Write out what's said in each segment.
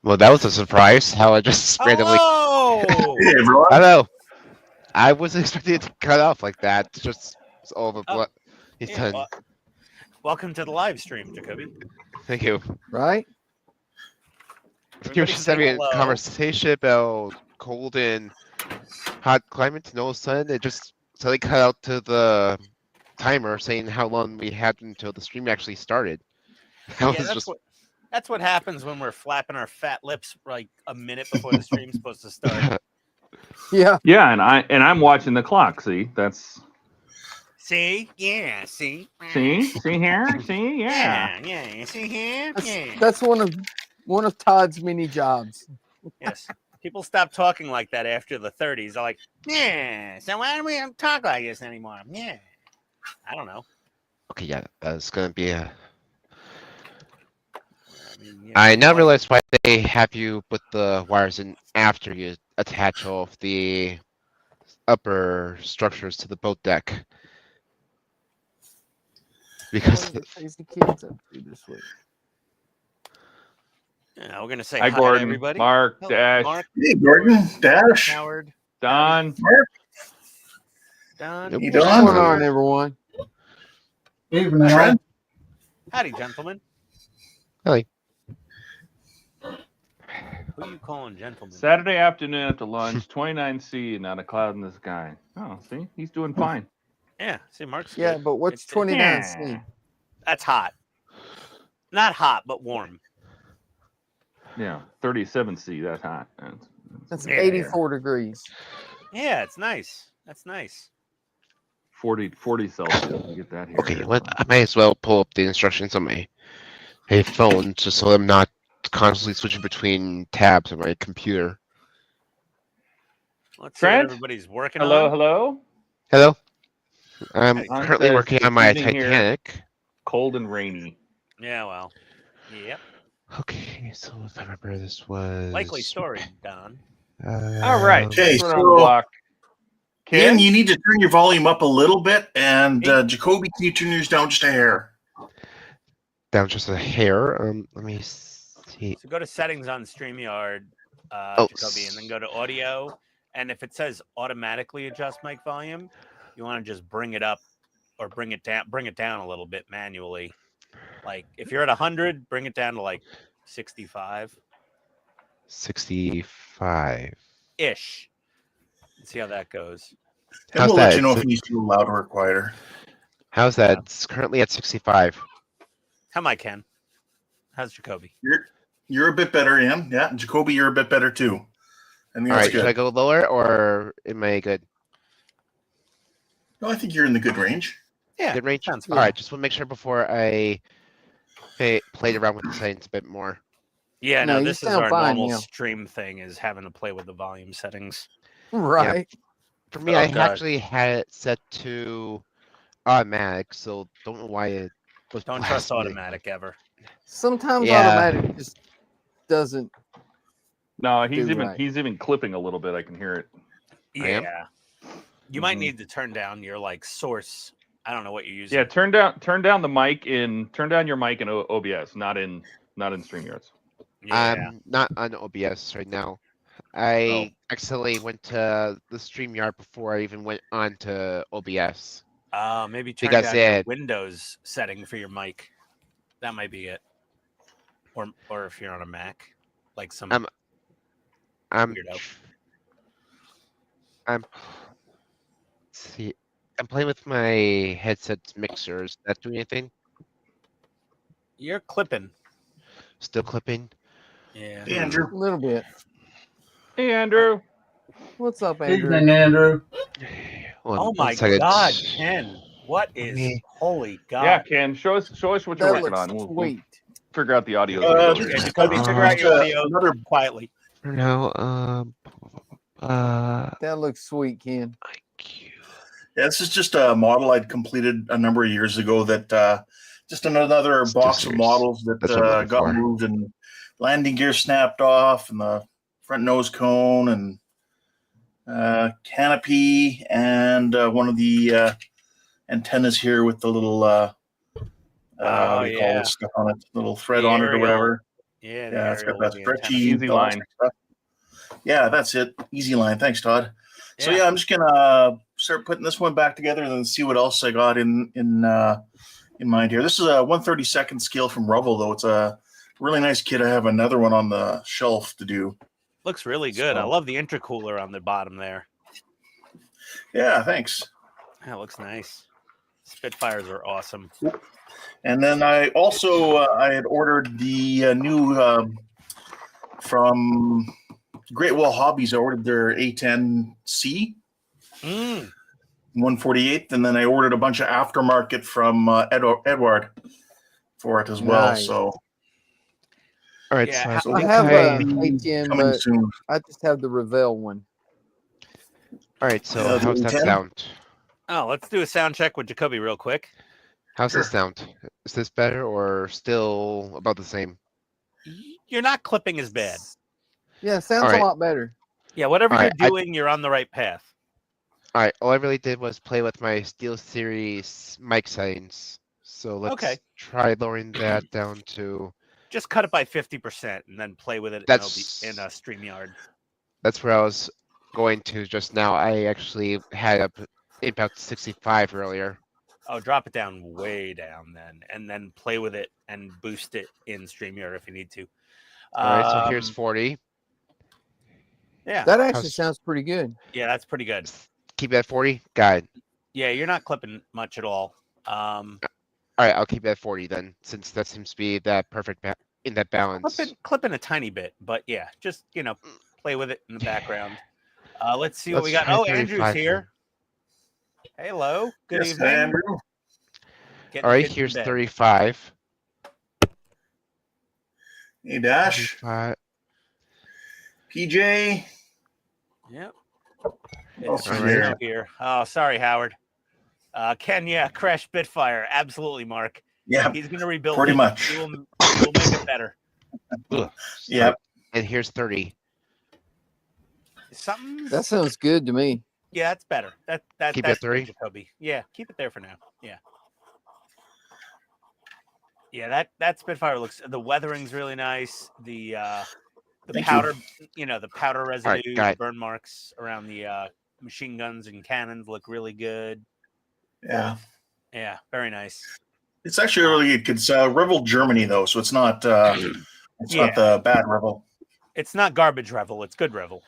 Well, that was a surprise. How I just randomly. Hello! Hey, everyone. Hello. I wasn't expecting it to cut off like that. Just it's all of a Oh, blood. He's yeah, done. welcome to the live stream, Jacoby. Thank you. Right? You're Everybody just say having a hello. conversation about cold and hot climates, no sun. It just suddenly cut out to the timer saying how long we had until the stream actually started. That Yeah, was just that's what happens when we're flapping our fat lips like a minute before the stream's supposed to start. Yeah. Yeah, and I'm watching the clock. See, that's See? Yeah, see? see here, see, yeah. Yeah, see here? Yeah. That's one of Todd's many jobs. Yes. People stop talking like that after the 30s. They're like, yeah, so why do we don't talk like this anymore? Yeah. I don't know. okay. Yeah, that's gonna be a. I mean, you know, I now realize why they have you put the wires in after you attach all of the upper structures to the boat deck. Because What are the crazy kids up to this week? yeah, we're going to say Hi, hi Gordon, to everybody. Mark, Hello, Dash, Mark, Hey, Gordon, Dash. Howard, Don. Don. Yep. You What's Don? going on, everyone? Evening. Trent? Howdy, gentlemen. Hi. Who are you calling gentlemen? Saturday afternoon after lunch, 29C, not a cloud in the sky. Oh, see, he's doing fine. Yeah, see, Mark's Yeah, good. but what's It's- 29C? That's hot. Not hot, but warm. Yeah, 37C, that's hot. That's Yeah. 84 degrees. Yeah, it's nice. That's nice. 40 Celsius. You get that here. okay, I might as well pull up the instructions on my phone just so I'm not constantly switching between tabs on my computer. Let's see what Trent? everybody's working Hello, on. hello. Hello. I'm Hey, currently says working it's on my evening here. Titanic. Cold and rainy. Yeah, well, yep. Okay, so if I remember, this was Likely story, Don. All right. Okay, Put it on the so block. Ian, Ken? you need to turn your volume up a little bit, and Jacoby, can you turn yours down just a hair? down just a hair. Let me see. So go to settings on StreamYard, Oh, Jacoby, and then go to audio. And if it says automatically adjust mic volume, you want to just bring it up or bring it down a little bit manually. Like if you're at 100, bring it down to like 65 65 ish. See how that goes. And How's we'll that? let you know It's- if it needs to go louder or quieter. How's that? It's currently at 65. How am I, Ken? How's Jacoby? You're a bit better, Ian. Yeah, Jacoby, you're a bit better too. I think All that's right, should I good. go lower or am I good? No, I think you're in the good range. Yeah, Good range. sounds All fine. right, just want to make sure before I played around with the settings a bit more. Yeah, No, no, you this is sound our fine, normal yeah. stream thing is having to play with the volume settings. Right. For me, Oh, I God. actually had it set to automatic, so don't know why it was. Don't trust blasting me. automatic ever. Sometimes Yeah. automatic just doesn't. No, he's Do even right. he's even clipping a little bit. I can hear it. I am? Yeah. You might Mhm. need to turn down your like source. I don't know what you're using. Yeah, turn down the mic turn down your mic in OBS, not in StreamYards. Yeah. I'm not on OBS right now. I Oh. accidentally went to the StreamYard before I even went on to OBS. Maybe turn Because down your it- Windows setting for your mic. That might be it. Or if you're on a Mac, like some I'm weirdo. see. I'm playing with my headset's mixers. That do anything? You're clipping. Still clipping? Yeah. Hey, Andrew. A little bit. Hey, Andrew. What's up, Andrew? Evening, Andrew. Oh my God, Ken! What is? Me. Holy God! Yeah, Ken, show us what you're That working looks on. We'll sweet. figure out the audio. Uh, Yeah, Jacoby, figure out your audio Another- quietly. No, That looks sweet, Ken. IQ. Yeah, this is just a model I'd completed a number of years ago that just another It's box just of yours. models that That's what I'm looking got for. moved and landing gear snapped off and the front nose cone and canopy and one of the antennas here with the little what do you call yeah. this stuff on it, little thread The on it or aerial. whatever. Yeah, the Yeah, it's got aerial that with the antenna. stretchy Easy line. stuff. Yeah, that's it. Easy line. Thanks, Todd. So Yeah. yeah, I'm just gonna start putting this one back together and then see what else I got in mind here. This is a 1/32 scale from Revel, though. It's a really nice kit. I have another one on the shelf to do. Looks really good. I So- love the intercooler on the bottom there. Yeah, thanks. That looks nice. Spitfires are awesome. And then I also I had ordered the new from Great Wall Hobbies. I ordered their A10C Mm. 148th, and then I ordered a bunch of aftermarket from Edward for it as well. Nice. So All right, Yeah, so I think have a I- HTM, coming but soon. I just have the Revel one. all right, so the how's that 10? sound? Oh, let's do a sound check with Jacoby real quick. How's this Sure. sound? Is this better or still about the same? You're not clipping as bad. Yeah, sounds Alright. a lot better. Yeah, whatever All right, you're doing, you're on the right path. All right, all I really did was play with my Steel Series mic settings. So let's Okay. try lowering that down to. Just cut it by 50% and then play with it That's- in a StreamYard. That's where I was going to just now. I actually had up about 65 earlier. Oh, drop it down way down then, and then play with it and boost it in StreamYard if you need to. All right, so here's Um, 40. yeah, That actually How's- sounds pretty good. yeah, that's pretty good. Keep it at 40. Got it. Yeah, you're not clipping much at all. All right, I'll keep it at 40 then, since that seems to be that perfect in that balance. Clipping a tiny bit, but yeah, just play with it in the background. Let's see what we Let's got. try Oh, Andrew's 35 here. Hello, good Yes, evening. Andrew. Getting All right, kids to here's bed. 35. Hey, Dash. 35. PJ. Yep. Oh, It's sorry. snow here. Oh, sorry, Howard. Ken, yeah, crash Spitfire. Absolutely, Mark. Yeah. He's going to rebuild Pretty it. much. He will make it better. Ugh, Yep. And here's 30. Something. That sounds good to me. Yeah, that's better. That's Keep it at 30? Jacoby. Yeah, keep it there for now. Yeah. Yeah, that Spitfire looks. The weathering's really nice. The Thank powder, the powder residue, got the it. burn marks around the machine guns and cannons look really good. Yeah. Yeah, very nice. It's actually really good. It's Revel Germany though, so it's not it's Yeah. not the bad Revel. It's not garbage Revel. It's good Revel.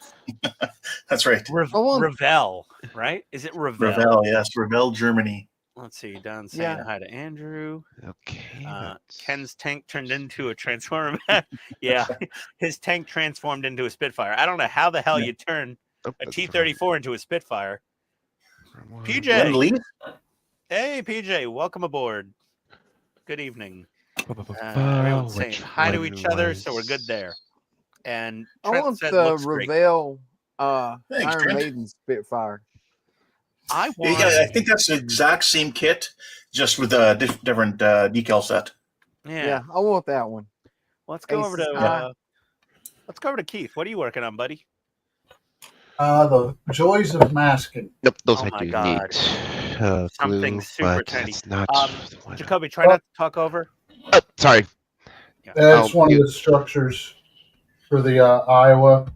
That's right. Revel, right? Is it Revel? Revel, yes, Revel Germany. Let's see. Don saying Yeah. hi to Andrew. Okay. Ken's tank turned into a transformer. Yeah, his tank transformed into a Spitfire. I don't know how the hell Yeah. you turn Oh, a that's T-34 into a Spitfire. wrong one. PJ. Glenn Lee? Hey, PJ, welcome aboard. Good evening. Which Everyone's saying hi to one each other, so we're good was- there. And I Trent want said the looks great. Revel Thanks, Iron Trent. Maiden Spitfire. I want. Yeah, I think that's the exact same kit, just with a different decal set. Yeah. I want that one. Let's go over to. Aces. Let's go over to Keith. What are you working on, buddy? The joys of masking. Nope, those Oh I my do God. need. Something Glue, super but tiny. that's not the one. Jacoby, try not to talk over. Oh, sorry. It's Oh, one you- of the structures for the Iowa.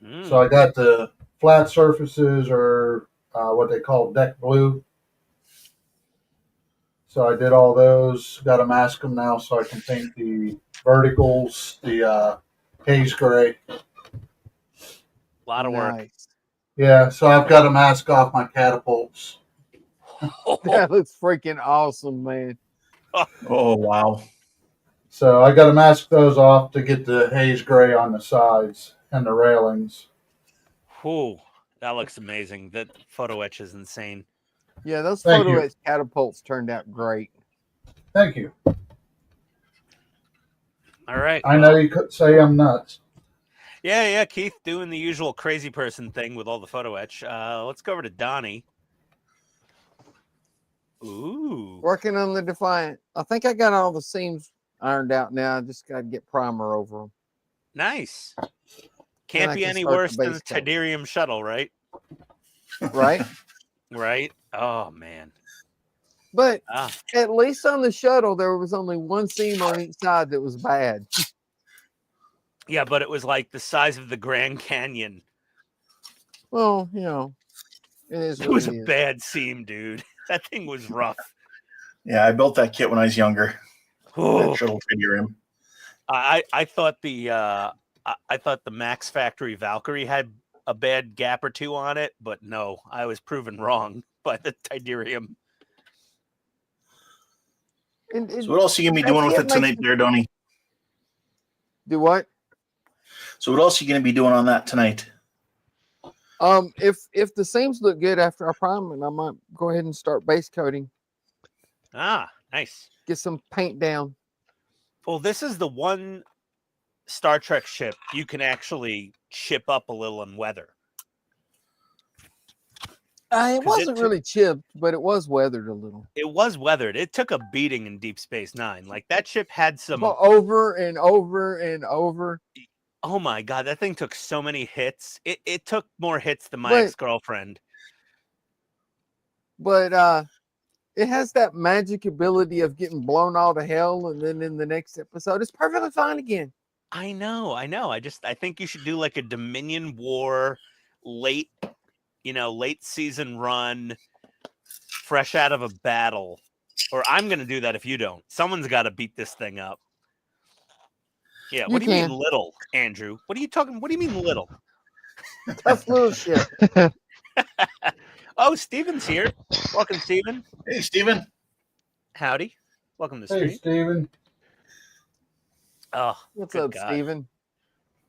Mm. So I got the flat surfaces, or what they call deck blue. So I did all those. Got to mask them now so I can paint the verticals, the haze gray. A lot of work. Nice. Yeah, so I've got to mask off my catapults. That looks freaking awesome, man. Oh wow. So I got to mask those off to get the haze gray on the sides and the railings. Whew, that looks amazing. That photo etch is insane. Yeah, those Thank photo you. etch catapults turned out great. Thank you. All right. I know you could say I'm nuts. Yeah, Keith doing the usual crazy person thing with all the photo etch. Let's go over to Donnie. Ooh. Working on the Defiant. I think I got all the seams ironed out now. I just got to get primer over them. Nice. Then Can't I be can any start the worse than the base coat. Tydirium shuttle, right? Right? Right? Oh man. But Ah, at least on the shuttle, there was only one seam on each side that was bad. yeah, but it was like the size of the Grand Canyon. Well, you know, it is It what was it a is. bad seam, dude. That thing was rough. Yeah, I built that kit when I was younger. Oh, That shuttle figure in. I thought I thought the Max Factory Valkyrie had a bad gap or two on it, but no, I was proven wrong by the Tiderium. And So what else are you gonna be that doing with kit it tonight, makes there, Donnie? do what? So what else are you gonna be doing on that tonight? If the seams look good after I prime it, I might go ahead and start base coating. Ah, nice. Get some paint down. Well, this is the one Star Trek ship you can actually chip up a little in weather. It 'Cause wasn't really chipped, but it was weathered a little. It was weathered. It took a beating in Deep Space Nine. Like that ship had some. But over and over and over. Oh my god, that thing took so many hits. It took more hits than my But- ex-girlfriend. But it has that magic ability of getting blown all to hell, and then in the next episode, it's perfectly fine again. I know. I think you should do like a Dominion War late season run, fresh out of a battle. Or I'm gonna do that if you don't. Someone's got to beat this thing up. Yeah. What do you mean can. little, Andrew? What are you talking? What do you mean little? Tough little shit. Oh, Steven's here. Welcome, Steven. Hey, Steven. Howdy. Welcome to the Hey, stream. Steven. Oh, What's good up, God. Steven?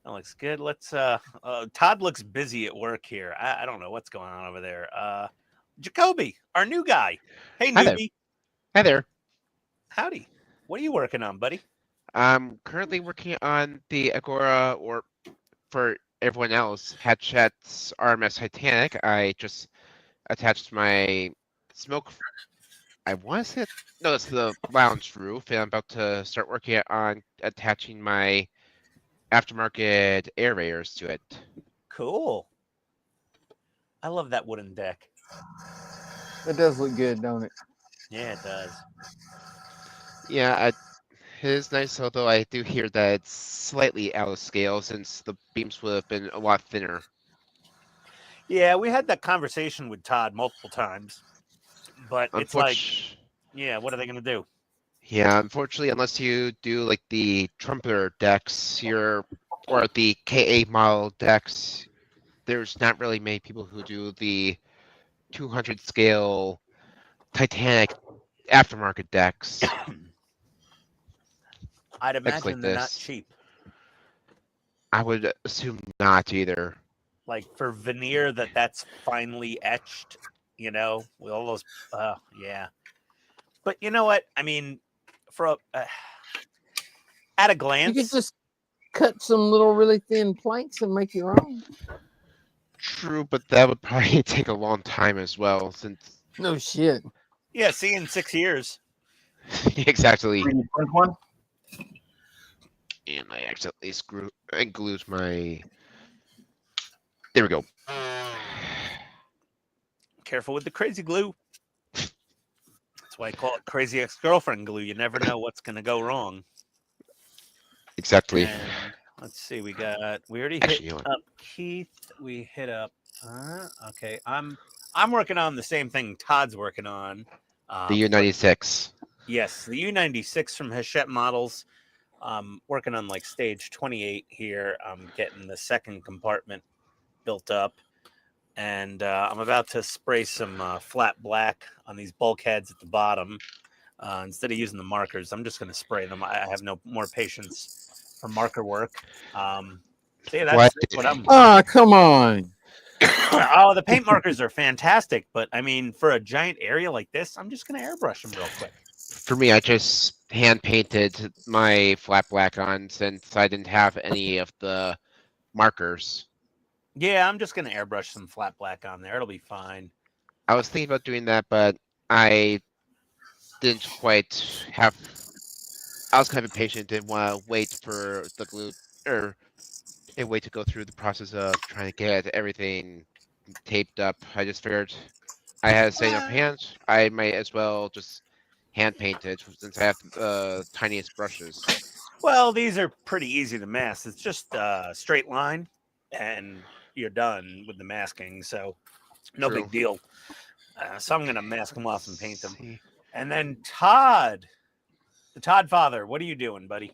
That looks good. Let's Todd looks busy at work here. I don't know what's going on over there. Jacoby, our new guy. Hey, Hi there. newbie. Hi there. Howdy. What are you working on, buddy? I'm currently working on the Agora, or for everyone else, Hatchet's RMS Titanic. I just attached my smoke. I want to say, no, it's the lounge roof, and I'm about to start working on attaching my aftermarket aerators to it. Cool. I love that wooden deck. It does look good, don't it? Yeah, it does. Yeah, it is nice, although I do hear that it's slightly out of scale since the beams would have been a lot thinner. Yeah, we had that conversation with Todd multiple times, but it's like, yeah, what are they going to do? Yeah, unfortunately, unless you do like the trumpeter decks, or the KA model decks, there's not really many people who do the 200 scale Titanic aftermarket decks. I'd like imagine they're not this. cheap. I would assume not either. Like for veneer that's finely etched, with all those, yeah. But you know what? I mean, for at a glance, You could just cut some little really thin planks and make your own. True, but that would probably take a long time as well, since No shit. yeah. See, in 6 years, exactly. 3D print one. And I accidentally glued my. There we go. careful with the crazy glue. That's why I call it crazy ex-girlfriend glue. You never know what's going to go wrong. Exactly. And let's see, we already Actually, hit you know what? up Keith. We hit up. Okay, I'm working on the same thing Todd's working on. The U96. Yes, the U96 from Hachette Models. Working on like stage 28 here. I'm getting the second compartment built up, and I'm about to spray some flat black on these bulkheads at the bottom. Instead of using the markers, I'm just going to spray them. I have no more patience for marker work. So yeah, that's what I'm. Ah, come on. Oh, the paint markers are fantastic, but I mean, for a giant area like this, I'm just going to airbrush them real quick. For me, I just hand painted my flat black on since I didn't have any of the markers. Yeah, I'm just going to airbrush some flat black on there. It'll be fine. I was thinking about doing that, but I didn't quite have. I was kind of impatient, didn't want to wait for the glue and wait to go through the process of trying to get everything taped up. I just figured I had to say enough hands. I might as well just hand paint it since I have the tiniest brushes. Well, these are pretty easy to mask. It's just a straight line, and you're done with the masking. So no True. big deal. So I'm gonna mask them off and paint them. See. And then Todd, the Todd father, what are you doing, buddy?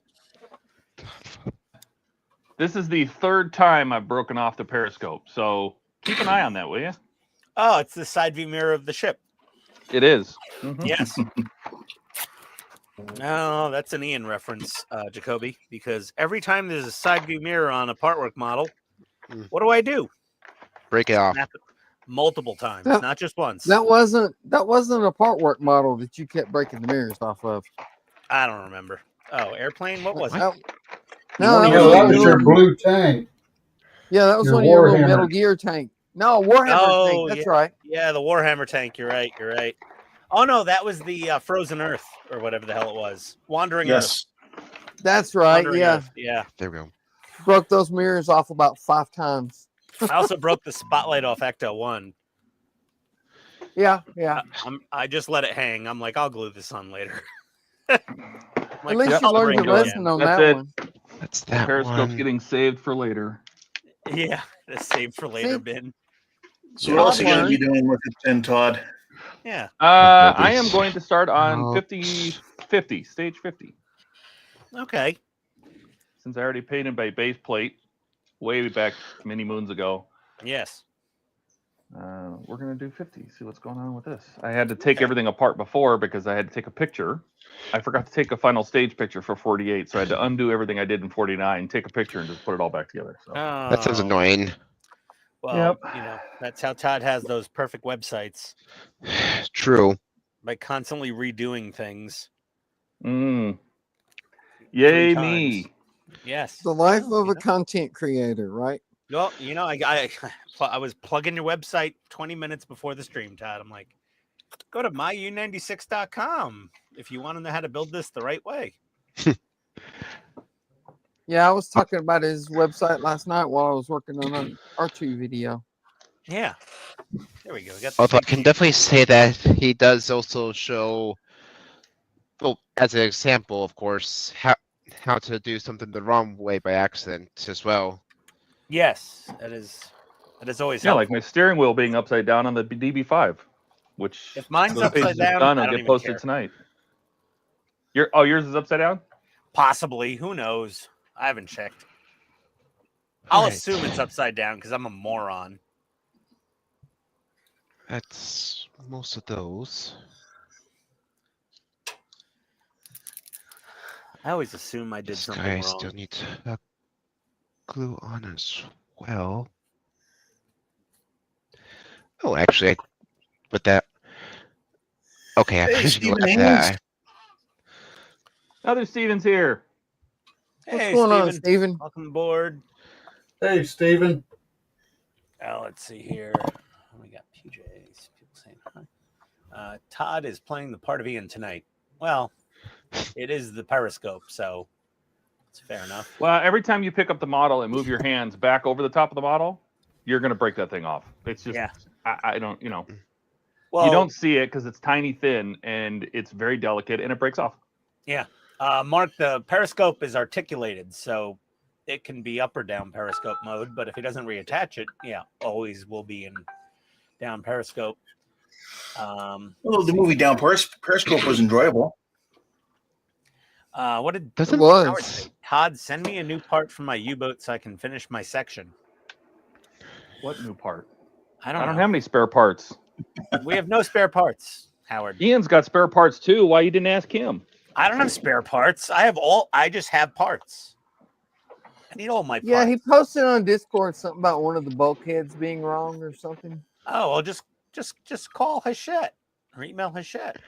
This is the third time I've broken off the periscope, so keep an eye on that, will you? Oh, it's the side view mirror of the ship. It is. Mhm. Yes. No, that's an Ian reference, Jacoby, because every time there's a side view mirror on a partwork model, what do I do? Break it off. Snap it multiple times, That- not just once. That wasn't a part work model that you kept breaking the mirrors off of. I don't remember. Oh, airplane? What was it? That- No, that No, was that one of was your your blue tank. Yeah, that was Your one of your little Warhammer. Metal Gear tank. No, Warhammer Oh, tank. That's yeah. right. Yeah, the Warhammer tank. You're right. You're right. Oh no, that was the Frozen Earth or whatever the hell it was. Wandering Yes. Earth. That's right. Wandering Yeah, Earth. Yeah. There we go. broke those mirrors off about 5 times. I also broke the spotlight off Ecto 1. Yeah, yeah. I just let it hang. I'm like, I'll glue this on later. At least Yep. you learned your Bring it in. lesson on That's that it. one. That's that Periscope's one. getting saved for later. Yeah, the save for later See? bin. So what else are you going to be doing with it then, Todd? Yeah. I am going to start on Oh. 50, stage 50. Okay. Since I already painted by base plate way back many moons ago, Yes. we're going to do 50. See what's going on with this. I had to take everything apart before because I had to take a picture. I forgot to take a final stage picture for 48, so I had to undo everything I did in 49, take a picture, and just put it all back together. So. That sounds Oh, annoying. Well, Yep. you know, that's how Todd has those perfect websites True. by constantly redoing things. Yay 3 me. times. Yes. The life Well, of you a know. content creator, right? Well, you know, I was plugging your website 20 minutes before the stream, Todd. I'm like, go to myu96.com if you want to know how to build this the right way. Yeah, I was talking about his website last night while I was working on an R2 video. Yeah. There we go. We got the Although I big can sheet. definitely say that he does also show, well, as an example, of course, how to do something the wrong way by accident as well. Yes, that is always Yeah, helpful. like my steering wheel being upside down on the DB5, which If mine's those upside pages are down, done, I will don't get even posted care. tonight. Yours is upside down? Possibly. Who knows? I haven't checked. I'll Alright. assume it's upside down because I'm a moron. That's most of those. I always assume I did This something guy wrong. still needs glue on as well. Oh, actually, I put that. Okay, I Hey, should go Stephen after Haynes. that. Other Steven's here. What's Hey, going on, Steven. Steven? Welcome aboard. Hey, Steven. Let's see here. We got PJs. People saying hi. Todd is playing the part of Ian tonight. Well, it is the Periscope, so it's fair enough. Well, every time you pick up the model and move your hands back over the top of the model, you're going to break that thing off. It's just, Yeah. I don't, you know, Well, you don't see it because it's tiny thin and it's very delicate and it breaks off. Mark, the Periscope is articulated, so it can be up or down Periscope mode, but if he doesn't reattach it, always will be in down Periscope. Well, the movie Down Periscope was enjoyable. What did It Doesn't was. Howard say? Todd, send me a new part for my U-boat so I can finish my section. What new part? I I don't don't know. have any spare parts. We have no spare parts, Howard. Ian's got spare parts too. Why you didn't ask him? I don't have spare parts. I just have parts. I need all my parts. Yeah, he posted on Discord something about one of the bulkheads being wrong or something. Oh, well, just call Hachette or email Hachette.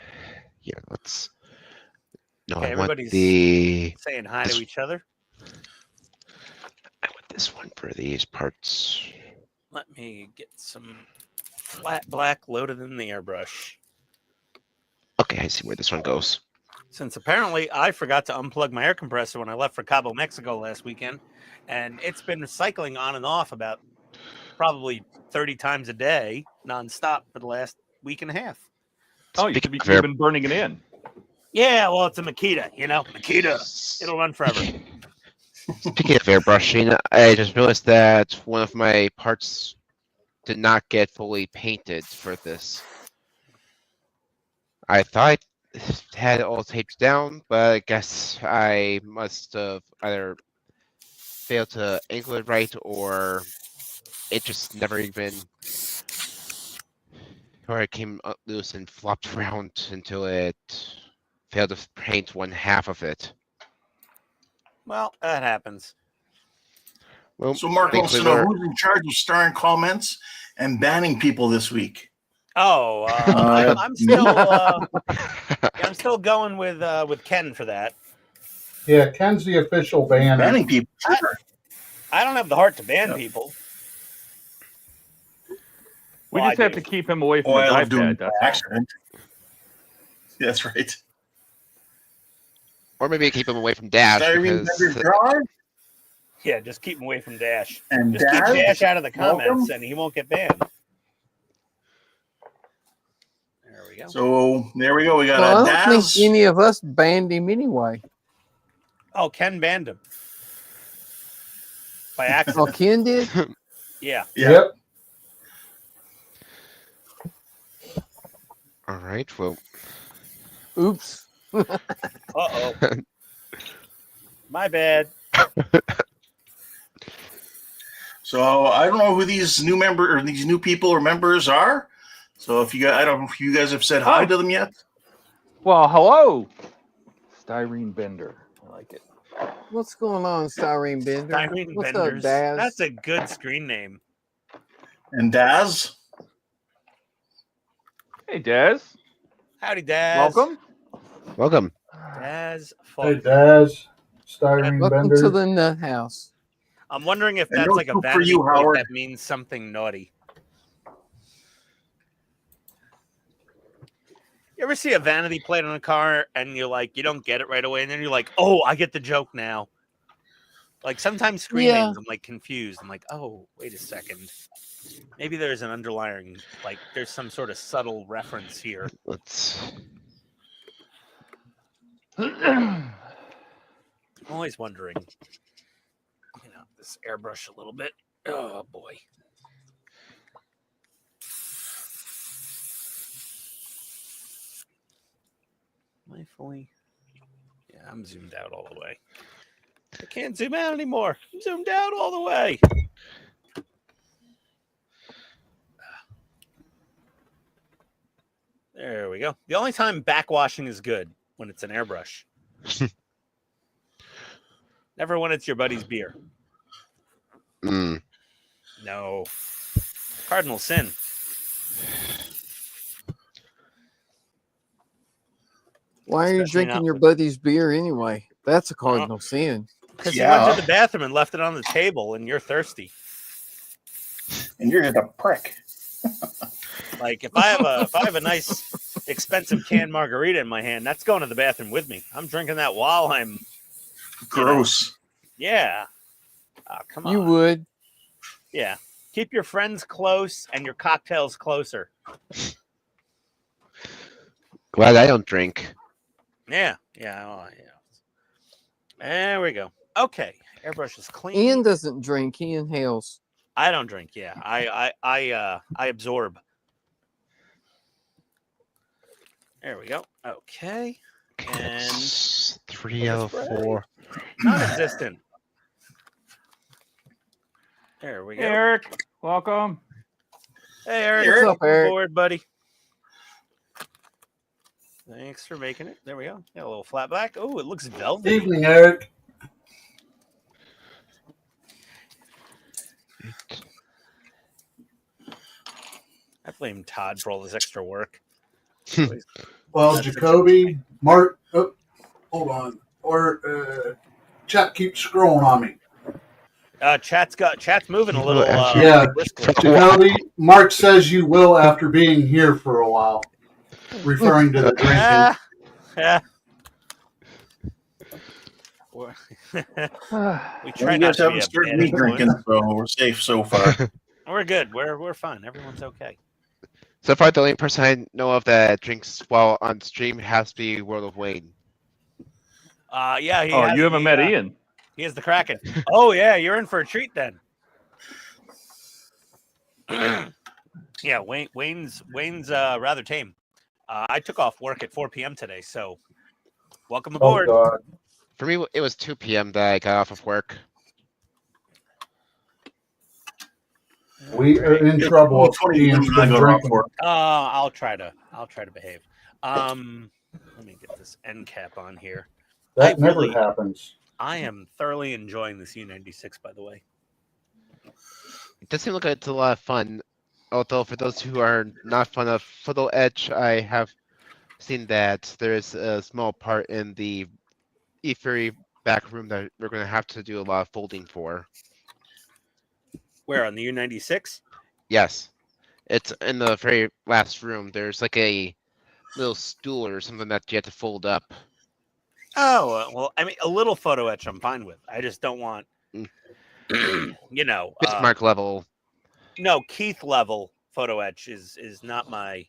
Yeah, let's. No, Okay, I want everybody's the. saying hi to each other. I want this one for these parts. Let me get some flat black loaded in the airbrush. Okay, I see where this one goes. Since apparently I forgot to unplug my air compressor when I left for Cabo, Mexico last weekend, and it's been cycling on and off about probably 30 times a day, nonstop for the last week and a half. Oh, you've Speaking of air- been burning it in. Yeah, well, it's a Makita, you know, Makita. It'll run forever. Speaking of airbrushing, I just realized that one of my parts did not get fully painted for this. I thought I had it all taped down, but I guess I must have either failed to angle it right or it just never even, or it came loose and flopped around until it failed to paint one half of it. Well, that happens. Well, So Mark wants to thankfully know we're- who's in charge of starring comments and banning people this week. Oh, I'm still I'm still going with Ken for that. Yeah, Ken's the official banner. Banning people. Sure. I don't have the heart to ban Yep. people. We Well, just I have do. to keep him away from Oh, the I love dive doing pad. it by That's all. accident. That's right. or maybe keep him away from Dash Styrene because Bender Drive Yeah, just keep him away from Dash. and Just keep Daz. Dash out of the comments, welcome. and he won't get banned. There we go. So there we go. We got Well, I don't Daz. think any of us banned him anyway. Oh, Ken banned him by Oh, accident. Ken did? Yeah. Yep. all right, well, Oops. Uh-oh. My bad. So I don't know who these new member or these new people or members are. So if you guys, I don't know if you guys have said hi to them yet. Well, hello, Styrene Bender. I like it. What's going on, Styrene Bender? Styrene What's Benders. up, Daz? That's a good screen name. And Daz. Hey, Daz. Howdy, Daz. Welcome. welcome. Daz. Hey, Falk. Daz. Styrene Welcome Bender. to the nut house. I'm wondering if And that's no like a scoop for vanity you, plate Howard. that means something naughty. You ever see a vanity plate on a car and you're like, you don't get it right away, and then you're like, oh, I get the joke now. Like sometimes screen Yeah. names, I'm like confused. I'm like, oh, wait a second. Maybe there's an underlying, like there's some sort of subtle reference here. Let's. I'm always wondering. You know, this airbrush a little bit. Oh boy. Am I fully? Yeah, I'm zoomed out all the way. I can't zoom out anymore. I'm zoomed out all the way. There we go. The only time backwashing is good when it's an airbrush. Never when it's your buddy's beer. Mm. No. Cardinal sin. Why are you Especially drinking not your with- buddy's beer anyway? That's a cardinal sin. Because Yeah. you went to the bathroom and left it on the table and you're thirsty. And you're just a prick. Like if I have a nice expensive canned margarita in my hand, that's going to the bathroom with me. I'm drinking that while I'm Gross. yeah. Oh, come on. You would. Yeah. Keep your friends close and your cocktails closer. Glad I don't drink. Yeah. Yeah. Oh, yeah. There we go. Okay. Airbrush is clean. Ian doesn't drink. He inhales. I don't drink. Yeah. I absorb. There we go. Okay. Okay, And that's 3 out of 4. non-existent. There we go. Eric, welcome. Hey, Eric. Eric. What's up, Eric? Forward, buddy. Thanks for making it. There we go. Got a little flat back. Oh, it looks velvety. Evening, Eric. I blame Todd for all this extra work. Well, Jacoby, Mark, oh, hold on. Chat keeps scrolling on me. Chat's moving a little. Yeah. briskly. Jacoby, Mark says you will after being here for a while, referring to the drinking. Ah, yeah. we You try not guys to be haven't a started bad me influence. drinking, so we're safe so far. We're good. We're fine. Everyone's okay. So far, the only person I know of that drinks while on stream has to be World of Wayne. Yeah, he Oh, has you haven't met Ian. He has the Kraken. Oh yeah, you're in for a treat then. Yeah, Wayne's rather tame. I took off work at 4 p.m. today, so welcome Oh aboard. God. For me, it was 2 p.m. that I got off of work. We are in trouble. If 20 Ian's minutes I been got off drinking. work. I'll try to behave. Let me get this end cap on here. That I never really- happens. I am thoroughly enjoying this U96, by the way. It does seem like it's a lot of fun. Although for those who are not fond of Photo Etch, I have seen that there is a small part in the E3 back room that we're going to have to do a lot of folding for. Where on the U96? Yes, it's in the very last room. There's like a little stool or something that you have to fold up. Oh well, I mean, a little photo etch I'm fine with. I just don't want, you know, Bismarck level. no Keith level photo etch is not my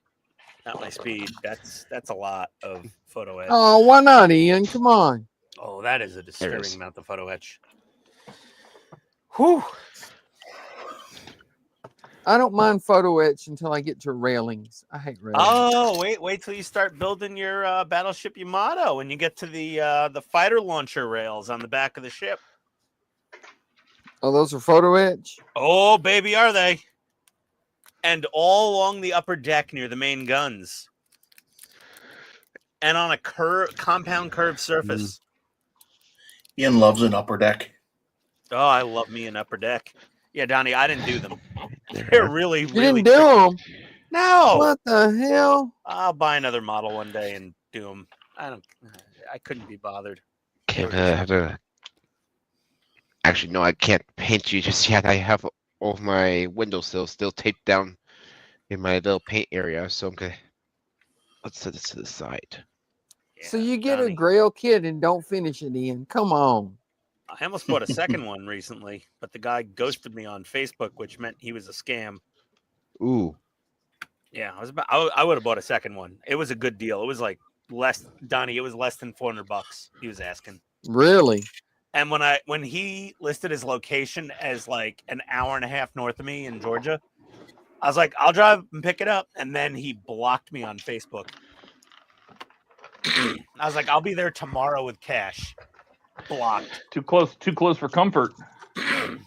speed. That's a lot of photo etch. Oh, why not, Ian? Come on. Oh, that is a is. disturbing amount of photo etch. Whew. I don't mind photo etch until I get to railings. I hate railings. Oh, wait till you start building your Battleship Yamato and you get to the fighter launcher rails on the back of the ship. Oh, those are photo etch? Oh, baby, are they? And all along the upper deck near the main guns. And on a compound curved surface. Ian loves an upper deck. Oh, I love me an upper deck. Yeah, Donnie, I didn't do them. There. They're really, You really didn't do them? No. What the hell? I'll buy another model one day and do them. I couldn't be bothered. Okay, I'm gonna have to. Actually, no, I can't paint you just yet. I have all of my windowsills still taped down in my little paint area, so I'm gonna. Let's set this to the side. So Yeah, you get Donnie. a Grail kit and don't finish it, Ian. Come on. I almost bought a second one recently, but the guy ghosted me on Facebook, which meant he was a scam. Ooh. Yeah, I would have bought a second one. It was a good deal. It was like Donnie, it was less than $400 he was asking. Really? And when he listed his location as like an hour and a half north of me in Georgia, I was like, I'll drive and pick it up. And then he blocked me on Facebook. I was like, I'll be there tomorrow with cash. Blocked. Too close for comfort.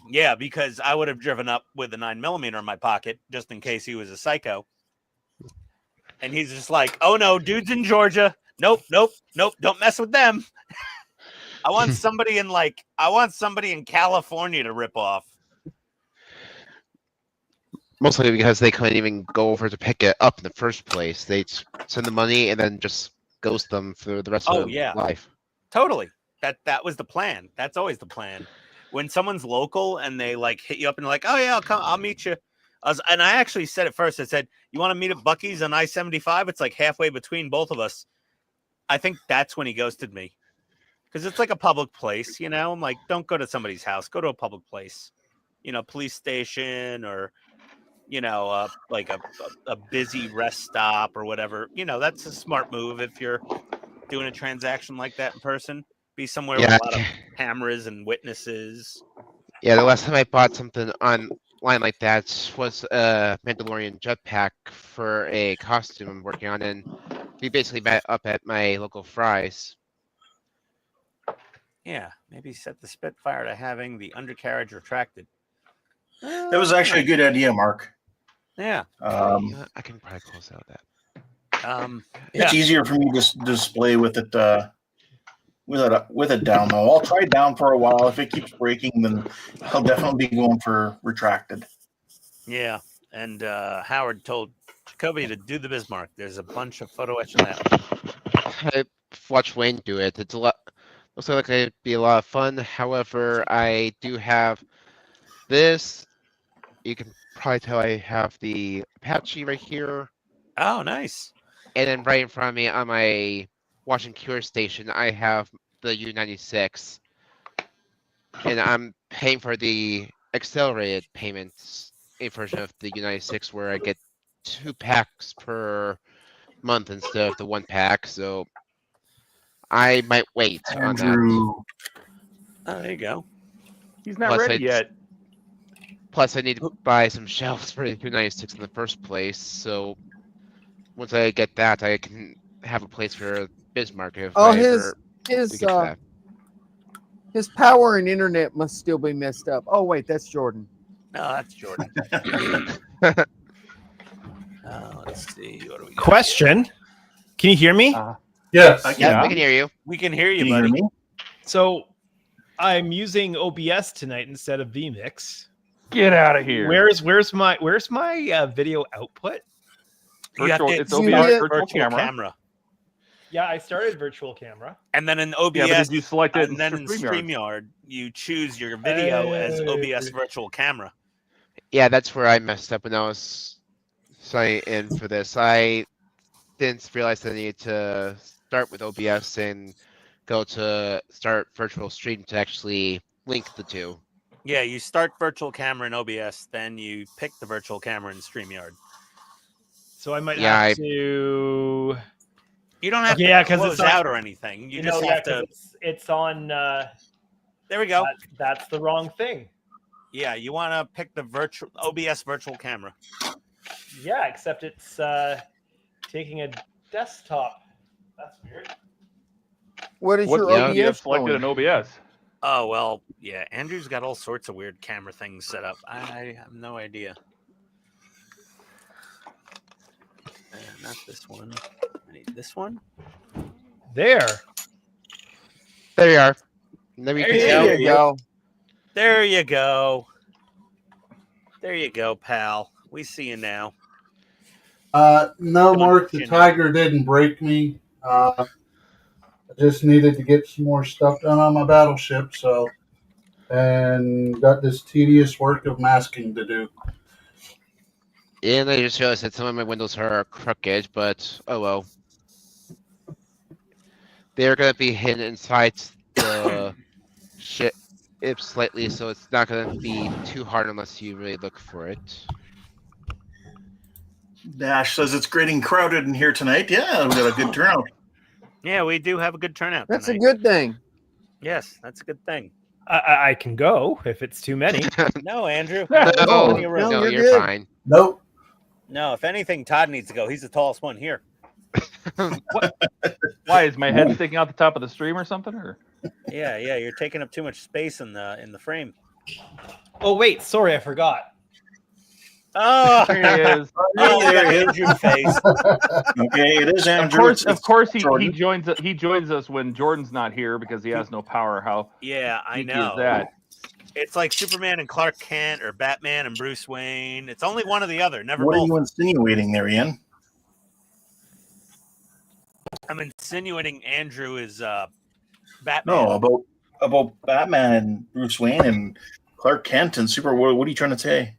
Yeah, because I would have driven up with a 9mm in my pocket just in case he was a psycho. And he's just like, oh no, dude's in Georgia. Nope. Don't mess with them. I want somebody in California to rip off. Mostly because they couldn't even go over to pick it up in the first place. They send the money and then just ghost them for the rest of their life. Totally. That was the plan. That's always the plan. When someone's local and they like hit you up and like, oh yeah, I'll meet you. And I actually said it first. I said, you want to meet at Buc-ee's on I-75? It's like halfway between both of us. I think that's when he ghosted me. Because it's like a public place, you know? I'm like, don't go to somebody's house. Go to a public place. You know, police station or, you know, like a busy rest stop or whatever. You know, that's a smart move if you're doing a transaction like that in person. Be somewhere with a lot of cameras and witnesses. Yeah, the last time I bought something online like that was a Mandalorian jetpack for a costume I'm working on, and we basically met up at my local Fry's. Yeah, maybe set the Spitfire to having the undercarriage retracted. That was actually a good idea, Mark. Yeah. I can probably close out that. It's easier for me to display with it with it down though. I'll try down for a while. If it keeps breaking, then I'll definitely be going for retracted. Yeah, and Howard told Jacoby to do the Bismarck. There's a bunch of photo etch in that. I watched Wayne do it. It's a lot. Looks like it'd be a lot of fun. However, I do have this. You can probably tell I have the Apache right here, Oh, nice. and then right in front of me on my wash and cure station, I have the U96, and I'm paying for the accelerated payments a version of the U96 where I get 2 packs per month instead of the 1 pack, so I might wait on that. Andrew. Oh, there you go. He's not Plus, ready I'd- yet. Plus, I need to buy some shelves for the 296 in the first place, so once I get that, I can have a place for Bismarck if Oh, I his ever his get to that. his power and internet must still be messed up. Oh wait, that's Jordan. No, that's Jordan. Let's see. What do we got? Question. Can you hear me? Yes. I Yeah, can. we can hear you. We can hear you, Can you hear buddy. me? So I'm using OBS tonight instead of vMix. Get out of here. Where's my video output? You have Virtual, to it's you OBS get virtual camera. Yeah, I started virtual camera. And then in OBS, Yeah, but did you select it and then in StreamYard? StreamYard, you choose your video as OBS virtual camera. Yeah, that's where I messed up when I was signing in for this. I didn't realize that I needed to start with OBS and go to start virtual stream to actually link the two. Yeah, you start virtual camera in OBS, then you pick the virtual camera in StreamYard. So I might Yeah, have to. You don't have Okay, to yeah, 'cause close it's not- out or anything. You just have to. It's on. There we go. That's the wrong thing. Yeah, you want to pick the virtual OBS virtual camera. Yeah, except it's taking a desktop. That's weird. What is What your do you have OBS selected in showing? OBS? Oh well, yeah. Andrew's got all sorts of weird camera things set up. I have no idea. Not this one. I need this one. There. There you are. Then we There can you see go. There you go. There you go. There you go, pal. We see you now. No, Mark, the You know. Tiger didn't break me. I just needed to get some more stuff done on my battleship, and got this tedious work of masking to do. And I just realized that some of my windows are crooked, but oh well. They're gonna be hidden inside the ship slightly, so it's not gonna be too hard unless you really look for it. Dash says it's getting crowded in here tonight. Yeah, we got a good turnout. Yeah, we do have a good turnout That's a tonight. good thing. Yes, that's a good thing. I can go if it's too many. No, Andrew. No, plenty of room. no, you're you're good. fine. Nope. No, if anything, Todd needs to go. He's the tallest one here. Why is my head sticking out the top of the stream or something? Or Yeah, you're taking up too much space in the frame. Oh wait, sorry, I forgot. Oh, there he is. oh, there he is. Your face. Okay, it is Of Andrew. course, It's- of course, he Jordan. joins us when Jordan's not here because he has no power. How Yeah, I geeky know. is that? It's like Superman and Clark Kent or Batman and Bruce Wayne. It's only one or the other, never What are both. you insinuating there, Ian? I'm insinuating Andrew is Batman. No, about Batman and Bruce Wayne and Clark Kent and Super. What are you trying to say?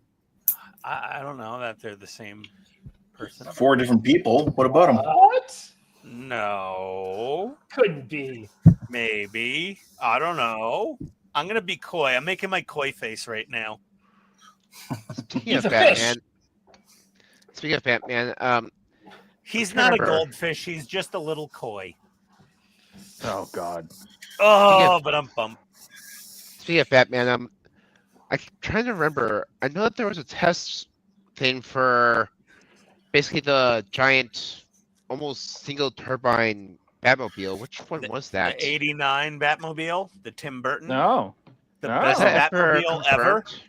I don't know that they're the same person. 4 different people. What about them? What? No, Couldn't be. maybe. I don't know. I'm gonna be coy. I'm making my coy face right now. Speaking He's of a fish. Batman, speaking of Batman, He's I not a remember. goldfish. He's just a little koi. Oh God. Oh, but I'm bummed. speaking of Batman, I'm trying to remember. I know that there was a test thing for basically the giant, almost single turbine Batmobile. Which one was that? The '89 Batmobile, the Tim Burton, No. the no. best Was that ever Batmobile ever. confirmed?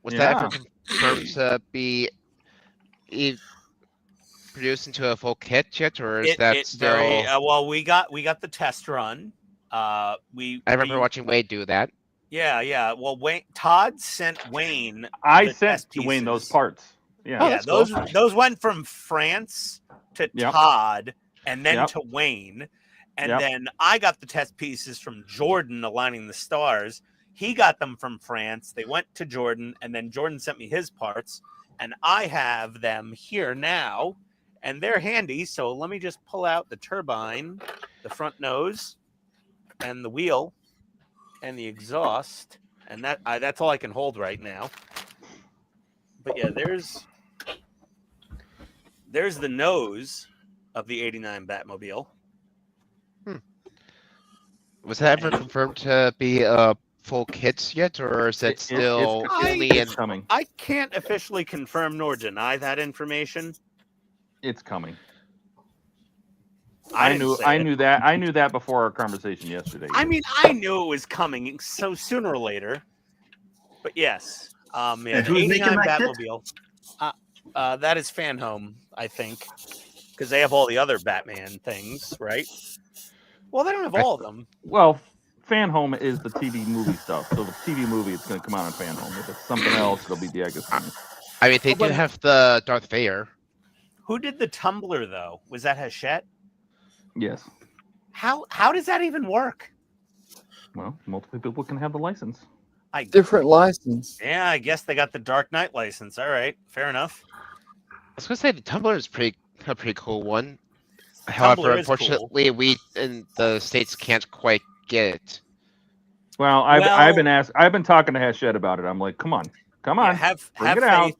Was that ever Yeah. confirmed to be produced into a full kit yet, or is that still? Well, we got the test run. I remember watching Wade do that. Yeah. Well, Todd sent Wayne. I the sent test to Wayne those pieces. parts. Yeah. Oh, Yeah, that's cool. those went from France to Yep. Todd and then Yep. to Wayne. And Yep. then I got the test pieces from Jordan aligning the stars. He got them from France. They went to Jordan, and then Jordan sent me his parts. And I have them here now, and they're handy. So let me just pull out the turbine, the front nose, and the wheel, and the exhaust. And that's all I can hold right now. But yeah, there's There's the nose of the '89 Batmobile. Was that ever confirmed to be a full kit yet, or is it still only in? It's coming. I can't officially confirm nor deny that information. It's coming. I knew that. I knew that before our conversation yesterday. I mean, I knew it was coming, so sooner or later. But yes, yeah, the who's making '89 that kit? Batmobile. That is Fan Home, I think, because they have all the other Batman things, right? Well, they don't have all of them. Well, Fan Home is the TV movie stuff. So the TV movie, it's going to come out on Fan Home. If it's something else, it'll be the Agostini. I mean, they do have the Darth Vader. Who did the tumbler though? Was that Hachette? Yes. How does that even work? Well, multiple people can have the license. Different license. Yeah, I guess they got the Dark Knight license. All right, fair enough. I was gonna say the Tumbler is a pretty cool one. However, is cool. unfortunately, we in the States can't quite get it. Well, I've been talking to Hachette about it. I'm like, come on, Yeah, have bring it faith. out.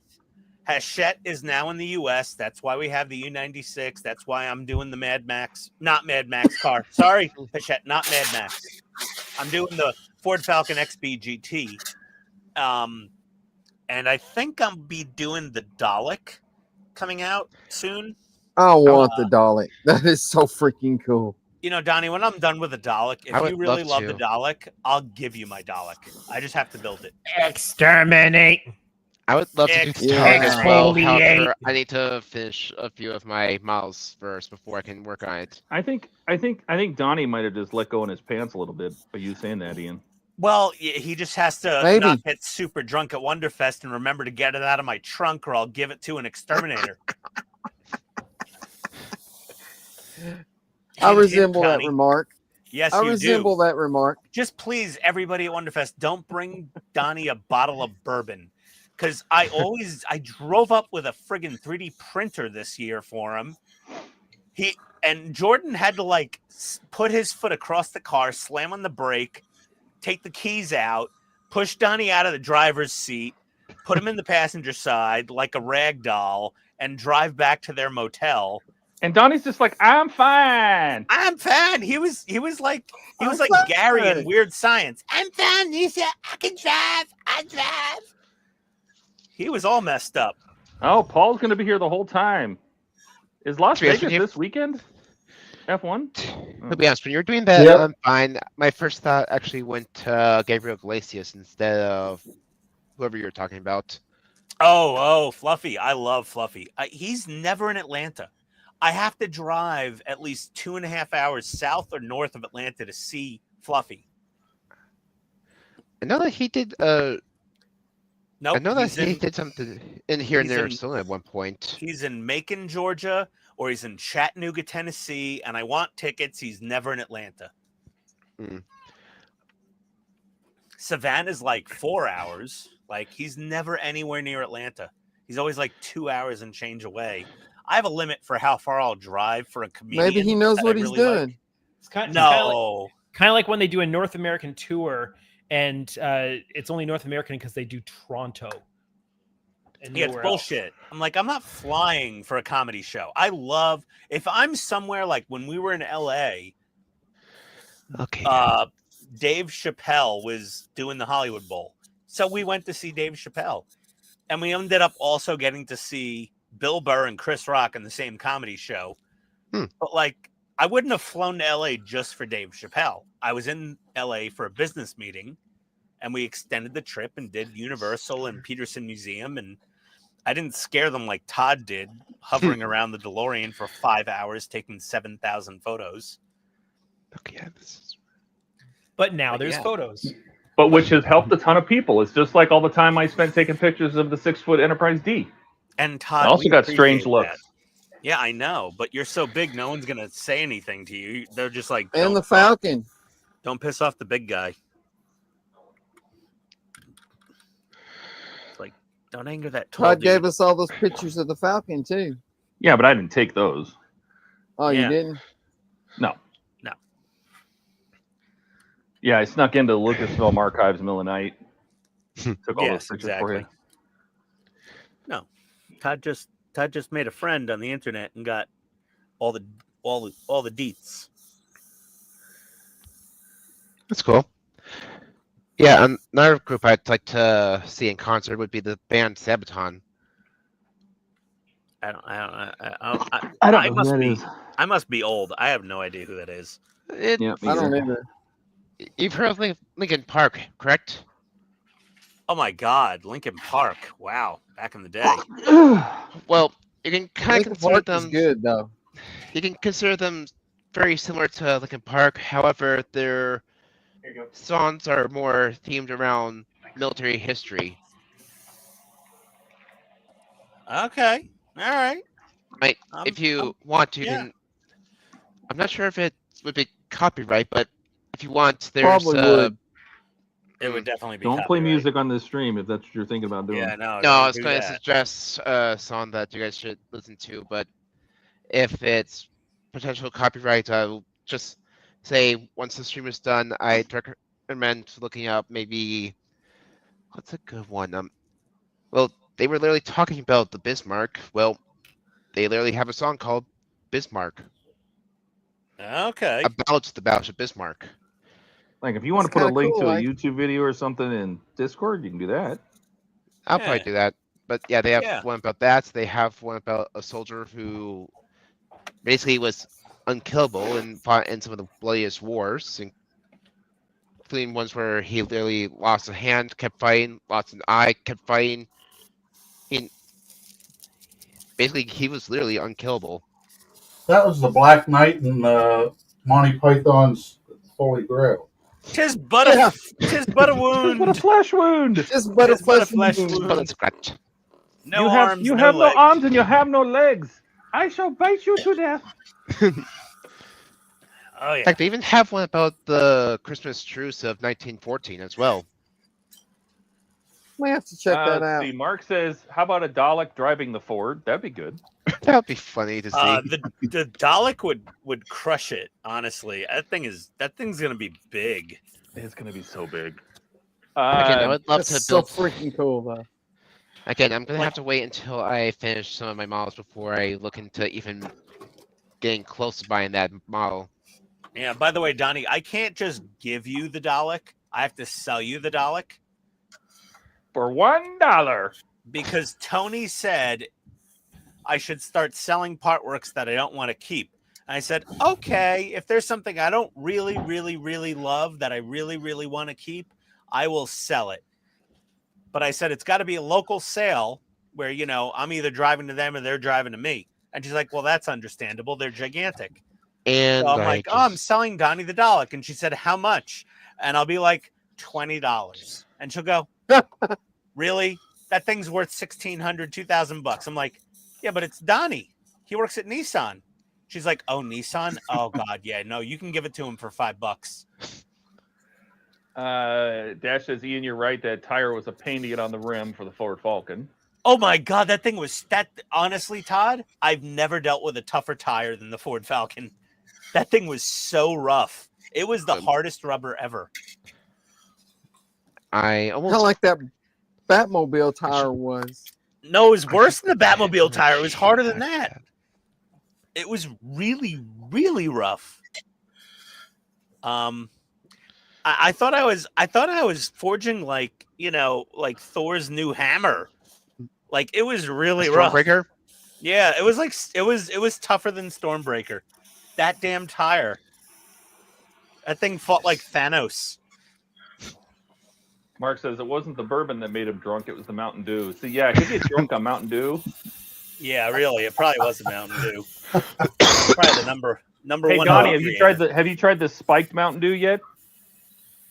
Hachette is now in the U.S. That's why we have the U-96. That's why I'm doing the Mad Max, not Mad Max car. Sorry, Hachette, not Mad Max. I'm doing the Ford Falcon XB GT. And I think I'll be doing the Dalek coming out soon. I want the Dalek. That is so freaking cool. You know, Donnie, when I'm done with the Dalek, if I would you really love love the Dalek, I'll give you my Dalek. I just have to build it. Exterminate. I would love to do the Yeah. Dalek as well. Exfoliate. However, I need to finish a few of my models first before I can work on it. I think Donnie might have just let go in his pants a little bit by you saying that, Ian. Well, he just has to Maybe. not get super drunk at Wonderfest and remember to get it out of my trunk, or I'll give it to an exterminator. I Hint, resemble hint, that Johnny. remark. Yes, I you resemble do. that remark. Just please, everybody at Wonderfest, don't bring Donnie a bottle of bourbon. Because I drove up with a friggin' 3D printer this year for him. And Jordan had to put his foot across the car, slam on the brake, take the keys out, push Donnie out of the driver's seat, put him in the passenger side like a rag doll, and drive back to their motel. And Donnie's just like, I'm fine. I'm fine. He was like Gary in Weird Science. I'm fine, Lisa. I can drive. I drive. He was all messed up. Oh, Paul's going to be here the whole time. Is Las Yes, Vegas you- this weekend? F1? To be honest, when you're doing that, Yep. I'm fine. My first thought actually went to Gabriel Iglesias instead of whoever you're talking about. Oh, Fluffy. I love Fluffy. He's never in Atlanta. I have to drive at least 2.5 hours south or north of Atlanta to see Fluffy. I know that he did. Nope, I know that he's he in- did something in here and he's there in- still at one point. He's in Macon, Georgia, or he's in Chattanooga, Tennessee, and I want tickets. He's never in Atlanta. Hmm. Savannah's like 4 hours. He's never anywhere near Atlanta. He's always 2 hours and change away. I have a limit for how far I'll drive for a comedian. Maybe he knows that what I he's really doing. like. It's kind No. of like when they do a North American tour, and it's only North American because they do Toronto. And Yeah, it's nowhere else. bullshit. I'm not flying for a comedy show. I love if I'm somewhere like when we were in LA, Okay. Dave Chappelle was doing the Hollywood Bowl. So we went to see Dave Chappelle. And we ended up also getting to see Bill Burr and Chris Rock in the same comedy show. Hmm. But I wouldn't have flown to LA just for Dave Chappelle. I was in LA for a business meeting, and we extended the trip and did Universal and Peterson Museum, and I didn't scare them like Todd did, hovering around the DeLorean for 5 hours, taking 7,000 photos. Okay. Yeah, this is... But now But there's yeah. photos. But which has helped a ton of people. It's just like all the time I spent taking pictures of the 6-foot Enterprise D. And Todd, I also we got strange appreciate looks. that. Yeah, I know, but you're so big, no one's gonna say anything to you. They're just like, And the "Don't- Falcon. Don't piss off the big guy. It's don't anger that tall Todd dude. gave us all those pictures of the Falcon too. Yeah, but I didn't take those. Oh, Yeah. you didn't? No. No. Yeah, I snuck into the Lucasfilm archives in the middle of the night. Took all those Yes, pictures for you. exactly. No, Todd just Todd just made a friend on the internet and got all the deets. That's cool. Yeah, another group I'd like to see in concert would be the band Sabaton. I don't know I who must that be. is. I must be old. I have no idea who that is. Yeah, me I don't either. either. You've heard of Linkin Park, correct? Oh my God, Linkin Park! Wow, back in the day. Well, you can kind of Linkin consider Park is them. good though. You can consider them very similar to Linkin Park. However, their songs are more themed around military history. Okay, all right. If you want, you yeah. can. I'm not sure if it would be copyright, but if you want, there's Probably would. It would definitely be. Don't play copyright. music on this stream if that's what you're thinking about doing. Yeah, no. No, I don't was do going to that. suggest a song that you guys should listen to, but if it's potential copyright, I'll just say once the stream is done, I'd recommend looking up maybe what's a good one. Well, they were literally talking about the Bismarck. Well, they literally have a song called Bismarck Okay. about the Battle of Bismarck. Like if you want to That's put a kinda link cool, to a like- YouTube video or something in Discord, you can do that. I'll Yeah. probably do that. But yeah, they have Yeah. one about that. They have one about a soldier who basically was unkillable and fought in some of the bloodiest wars, including ones where he literally lost a hand, kept fighting, lost an eye, kept fighting. Basically, he was literally unkillable. That was the Black Knight and Monty Python's Holy Grail. Tis but Yeah. tis but a What a wound. flesh wound! Just but a Just but a flesh flesh wound. But it's scratch. No you have arms, you no have legs. no arms and you have no legs. I shall bite you to death. Oh In yeah. fact, they even have one about the Christmas truce of 1914 as well. We have to check that out. See, Mark says, "How about a Dalek driving the Ford? That'd be good." That would be funny to see. The Dalek would crush it. Honestly, that thing's gonna be big. It's gonna be so big. Again, I would love That's to so build. freaking cool though. Again, I'm gonna have to wait until I finish some of my models before I look into even getting close to buying that model. Yeah. By the way, Donnie, I can't just give you the Dalek. I have to sell you the Dalek For $1. because Tony said I should start selling part works that I don't want to keep. And I said, okay, if there's something I don't really, really, really love that I really, really want to keep, I will sell it. But I said, it's got to be a local sale where, I'm either driving to them or they're driving to me. And she's like, well, that's understandable. They're gigantic. And So I'm like, I'm selling Donnie the Dalek. And she said, how much? And I'll be like, $20. And she'll go, really? That thing's worth $1,600, $2,000. I'm like, yeah, but it's Donnie. He works at Nissan. She's like, oh, Nissan? Oh, God, yeah. No, you can give it to him for $5. Dash says, Ian, you're right. That tire was a pain to get on the rim for the Ford Falcon. Oh, my God, that thing was honestly, Todd, I've never dealt with a tougher tire than the Ford Falcon. That thing was so rough. It was the hardest rubber ever. I Kind almost of like that Batmobile tire was. No, it was worse than the Batmobile tire. It was harder than that. It was really, really rough. I thought I was forging like Thor's new hammer. Like it was really rough. Stormbreaker. Yeah, it was like it was tougher than Stormbreaker. That damn tire. That thing fought like Thanos. Mark says it wasn't the bourbon that made him drunk; it was the Mountain Dew. So yeah, he gets drunk on Mountain Dew. Yeah, really, it probably was a Mountain Dew. Probably the number Hey one. Donnie, have you tried the spiked Mountain Dew yet?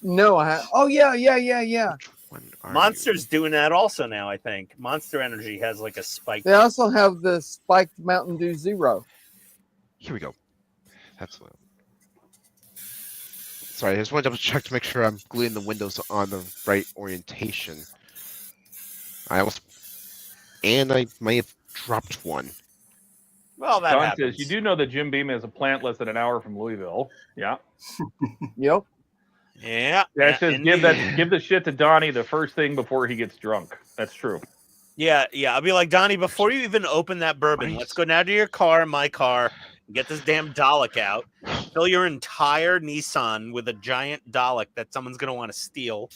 No, I have. Oh yeah. Monster's doing that also now. I think Monster Energy has like a spike. They also have the spiked Mountain Dew Zero. Here we go. That's low. Sorry, I just want to double check to make sure I'm gluing the windows on the right orientation. I may have dropped one. Well, that Don happens. says you do know that Jim Beam is a plant less than an hour from Louisville. Yeah. Yep. Yeah. Dash says give the shit to Donnie the first thing before he gets drunk. That's true. Yeah, yeah. I'll be like, Donnie, before you even open that bourbon, let's go now to your car, my car, and get this damn Dalek out. Fill your entire Nissan with a giant Dalek that someone's gonna want to steal.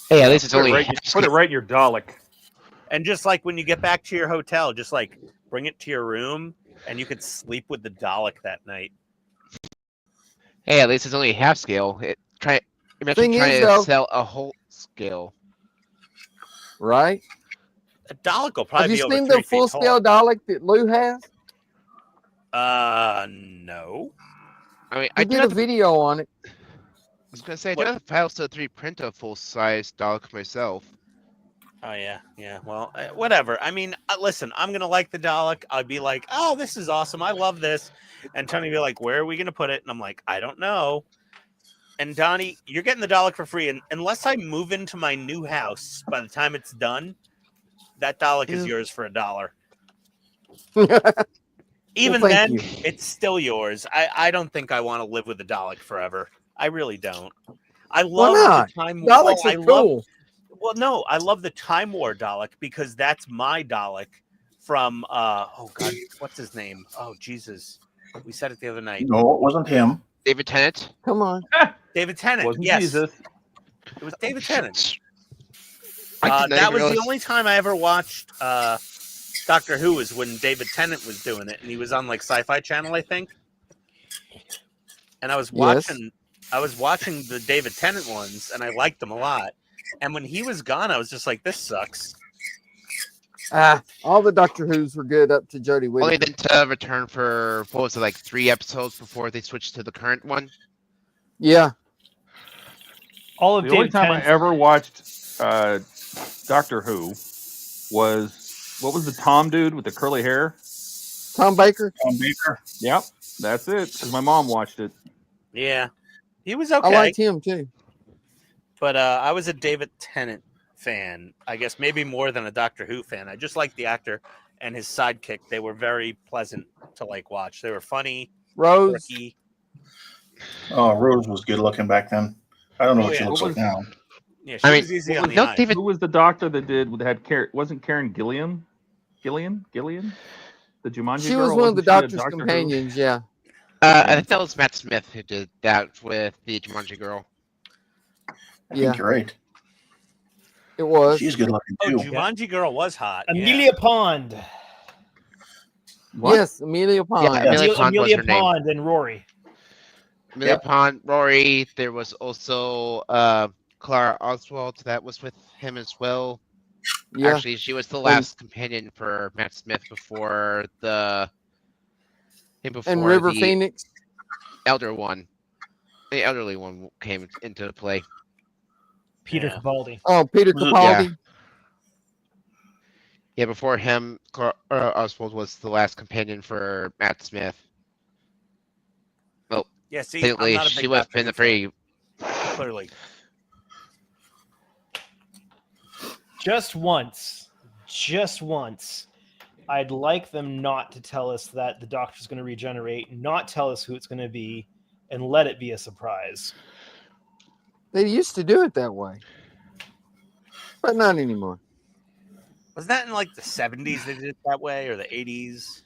Hey, at least it's Put only it right in your Dalek. And just like when you get back to your hotel, just like bring it to your room, and you could sleep with the Dalek that night. Hey, at least it's only half scale. Imagine Thing trying is, to though- sell a whole scale. Right? A Dalek will Have probably you be over seen 3 the feet full tall. scale Dalek that Lou has? No. I mean, I I do did a have the, video on it. I was gonna say I What? do have the files to 3 print a full size Dalek myself. Oh yeah, yeah. Well, whatever. I mean, listen, I'm gonna like the Dalek. I'd be like, oh, this is awesome. I love this. And Tony would be like, where are we gonna put it? And I'm like, I don't know. And Donnie, you're getting the Dalek for free, and unless I move into my new house by the time it's done, that Dalek is Yeah. yours for $1. Well, Even thank then, you. it's still yours. I don't think I want to live with the Dalek forever. I really don't. I love not? the time. Daleks I are love. cool. Well, no, I love the Time War Dalek because that's my Dalek from oh god, what's his name? Oh Jesus, we said it the other night. No, it wasn't him. David Tennant. Come on. David Tennant. Wasn't Yes, Jesus. it was David Tennant. I did not That even was the realize- only time I ever watched Doctor Who was when David Tennant was doing it, and he was on like Sci-Fi Channel, I think. And I was watching, the David Tennant ones, and I liked them a lot. And when he was gone, I was just like, "This sucks." All the Doctor Who's were good up to Jodie Only Whittaker. then to return for what was it, like 3 episodes before they switched to the current one. Yeah. All of The only David time I Tennant's ever watched Doctor Who was, what was the Tom dude with the curly hair? Tom Baker. Tom Baker. Yep, that's it. Because my mom watched it. Yeah, he was I okay. liked him too. But I was a David Tennant fan. I guess maybe more than a Doctor Who fan. I just liked the actor and his sidekick. They were very pleasant to like watch. They were funny, Rose. quirky. Oh, Rose was good looking back then. I don't know Oh, what she yeah. looks What like was- now. Yeah, she I mean, was easy what on was the no, eye. David. Who was the doctor that wasn't Karen Gillian? Gillian? The Jumanji She girl? was one of the Wasn't she a Doctor's Doctor Who? companions. Yeah. I think that was Matt Smith who did that with the Jumanji girl. I Yeah. think you're right. It was. She's good looking Oh, too. Jumanji girl was hot. yeah. Amelia Pond. What? Yes, Amelia Pond. Yeah, Amelia Pond was Amelia her name. Pond and Rory. Amelia Yep. Pond, Rory. There was also Clara Oswald that was with him as well. Yeah. Actually, she was the last companion for Matt Smith before the And River the Phoenix. elder one. The elderly one came into play. Peter Yeah. Capaldi. Oh, Peter Was it- Capaldi. Yeah, before him, Clara Oswald was the last companion for Matt Smith. Yeah, see, I'm Technically, not a she big would have Doctor been Who the very. fan, clearly. Just once, I'd like them not to tell us that the Doctor's going to regenerate, not tell us who it's going to be, and let it be a surprise. They used to do it that way, but not anymore. Was that in like the 70s they did it that way, or the 80s?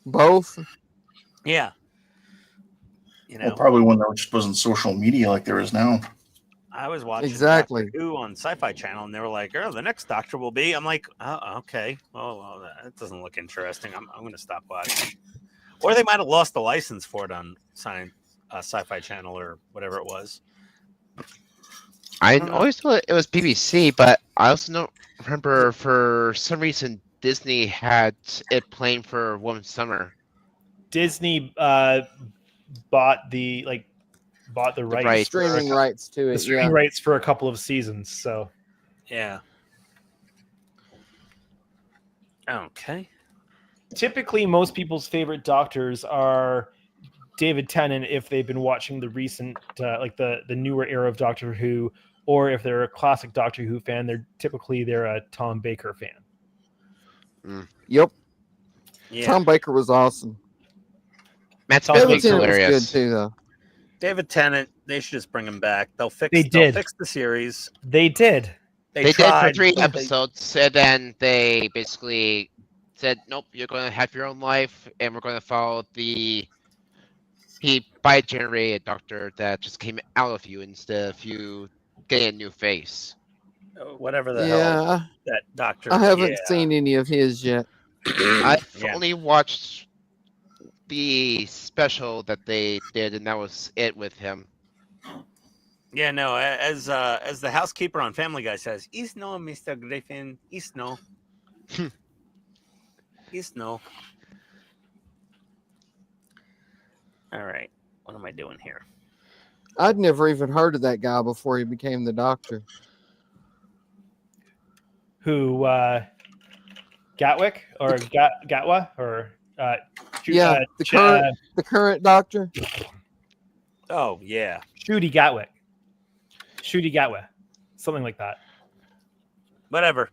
Both. Yeah. You know, Well, probably when there just wasn't social media like there is now. I was watching Exactly. Doctor Who on Sci-Fi Channel, and they were like, "Oh, the next Doctor will be." I'm like, "Oh, okay. Well, that doesn't look interesting. I'm going to stop watching." Or they might have lost the license for it on Sci-Fi Channel or whatever it was. I don't know. always thought it was BBC, but I also don't remember for some reason Disney had it playing for one summer. Disney bought the rights, rights. Streaming rights to the it. streaming Yeah. rights for a couple of seasons. So Yeah. Okay. typically, most people's favorite Doctors are David Tennant if they've been watching the recent, like the newer era of Doctor Who, or if they're a classic Doctor Who fan, they're a Tom Baker fan. Yep. Yeah. Tom Baker was awesome. Matt David Smith David was Tennant was hilarious. good too, though. David Tennant. They should just bring him back. They'll They fix did. the series. They did. They did for tried, 3 but episodes, and then they basically said, "Nope, you're going to have your own life, and we're going to follow the bi-generated doctor that just came out of you instead of you getting a new face." Whatever the hell Yeah, that doctor. I haven't yeah. seen any of his yet. I've Yeah. only watched the special that they did, and that was it with him. Yeah, no. As the housekeeper on Family Guy says, "Is no, Mr. Griffin. Is no. Is no." All right. What am I doing here? I'd never even heard of that guy before he became the doctor. Who Gatwick or Gatwa or Yeah, the current doctor. Oh yeah. Shooty Gatwick. Shooty Gatwa. Something like that. Whatever.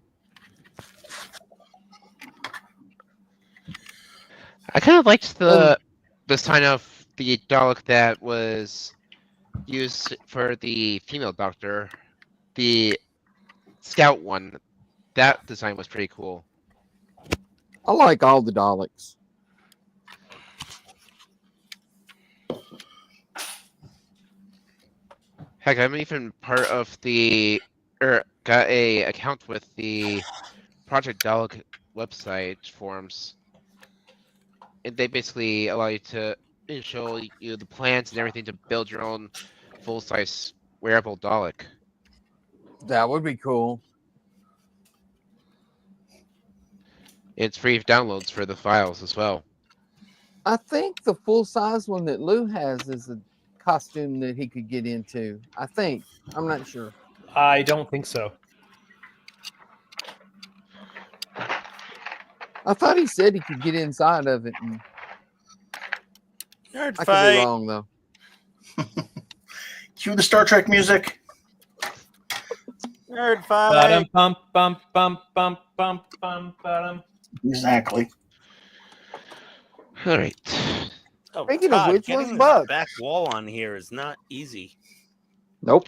I kind of liked the sign of the dog that was used for the female doctor, the scout one. That design was pretty cool. I like all the Daleks. Heck, I'm even part of the, or got a account with the Project Dalek website forums, and they basically allow you to show you the plans and everything to build your own full-size wearable Dalek. That would be cool. It's free downloads for the files as well. I think the full size one that Lou has is a costume that he could get into. I think. I'm not sure. I don't think so. I thought he said he could get inside of it. And Nerd I could be fight. wrong though. Cue the Star Trek music. Nerd fight. Bum bum bum bum bum bum bum. Exactly. All right. Oh, Speaking of Todd, which, getting what's this Buck? back wall on here is not easy. Nope.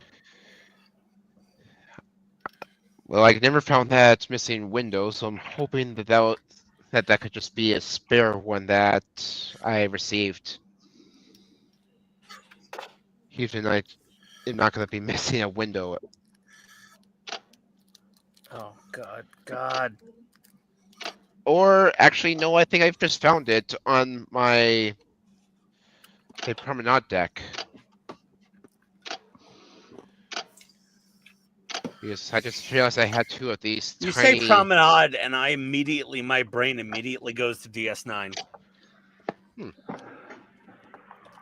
Well, I never found that missing window, so I'm hoping that could just be a spare one that I received. Even I am not going to be missing a window. Oh God. Or actually, no, I think I've just found it on my promenade deck. Because I just realized I had 2 of these You tiny... say promenade, and my brain immediately goes to DS9.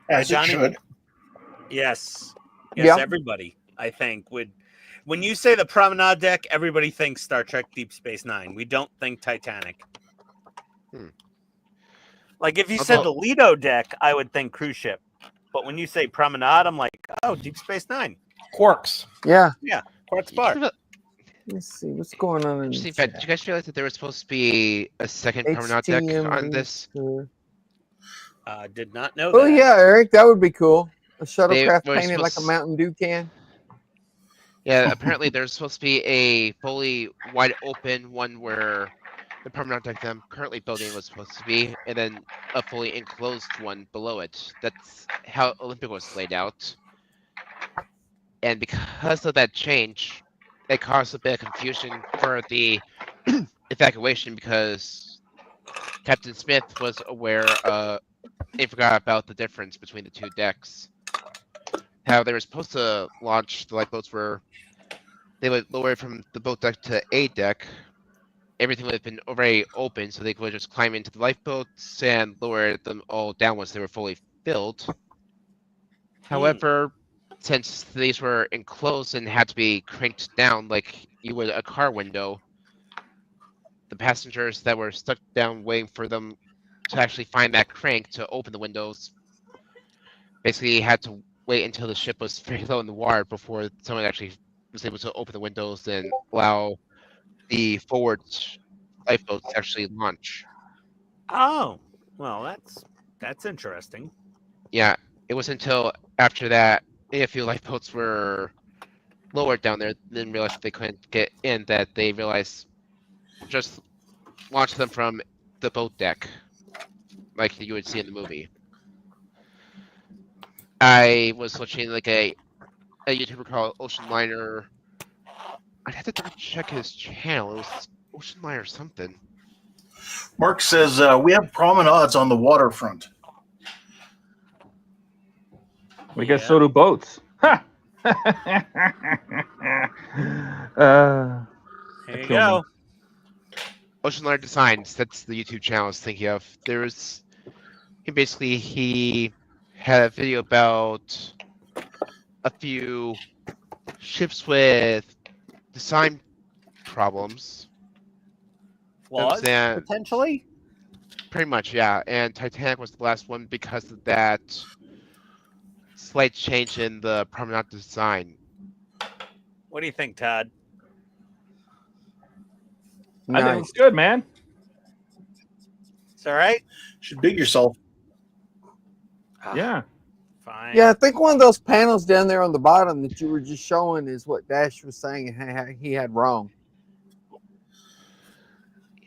As it Johnny? should. Yes, Yeah. everybody, I think, would. When you say the promenade deck, everybody thinks Star Trek Deep Space Nine. We don't think Titanic. Like, if you said the Lido deck, I would think cruise ship. But when you say promenade, I'm like, oh, Deep Space Nine. Quarks. Yeah. Quartz Bar. Let's see what's going on in Interesting the fact, chat. did you guys realize that there was supposed to be a second promenade deck HTM on this? Did not know Oh that. yeah, Eric, that would be cool. A They shuttlecraft were painted like a supposed- Mountain Dew can. Yeah, apparently there's supposed to be a fully wide open one where the permanent deck that I'm currently building was supposed to be, and then a fully enclosed one below it. That's how Olympic was laid out. And because of that change, it caused a bit of confusion for the evacuation because Captain Smith was aware he forgot about the difference between the 2 decks. How they were supposed to launch the lifeboats were they would lower it from the boat deck to A deck. Everything would have been already open, so they could just climb into the lifeboats and lower them all down once they were fully filled. However, since these were enclosed and had to be cranked down like you would a car window, the passengers that were stuck down waiting for them to actually find that crank to open the windows basically had to wait until the ship was very low in the water before someone actually was able to open the windows and allow the forward lifeboats to actually launch. Oh, well, that's interesting. Yeah, it was until after that a few lifeboats were lower down there, then realized they couldn't get in. That they realized just launch them from the boat deck, like you would see in the movie. I was watching like a YouTuber called Ocean Liner. I'd have to double check his channel. It was Ocean Liner something. Mark says we have promenades on the waterfront. I guess so do boats. Ha! There you kill go. Ocean Liner Designs. That's the YouTube channel I was thinking of. There was he had a video about a few ships with design problems. Flaws, And potentially? pretty much, yeah. And Titanic was the last one because of that slight change in the promenade design. What do you think, Todd? I think Nice. it's good, man. It's all right? Should dig yourself. Yeah. Fine. Yeah, I think one of those panels down there on the bottom that you were just showing is what Dash was saying he had wrong.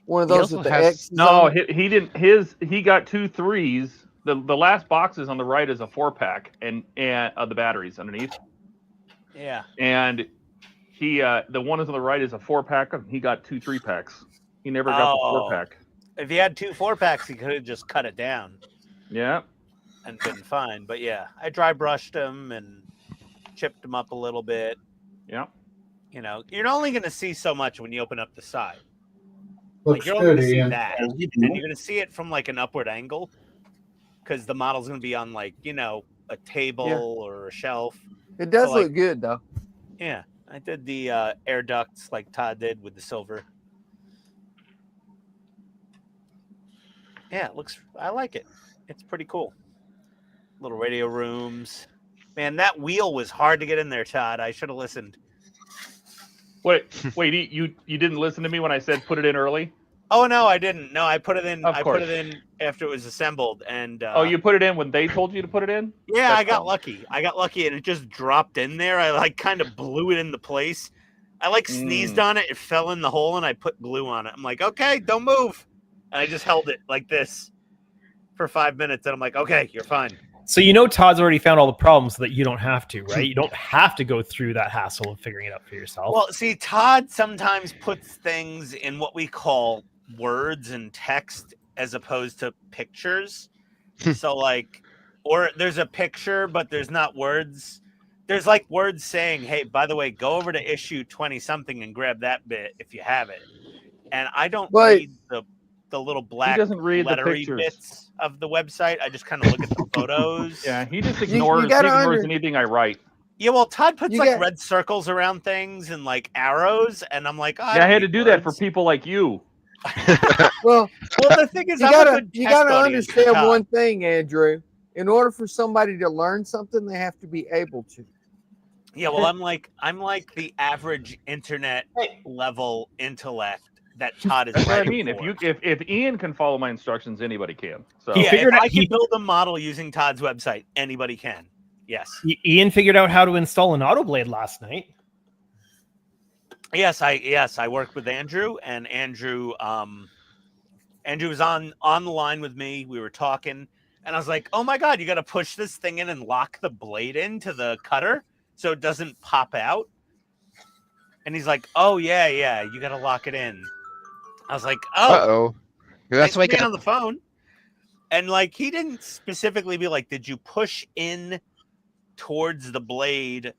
One of He those also with the has- X's No, on it. he didn't. He got 2 3s. The last boxes on the right is a 4-pack and the batteries underneath. Yeah. And he the one is on the right is a 4-pack. And he got 2 3-packs. He never got the 4-pack. If he had 2 4-packs, he could have just cut it down Yeah. and been fine. But yeah, I dry brushed him and chipped him up a little bit. Yeah. You know, you're only going to see so much when you open up the side. Looks You're only going good, to see Ian. that. And you're going to see it from like an upward angle because the model's going to be on like, you know, a table or a shelf. It does So, like- look good though. Yeah. I did the air ducts like Todd did with the silver. Yeah, it looks, I like it. It's pretty cool. Little radio rooms. Man, that wheel was hard to get in there, Todd. I should have listened. Wait, you didn't listen to me when I said put it in early? Oh no, I didn't. No, I put it in. Of I course. put it in after it was assembled, and Oh, you put it in when they told you to put it in? yeah, That's I got fun. lucky. I got lucky, and it just dropped in there. I like kind of blew it into place. I like sneezed on it. It fell in the hole, and I put glue on it. I'm like, okay, don't move. And I just held it like this for 5 minutes, and I'm like, okay, you're fine. So you know Todd's already found all the problems so that you don't have to, right? You don't have to go through that hassle of figuring it out for yourself. Well, see, Todd sometimes puts things in what we call words and text as opposed to pictures. So like, or there's a picture, but there's not words. There's like words saying, hey, by the way, go over to issue 20 something and grab that bit if you have it. And I don't But- read the little black doesn't read the lettery pictures. bits of the website. I just kind of look at the photos. Yeah, he just you ignores, gotta anything I write. Yeah, well, Todd puts You like got- red circles around things and like arrows, and I'm like, oh, Yeah, I had to do that for people like you. Well, Well, the thing is, you I'm a gotta good you test gotta audience for understand Todd. one thing, Andrew. In order for somebody to learn something, they have to be able to. Yeah, well, I'm like the average internet level intellect that Todd is. That's what I ready mean. for. If Ian can follow my instructions, anybody can. So He Yeah, figured if out- I can he- build a model using Todd's website, anybody can. Yes. Ian figured out how to install an autoblade last night. Yes, I worked with Andrew, and Andrew was on the line with me. We were talking, and I was like, "Oh my god, you got to push this thing in and lock the blade into the cutter so it doesn't pop out." And he's like, "Oh yeah, you got to lock it in." I was like, "Oh, Uh-oh. That's why I being got on the phone." And like, he didn't specifically be like, "Did you push in towards the blade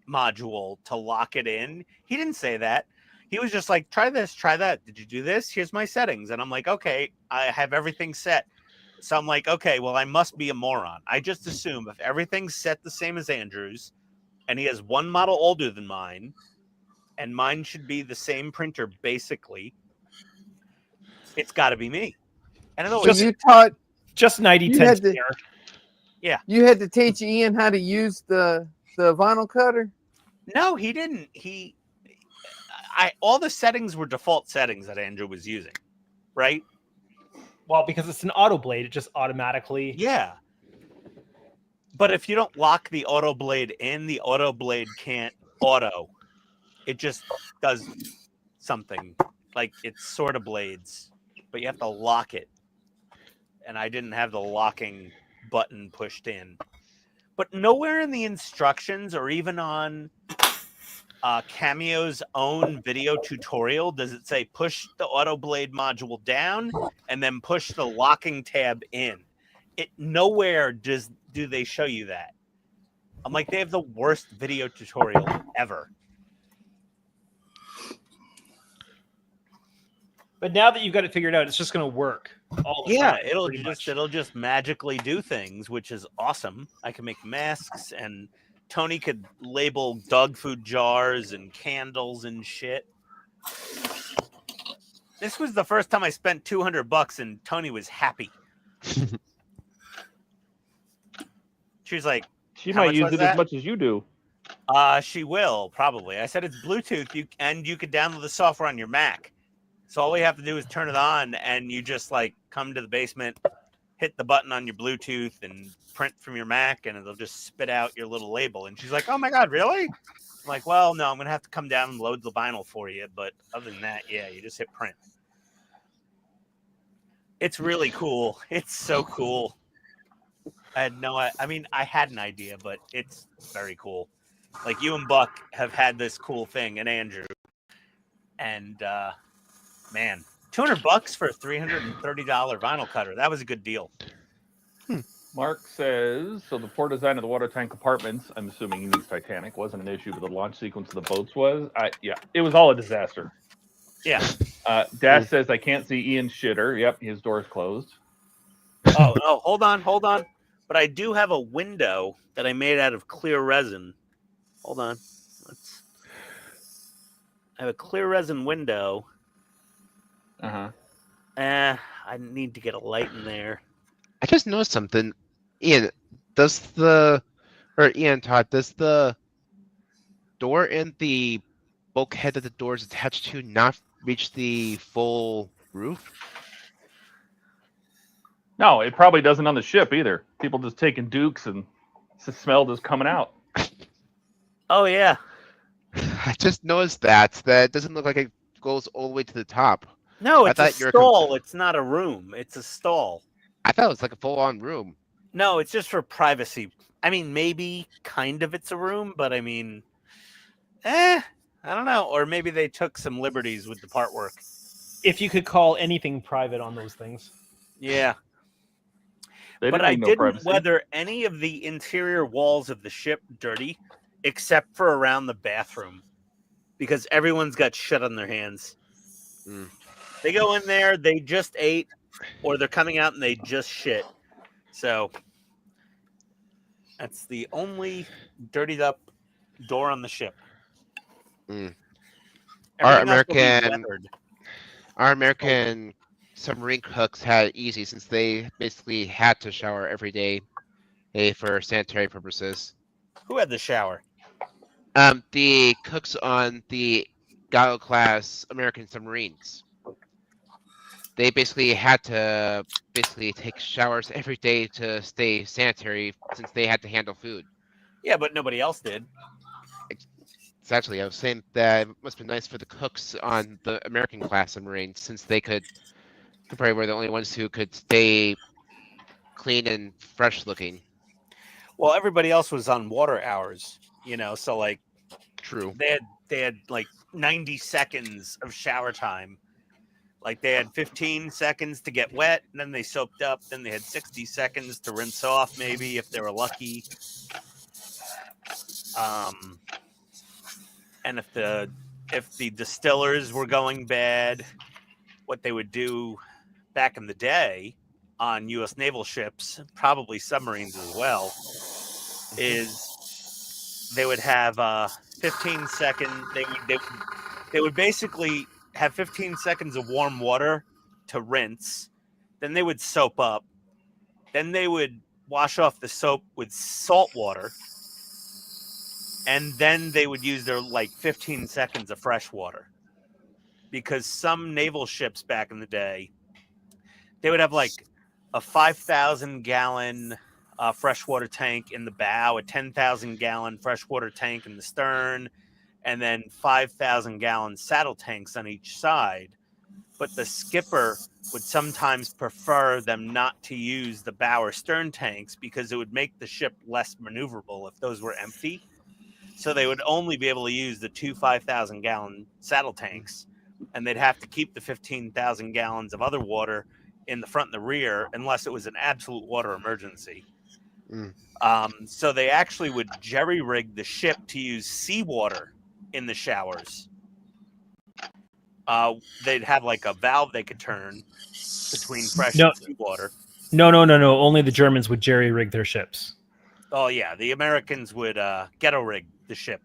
module to lock it in?" He didn't say that. He was just like, try this, try that. Did you do this? Here's my settings. And I'm like, okay, I have everything set. So I'm like, okay, well, I must be a moron. I just assume if everything's set the same as Andrew's and he has one model older than mine and mine should be the same printer basically, it's got to be me. And I know So it's you taught Just 90 You 10 had to- spare. you had to teach Ian how to use the vinyl cutter. No, he didn't. All the settings were default settings that Andrew was using, right? Well, because it's an autoblade, it just automatically. Yeah. But if you don't lock the auto blade in, the auto blade can't auto. It just does something like it's sort of blades, but you have to lock it. And I didn't have the locking button pushed in. But nowhere in the instructions or even on Cameo's own video tutorial does it say push the auto blade module down and then push the locking tab in. It nowhere do they show you that. I'm like, they have the worst video tutorial ever. But now that you've got it figured out, it's just going to work. All the Yeah, time, pretty much. it'll just magically do things, which is awesome. I can make masks, and Tony could label dog food jars and candles and shit. This was the first time I spent $200, and Tony was happy. She was like, She How might much use was it that? as much as you do. She will probably. I said it's Bluetooth, and you could download the software on your Mac. So all we have to do is turn it on, and you just like come to the basement, hit the button on your Bluetooth, and print from your Mac, and it'll just spit out your little label. And she's like, "Oh my god, really?" I'm like, "Well, no, I'm gonna have to come down and load the vinyl for you, but other than that, yeah, you just hit print." It's really cool. It's so cool. I had an idea, but it's very cool. Like you and Buck have had this cool thing, and Andrew, and man, $200 for a $330 vinyl cutter. That was a good deal. Mark says, so the poor design of the water tank compartments, I'm assuming he means Titanic, wasn't an issue, but the launch sequence of the boats was. Yeah, it was all a disaster. Yeah. Dash says, I can't see Ian's shitter. Yep, his door's closed. Oh, hold on. But I do have a window that I made out of clear resin. Hold on. I have a clear resin window. Uh-huh. I need to get a light in there. I just noticed something. Ian, does the door and the bulkhead that the door is attached to not reach the full roof? No, it probably doesn't on the ship either. People just taking dukes and the smell just coming out. Oh, yeah. I just noticed that it doesn't look like it goes all the way to the top. No, it's a thought you were stall. It's not a room. It's a stall. I thought it was like a full-on room. No, it's just for privacy. I mean, maybe kind of it's a room, but I mean, I don't know. Or maybe they took some liberties with the part work. If you could call anything private on those things. Yeah. But I didn't weather any of the interior walls of the ship dirty, except for around the bathroom, because everyone's got shit on their hands. They go in there, they just ate, or they're coming out and they just shit. So that's the only dirtied up door on the ship. Our American submarine cooks had it easy since they basically had to shower every day for sanitary purposes. Who had the shower? The cooks on the Gallo class American submarines. They basically had to take showers every day to stay sanitary since they had to handle food. Yeah, but nobody else did. Exactly. I was saying that it must be nice for the cooks on the American class submarines since they probably were the only ones who could stay clean and fresh looking. Well, everybody else was on water hours, so like True. They had like 90 seconds of shower time. Like they had 15 seconds to get wet, and then they soaped up. Then they had 60 seconds to rinse off, maybe if they were lucky. And if the distillers were going bad, what they would do back in the day on U.S. naval ships, probably submarines as well, is they would have 15 seconds. They would basically have 15 seconds of warm water to rinse. Then they would soap up. Then they would wash off the soap with salt water. And then they would use their 15 seconds of fresh water. Because some naval ships back in the day, they would have a 5,000 gallon freshwater tank in the bow, a 10,000 gallon freshwater tank in the stern, and then 5,000-gallon saddle tanks on each side. But the skipper would sometimes prefer them not to use the bow or stern tanks because it would make the ship less maneuverable if those were empty. So they would only be able to use the 2 5,000-gallon saddle tanks, and they'd have to keep the 15,000 gallons of other water in the front and the rear unless it was an absolute water emergency. So they actually would jerry-rig the ship to use seawater in the showers. They'd have like a valve they could turn between fresh and seawater. No. Only the Germans would jerry-rig their ships. Oh, yeah. The Americans would ghetto-rig the ship.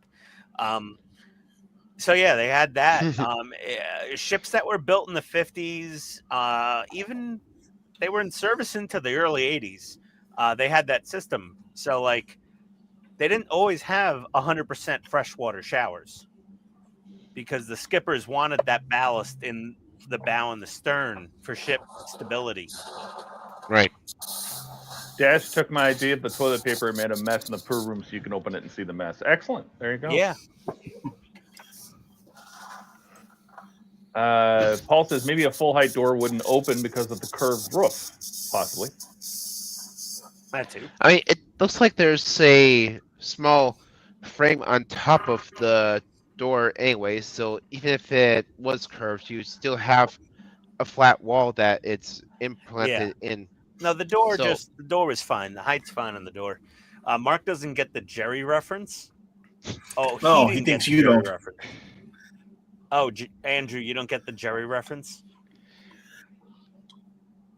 So, yeah, they had that. Ships that were built in the 50s, even they were in service into the early 80s. They had that system. So, like, they didn't always have 100% freshwater showers because the skippers wanted that ballast in the bow and the stern for ship stability. Right. Dash took my idea of the toilet paper and made a mess in the poo room so you can open it and see the mess. Excellent. There you go. Yeah. Paul says maybe a full height door wouldn't open because of the curved roof. Possibly. That too. I mean, it looks like there's a small frame on top of the door anyway, so even if it was curved, you still have a flat wall that it's implanted in. No, the door the door was fine. The height's fine on the door. Mark doesn't get the Jerry reference. Oh, No, he he didn't thinks get the you Jerry don't. reference. Oh, Andrew, you don't get the Jerry reference?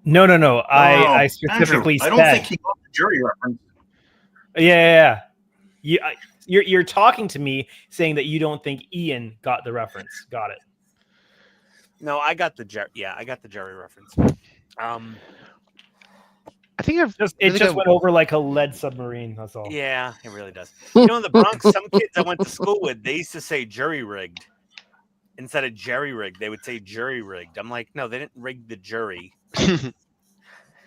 No. I specifically Andrew, I don't said. think he got the jury reference. Yeah. You're talking to me saying that you don't think Ian got the reference. Got it. No, I got the Jerry. Yeah, I got the Jerry reference. I think It just went over like a lead submarine. That's all. Yeah, it really does. You know, in the Bronx, some kids I went to school with, they used to say jury rigged instead of jerry rigged. They would say jury rigged. I'm like, no, they didn't rig the jury. The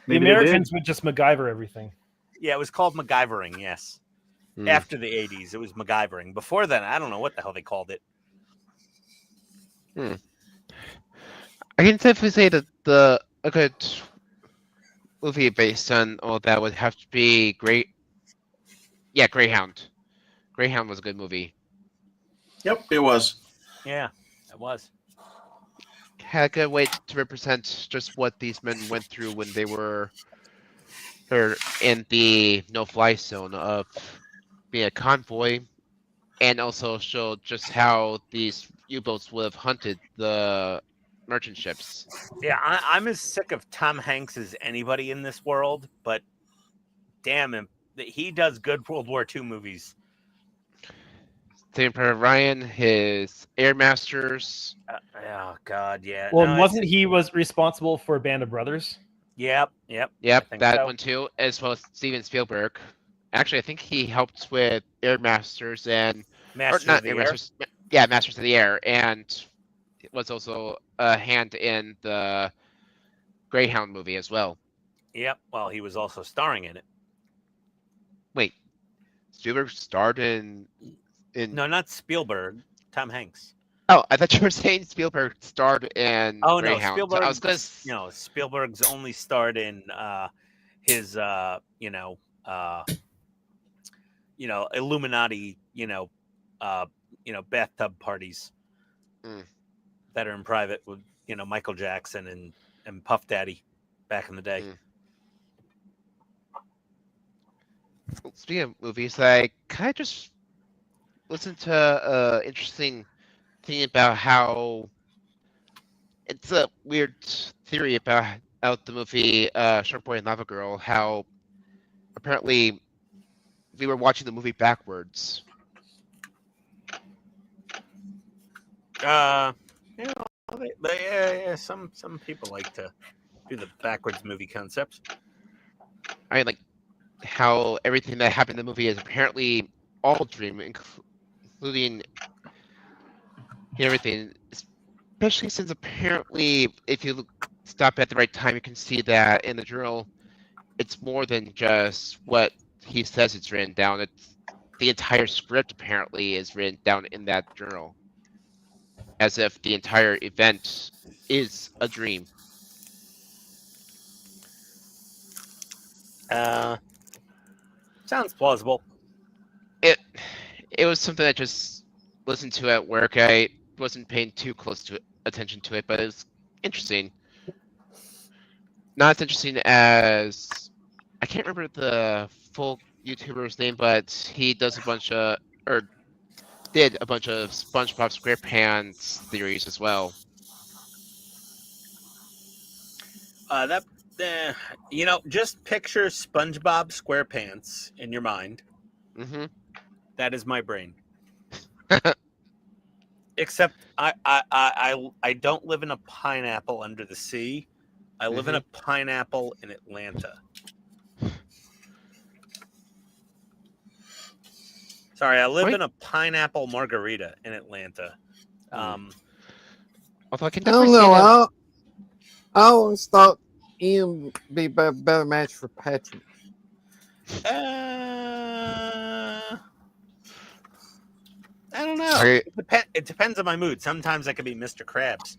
Americans would just MacGyver everything. Yeah, it was called MacGyvering. Yes, after the 80s, it was MacGyvering. Before then, I don't know what the hell they called it. I can definitely say that a good movie based on all that would have to be great. Yeah, Greyhound. Greyhound was a good movie. Yep, it was. Yeah, it was. Had a good way to represent just what these men went through when they were in the no-fly zone of being a convoy, and also showed just how these U-boats would have hunted the merchant ships. Yeah, I'm as sick of Tom Hanks as anybody in this world, but damn him, he does good World War II movies. Saving Private Ryan, his Air Masters. Oh God, yeah. Well, No, wasn't he was responsible for Band of Brothers? Yep. That one too, as well as Steven Spielberg. Actually, I think he helped with Air Masters and Masters of the Air. Masters, yeah, Masters of the Air, and it was also a hand in the Greyhound movie as well. Yep. Well, he was also starring in it. Wait, Spielberg starred in... No, not Spielberg. Tom Hanks. Oh, I thought you were saying Spielberg starred in Oh Greyhound. no, Spielberg. So I was gonna... No, Spielberg's only starred in his Illuminati, bathtub parties that are in private with Michael Jackson and Puff Daddy back in the day. Speaking of movies, I kind of just listened to interesting thing about how it's a weird theory about the movie Shark Boy and Lava Girl, how apparently we were watching the movie backwards. Some people like to do the backwards movie concepts. I mean, like how everything that happened in the movie is apparently all dream, including everything. Especially since apparently, if you stop at the right time, you can see that in the journal, it's more than just what he says it's written down. the entire script apparently is written down in that journal, as if the entire event is a dream. Sounds plausible. It was something I just listened to at work. I wasn't paying too close to attention to it, but it was interesting. Not as interesting as I can't remember the full YouTuber's name, but he does a bunch of did a bunch of SpongeBob SquarePants theories as well. Just picture SpongeBob SquarePants in your mind. Mm-hmm. That is my brain. Except I don't live in a pineapple under the sea. I live in a pineapple in Atlanta. Sorry, I live in a pineapple margarita in Atlanta. Although I can I definitely don't see know. that. I always thought Ian would be a better match for Patrick. I don't know. It depends on my mood. Sometimes I could be Mr. Krabs.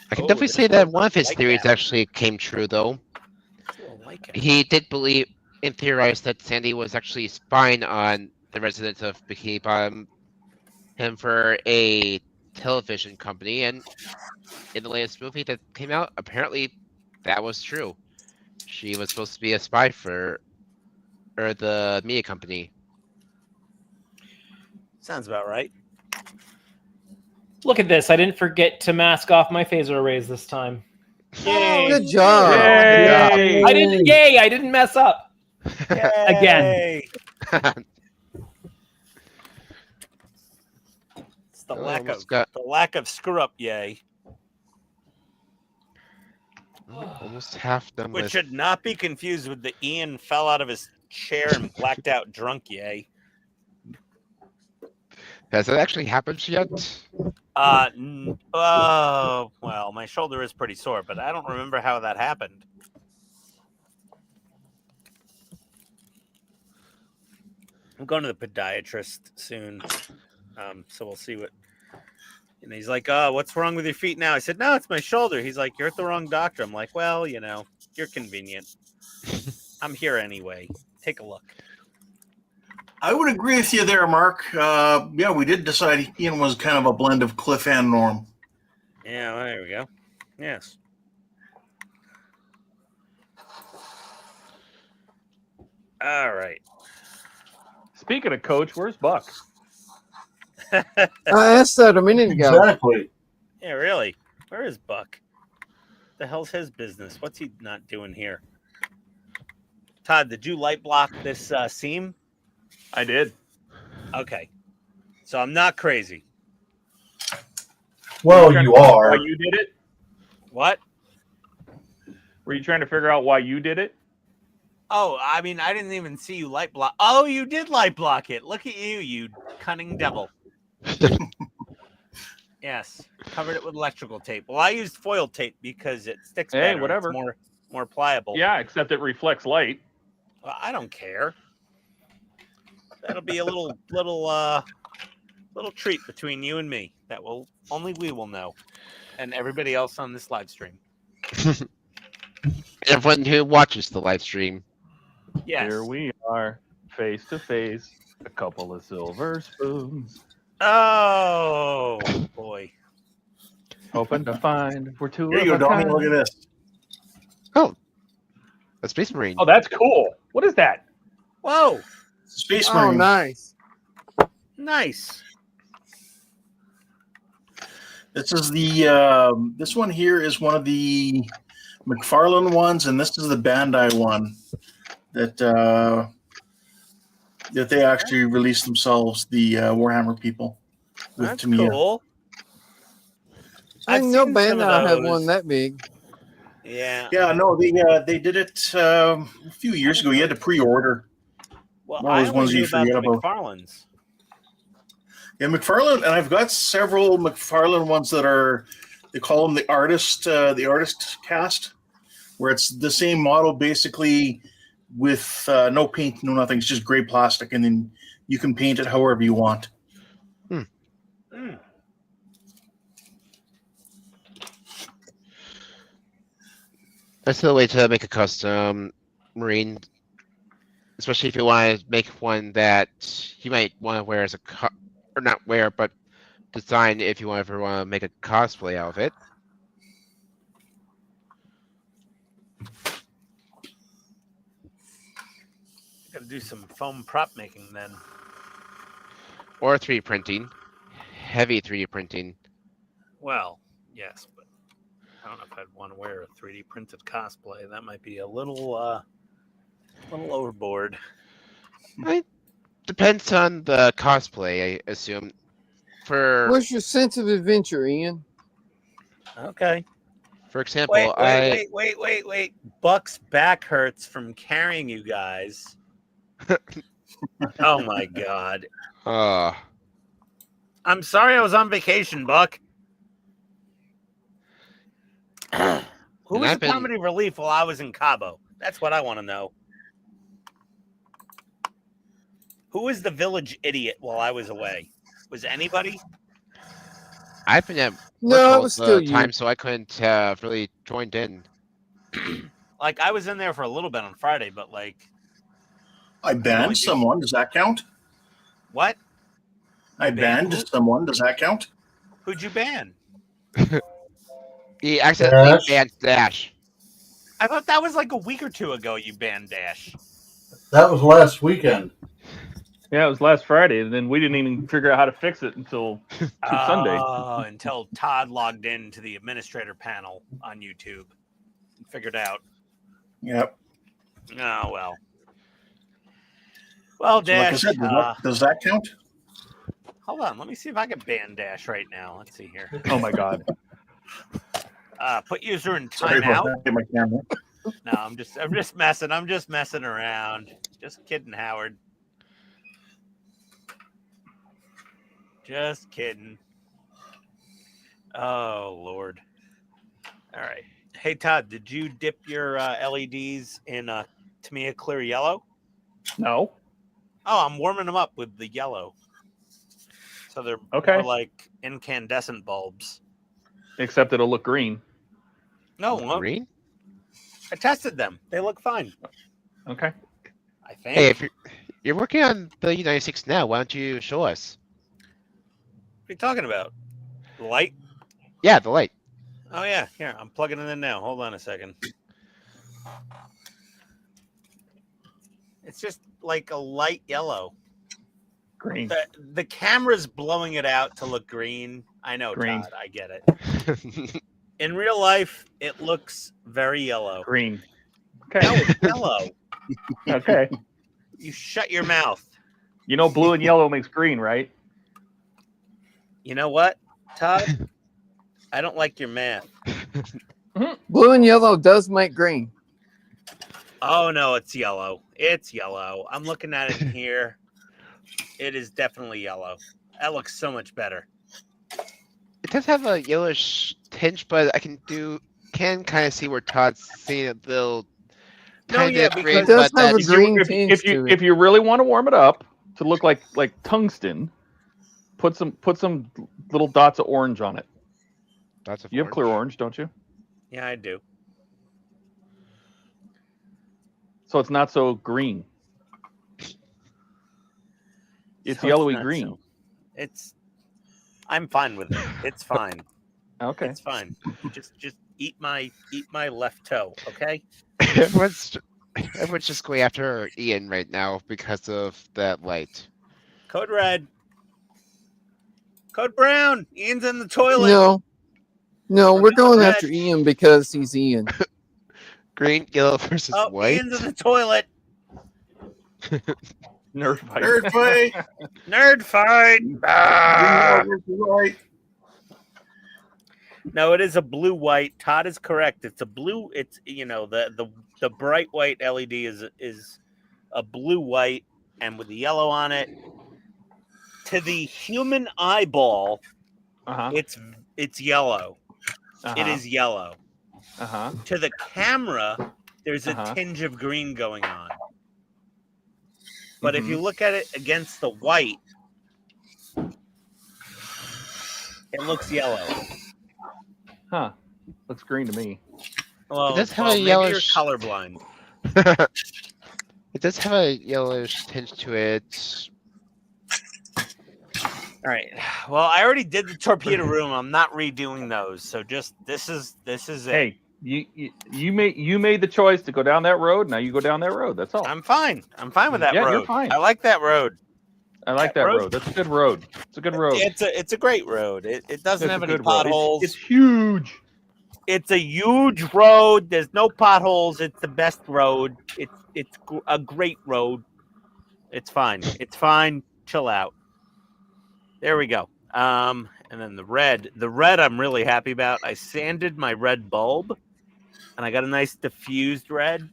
I can definitely say that one of his like theories that. actually came true, though. He did believe and theorize that Sandy was actually spying on the residents of Bikini Bottom, him for a television company, and in the latest movie that came out, apparently that was true. She was supposed to be a spy for the media company. Sounds about right. Look at this. I didn't forget to mask off my phaser arrays this time. Yay. Good job. Yay! I didn't. Yay! I didn't mess up again. Yay. It's the lack of screw up, yay. Almost half done Which with. should not be confused with the Ian fell out of his chair and blacked out drunk, yay. Has that actually happened yet? Well, my shoulder is pretty sore, but I don't remember how that happened. I'm going to the podiatrist soon, so we'll see what. And he's like, "Oh, what's wrong with your feet now?" I said, "No, it's my shoulder." He's like, "You're at the wrong doctor." I'm like, "Well, you're convenient. I'm here anyway. Take a look." I would agree with you there, Mark. Yeah, we did decide Ian was kind of a blend of Cliff and Norm. Yeah, well, there we go. Yes. All right. Speaking of Coach, where's Buck? I asked that a minute ago. Exactly. Yeah, really. Where is Buck? The hell's his business? What's he not doing here? Todd, did you light block this seam? I did. Okay. So I'm not crazy. Well, Were you trying to figure out are. Why you did it? What? Were you trying to figure out why you did it? Oh, I mean, I didn't even see you light block. Oh, you did light block it. Look at you, you cunning devil. Yes. Covered it with electrical tape. Well, I used foil tape because it sticks better. Hey, whatever. It's more pliable. Yeah, except it reflects light. Well, I don't care. That'll be a little treat between you and me. That will only we will know, and everybody else on this live stream. Everyone who watches the live stream. Yes. Here we are, face to face, a couple of silver spoons. Oh boy. Hoping to find we're two Here of you a go, Donnie. kind. Look at this. A Space Marine. Oh, that's cool. What is that? Whoa. Space Oh, Marine. nice. Nice. This is the this one here is one of the McFarlane ones, and this is the Bandai one that that they actually released themselves, the Warhammer people. With That's Tamiya. cool. I I've didn't know seen some of Bandai had those. one that big. Yeah. Yeah, no, they did it a few years ago. You had to pre-order. Well, One of I those only ones knew you about the forget about. McFarlanes. Yeah, McFarlane, and I've got several McFarlane ones that are, they call them the artist cast, where it's the same model basically with no paint, no nothing. It's just gray plastic, and then you can paint it however you want. That's the way to make a custom marine, especially if you want to make one that you might want to wear as a or not wear, but design if you ever want to make a cosplay out of it. Got to do some foam prop making then. Or 3D printing, heavy 3D printing. Well, yes, but I don't know if I'd want to wear a 3D printed cosplay. That might be a little overboard. Depends on the cosplay, I assume. What's your sense of adventure, Ian? Okay. For example, Wait. Buck's back hurts from carrying you guys. Oh my god. I'm sorry I was on vacation, Buck. Who was the comedy relief while I was in Cabo? That's what I want to know. Who was the village idiot while I was away? Was anybody? I've been at No, it was still you. time, so I couldn't have really joined in. Like, I was in there for a little bit on Friday, but like... I banned someone. Does that count? What? I banned someone. Does that count? Who'd you ban? He accidentally Dash. banned Dash. I thought that was like a week or two ago you banned Dash. That was last weekend. Yeah, it was last Friday, and then we didn't even figure out how to fix it until Sunday. Oh, until Todd logged into the administrator panel on YouTube and figured out. Yep. Oh, well. Well, So like I Dash. said, does that count? Hold on. Let me see if I can ban Dash right now. Let's see here. Oh my god. Put user in Sorry timeout. about that, my camera. No, I'm just messing. I'm just messing around. Just kidding, Howard. Just kidding. Oh, Lord. All right. Hey, Todd, did you dip your LEDs in Tamiya clear yellow? No. Oh, I'm warming them up with the yellow. So they're Okay. more like incandescent bulbs. Except it'll look green. No, well, Green? I tested them. They look fine. Okay. I think. Hey, if you're working on the U96 now, why don't you show us? What are you talking about? The light? Yeah, the light. Oh, yeah. Here, I'm plugging it in now. Hold on a second. It's just like a light yellow. Green. The camera's blowing it out to look green. I know, Green. Todd. I get it. In real life, it looks very yellow. Green. No, Okay. it's yellow. Okay. You shut your mouth. You know blue and yellow makes green, right? You know what, Todd? I don't like your math. Blue and yellow does make green. Oh, no, it's yellow. It's yellow. I'm looking at it in here. It is definitely yellow. That looks so much better. It does have a yellowish tinge, but I can kind of see where Todd's seeing a little kind of green, it does but have a that's green If tinge to it. if you really want to warm it up to look like tungsten, put some little dots of orange on it. You have clear orange, don't you? Yeah, I do. So it's not so green. It's So yellowy not green. so- I'm fine with it. It's fine. Okay. It's fine. Just eat my left toe, okay? everyone's just going after Ian right now because of that light. Code red. Code brown. Ian's in the toilet. No, we're going red. after Ian because he's Ian. Green, yellow versus Oh, white. Ian's in the toilet. Nerd fight. Nerd fight. Nerd fight. Ah! Right. No, it is a blue white. Todd is correct. It's a blue. It's the bright white LED is a blue white, and with the yellow on it. To the human eyeball, it's yellow. It is yellow. Uh-huh. To the camera, there's a tinge of green going on. But if you look at it against the white, it looks yellow. Huh. Looks green to me. Well, does have a maybe yellowish- you're colorblind. It does have a yellowish tinge to it. All right. Well, I already did the torpedo room. I'm not redoing those. So just this is it. Hey, you made the choice to go down that road. Now you go down that road. That's all. I'm fine. I'm fine with that Yeah, road. you're fine. I like that road. I like that road. That's a good road. It's a good road. It's a great road. It doesn't It's have a any good road. potholes. It's huge. It's a huge road. There's no potholes. It's the best road. It's a great road. It's fine. It's fine. Chill out. There we go. And then the red I'm really happy about. I sanded my red bulb, and I got a nice diffused red,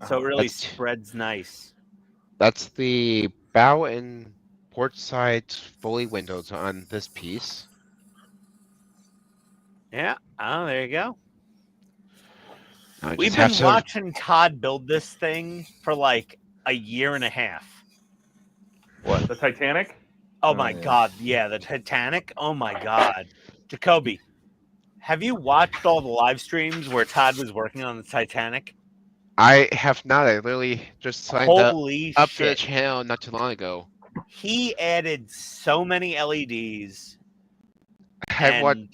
so it really spreads nice. That's the bow and port side fully windows on this piece. Yeah. Oh, there you go. I We've just have been to- watching Todd build this thing for like a year and a half. What? The Titanic? Oh my yeah. God. Yeah, the Titanic. Oh my God. Jacoby, have you watched all the live streams where Todd was working on the Titanic? I have not. I literally just signed Holy up to the shit. channel not too long ago. He added so many LEDs. I what and-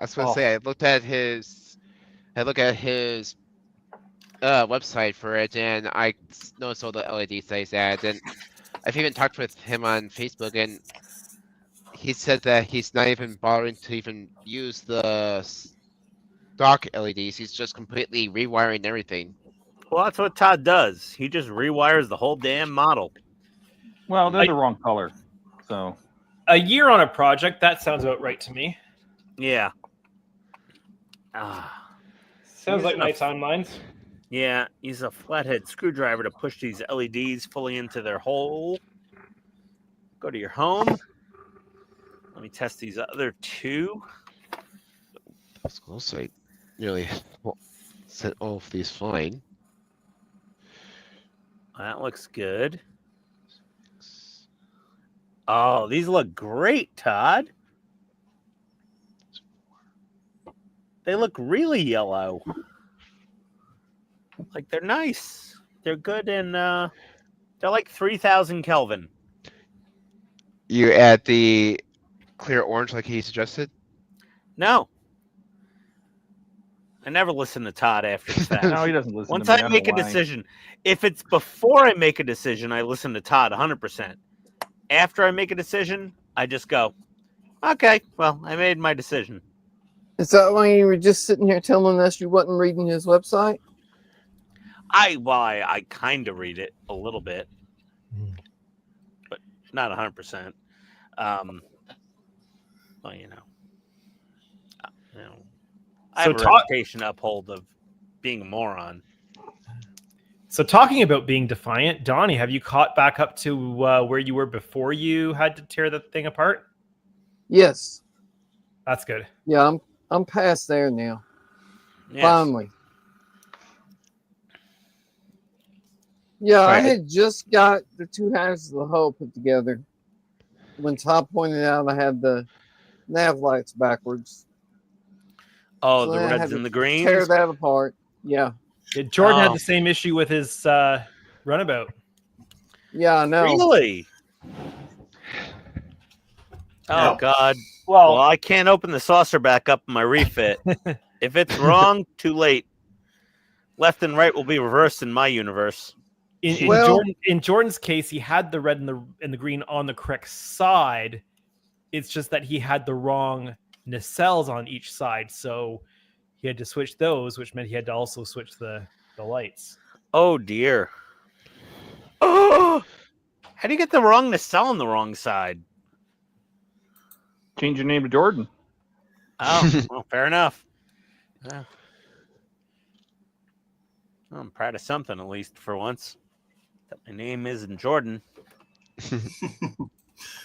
I was gonna say. I looked at his website for it, and I noticed all the LEDs that he's added. And I've even talked with him on Facebook, and he said that he's not even bothering to even use the stock LEDs. He's just completely rewiring everything. Well, that's what Todd does. He just rewires the whole damn model. Well, they're the wrong color. So A year on a project, that sounds about right to me. Yeah. Sounds like Using my a- timelines. Yeah, use a flathead screwdriver to push these LEDs fully into their hole. Go to your home. Let me test these other two. This looks like nearly set all of these fine. That looks good. Oh, these look great, Todd. They look really yellow. Like they're nice. They're good and they're like 3,000 Kelvin. You add the clear orange like he suggested? No. I never listen to Todd after the fact. no, he doesn't listen. Once to me. I I'm make a lying. decision, if it's before I make a decision, I listen to Todd 100%. After I make a decision, I just go, okay, well, I made my decision. Is that why you were just sitting here telling us you wasn't reading his website? I kind of read it a little bit, but not 100%. Well, you know, I So have a talk- reputation to uphold of being a moron. So talking about being defiant, Donnie, have you caught back up to where you were before you had to tear the thing apart? Yes. That's good. Yeah, I'm past there now. Yes. Finally. Yeah, I Right. had just got the two halves of the hull put together when Todd pointed out I had the nav lights backwards. Oh, So the I had reds to and the greens. Tear that apart. Yeah. Yeah, Jordan had Oh. the same issue with his runabout. Yeah, I know. Really? Oh No. God. Well, Well, I can't open the saucer back up in my refit. If it's wrong, too late. Left and right will be reversed in my universe. Well- in Jordan's case, he had the red and the green on the correct side. It's just that he had the wrong nacelles on each side, so he had to switch those, which meant he had to also switch the lights. Oh dear. Oh, how do you get the wrong nacelle on the wrong side? Change your name to Jordan. Oh, well, fair enough. Yeah. Well, I'm proud of something, at least for once. That my name isn't Jordan.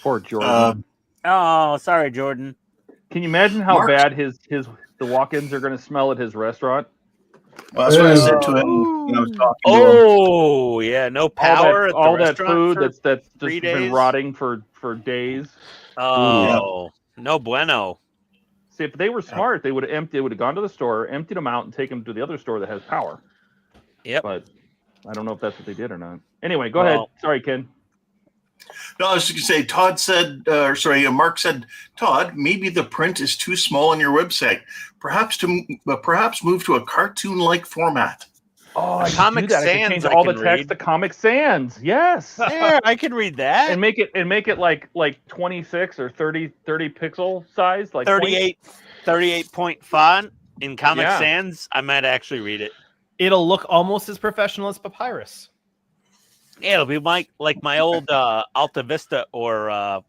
Poor Jordan. Oh, sorry, Jordan. Can you imagine how Mark- bad the walk-ins are going to smell at his restaurant? Well, that's what I said to him when I was talking to him. Oh, yeah, no power at the all that restaurant food for that's 3 just days? been rotting for days. Oh, no bueno. See, if they were smart, they would have gone to the store, emptied them out, and taken them to the other store that has power. Yep. But I don't know if that's what they did or not. Anyway, go ahead. Sorry, Ken. No, I was just going to say, Mark said, Todd, maybe the print is too small on your website. Perhaps move to a cartoon-like format. Oh, I Comic can do that. I can Sans change I all can the text read. to Comic Sans. Yes. There, I can read that. And make it like 26 or 30 pixel size, like 38 point font in Comic Yeah. Sans. I might actually read it. It'll look almost as professional as Papyrus. Yeah, it'll be like my old Alta Vista or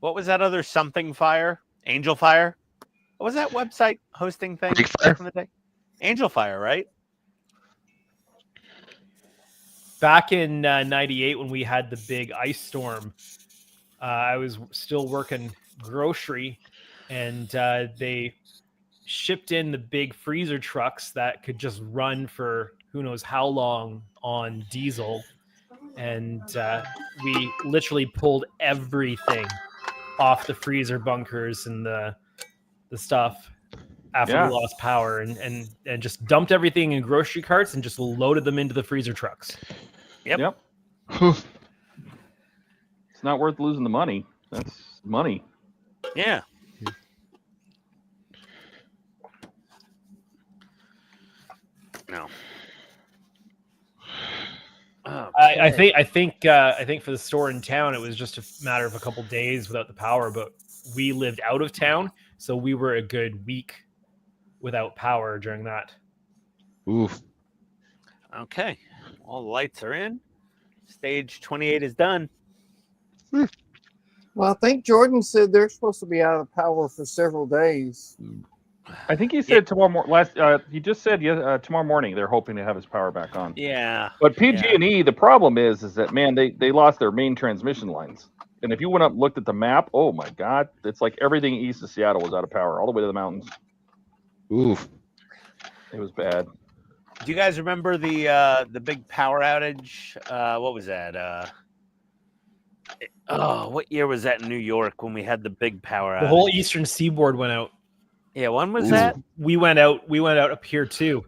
what was that other something Fire? Angel Fire? What was that website hosting thing back in the day? Angel Fire, right? Back in '98, when we had the big ice storm, I was still working grocery, and they shipped in the big freezer trucks that could just run for who knows how long on diesel. And we literally pulled everything off the freezer bunkers and the stuff after we lost power, and just dumped everything in grocery carts and just loaded them into the freezer trucks. Yep. It's not worth losing the money. That's money. Yeah. No. I think for the store in town, it was just a matter of a couple days without the power. But we lived out of town, so we were a good week without power during that. Oof. Okay. All the lights are in. Stage 28 is done. Well, I think Jordan said they're supposed to be out of power for several days. I think he said tomorrow morning. He just said tomorrow morning they're hoping to have his power back on. Yeah. But PG&E, the problem is that man, they lost their main transmission lines. And if you went up and looked at the map, oh my God, it's like everything east of Seattle was out of power, all the way to the mountains. Oof. It was bad. Do you guys remember the big power outage? What was that? What year was that in New York when we had the big power outage? The whole eastern seaboard went out. Yeah, when was that? We went out up here too.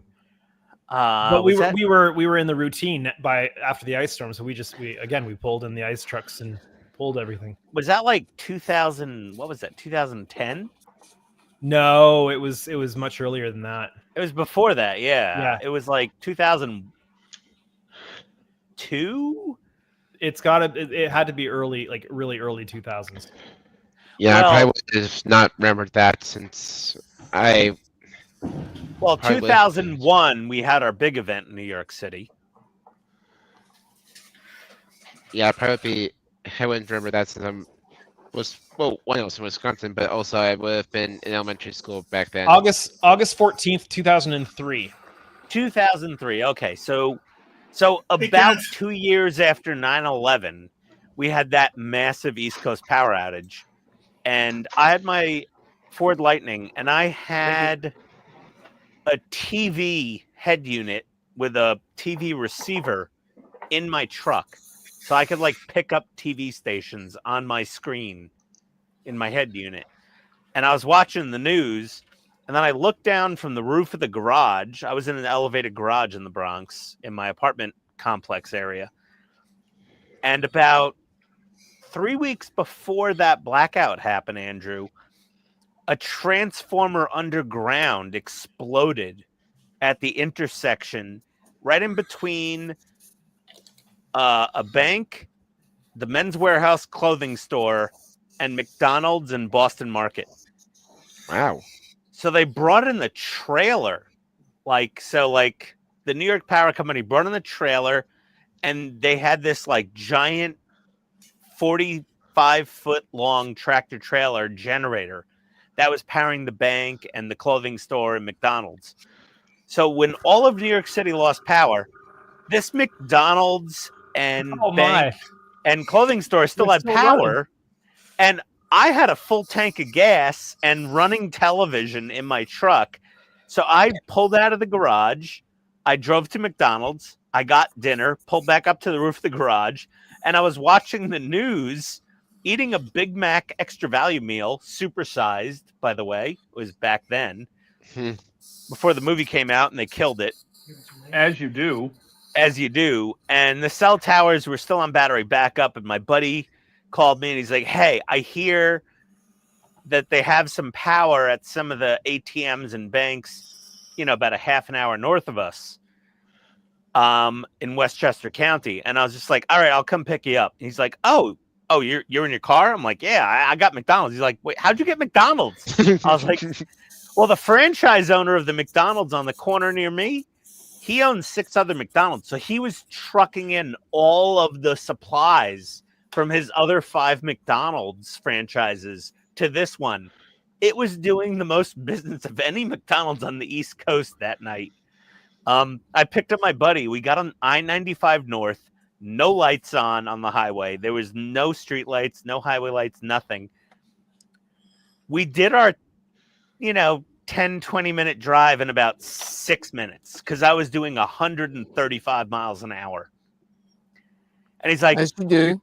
But we were in the routine after the ice storm, so we pulled in the ice trucks and pulled everything. Was that like 2000? What was that? 2010? No, it was much earlier than that. It was before that. Yeah. Yeah. It was like 2002. It had to be early, like really early 2000s. Yeah, Well, I probably would have not remembered that since I. Well, Probably. 2001, we had our big event in New York City. Yeah, probably. I wouldn't remember that since one else in Wisconsin, but also I would have been in elementary school back then. August 14th, 2003. 2003. Okay, so about 2 years after 9/11, we had that massive East Coast power outage, and I had my Ford Lightning, and I had a TV head unit with a TV receiver in my truck, so I could like pick up TV stations on my screen in my head unit. And I was watching the news, and then I looked down from the roof of the garage. I was in an elevated garage in the Bronx in my apartment complex area. And about 3 weeks before that blackout happened, Andrew, a transformer underground exploded at the intersection right in between a bank, the Men's Warehouse clothing store, and McDonald's and Boston Market. Wow. So they brought in the trailer. The New York Power Company brought in the trailer, and they had this like giant 45-foot long tractor trailer generator that was powering the bank and the clothing store and McDonald's. So when all of New York City lost power, this McDonald's and bank and clothing store still had power. And I had a full tank of gas and running television in my truck. So I pulled out of the garage. I drove to McDonald's. I got dinner, pulled back up to the roof of the garage, and I was watching the news, eating a Big Mac extra value meal, supersized, by the way. It was back then, before the movie came out and they killed it. As you do. As you do. And the cell towers were still on battery backup, and my buddy called me and he's like, hey, I hear that they have some power at some of the ATMs and banks, you know, about a half an hour north of us. In Westchester County. And I was just like, all right, I'll come pick you up. And he's like, oh, you're in your car? I'm like, yeah, I got McDonald's. He's like, wait, how'd you get McDonald's? I was like, well, the franchise owner of the McDonald's on the corner near me, he owns 6 other McDonald's. So he was trucking in all of the supplies from his other 5 McDonald's franchises to this one. It was doing the most business of any McDonald's on the East Coast that night. I picked up my buddy. We got on I-95 North, no lights on the highway. There was no street lights, no highway lights, nothing. We did our, 10, 20-minute drive in about 6 minutes because I was doing 135 miles an hour. And he's like, As you do.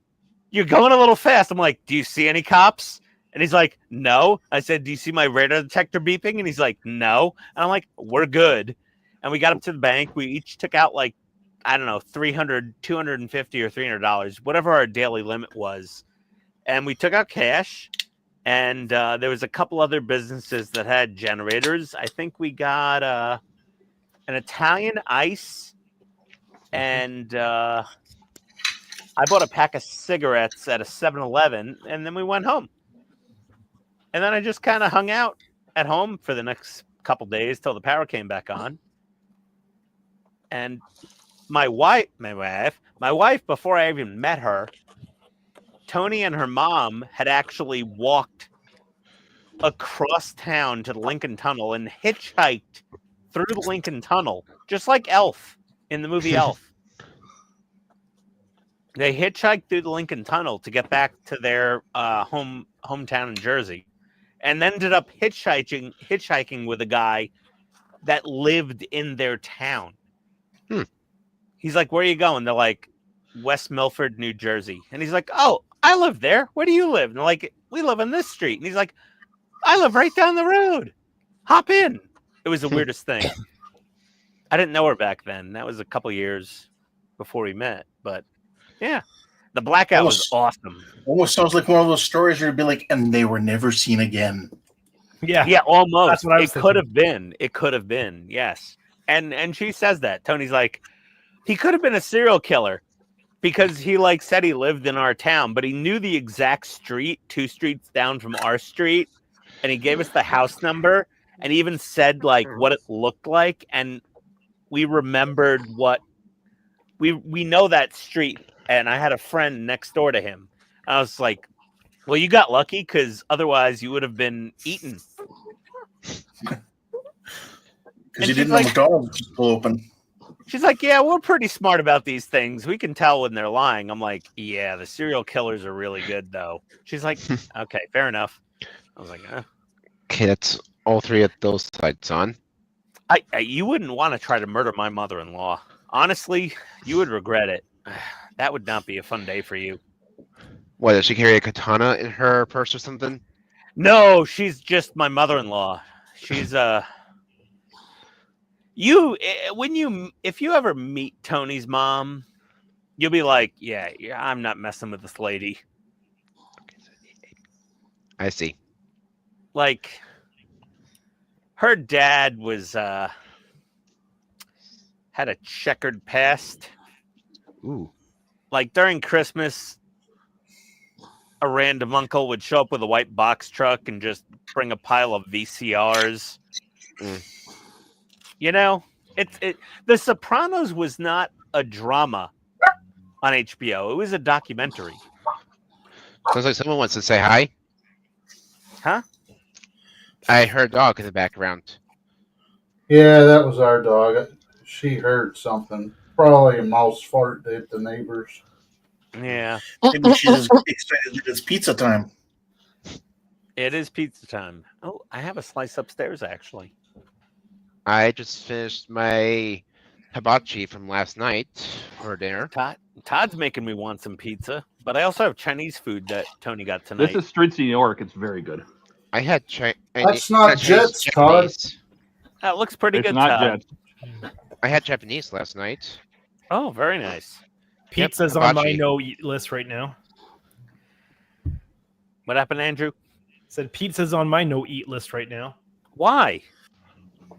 You're going a little fast. I'm like, do you see any cops? And he's like, no. I said, do you see my radar detector beeping? And he's like, no. And I'm like, we're good. And we got up to the bank. We each took out like, I don't know, $300, $250 or $300, whatever our daily limit was. And we took out cash. And there was a couple other businesses that had generators. I think we got an Italian ice. And I bought a pack of cigarettes at a 7-Eleven. And then we went home. And then I just kind of hung out at home for the next couple days till the power came back on. And my wife, before I even met her, Tony and her mom had actually walked across town to the Lincoln Tunnel and hitchhiked through the Lincoln Tunnel, just like Elf in the movie Elf. They hitchhiked through the Lincoln Tunnel to get back to their hometown in Jersey, and then ended up hitchhiking with a guy that lived in their town. He's like, where are you going? They're like, West Milford, New Jersey. And he's like, oh, I live there. Where do you live? And they're like, we live on this street. And he's like, I live right down the road. Hop in. It was the weirdest thing. I didn't know her back then. That was a couple years before we met. But yeah, the blackout was awesome. Almost sounds like one of those stories where you'd be like, and they were never seen again. Yeah, almost. That's what I was thinking. Could have been. It could have been. Yes. And she says that. Tony's like, he could have been a serial killer because he said he lived in our town, but he knew the exact street 2 streets down from our street, and he gave us the house number and even said what it looked like, and we remembered what we know that street. And I had a friend next door to him. I was like, well, you got lucky because otherwise you would have been eaten. Because you didn't know McDonald's was still open. She's like, yeah, we're pretty smart about these things. We can tell when they're lying. I'm like, yeah, the serial killers are really good, though. She's like, okay, fair enough. I was like, Okay, that's all 3 of those sides on. You wouldn't want to try to murder my mother-in-law. Honestly, you would regret it. That would not be a fun day for you. What, does she carry a katana in her purse or something? No, she's just my mother-in-law. She's if you ever meet Tony's mom, you'll be like, yeah, I'm not messing with this lady. I see. Like, her dad was had a checkered past. Ooh. Like during Christmas, a random uncle would show up with a white box truck and just bring a pile of VCRs. The Sopranos was not a drama on HBO. It was a documentary. Sounds like someone wants to say hi. Huh? I heard a dog in the background. Yeah, that was our dog. She heard something. Probably a mouse fart at the neighbors. Yeah. Maybe she's excited that it's pizza time. It is pizza time. Oh, I have a slice upstairs, actually. I just finished my hibachi from last night for dinner. Todd's making me want some pizza, but I also have Chinese food that Tony got This tonight. is Streets New York. It's very good. I had That's not Jets, Todd. That looks pretty It's good, not Todd. Jets. I had Japanese last night. Oh, very nice. Pizza's on my hibachi. no eat list right now. What happened, Andrew? Said pizza's on my no eat list right now. Why?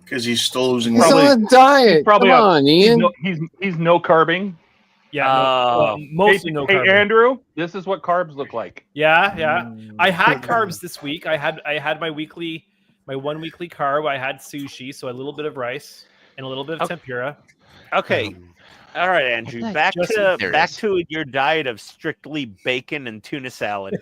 Because he's still losing He's weight. Probably- on a diet. probably Come a- on, He's Ian. no carbing. Yeah, well, mostly hey, no hey, carbs. Andrew, this is what carbs look like. Yeah. I had carbs this week. I had my 1 weekly carb. I had sushi, so a little bit of rice and a little bit of Okay. tempura. Okay. All right, Andrew. that Back just- to there it back is. to your diet of strictly bacon and tuna salad.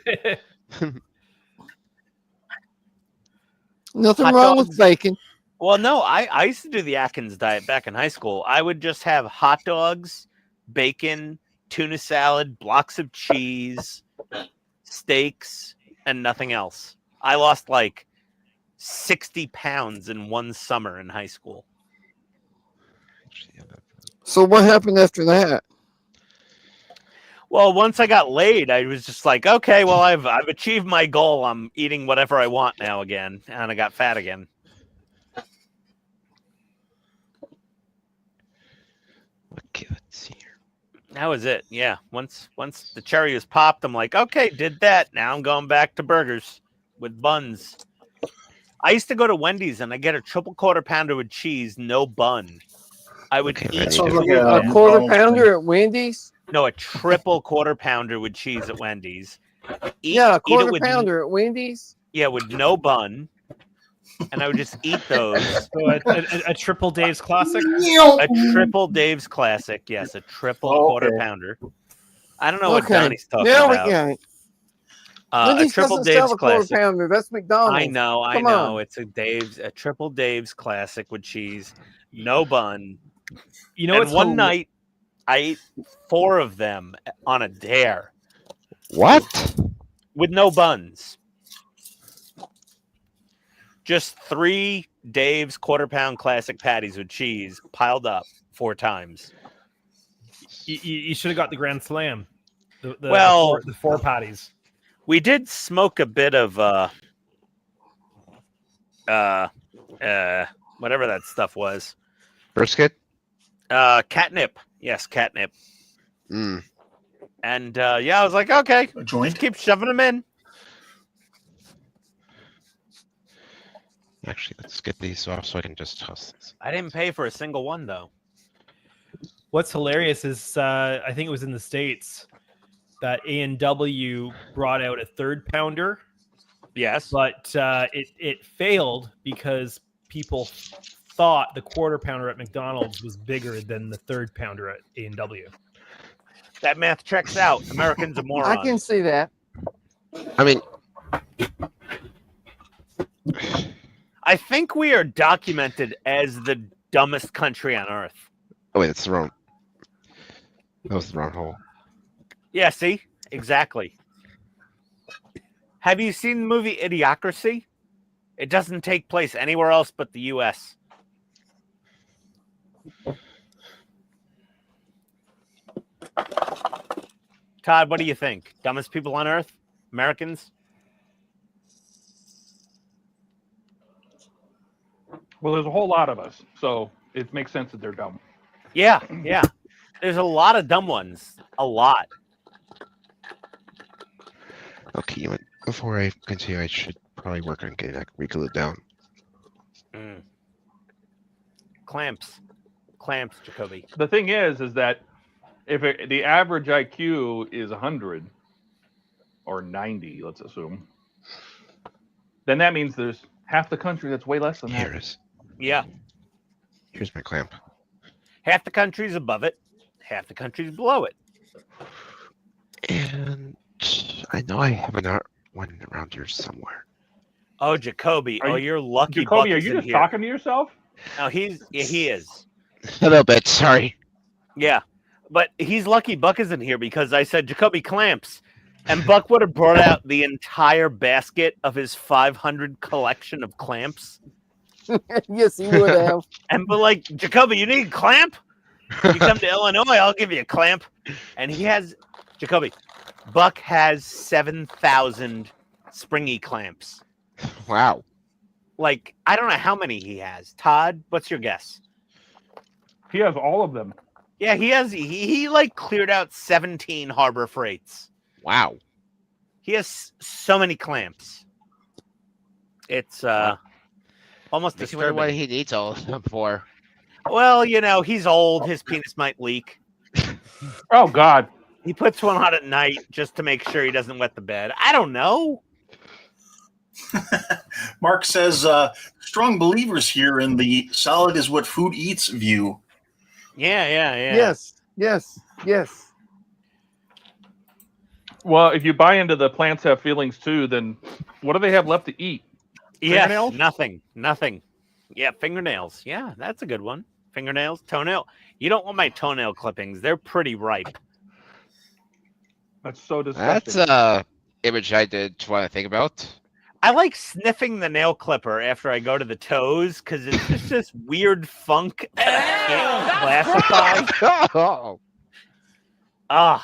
Nothing Hot wrong dogs. with bacon. Well, no, I used to do the Atkins diet back in high school. I would just have hot dogs, bacon, tuna salad, blocks of cheese, steaks, and nothing else. I lost like 60 pounds in one summer in high school. So what happened after that? Well, once I got laid, I was just like, okay, well, I've achieved my goal. I'm eating whatever I want now again, and I got fat again. Okay, let's see here. That was it. Yeah. Once the cherry was popped, I'm like, okay, did that. Now I'm going back to burgers with buns. I used to go to Wendy's and I get a triple quarter pounder with cheese, no bun. I would Okay, eat ready. Sounds like A a quarter McDonald's pounder at Wendy's? a triple quarter pounder with cheese at Wendy's. Yeah, a eat it quarter with, pounder at Wendy's. Yeah, with no bun. And I would just eat those. So a triple Dave's classic. A triple Dave's classic. Yes, a triple Oh, quarter okay. pounder. I don't know what Okay. Donnie's talking Now we about. can. A Wendy's triple doesn't sell Dave's a quarter classic. pounder. That's McDonald's. I know. Come on. It's a triple Dave's classic with cheese, no bun. You know, And it's one night, I ate 4 of them on a dare What? with no buns. Just 3 Dave's quarter pound classic patties with cheese piled up 4 times. You should have got the Grand Slam. Well- the four patties. We did smoke a bit of whatever that stuff was. Brisket? Catnip. Yes, catnip. Mm. And yeah, I was like, okay, A joint. just keep shoving them in. Actually, let's get these off so I can just toss this. I didn't pay for a single one though. What's hilarious is I think it was in the States that A&W brought out a 3rd pounder, Yes. but it failed because people thought the quarter pounder at McDonald's was bigger than the 3rd pounder at A&W. That math checks out. Americans are morons. I can see that. I mean, I think we are documented as the dumbest country on earth. oh wait, that's the wrong. That was the wrong hole. Yeah, see? Exactly. Have you seen the movie Idiocracy? It doesn't take place anywhere else but the U.S. Todd, what do you think? Dumbest people on earth? Americans? Well, there's a whole lot of us, so it makes sense that they're dumb. Yeah, yeah. There's a lot of dumb ones. A lot. Okay, you know what? Before I continue, I should probably work on getting that reglued down. Mm. Clamps. Clamps, Jacoby. The thing is that if the average IQ is 100 or 90, let's assume, then that means there's half the country that's way less than Here that. it is. Yeah. Here's my clamp. Half the country's above it. Half the country's below it. And I know I have one around here somewhere. Oh, Jacoby. Are Oh, you- you're lucky. Jacoby, Buck are is you in just here. talking to yourself? No, he is. A little bit, sorry. Yeah. But he's lucky Buck isn't here because I said, Jacoby, clamps. And Buck would have brought out the entire basket of his 500 collection of clamps. Yes, he would have. And but like, Jacoby, you need a clamp? You come to Illinois, I'll give you a clamp. And he has, Jacoby, Buck has 7,000 springy clamps. Wow. Like, I don't know how many he has. Todd, what's your guess? He has all of them. Yeah, he has. He like cleared out 17 Harbor Freights. Wow. He has so many clamps. It's almost Makes you wonder what disturbing. he needs all of them for. Well, you know, he's old. His penis might leak. Oh God. He puts one on at night just to make sure he doesn't wet the bed. I don't know. Mark says, strong believers here in the solid is what food eats view. Yeah. Yes. Well, if you buy into the plants have feelings too, then what do they have left to eat? Yes, Fingernails? nothing. Yeah, fingernails. Yeah, that's a good one. Fingernails, toenail. You don't want my toenail clippings. They're pretty ripe. That's so disgusting. That's a image I did want to think about. I like sniffing the nail clipper after I go to the toes because it's just this weird funk that I can't classify. Oh,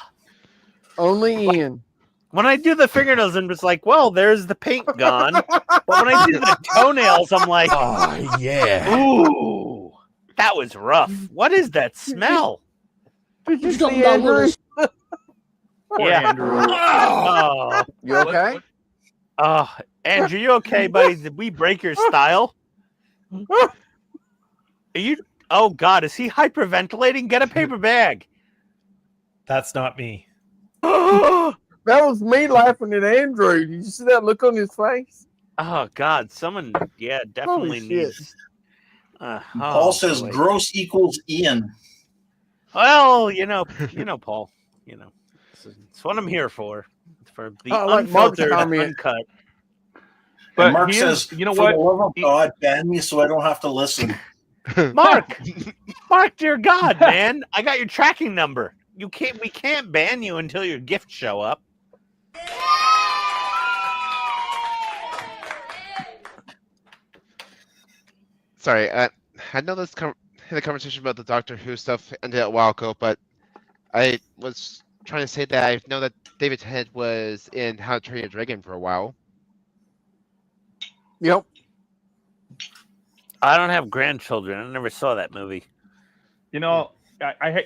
Only Ian. When I do the fingernails, I'm just like, well, there's the paint gone. But when I do the toenails, I'm like, Oh, yeah. ooh, that was rough. What is that smell? Did you He's talking see about Andrew? little- Poor Yeah. Andrew. Oh, You okay? Andrew, you okay, buddy? Did we break your style? Are you? Oh God, is he hyperventilating? Get a paper bag. That's not me. Oh That was me laughing at Andrew. Did you see that look on his face? God, someone, yeah, definitely shit. needs. Paul says, boy. gross equals Ian. Well, you know, Paul. You know, it's what I'm here for the I like Mark's unfiltered, comment. uncut. But And Mark he says, is, you know for what? the love of God, ban me so I don't have to listen. Mark, dear God, man, I got your tracking number. We can't ban you until your gifts show up. sorry. I know this the conversation about the Doctor Who stuff ended a while ago, but I was trying to say that I know that David Tennant was in How to Train Your Dragon for a while. Yep. I don't have grandchildren. I never saw that movie. You know,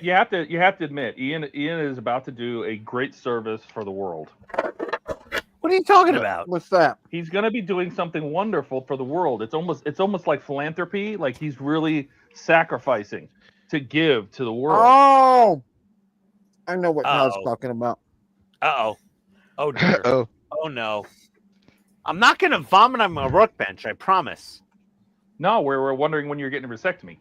you have to admit, Ian is about to do a great service for the world. What are you talking about? What's that? He's going to be doing something wonderful for the world. It's almost like philanthropy. Like he's really sacrificing to give to the world. Oh, I know what Todd's Uh-oh. talking about. Uh-oh. Oh, dear. Oh, Oh, no. I'm not going to vomit on my workbench, I promise. No, we're wondering when you're getting a vasectomy.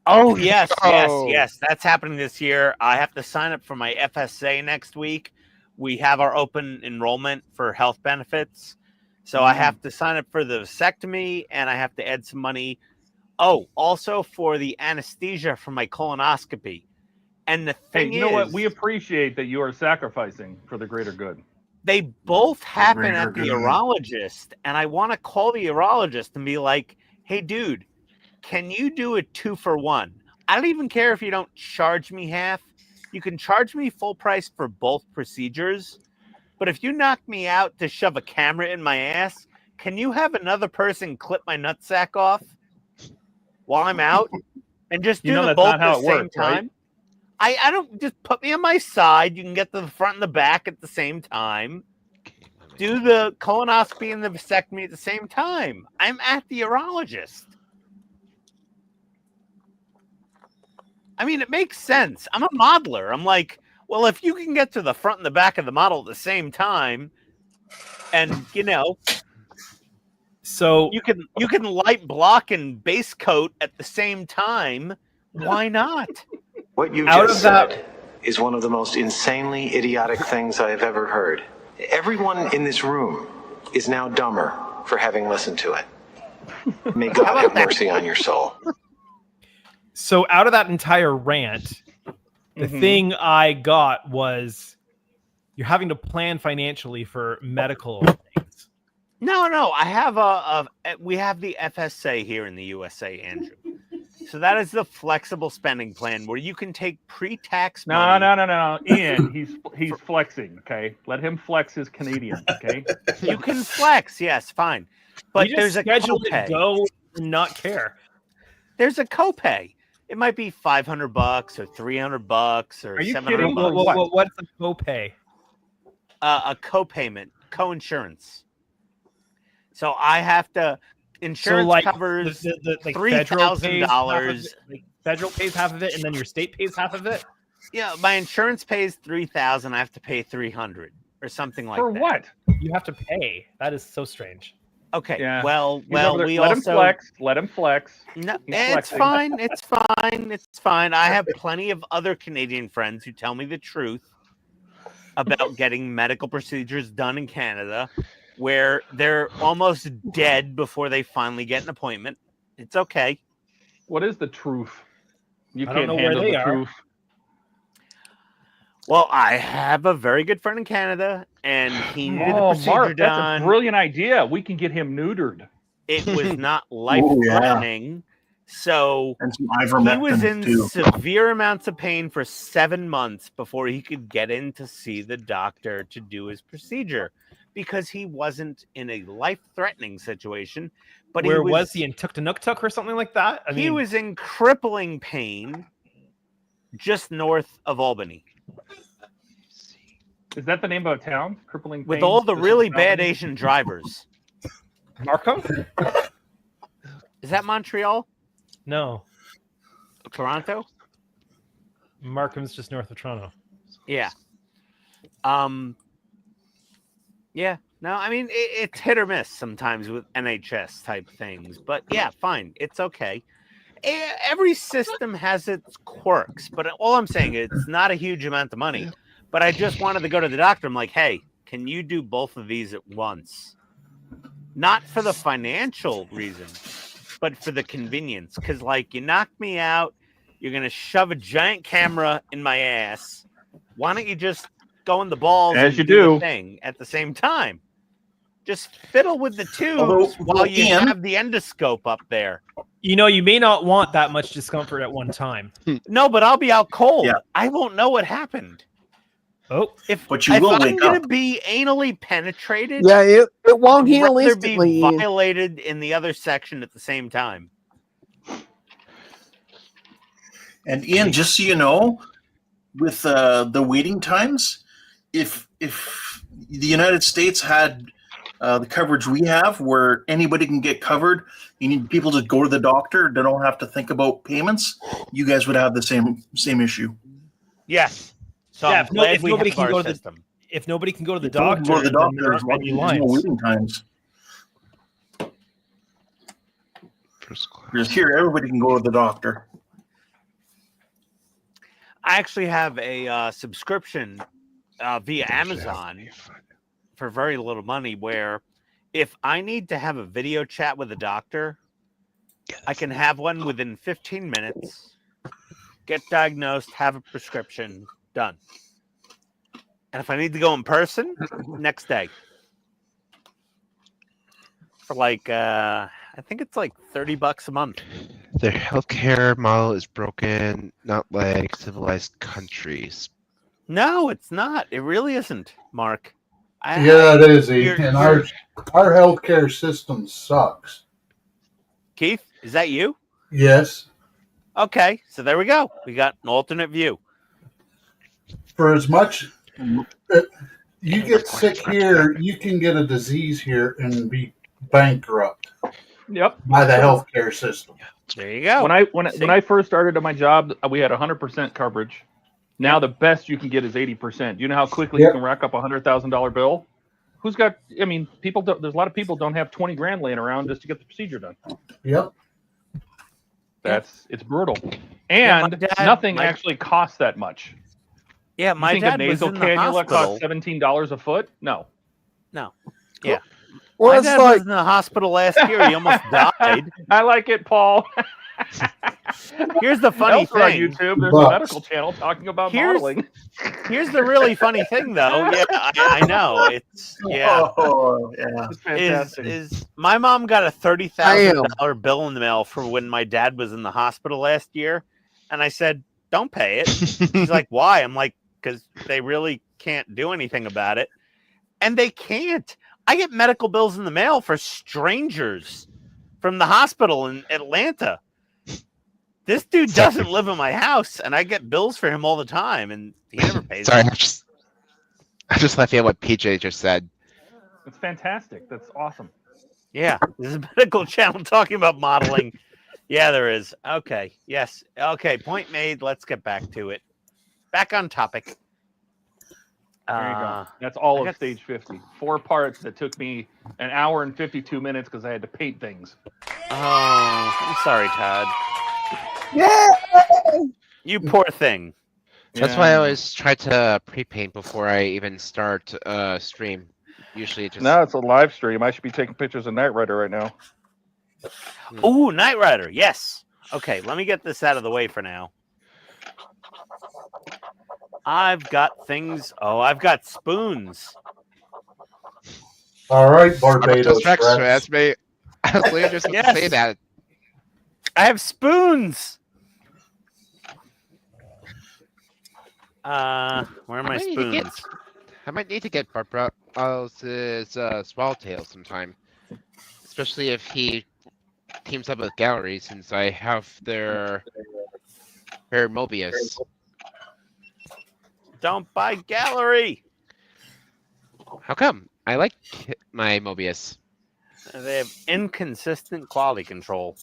Oh, yes. Oh. That's happening this year. I have to sign up for my FSA next week. We have our open enrollment for health benefits. So I have to sign up for the vasectomy, and I have to add some money. Oh, also for the anesthesia for my colonoscopy. And the Hey, thing you know what? is, We appreciate that you are sacrificing for the greater good. they both happen Greater at the good. urologist, and I want to call the urologist and be like, hey, dude, can you do a 2-for-1? I don't even care if you don't charge me half. You can charge me full price for both procedures, but if you knock me out to shove a camera in my ass, can you have another person clip my nutsack off while I'm out and just You do know them that's both not how at the it same works, right? time? I don't, just put me on my side. You can get the front and the back at the same time. Do the colonoscopy and the vasectomy at the same time. I'm at the urologist. I mean, it makes sense. I'm a modeler. I'm like, well, if you can get to the front and the back of the model at the same time, and So you can light block and base coat at the same time, why not? What you Out just of that- said is one of the most insanely idiotic things I have ever heard. Everyone in this room is now dumber for having listened to it. May God about have that? mercy on your soul. So out of that entire rant, the thing I got was you're having to plan financially for medical things. No. I have we have the FSA here in the USA, Andrew. So that is the flexible spending plan where you can take pre-tax money. No. Ian, he's flexing. Okay, let him flex his Canadian. Okay, you can flex, yes, fine, but You there's just a schedule copay. it, go, and not care. There's a copay. It might be $500 or $300 or Are you $700. kidding? What's the copay? A copayment, co-insurance. So I have to. Insurance covers the $3,000. Federal pays half of it, and then your state pays half of it. Yeah, my insurance pays $3,000. I have to pay $300 or something like that. For what? You have to pay. That is so strange. Okay. Yeah. Well, we let also him flex. Let him flex. No, He's it's flexing. fine. It's fine. I have plenty of other Canadian friends who tell me the truth about getting medical procedures done in Canada, where they're almost dead before they finally get an appointment. It's okay. What is the truth? You I can't don't know where handle they the are. truth. Well, I have a very good friend in Canada, and he needed the procedure Mark, done. that's a brilliant idea. We can get him neutered. It was not life-threatening, so And some he ivermectin was in too. severe amounts of pain for 7 months before he could get in to see the doctor to do his procedure, because he wasn't in a life-threatening situation. But Where was he? In Tuktoonuktuk or something like that? He was in crippling pain just north of Albany. Is that the name of a town? Crippling With Pain? all the really Albany? bad Asian drivers. Markham? Is that Montreal? No, Toronto? Markham's just north of Toronto. Yeah. Yeah. No, I mean, it's hit or miss sometimes with NHS type things. But yeah, fine. It's okay. Every system has its quirks. But all I'm saying is it's not a huge amount of money. But I just wanted to go to the doctor. I'm like, hey, can you do both of these at once? Not for the financial reason, but for the convenience. Because, like, you knocked me out. You're going to shove a giant camera in my ass. Why don't you just go in the balls As and you do do the thing at the same time? Just fiddle with the tubes Although, while you Ian- have the endoscope up there. You know, you may not want that much discomfort at one time. No, but I'll be out cold. Yeah. I won't know what happened. Oh, But you If will I'm wake going up. to be anally penetrated, Yeah, it won't I'd heal rather instantly. be Ian. violated in the other section at the same time. And Ian, just so you know, with the waiting times, if the United States had the coverage we have, where anybody can get covered, you need people to go to the doctor. They don't have to think about payments. You guys would have the same issue. Yes. So Yeah, I'm if glad we nobody have can our go to the system. if nobody can go to the If no one can doctor, go to the then doctor, there aren't any there's no lines. waiting times. First class. Because here, everybody can go to the doctor. I actually have a subscription via Amazon for very little money, where if I need to have a video chat with a doctor, I can have one within 15 minutes, get diagnosed, have a prescription, done. And if I need to go in person, next day. For like, I think it's like $30 a month. Their healthcare model is broken, not like civilized countries. No, it's not. It really isn't, Mark. Yeah, it is. you're- And our healthcare system sucks. Keith, is that you? Yes. Okay, so there we go. We got an alternate view. For as much you get sick here, you can get a disease here and be bankrupt Yep. by the healthcare system. There you go. When I first started at my job, we had 100% coverage. Now the best you can get is 80%. You know how quickly Yep. you can rack up a $100,000 bill? Who's got? I mean, people. There's a lot of people don't have 20 grand laying around just to get the procedure done. Yep. It's brutal, Yeah, and my dad- nothing my- actually costs that much. Yeah, You my think a dad was nasal in the cannula hospital. costs $17 a foot? No. No. Yeah. Well, My it's dad like was in the hospital last year. He almost died. I like it, Paul. Here's the funny Elsewhere on thing. YouTube, there's a Bucks. medical channel talking about Here's- modeling. Here's the really funny thing, though. Yeah, I know. It's Oh, yeah. It's fantastic. is my mom got a $30,000 bill in the mail for when my dad was in the hospital last year, and I said, "Don't pay it." She's like, "Why?" I'm like, "Because they really can't do anything about it," and they can't. I get medical bills in the mail for strangers from the hospital in Atlanta. This dude doesn't live in my house, and I get bills for him all the time, and he never pays. Sorry, them. I just laughing at what PJ just said. It's fantastic. That's awesome. Yeah, there's a medical channel talking about modeling. Yeah, there is. Okay. Yes. Okay. Point made. Let's get back to it. Back on topic. There you go. That's all I of got- stage 50. 4 parts that took me an hour and 52 minutes because I had to paint things. Oh, I'm sorry, Todd. Yeah. You poor thing. That's why I always try to pre-paint before I even start stream. Usually it just No, it's a live stream. I should be taking pictures of Knight Rider right now. Ooh, Knight Rider. Yes. Okay, let me get this out of the way for now. I've got things. Oh, I've got spoons. All right, Barbados Rex. Rex. That's me. I was literally just about to say Yes. that. I have spoons. Where are my might need to get- spoons? I might need to get Barbaros's Swallowtail sometime. Especially if he teams up with Gallery, since I have their Mobius. Don't buy Gallery. How come? I like my Mobius. They have inconsistent quality control.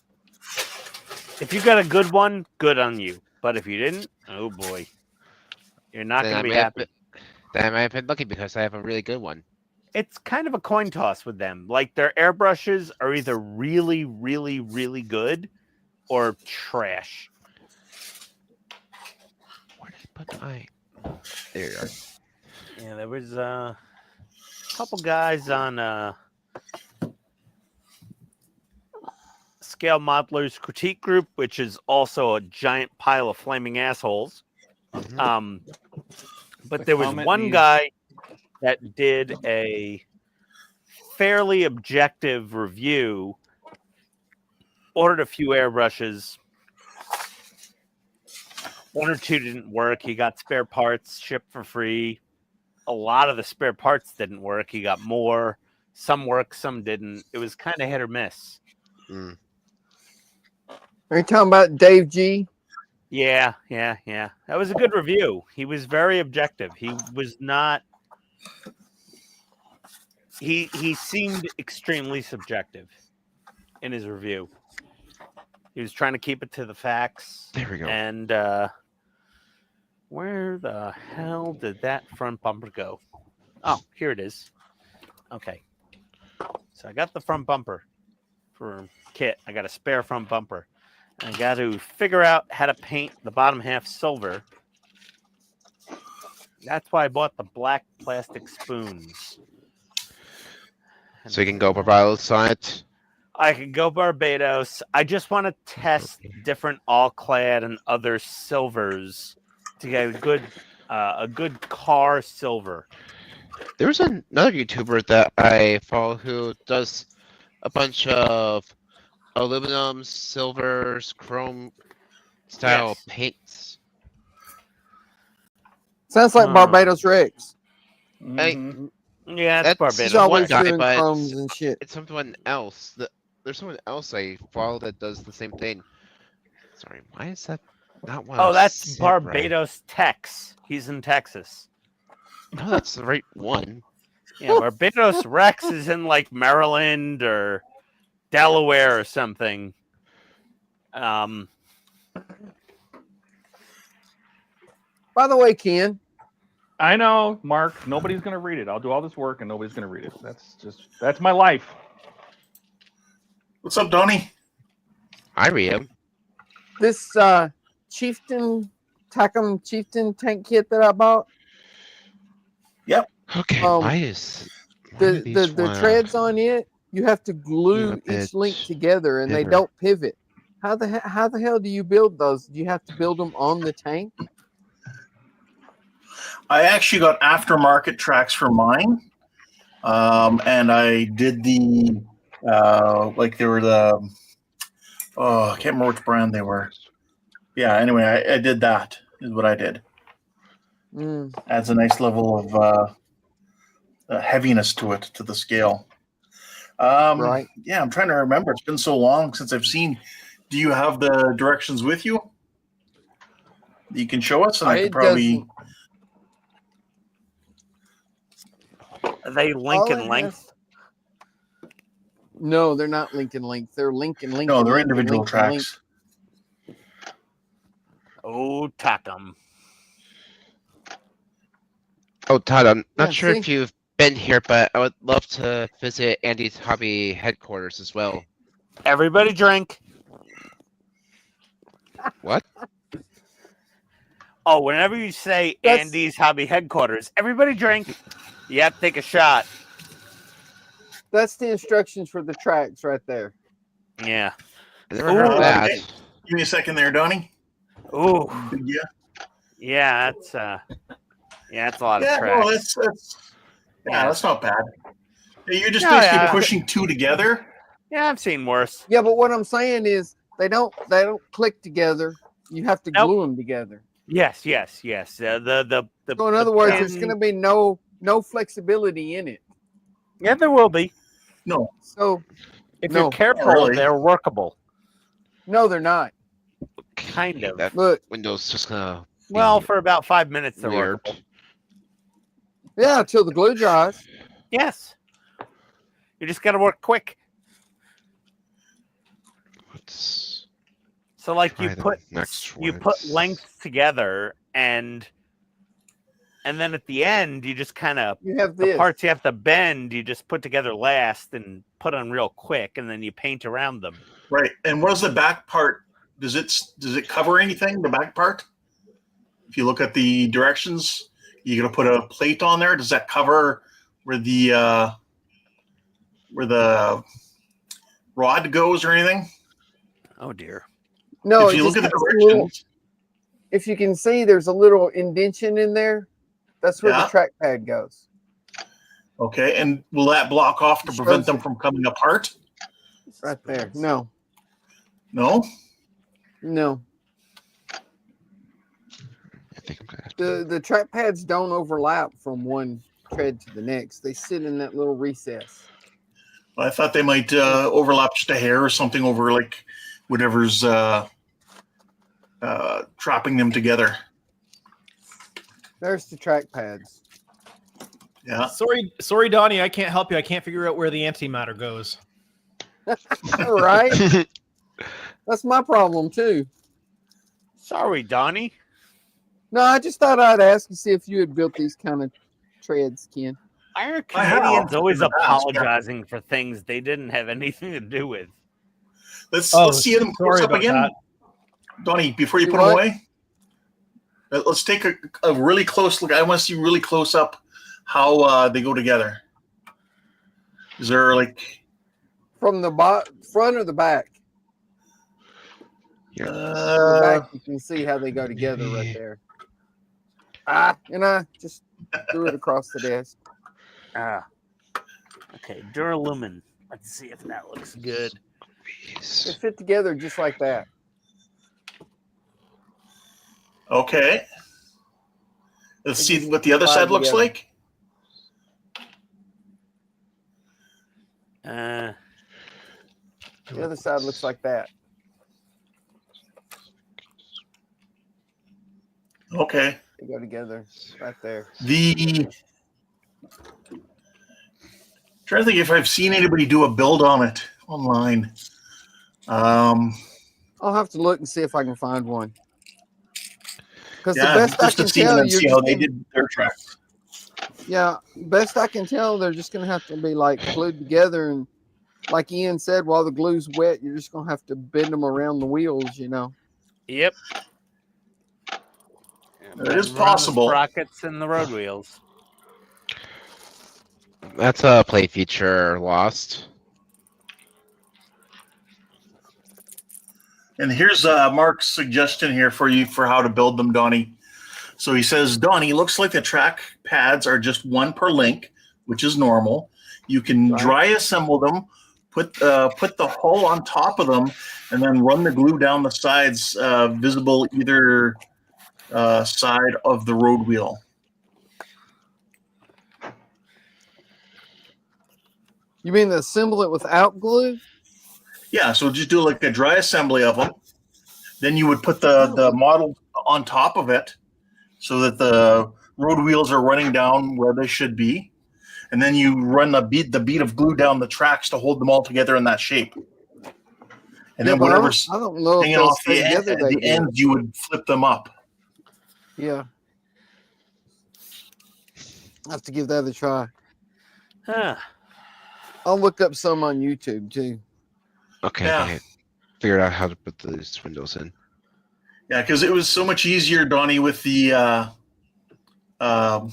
If you got a good one, good on you. But if you didn't, oh boy, you're not Then going I to be might have happy. Then I might have been lucky because I have a really good one. It's kind of a coin toss with them. Like their airbrushes are either really, really, really good or trash. Where did I put my? There you are. Yeah, there was a couple guys on Scale Modelers Critique Group, which is also a giant pile of flaming assholes. Mhm. But The there was comment one needs- guy that did a fairly objective review, ordered a few airbrushes. 1 or 2 didn't work. He got spare parts shipped for free. A lot of the spare parts didn't work. He got more. Some worked, some didn't. It was kind of hit or miss. Mm. Are you talking about Dave G? Yeah. That was a good review. He was very objective. He was not. He seemed extremely subjective in his review. He was trying to keep it to the facts. There we go. And where the hell did that front bumper go? Oh, here it is. Okay. So I got the front bumper for kit. I got a spare front bumper. I got to figure out how to paint the bottom half silver. That's why I bought the black plastic spoons. So you can go Barbados on it. I could go Barbados. I just want to test different all-clad and other silvers to get a good car silver. There's another YouTuber that I follow who does a bunch of aluminum, silvers, chrome style Yes. paints. Sounds like Hmm. Barbados Rex. Mhm. Yeah, That's it's Barbados. He's always guy, doing but chromes and shit. It's someone else. There's someone else I follow that does the same thing. Sorry, why is that not one? Oh, I that's said right? Barbados Tex. He's in Texas. No, that's the right one. Yeah, Barbados Rex is in like Maryland or Delaware or something. By the way, Ken, I know, Mark. Nobody's gonna read it. I'll do all this work and nobody's gonna read it. That's my life. What's up, Donnie? I read him. this Chieftain Tacom Chieftain tank kit that I bought, Okay, Um, why is the treads on it, you have to glue a each link bit together and they bigger. don't pivot. How the hell do you build those? Do you have to build them on the tank? I actually got aftermarket tracks for mine, and I did the like they were the I can't remember which brand they were. Yeah. Anyway, I did that. Is what I did. Adds a nice level of heaviness to it, to the scale. Right. Yeah, I'm trying to remember. It's been so long since I've seen. Do you have the directions with you? You can show us, and I could It probably. Are they All link it and length? No, they're not link and link. They're link and link. No, and they're link and individual link and link. tracks. Oh, tack 'em. Oh, Todd, I'm not Yeah, sure see? if you've been here, but I would love to visit Andy's hobby headquarters as well. Everybody drink. What? Oh, whenever you say That's- Andy's hobby headquarters, everybody drink. You have to take a shot. That's the instructions for the tracks right there. Yeah. I never heard of Ooh, that. okay. Give me a second there, Donnie. Ooh. Yeah. Yeah, that's a lot of Yeah. tracks. No, that's not bad. Yeah, you're just No, basically yeah. pushing two together. Yeah, I've seen worse. Yeah, but what I'm saying is they don't click together. You have to Nope. glue them together. Yes. The So in other words, there's pin- going to be no flexibility in it. Yeah, there will be. No. So If No, you're careful, not really. they're workable. no, they're not. Kind of. That Look, window's just gonna be Well, for about 5 minutes, they're weird. workable. yeah, till the glue dries. Yes. You just got to work quick. Let's So, like, try you the put next ones. lengths together, and then at the end, you just kind of You have the this. parts you have to bend, you just put together last and put on real quick, and then you paint around them. Right. And what is the back part? Does it cover anything? The back part? If you look at the directions, you're gonna put a plate on there. Does that cover where the rod goes or anything? Oh dear. No, if it you look just at the has a little- directions, if you can see, there's a little indentation in there. That's where Yeah. the trackpad goes. okay, and will that block off to It prevent shows them it. from coming apart? Right there. No, No. no. I think I'm gonna have to. The trackpads don't overlap from one tread to the next. They sit in that little recess. I thought they might overlap just a hair or something over like whatever's trapping them together. There's the trackpads. Yeah. Sorry, Donnie, I can't help you. I can't figure out where the antimatter goes. All right. That's my problem too. Sorry, Donnie. No, I just thought I'd ask and see if you had built these kind of treads, Ken. Why are I have Canadians always in the past, yeah. apologizing for things they didn't have anything to do with? Let's see them close sorry up about again. that. Donnie, before you See put them what? away, let's take a really close look. I want to see really close up how they go together. Is there like From the front or the back? Here. The back, you can see how they go together right there. And I just threw it across the desk. Okay, Duralumin. Let's see if that looks good. They fit together just like that. okay? Let's They see just what the other slide side looks together. like. The other side looks like that. Okay. They go together right there. Trying to think if I've seen anybody do a build on it online. I'll have to look and see if I can find one. Because Yeah, the best I just to can see tell, them, you're see how just they gonna, did their tracks. yeah, best I can tell, they're just gonna have to be like glued together, and like Ian said, while the glue's wet, you're just gonna have to bend them around the wheels, you know. Yep. It is possible. Sprockets and the road wheels. That's a play feature lost. And here's Mark's suggestion here for you for how to build them, Donnie. So he says, Donnie, looks like the track pads are just one per link, which is normal. You can dry assemble them, put the hull on top of them, and then run the glue down the sides, visible either side of the road wheel. You mean assemble it without glue? Yeah, so just do like a dry assembly of them. Then you would put the model on top of it so that the road wheels are running down where they should be. And then you run the bead of glue down the tracks to hold them all together in that shape. And then whatever's hanging off the ends, you would flip them up. Yeah. I'll have to give that a try. Huh. I'll look up some on YouTube too. Okay. Yeah. I figured out how to put these windows in. Yeah, because it was so much easier, Donnie, with the metal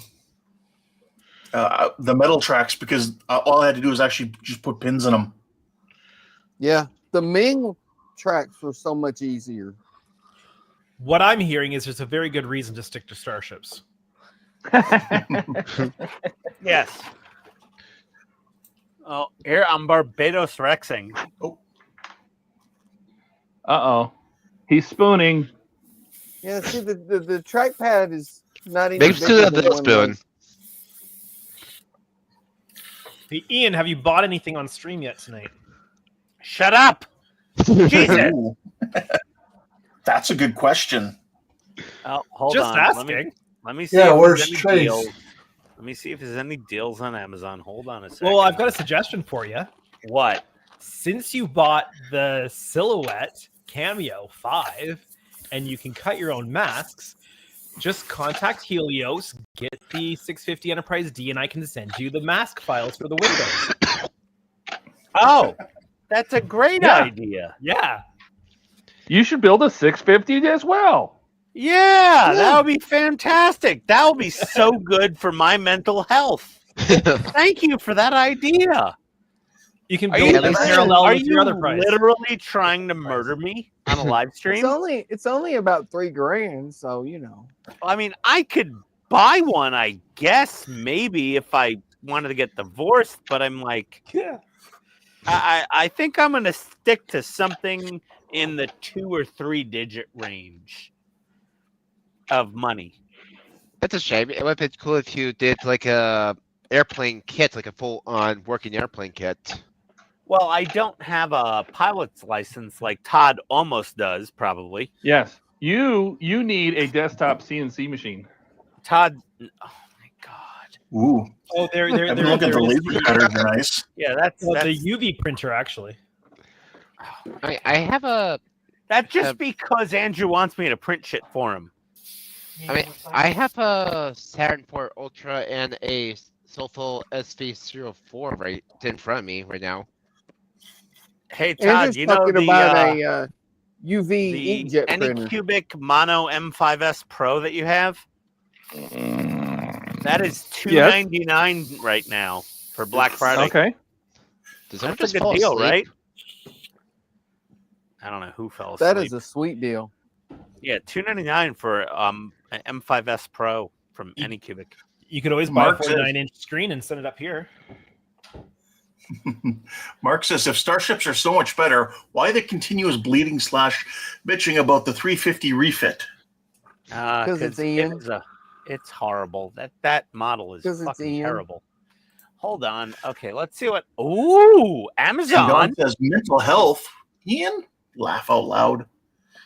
tracks, because all I had to do was actually just put pins in them. Yeah, the Ming tracks were so much easier. What I'm hearing is there's a very good reason to stick to starships. Yes. Oh, here I'm Barbados Rexing. Oh. Uh-oh. He's spooning. Yeah, see, the trackpad is not even. Maybe still bigger the than spoon. one Hey, Ian, have you bought anything on stream yet tonight? Shut up. Jesus. Ooh. That's a good question. Oh, hold Just on. asking. Let me see. Yeah, if where's there's any Chase? deals. Let me see if there's any deals on Amazon. Hold on a second. Well, I've got a suggestion for you. What? Since you bought the Silhouette Cameo 5 and you can cut your own masks, just contact Helios, get the 650 Enterprise D, and I can send you the mask files for the windows. Oh, that's a great Yeah. idea. Yeah. You should build a 650 as well. Yeah, that would be fantastic. That would be so good for my mental health. Thank you for that idea. You can Are build you, them parallel are with your you other price. literally trying to murder me on a live stream? It's only about $3,000, so you know. I mean, I could buy one, I guess, maybe if I wanted to get divorced, but I'm like, Yeah. I think I'm going to stick to something in the 2 or 3 digit range of money. That's a shame. It would have been cool if you did like a airplane kit, like a full-on working airplane kit. Well, I don't have a pilot's license like Todd almost does, probably. Yes. You need a desktop CNC machine. Todd, oh my God. Ooh. Oh, I've been looking at the laser cutters. They're nice. Yeah, that's the UV printer, actually. I have a. that's just because Andrew wants me to print shit for him. I mean, I have a Saturn IV Ultra and a Soulful SV04 right in front of me right now. Hey, Todd, Andrew's you know talking the, about a UV the inkjet printer. Anycubic Mono M5S Pro that you have? That is $299 right now for Black Friday. Okay. Does someone That's just a good fall deal, asleep? right? I don't know who fell asleep. That is a sweet deal. Yeah, $299 for an M5S Pro from Anycubic. You could always buy Mark a says- 49-inch screen and set it up here. Mark says, if starships are so much better, why the continuous bleeding / bitching about the 350 refit? Because it's Ian. It's horrible. That model is 'Cause it's fucking Ian. terrible. Hold on. Okay, let's see what. Ooh, And Amazon. Don says, mental health. Ian? Laugh out loud.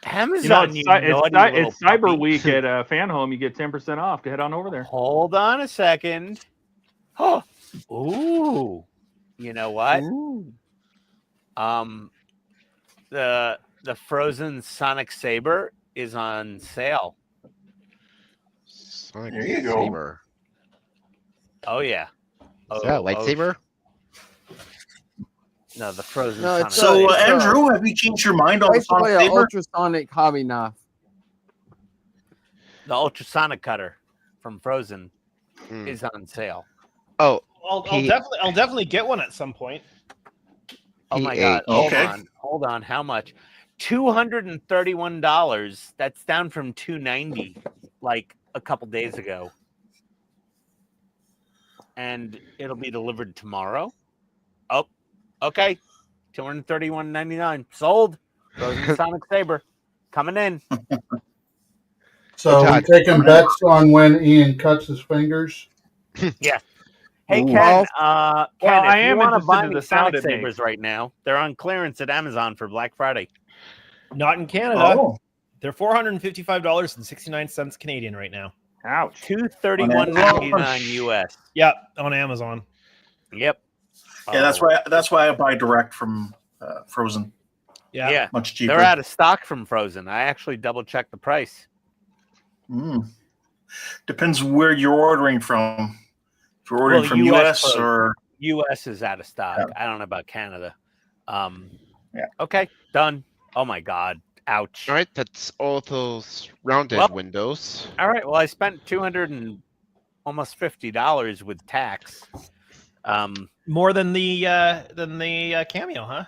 Amazon. You You know, naughty little it's Cyber puppy. Week at Fan Home. You get 10% off. Head on over there. Hold on a second. Oh, ooh. You know what? Ooh. The Frozen Sonic Saber is on sale. Sonic There you go. Saber. Oh yeah. Is that a lightsaber? No, the Frozen No, Sonic it's So, Saber. Andrew, have you changed your mind on the Basically, Sonic an Saber? ultrasonic hobby knife. The ultrasonic cutter from Frozen Hmm. is on sale. Oh, I'll He- definitely get one at some point. Oh my He god. ate. Okay. Hold on. How much? $231. That's down from $290 like a couple days ago. And it'll be delivered tomorrow. Oh, okay. $231.99. Sold. Frozen Sonic Saber. Coming in. So we Todd. taking bets on when Ian cuts his fingers. Yes. Hey, Ooh. Ken. Well, Ken, I if you am want to interested buy in me the sound Sonic it makes. Sabers right now, they're on clearance at Amazon for Black Friday. Not in Canada. Oh, They're $455.69 Canadian right now. Ouch. $231.99 US. Yeah, on Amazon. Yep. yeah, that's why I buy direct from Frozen. Yeah. Much cheaper. They're out of stock from Frozen. I actually double checked the price. Depends where you're ordering from. If you're ordering Well, from US US or US is out of stock. Yeah. I don't know about Canada. Yeah. Okay, done. Oh my God. Ouch. All right, that's all those rounded Well- windows. All right. Well, I spent almost $50 with tax. More than the cameo, huh?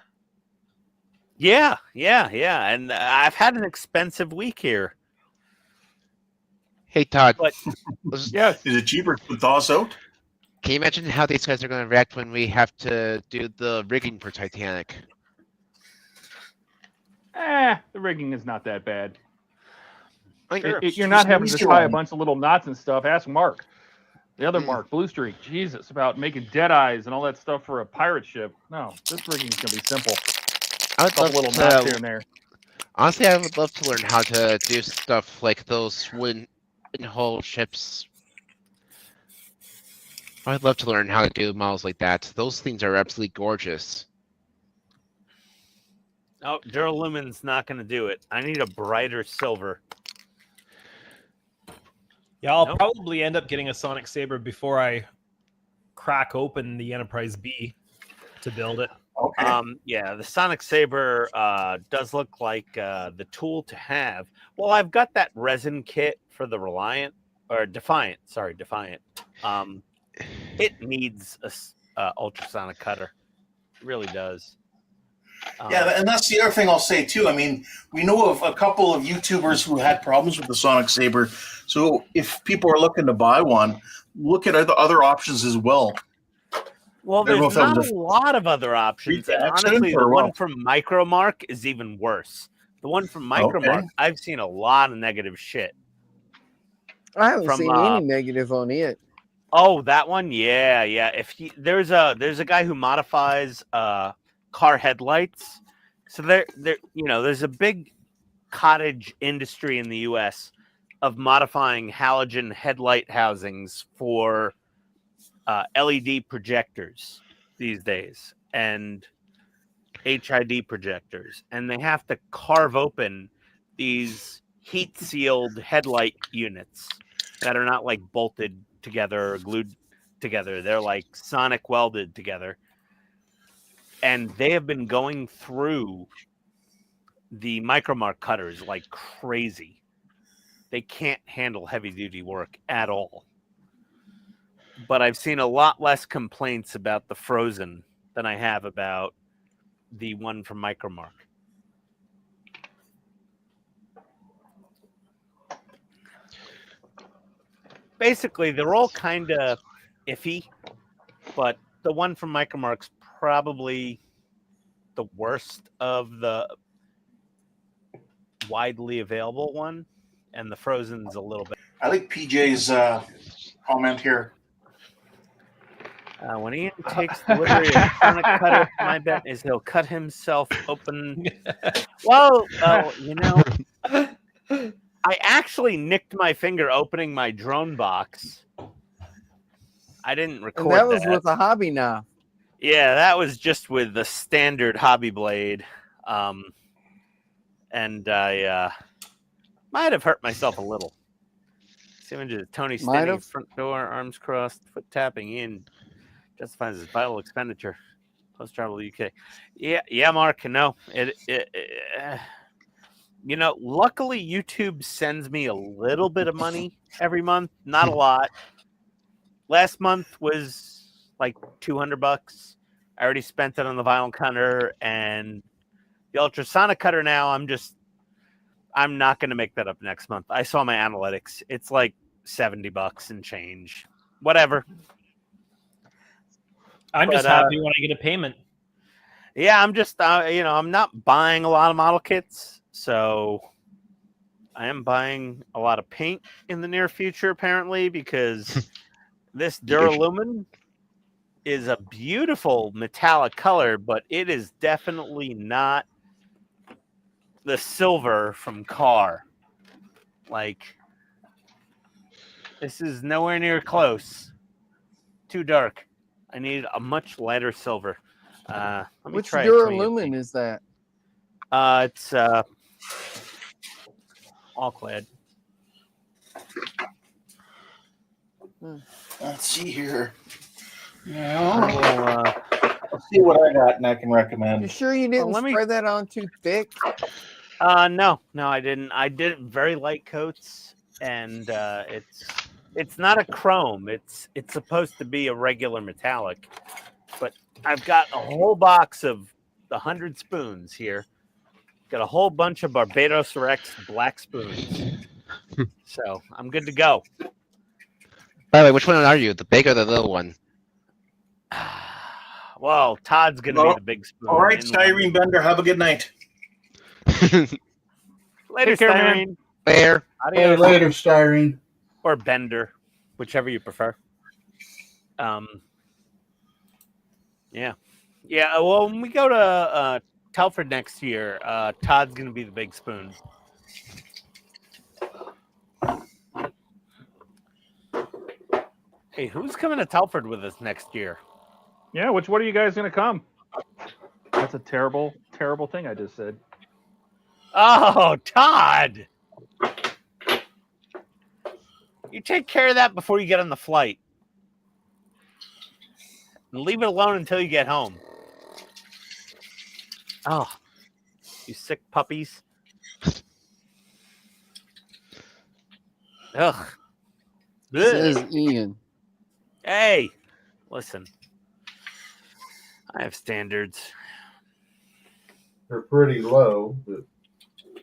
Yeah. And I've had an expensive week here. Hey Todd, But- Yes. is it cheaper to thaw us out? can you imagine how these guys are going to react when we have to do the rigging for Titanic? The rigging is not that bad. Like, Sure. You're not having to easier tie a one. bunch of little knots and stuff. Ask Mark. The other Mark, Blue Streak. Jesus, about making dead eyes and all that stuff for a pirate ship. No, this rigging's going to be simple. I would A couple love little knots here to, and there. honestly, I would love to learn how to do stuff like those wooden hull ships. I'd love to learn how to do models like that. Those things are absolutely gorgeous. Oh, Duralumin's not going to do it. I need a brighter silver. Yeah, I'll Nope. probably end up getting a Sonic Saber before I crack open the Enterprise B to build it. Okay. Yeah, the Sonic Saber does look like the tool to have. Well, I've got that resin kit for the Defiant. Sorry, Defiant. It needs a ultrasonic cutter. It really does. Yeah, and that's the other thing I'll say too. I mean, we know of a couple of YouTubers who had problems with the Sonic Saber. So if people are looking to buy one, look at other options as well. Well, I don't know there's if that not was a lot of other options. And accident honestly, the or one what? from Micromark is even worse. The one from Micromark, Okay. I've seen a lot of negative shit. I haven't From, seen any negative on it. Oh, that one, yeah. If there's a guy who modifies car headlights. So there's a big cottage industry in the U.S. of modifying halogen headlight housings for LED projectors these days and HID projectors, and they have to carve open these heat sealed headlight units that are not like bolted together or glued together. They're like sonic welded together. And they have been going through the Micromark cutters like crazy. They can't handle heavy duty work at all. But I've seen a lot less complaints about the Frozen than I have about the one from Micromark. Basically, they're all kind of iffy, but the one from Micromark's probably the worst of the widely available one, and the Frozen's a little bit. I like PJ's comment here. When Ian takes delivery of Sonic Cutter, my bet is he'll cut himself open. Well, I actually nicked my finger opening my drone box. I didn't record And that was with a hobby knife. Yeah, that was just with the standard hobby blade. And I might have hurt myself a little. Images of Tony Might standing have. front door, arms crossed, foot tapping in. Justifies his vital expenditure. Post travel to UK. Yeah, Mark. No, luckily YouTube sends me a little bit of money every month. Not a lot. Last month was like $200. I already spent it on the vinyl cutter and The ultrasonic cutter now, I'm not going to make that up next month. I saw my analytics. It's like $70 and change. Whatever. I'm just But, happy when I get a payment. Yeah, I'm just, I'm not buying a lot of model kits, so I am buying a lot of paint in the near future, apparently, because this Duralumin is a beautiful metallic color, but it is definitely not the silver from Car. Like, this is nowhere near close. Too dark. I need a much lighter silver. Let me Which try Duralumin is that? It's all clad. Let's see here. I Yeah, will, let's see what I got and I can You recommend. sure you didn't let me- spray that on too thick? no, I didn't. I did very light coats, and it's not a chrome. It's supposed to be a regular metallic, but I've got a whole box of the 100 spoons here. Got a whole bunch of Barbados Rex black spoons, so I'm good to go. By the way, which one are you? The big or the little one? Well, Todd's gonna be the big spoon. All right, in Styrene Bender, have a good night. Later, Take care, man. Styrene. There. Hey, Adios. later, Styrene. Or Bender, whichever you prefer. Yeah. Well, when we go to Telford next year, Todd's gonna be the big spoon. Hey, who's coming to Telford with us next year? Yeah, what are you guys going to come? That's a terrible, terrible thing I just said. Oh, Todd! You take care of that before you get on the flight. And leave it alone until you get home. Oh, you sick puppies. Ugh. Says Ugh. Ian. Hey, listen. I have standards. They're pretty low, but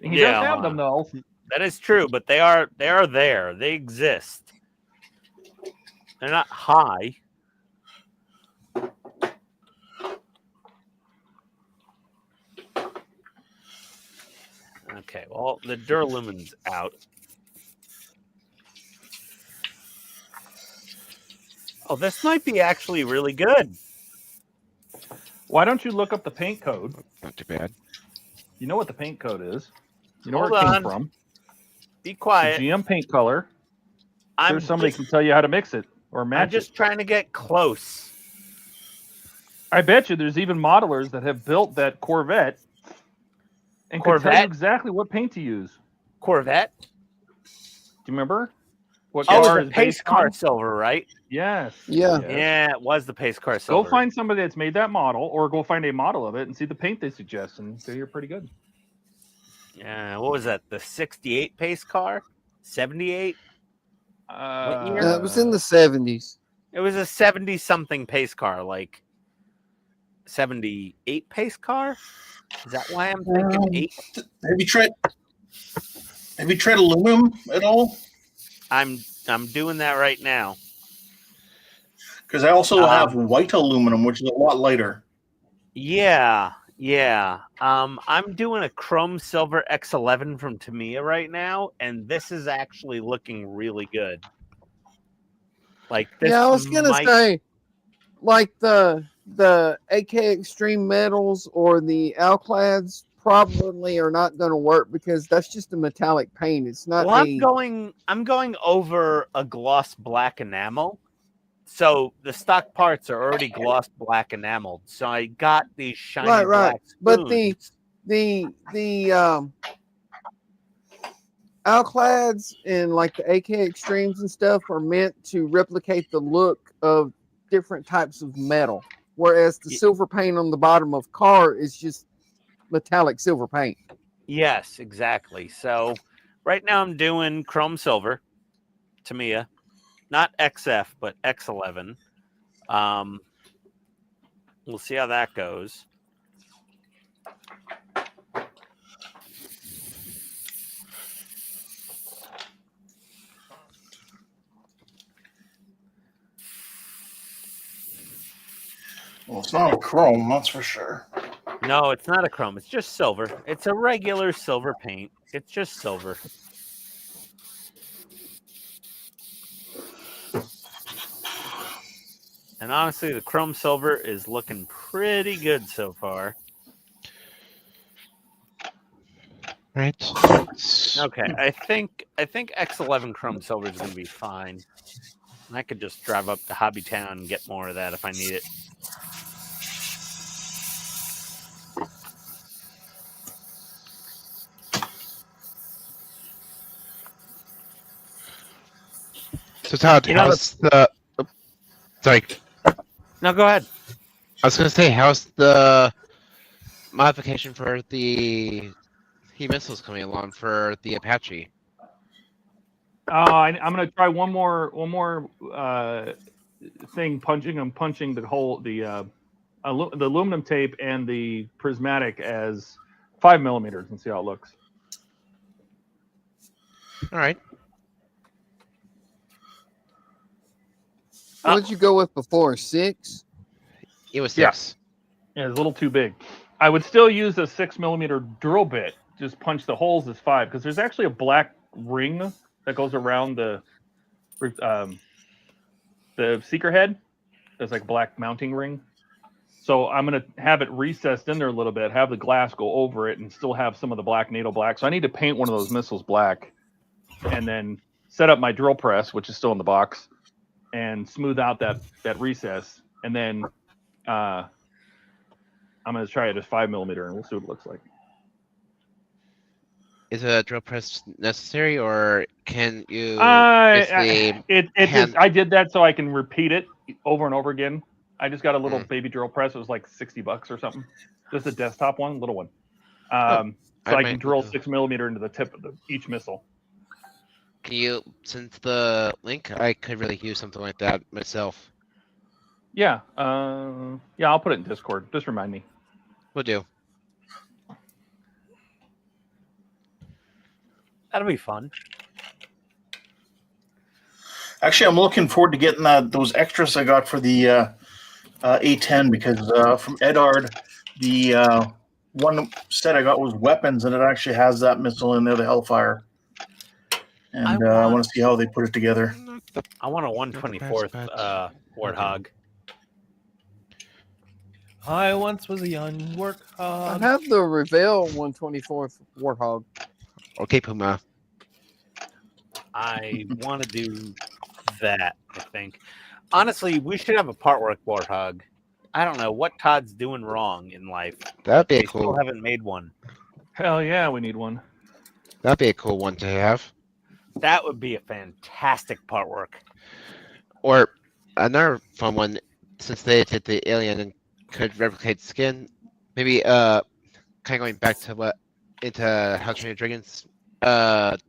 He does Yeah, have them, though. That is true, but they are there. They exist. They're not high. Okay, well, the Duralumin's out. Oh, this might be actually really good. Why don't you look up the paint code? Not too bad. You know what the paint code is. You know Hold where it on. came from. Be The quiet. GM paint color. I'm Somebody just, can tell you how to mix it or I'm match just it. trying to get close. I bet you there's even modelers that have built that Corvette and can tell you Corvette? exactly what paint to use. Corvette? Do you remember? What Oh, car the is pace based car on? silver, right? Yes. Yeah. Yes. Yeah, it was the pace car Go silver. find somebody that's made that model, or go find a model of it and see the paint they suggest, and you're pretty good. Yeah, what was that? The 68 pace car? 78? What year? It was in the 70s. It was a 70-something pace car, like 78 pace car? Is that why I'm thinking 8? Have you tried aluminum at all? I'm doing that right now. Because I also have white aluminum, which is a lot lighter. Yeah. I'm doing a chrome silver X11 from Tamiya right now, and this is actually looking really good. Like this. Yeah, I was gonna say, like the AK Extreme Metals or the Alclads probably are not going to work because that's just a metallic paint. It's not. Well, I'm going over a gloss black enamel. So the stock parts are already gloss black enameled. So I got these shiny right. black But spoons. the Alclads and like the AK Extremes and stuff are meant to replicate the look of different types of metal, whereas the silver paint on the bottom of car is just metallic silver paint. Yes, exactly. So right now I'm doing chrome silver, Tamiya, not XF, but X11. We'll see how that goes. Well, it's not a chrome, that's for sure. No, it's not a chrome. It's just silver. It's a regular silver paint. It's just silver. And honestly, the chrome silver is looking pretty good so far. Right. Okay, I think X11 chrome silver is going to be fine. I could just drive up to Hobbytown and get more of that if I need it. So Todd, You know, how's the? Oh, sorry, No, go ahead. I was gonna say, how's the modification for the heat missiles coming along for the Apache? I'm gonna try one more thing. I'm punching the whole the aluminum tape and the prismatic as 5mm and see how it looks. All right. What did you go with before? 6? It was Yeah. 6. Yeah, it's a little too big. I would still use a 6mm drill bit. Just punch the holes as 5 because there's actually a black ring that goes around the seeker head. There's like a black mounting ring. So I'm gonna have it recessed in there a little bit, have the glass go over it, and still have some of the black NATO black. So I need to paint one of those missiles black, and then set up my drill press, which is still in the box, and smooth out that recess, and then I'm gonna try it as 5mm, and we'll see what it looks like. Is a drill press necessary, or can you I basically did that so I can repeat it over and over again. I just got a little baby drill press. It was like $60 or something. Just a desktop one, little one. So I can drill 6mm into the tip of each missile. Can you send the link? I could really use something like that myself. Yeah, yeah, I'll put it in Discord. Just remind me. Will do. That'll be fun. Actually, I'm looking forward to getting those extras I got for the A10 because from Edard, the one set I got was weapons, and it actually has that missile in there, the Hellfire. And I want to see how they put it together. I want a 124th Warthog. I once was a young I warthog. have the Revell 124th Warthog. Okay, Puma. I want to do that, I think. Honestly, we should have a part work Warthog. I don't know what Todd's doing wrong in life. That'd be They a still cool. haven't made one. Hell yeah, we need one. That'd be a cool one to have. That would be a fantastic part work. Or another fun one, since they did the alien and could replicate skin. Maybe kind of going back to what into How to Train Your Dragons.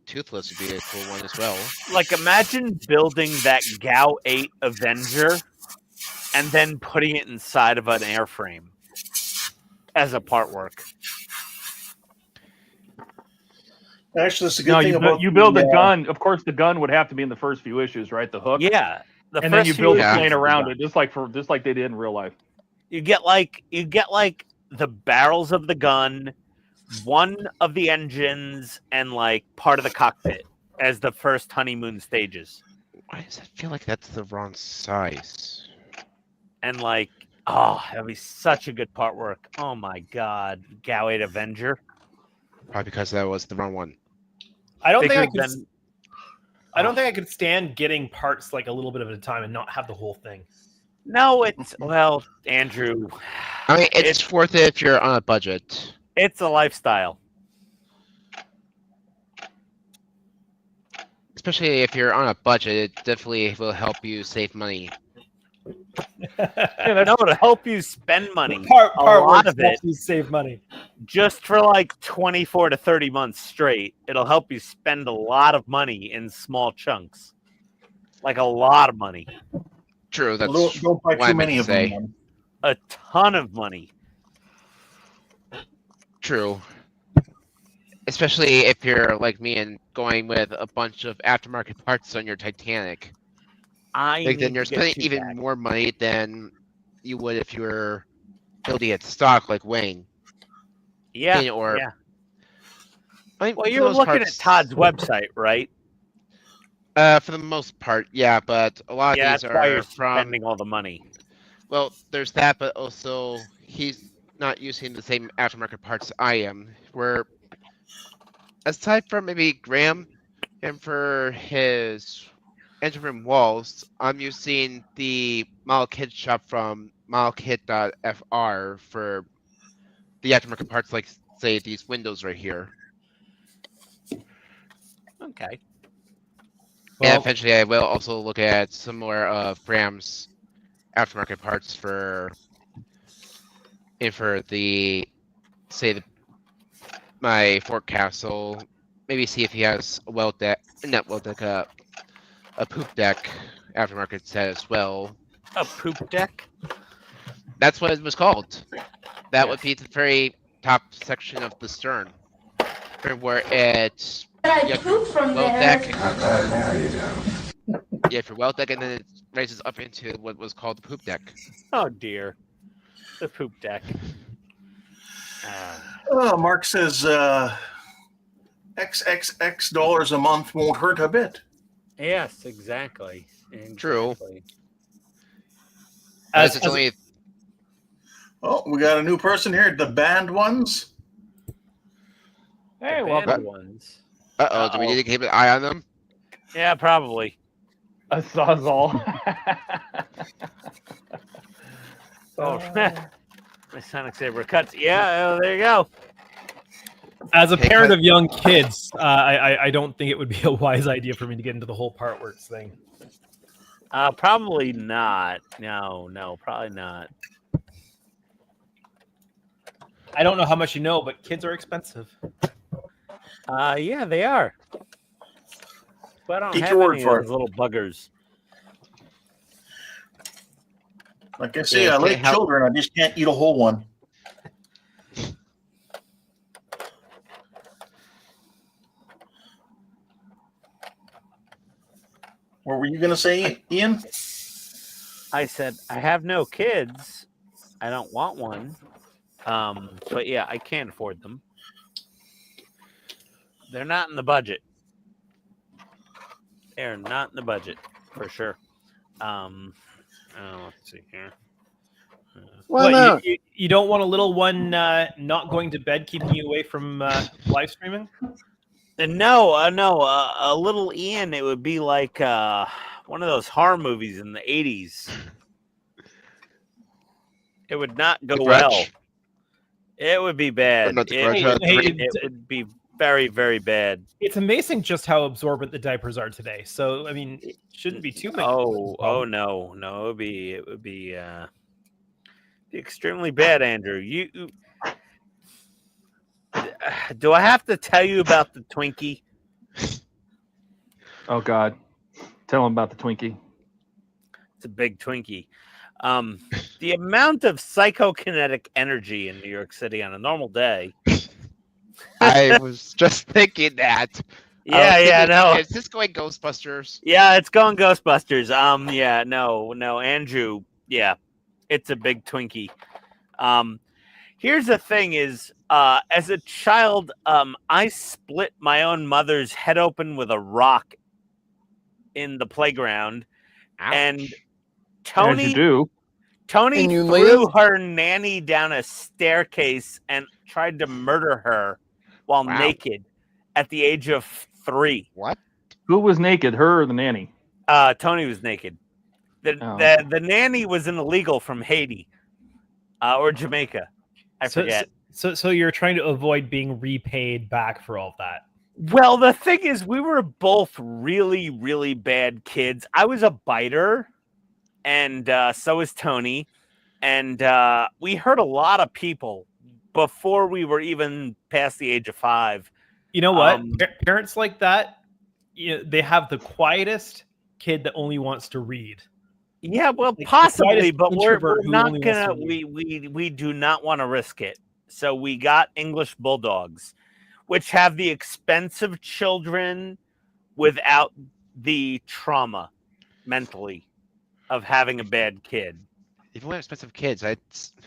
Toothless would be a cool one as well. Like, imagine building that GAU 8 Avenger and then putting it inside of an airframe as a part work. Actually, that's a good No, thing about you build a gun. Of course, the gun would have to be in the first few issues, right? The hook. Yeah. And then you build a issues- plane around it, just like they did in real life. You get like the barrels of the gun, one of the engines, and like part of the cockpit as the first honeymoon stages. Why does it feel like that's the wrong size? And like, oh, that'd be such a good part work. Oh my god, GAU 8 Avenger. Probably because that was the wrong one. I don't think I Because could. I don't think I could stand getting parts like a little bit at a time and not have the whole thing. No, it's well, Andrew. I mean, it's worth it if you're on a budget. It's a lifestyle. Especially if you're on a budget, it definitely will help you save money. No, to help you spend money. Part a lot work of it, helps you save money. just for like 24 to 30 months straight, it'll help you spend a lot of money in small chunks. Like a lot of money. True, that's don't buy what I too meant many to of say. them. A ton of money. True. Especially if you're like me and going with a bunch of aftermarket parts on your Titanic. I Like, then need you're to get spending two even back. more money than you would if you were building it stock like Wayne. Yeah, Or yeah. I mean, Well, for you the were most looking part, at Todd's website, right? For the most part, yeah, but a lot of Yeah, these that's why you're are from. spending all the money. Well, there's that, but also he's not using the same aftermarket parts I am. Where aside from maybe Graham and for his engine room walls, I'm using the model kit shop from modelkit.fr for the aftermarket parts, like say these windows right here. Okay. And Well, eventually, I will also look at some more of Graham's aftermarket parts for the my Fort Castle. Maybe see if he has a weld deck, not weld deck, a poop deck aftermarket set as well. A poop deck? That's what it was called. That would Yes. be the very top section of the stern, where it's I you have poop your from weld there. deck. You have your weld deck, and then it raises up into what was called the poop deck. Oh dear, the poop deck. Mark says XXX dollars a month won't hurt a bit. Yes, exactly. True. as, It's only Oh, we got a new person here. The banned ones. Hey, The welcome. banned ones. do we need to keep an eye on them? Yeah, probably. A sawzall. Oh, my Sonic Saber cuts. Yeah, there you go. as a Okay, parent cut. of young kids, I don't think it would be a wise idea for me to get into the whole partworks thing. Probably not. No, probably not. I don't know how much you know, but kids are expensive. Yeah, they are. But I don't Take have your word any for of those little buggers. Like I say, Yeah, I can't like help- children. I just can't eat a whole one. What were you going to say, Ian? I said, I have no kids. I don't want one. But yeah, I can't afford them. They're not in the budget. They're not in the budget for sure. Let's see here. Why What, not? you don't want a little one not going to bed, keeping you away from live streaming? No, a little Ian. It would be like one of those horror movies in the 80s. It would not go The well. Grudge? It would be bad. Not the It, Grudge, it would be very, very bad. It's amazing just how absorbent the diapers are today. So, I mean, it shouldn't be too many. Oh no, it would be extremely bad, Andrew. You do I have to tell you about the Twinkie? Oh God, tell him about the Twinkie. It's a big Twinkie. The amount of psychokinetic energy in New York City on a normal day. I was just thinking that. No. Is this going Ghostbusters? Yeah, it's going Ghostbusters. No, Andrew. Yeah, it's a big Twinkie. Here's the thing: is as a child, I split my own mother's head open with a rock in the playground, and Ouch. As you do. Tony And you threw lived? her nanny down a staircase and tried to murder her while Wow. naked at the age of 3. What? Who was naked, her or the nanny? Tony was naked. The Oh. the nanny was an illegal from Haiti or Jamaica. I forget. So you're trying to avoid being repaid back for all of that. Well, the thing is, we were both really, really bad kids. I was a biter, and so was Tony. And we hurt a lot of people before we were even past the age of 5. You know what? Parents like that, they have the quietest kid that only wants to read. Yeah, well, Like, possibly, the but we're introvert who not only wants gonna. to read. We do not want to risk it. So we got English bulldogs, which have the expensive children without the trauma mentally of having a bad kid. Even with expensive kids,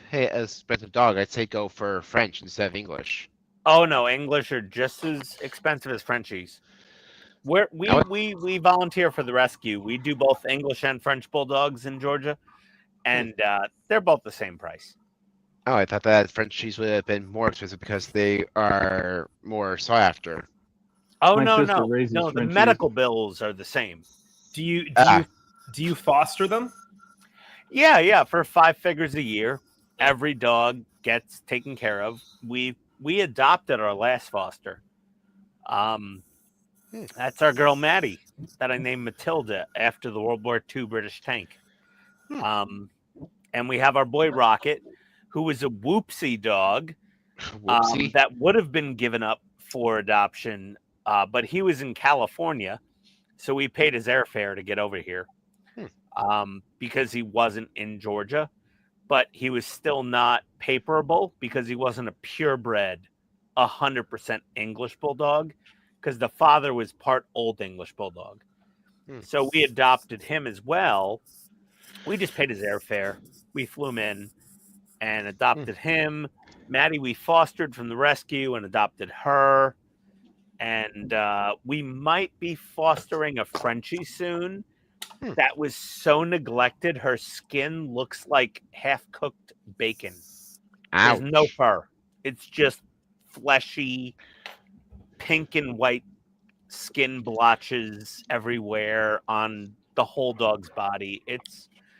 hey, an expensive dog, I'd say go for French instead of English. Oh no, English are just as expensive as Frenchies. We volunteer for the rescue. We do both English and French bulldogs in Georgia, and they're both the same price. Oh, I thought that Frenchies would have been more expensive because they are more sought after. Oh My no, sister no, raises no. The Frenchies. medical bills are the same. Do you Ah. do you foster them? Yeah. For 5 figures a year, every dog gets taken care of. We adopted our last foster. That's our girl Maddie that I named Matilda after the World War II British tank. And we have our boy Rocket, who was a whoopsie dog Whoopsie. that would have been given up for adoption, but he was in California, so we paid his airfare to get over here because he wasn't in Georgia, but he was still not paperable because he wasn't a purebred 100% English bulldog, because the father was part Old English bulldog. So we adopted him as well. We just paid his airfare. We flew him in and adopted him. Maddie we fostered from the rescue and adopted her. And we might be fostering a Frenchie soon. That was so neglected. Her skin looks like half-cooked bacon. Ouch. There's no fur. It's just fleshy, pink and white skin blotches everywhere on the whole dog's body.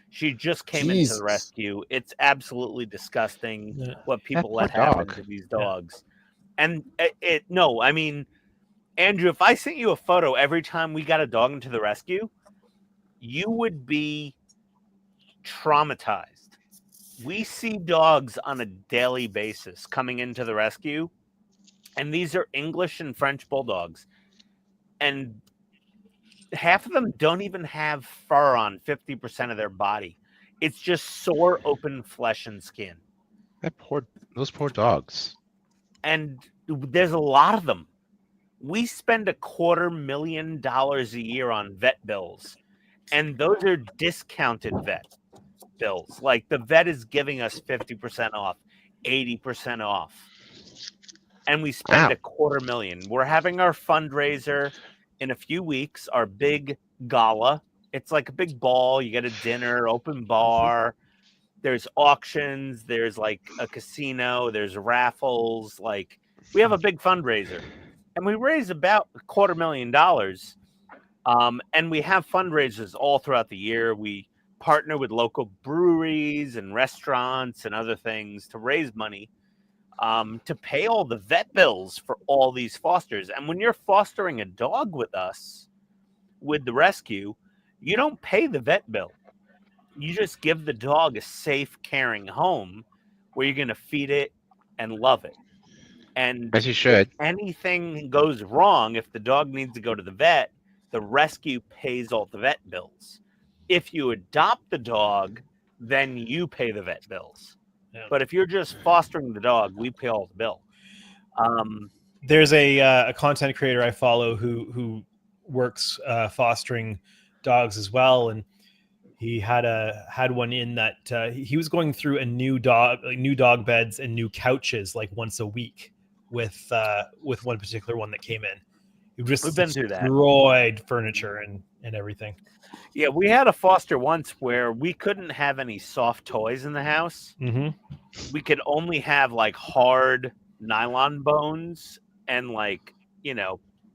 She just came into Jesus. the rescue. It's absolutely disgusting what people That let poor happen dog. to these dogs. And no, I mean, Andrew, if I sent you a photo every time we got a dog into the rescue, you would be traumatized. We see dogs on a daily basis coming into the rescue, and these are English and French bulldogs. And half of them don't even have fur on 50% of their body. It's just sore, open flesh and skin. Those poor dogs. And there's a lot of them. We spend $250,000 a year on vet bills, and those are discounted vet bills. Like the vet is giving us 50% off, 80% off. And we spend $250,000. We're having our fundraiser in a few weeks, our big gala. It's like a big ball. You get a dinner, open bar. There's auctions. There's like a casino. There's raffles. Like we have a big fundraiser. And we raise about $250,000. And we have fundraisers all throughout the year. We partner with local breweries and restaurants and other things to raise money to pay all the vet bills for all these fosters. And when you're fostering a dog with us, with the rescue, you don't pay the vet bill. You just give the dog a safe, caring home where you're going to feed it and love it. And As you should. if anything goes wrong, if the dog needs to go to the vet, the rescue pays all the vet bills. If you adopt the dog, then you pay the vet bills. Yeah. But if you're just fostering the dog, we pay all the bill. There's a content creator I follow who works fostering dogs as well, and he had one in that he was going through a new dog beds and new couches like once a week with one particular one that came in. We've been through that. Destroyed furniture and everything. Yeah, we had a foster once where we couldn't have any soft toys in the house. Mm-hmm. We could only have like hard nylon bones and like,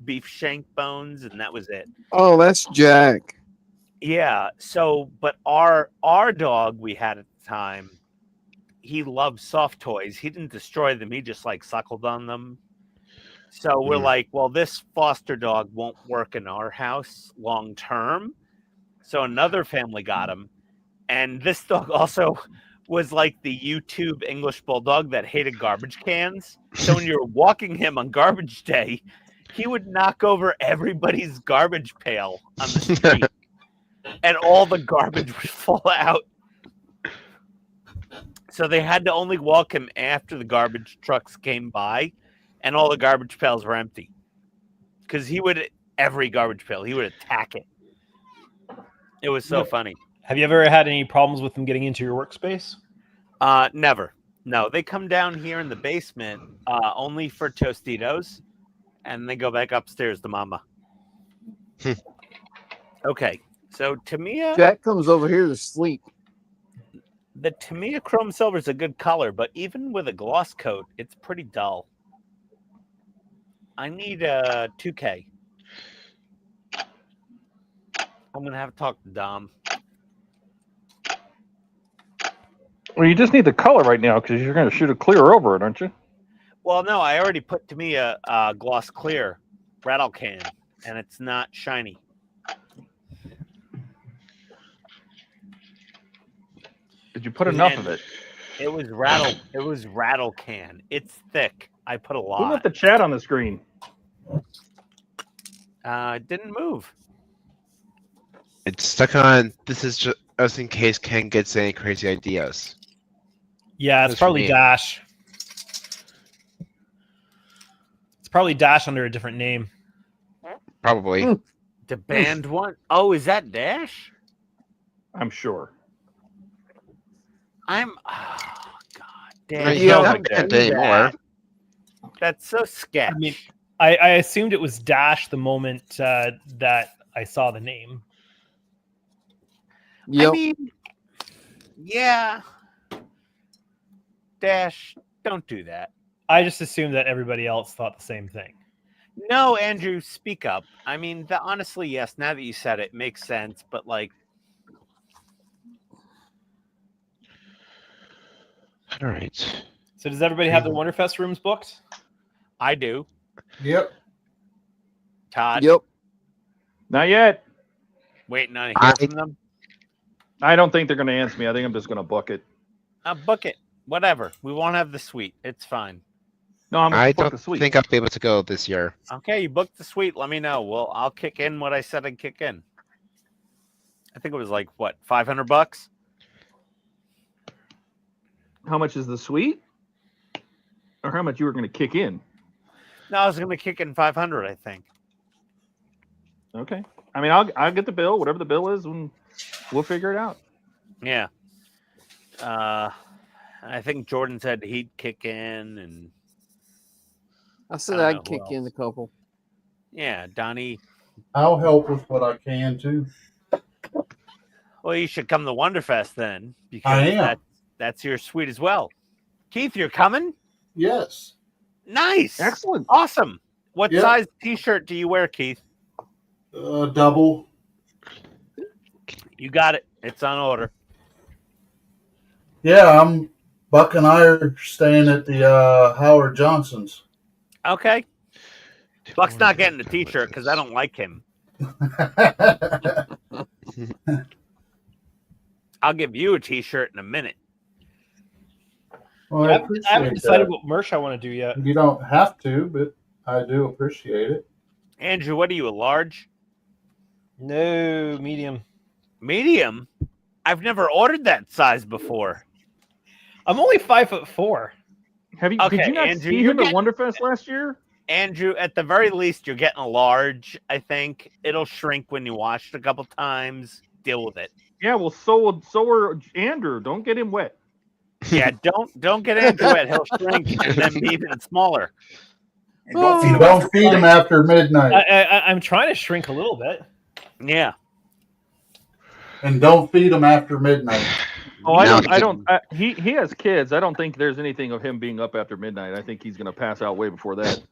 beef shank bones, and that was it. Oh, that's Jack. Yeah. So, but our dog we had at the time, he loved soft toys. He didn't destroy them. He just like suckled on them. So we're like, well, this foster dog won't work in our house long term. So another family got him. And this dog also was like the YouTube English bulldog that hated garbage cans. So when you're walking him on garbage day, he would knock over everybody's garbage pail on the street. And all the garbage would fall out. So they had to only walk him after the garbage trucks came by and all the garbage pails were empty. Because every garbage pail, he would attack it. It was so funny. Have you ever had any problems with them getting into your workspace? Never. No, they come down here in the basement only for Tostitos, and they go back upstairs to Mama. Okay, so Tamiya, Jack comes over here to sleep. the Tamiya Chrome Silver is a good color, but even with a gloss coat, it's pretty dull. I need a 2K. I'm gonna have to talk to Dom. Well, you just need the color right now because you're going to shoot a clear over it, aren't you? Well, no, I already put Tamiya gloss clear rattle can, and it's not shiny. Did you put enough of it? It was rattle can. It's thick. I put a Who lot. left the chat on the screen? It didn't move. It's stuck on. This is just in case Ken gets any crazy ideas. Yeah, it's That's for probably me. Dash. It's probably Dash under a different name. Probably. The band one. Oh, is that Dash? I'm sure. Oh God, No, Dash. you Yeah, don't like like Don't that do anymore. That's so sketch. I mean, I assumed it was Dash the moment that I saw the name. Yep. I mean, yeah. Dash, don't do that. I just assumed that everybody else thought the same thing. No, Andrew, speak up. I mean, honestly, yes. Now that you said it, makes sense. But like, All right. So does everybody have their Wonderfest rooms booked? I do. Yep. Todd, Yep. Not yet. waiting on a I- hear from them. I don't think they're going to answer me. I think I'm just going to book it. Book it. Whatever. We won't have the suite. It's fine. No, I'm going I to book don't the suite. think I'll be able to go this year. Okay, you booked the suite. Let me know. Well, I'll kick in what I said I'd kick in. I think it was like what, $500? How much is the suite? Or how much you were going to kick in? No, I was going to kick in 500. I think. Okay. I mean, I'll get the bill, whatever the bill is, and we'll figure it out. Yeah. I think Jordan said he'd kick in, and I said I don't I'd know who kick in a couple. yeah, Donnie. I'll help with what I can too. Well, you should come to Wonderfest then, because I am. that's your suite as well. Keith, you're coming? Yes. Nice. Excellent. Awesome. What Yep. size T-shirt do you wear, Keith? Double. You got it. It's on order. Yeah, Buck and I are staying at the Howard Johnson's. Okay. Buck's not getting the T-shirt because I don't like him. I'll give you a T-shirt in a minute. Well, I I haven't appreciate decided that. what merch I want to do yet. You don't have to, but I do appreciate it. Andrew, what are you, a large? No, medium. Medium? I've never ordered that size before. I'm only 5'4". Have you? Okay, Did you not Andrew, see you're him at getting- Wonderfest last year? Andrew, at the very least, you're getting a large, I think. It'll shrink when you wash it a couple times. Deal with it. Yeah. Well, so are Andrew. Don't get him wet. Yeah, don't get Andrew wet. He'll shrink and then be even smaller. And don't feed 'em Don't after feed him midnight. after midnight, I'm trying to shrink a little bit. Yeah. and don't feed him after midnight. Oh, I No, don't. He has kids. I don't think there's anything of him being up after midnight. I think he's going to pass out way before that.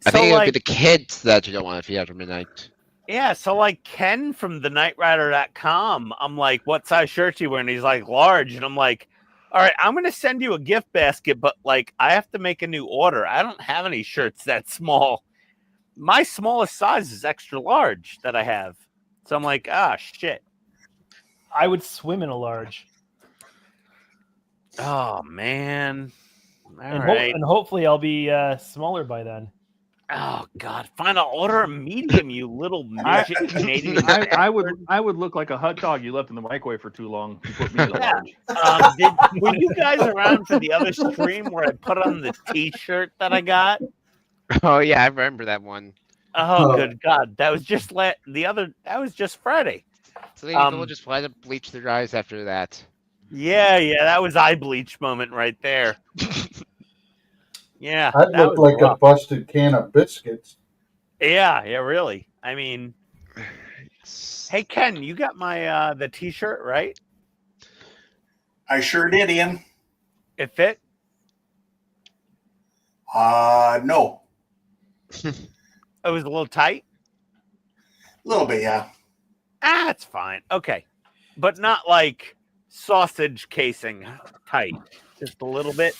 I So, think it would like, be the kids that you don't want to feed after midnight. yeah, so like Ken from the nightrider.com, I'm like, what size shirt you wearing? He's like, large. And I'm like, all right, I'm going to send you a gift basket, but like, I have to make a new order. I don't have any shirts that small. My smallest size is extra large that I have. So I'm like, ah, shit. I would swim in a large. Oh, man. All And, right. and hopefully I'll be smaller by then. Oh, God. Fine, I'll order a medium, you little midget Canadian. I would look like a hot dog you left in the microwave for too long. You put me in a Yeah. large. Were you guys around for the other stream where I put on the T-shirt that I got? Oh yeah, I remember that one. Oh, Oh. good God! That was just that was just Friday. So they will just flat up bleach their eyes after that. Yeah, that was eye bleach moment right there. Yeah, I'd that look was like a rough. busted can of biscuits. Yeah, really. I mean, hey Ken, you got my the T-shirt, right? I sure did, Ian. It fit. No. It was a little tight. A little bit, yeah. It's fine. Okay, but not like sausage casing tight. Just a little bit.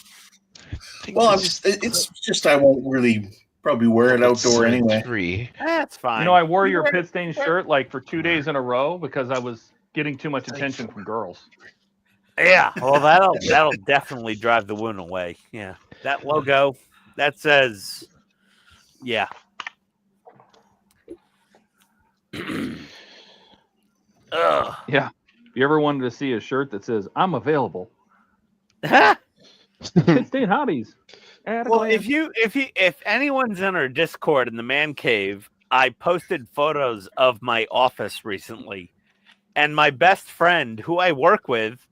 Well, it's just I won't really probably wear it outdoor anyway. That's fine. You know, I wore your PITSTAIN shirt like for 2 days in a row because I was getting too much attention from girls. Yeah, well, that'll definitely drive the wound away. Yeah, that logo that says, yeah. Ugh. Yeah. You ever wanted to see a shirt that says "I'm available"? Well, PITSTAIN hobbies. if anyone's in our Discord in the man cave, I posted photos of my office recently, and my best friend, who I work with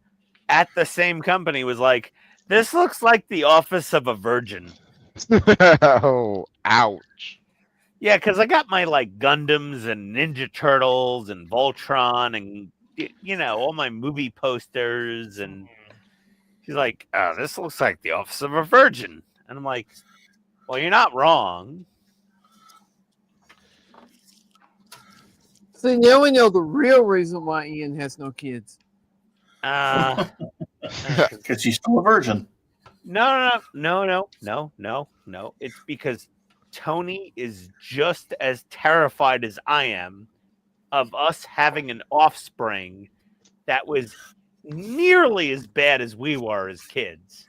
at the same company, was like, "This looks like the office of a virgin." Oh, ouch. Yeah, because I got my like Gundams and Ninja Turtles and Voltron and all my movie posters, and she's like, "Oh, this looks like the office of a virgin," and I'm like, "Well, you're not wrong." So now we know the real reason why Ian has no kids. Because he's still a virgin. No. It's because Tony is just as terrified as I am of us having an offspring that was nearly as bad as we were as kids.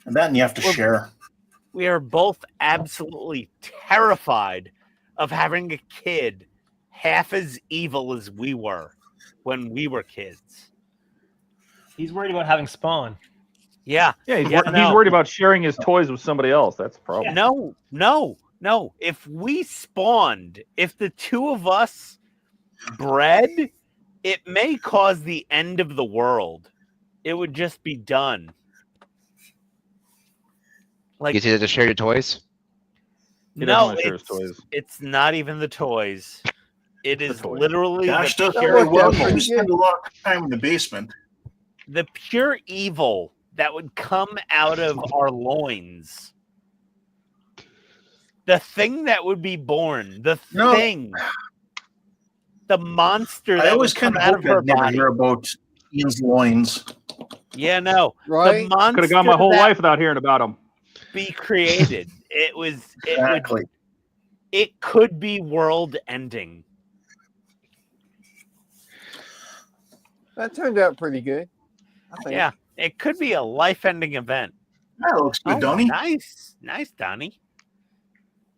And then you have to share. We are both absolutely terrified of having a kid half as evil as we were when we were kids. He's worried about having spawn. Yeah. He's worried about sharing his toys with somebody else. That's the problem. No. If we spawned, if the two of us bred, it may cause the end of the world. It would just be done. Like, you need to share your toys? It's not even the toys. It is literally Josh the does very well. We spend a lot of time in the basement. The pure evil that would come out of our loins. The thing that would be born. The monster that I always would come kind of out of her never body. hear about Ian's loins. Yeah, no. Right? The monster Could have gone my whole life without hearing about him. Be created. It could be world ending. That turned out pretty good. I think. Yeah, it could be a life-ending event. That looks good, Donnie. Nice, Donnie.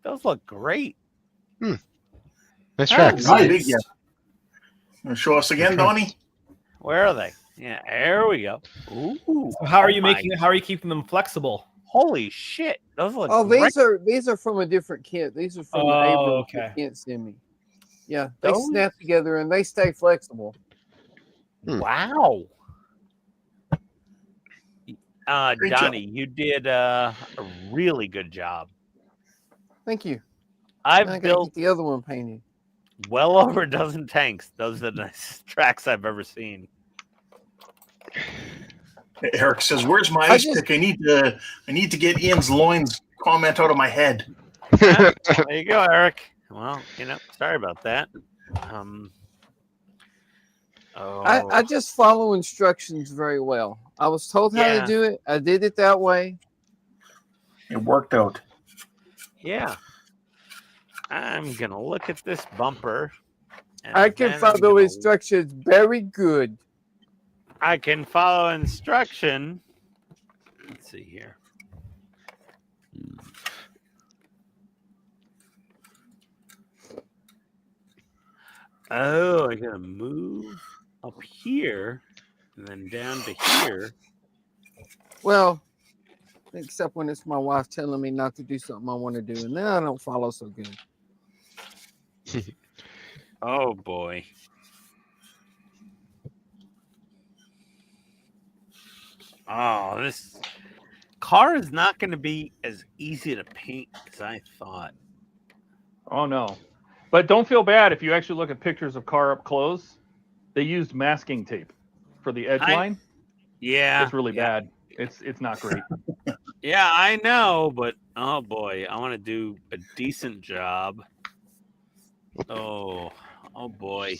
Those look great. Nice tracks. Nice. You want to show us again, Donnie? Where are they? Yeah, there we go. Ooh. So how are you keeping them flexible? Holy shit! Those look. Oh, great. these are from a different kit. These are from April. Okay. Kent sent me. Yeah, they snap together and they stay flexible. Wow. Donnie, you did a really good job. Thank you. I've built the other one painted. Well over a dozen tanks. Those are the nicest tracks I've ever seen. Eric says, "Where's my ice pick? I need to get Ian's loins comment out of my head." There you go, Eric. Well, sorry about that. I just follow instructions very well. I was told how to do it. I did it that way. It worked out. Yeah. I'm going to look at this bumper. I can follow instructions very good. I can follow instruction. Let's see here. Oh, I got to move up here and then down to here. Well, except when it's my wife telling me not to do something I want to do, and then I don't follow so good. Oh boy. Oh, this car is not going to be as easy to paint as I thought. Oh no. But don't feel bad if you actually look at pictures of car up close. They used masking tape for the edge line. Yeah. It's really bad. It's not great. Yeah, I know, but oh boy, I want to do a decent job. Oh boy.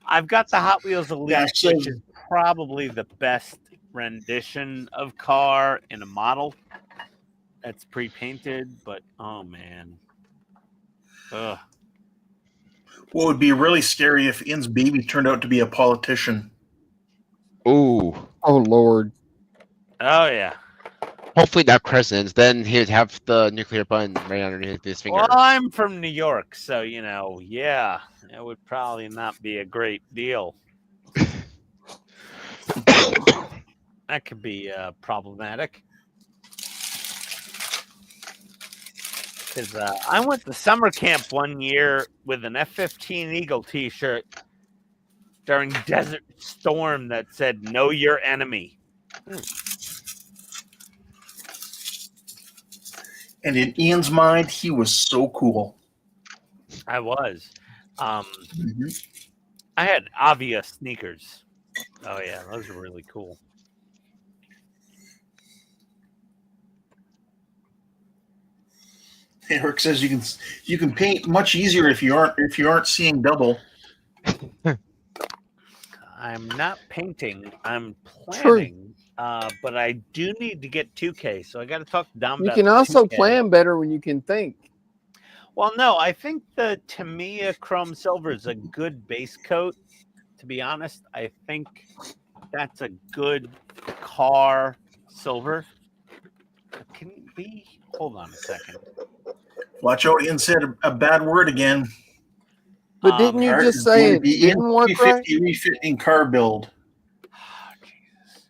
I've got the Hot Wheels Elite, Yeah, so- which is probably the best rendition of car in a model that's pre-painted, but oh man. Ugh. What would be really scary if Ian's baby turned out to be a politician? Ooh. Oh Lord. Oh yeah. Hopefully not presidents. Then he'd have the nuclear button right underneath his finger. Well, I'm from New York, so yeah, it would probably not be a great deal. That could be problematic. Because I went to summer camp one year with an F-15 Eagle T-shirt during Desert Storm that said "Know your enemy." And in Ian's mind, he was so cool. I was. I had Avia sneakers. Oh yeah, those are really cool. Eric says you can paint much easier if you aren't seeing double. I'm not painting. I'm planning. But I do need to get 2K, so I got to talk to Dom You about can the also 2K. plan better when you can think. Well, no, I think the Tamiya Chrome Silver is a good base coat. To be honest, I think that's a good car silver. Can it be? Hold on a second. Watch out, Ian said a bad word again. But didn't you just say it didn't work right? 350 refitting car build. Oh, Jesus.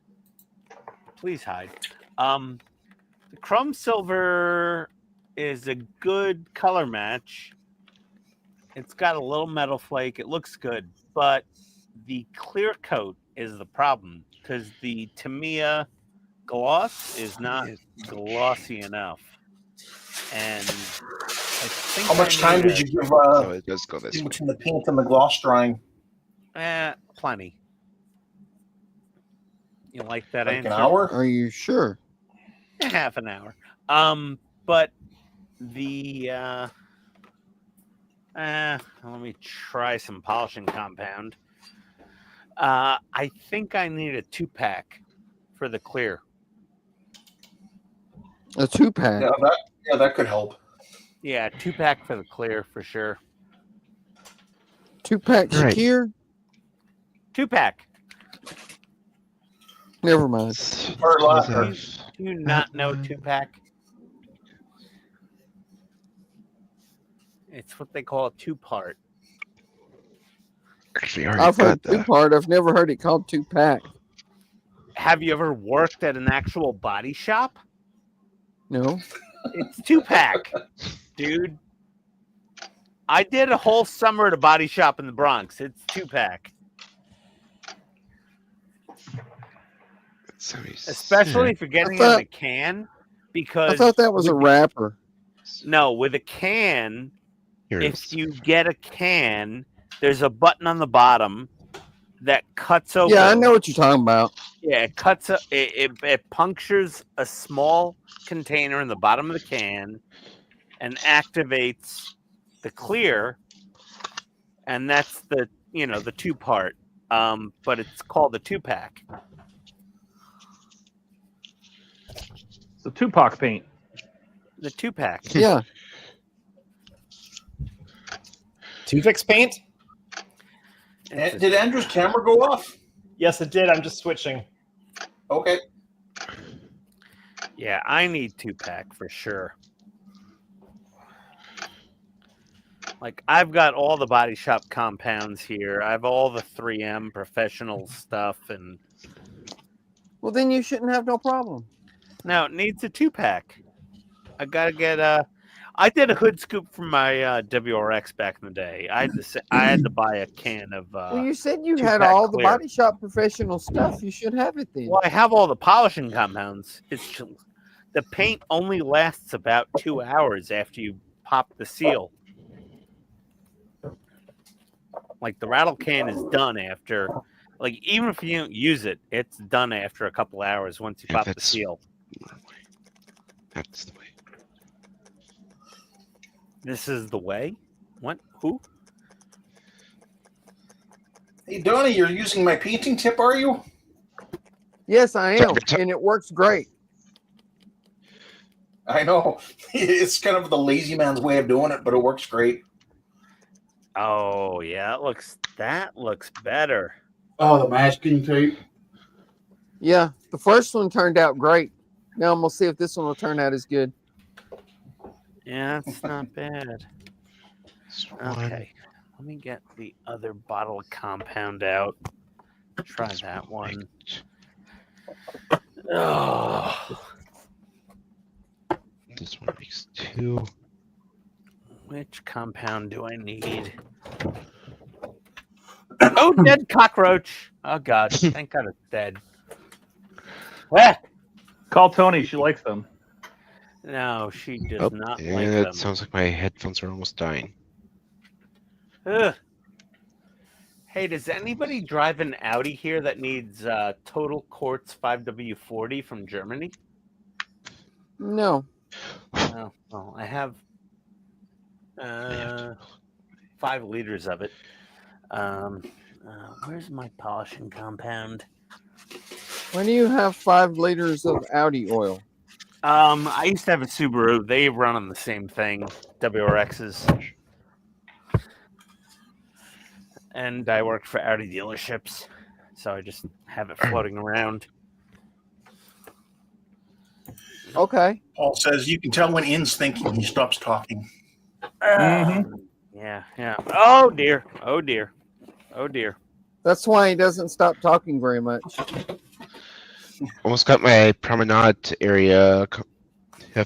Please hide. The Chrome Silver is a good color match. It's got a little metal flake. It looks good, but the clear coat is the problem because the Tamiya gloss is not glossy enough. And I think How much time did you give So it does go this way. between the paint and the gloss drying? Plenty. You like that Like answer? an hour? Are you sure? Half an hour. But the let me try some polishing compound. I think I need a 2-pack for the clear. A 2-pack. Yeah, that could help. Yeah, 2-pack for the clear for sure. 2-pack Right. secure? 2-pack. Never mind. Or lacquer. Do you not know 2-pack? It's what they call a 2-part. Actually, I already I've heard got that. 2-part. I've never heard it called 2-pack. Have you ever worked at an actual body shop? No. It's 2-pack, dude. I did a whole summer at a body shop in the Bronx. It's 2-pack. Especially if you're getting it in a can. Because I thought that was a wrapper. No, with a can, Here it if is. you get a can, there's a button on the bottom that cuts open. Yeah, I know what you're talking about. Yeah, it cuts it punctures a small container in the bottom of the can and activates the clear, and that's the the 2-part. But it's called the 2-pack. It's a Tupac paint. The 2-pack. Yeah. 2-fix paint? Did Andrew's camera go off? Yes, it did. I'm just switching. Okay. Yeah, I need 2-pack for sure. Like, I've got all the body shop compounds here. I have all the 3M professional stuff, and Well, then you shouldn't have no problem. now it needs a 2-pack. I gotta get I did a hood scoop for my WRX back in the day. I had to buy a can of. Well, you said you 2 had pack all the clear. body shop professional stuff. You should have it then. Well, I have all the polishing compounds. The paint only lasts about 2 hours after you pop the seal. Like the rattle can is done after, like even if you don't use it, it's done after a couple hours once you Yeah, pop the that's- seal. That's the way. This is the way. What? Who? Hey, Donnie, you're using my painting tip, are you? Yes, I am, and it works great. I know. It's kind of the lazy man's way of doing it, but it works great. Oh yeah, that looks better. Oh, the masking tape. Yeah, the first one turned out great. Now I'm gonna see if this one will turn out as good. Yeah, that's not bad. One. Okay, let me get the other bottle of compound out. Try that one. Oh, This one makes 2. which compound do I need? Oh, dead cockroach! Oh God, thank God it's dead. Ah! Call Tony. She likes them. No, she does Oh, not yeah, like it them. sounds like my headphones are almost dying. Ugh. Hey, does anybody drive an Audi here that needs Total Quartz 5W40 from Germany? No, Oh, well, I have 5 liters of it. Where's my polishing compound? when do you have 5 liters of Audi oil? I used to have a Subaru. They run on the same thing, WRXs. And I worked for Audi dealerships, so I just have it floating around. Okay. Paul says you can tell when Ian's thinking he stops talking. Yeah, yeah. Oh dear. Oh dear. Oh dear. That's why he doesn't stop talking very much. Almost got my promenade area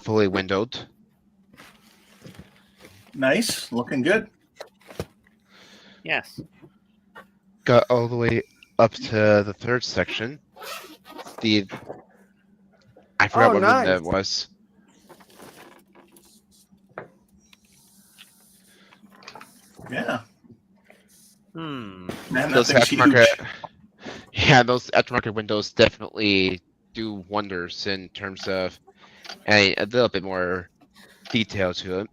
fully windowed. Nice, looking good. Yes. Got all the way up to the 3rd section. I forgot Oh, what nice. room that was. Yeah. Hmm. Man, that Those thing's aftermarket, huge. yeah, those aftermarket windows definitely do wonders in terms of adding a little bit more detail to it.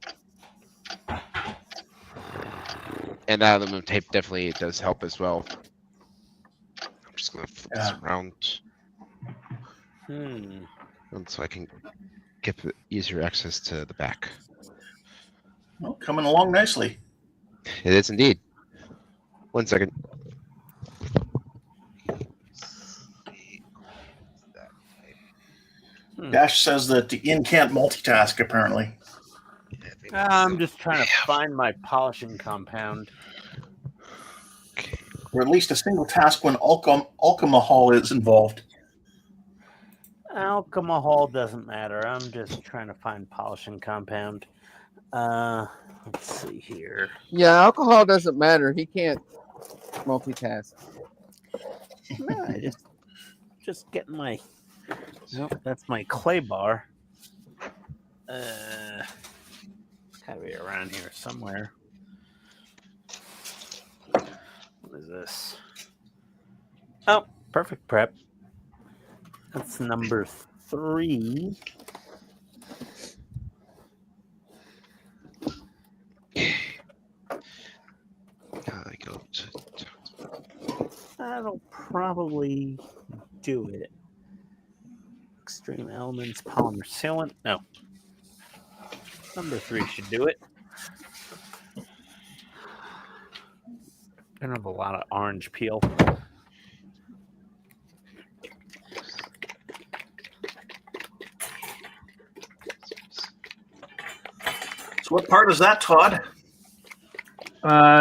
And that aluminum tape definitely does help as well. I'm just gonna flip this around so I can get easier access to the back. Well, coming along nicely. It is indeed. 1 second. Dash says that Ian can't multitask, apparently. I'm just trying to find my polishing compound. Or at least a single task when alcohol is involved. Alcohol doesn't matter. I'm just trying to find polishing compound. Let's see here. Yeah, alcohol doesn't matter. He can't multitask. No, I just getting my. Nope, that's my clay bar. Gotta be around here somewhere. What is this? Oh, perfect prep. That's number 3. Gotta go to That'll probably do it. Extreme Elements, Polymer Sealant. No. Number 3 should do it. I don't have a lot of orange peel. So what part is that, Todd?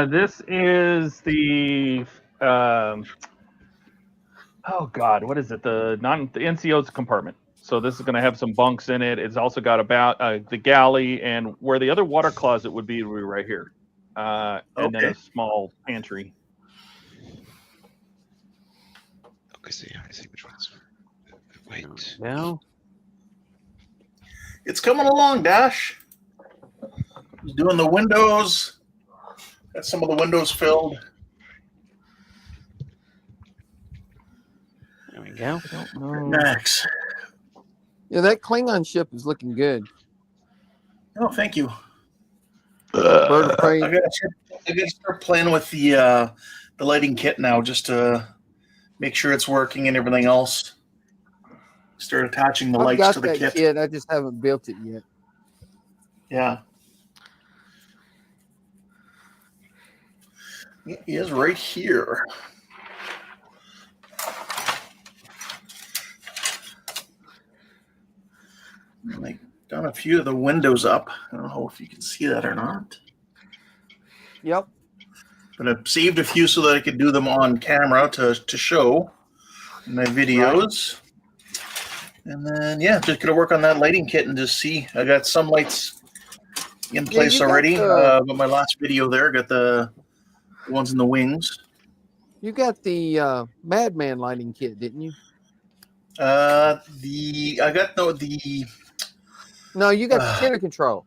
This is the oh god, what is it? The NCO's compartment. So this is going to have some bunks in it. It's also got about the galley, and where the other water closet would be right here, and then Okay. a small pantry. I see which ones. Wait. No. It's coming along, Dash. He's doing the windows. Got some of the windows filled. There we go. Max. Yeah, that Klingon ship is looking good. Oh, thank you. Bird of prey. I gotta start playing with the lighting kit now, just to make sure it's working and everything else. Start attaching the I've lights got to the that kit. kit. I just haven't built it yet. Yeah. It is right here. And I've done a few of the windows up. I don't know if you can see that or not. Yep. But I've saved a few so that I could do them on camera to show in my videos. And then, yeah, just going to work on that lighting kit and just see. I got some lights in place you got already. the- But my last video there, got the ones in the wings. You got the Madman lighting kit, didn't you? No, You got the tenor control.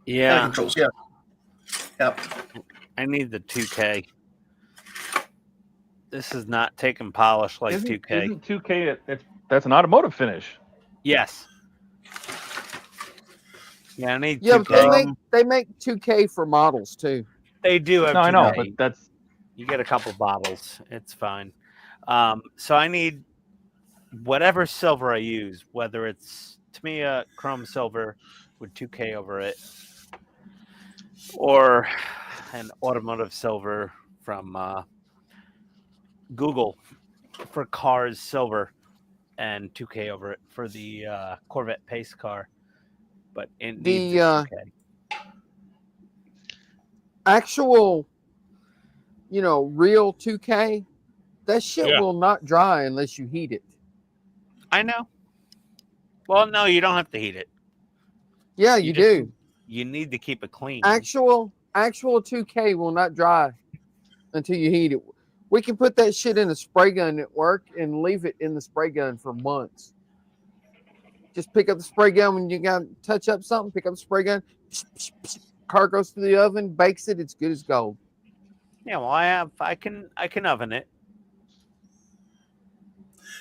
Yeah. controls. Yeah. Yep. I need the 2K. This is not taking polish like 2K. Isn't 2K? That's an automotive finish. Yes. Yeah, I need Yeah, 2K. but they make 2K for models too. They do have No, 2K. I know, but that's You get a couple bottles. It's fine. So I need whatever silver I use, whether it's Tamiya chrome silver with 2K over it, or an automotive silver from Google for cars silver and 2K over it for the Corvette pace car. But it needs a 2K. Actual, real 2K, that shit will not dry unless you heat it. I know. Well, no, you don't have to heat it. Yeah, you do. You need to keep it clean. Actual 2K will not dry until you heat it. We can put that shit in a spray gun at work and leave it in the spray gun for months. Just pick up the spray gun when you got to touch up something. Pick up the spray gun. Car goes to the oven, bakes it. It's good as gold. Yeah, well, I can oven it.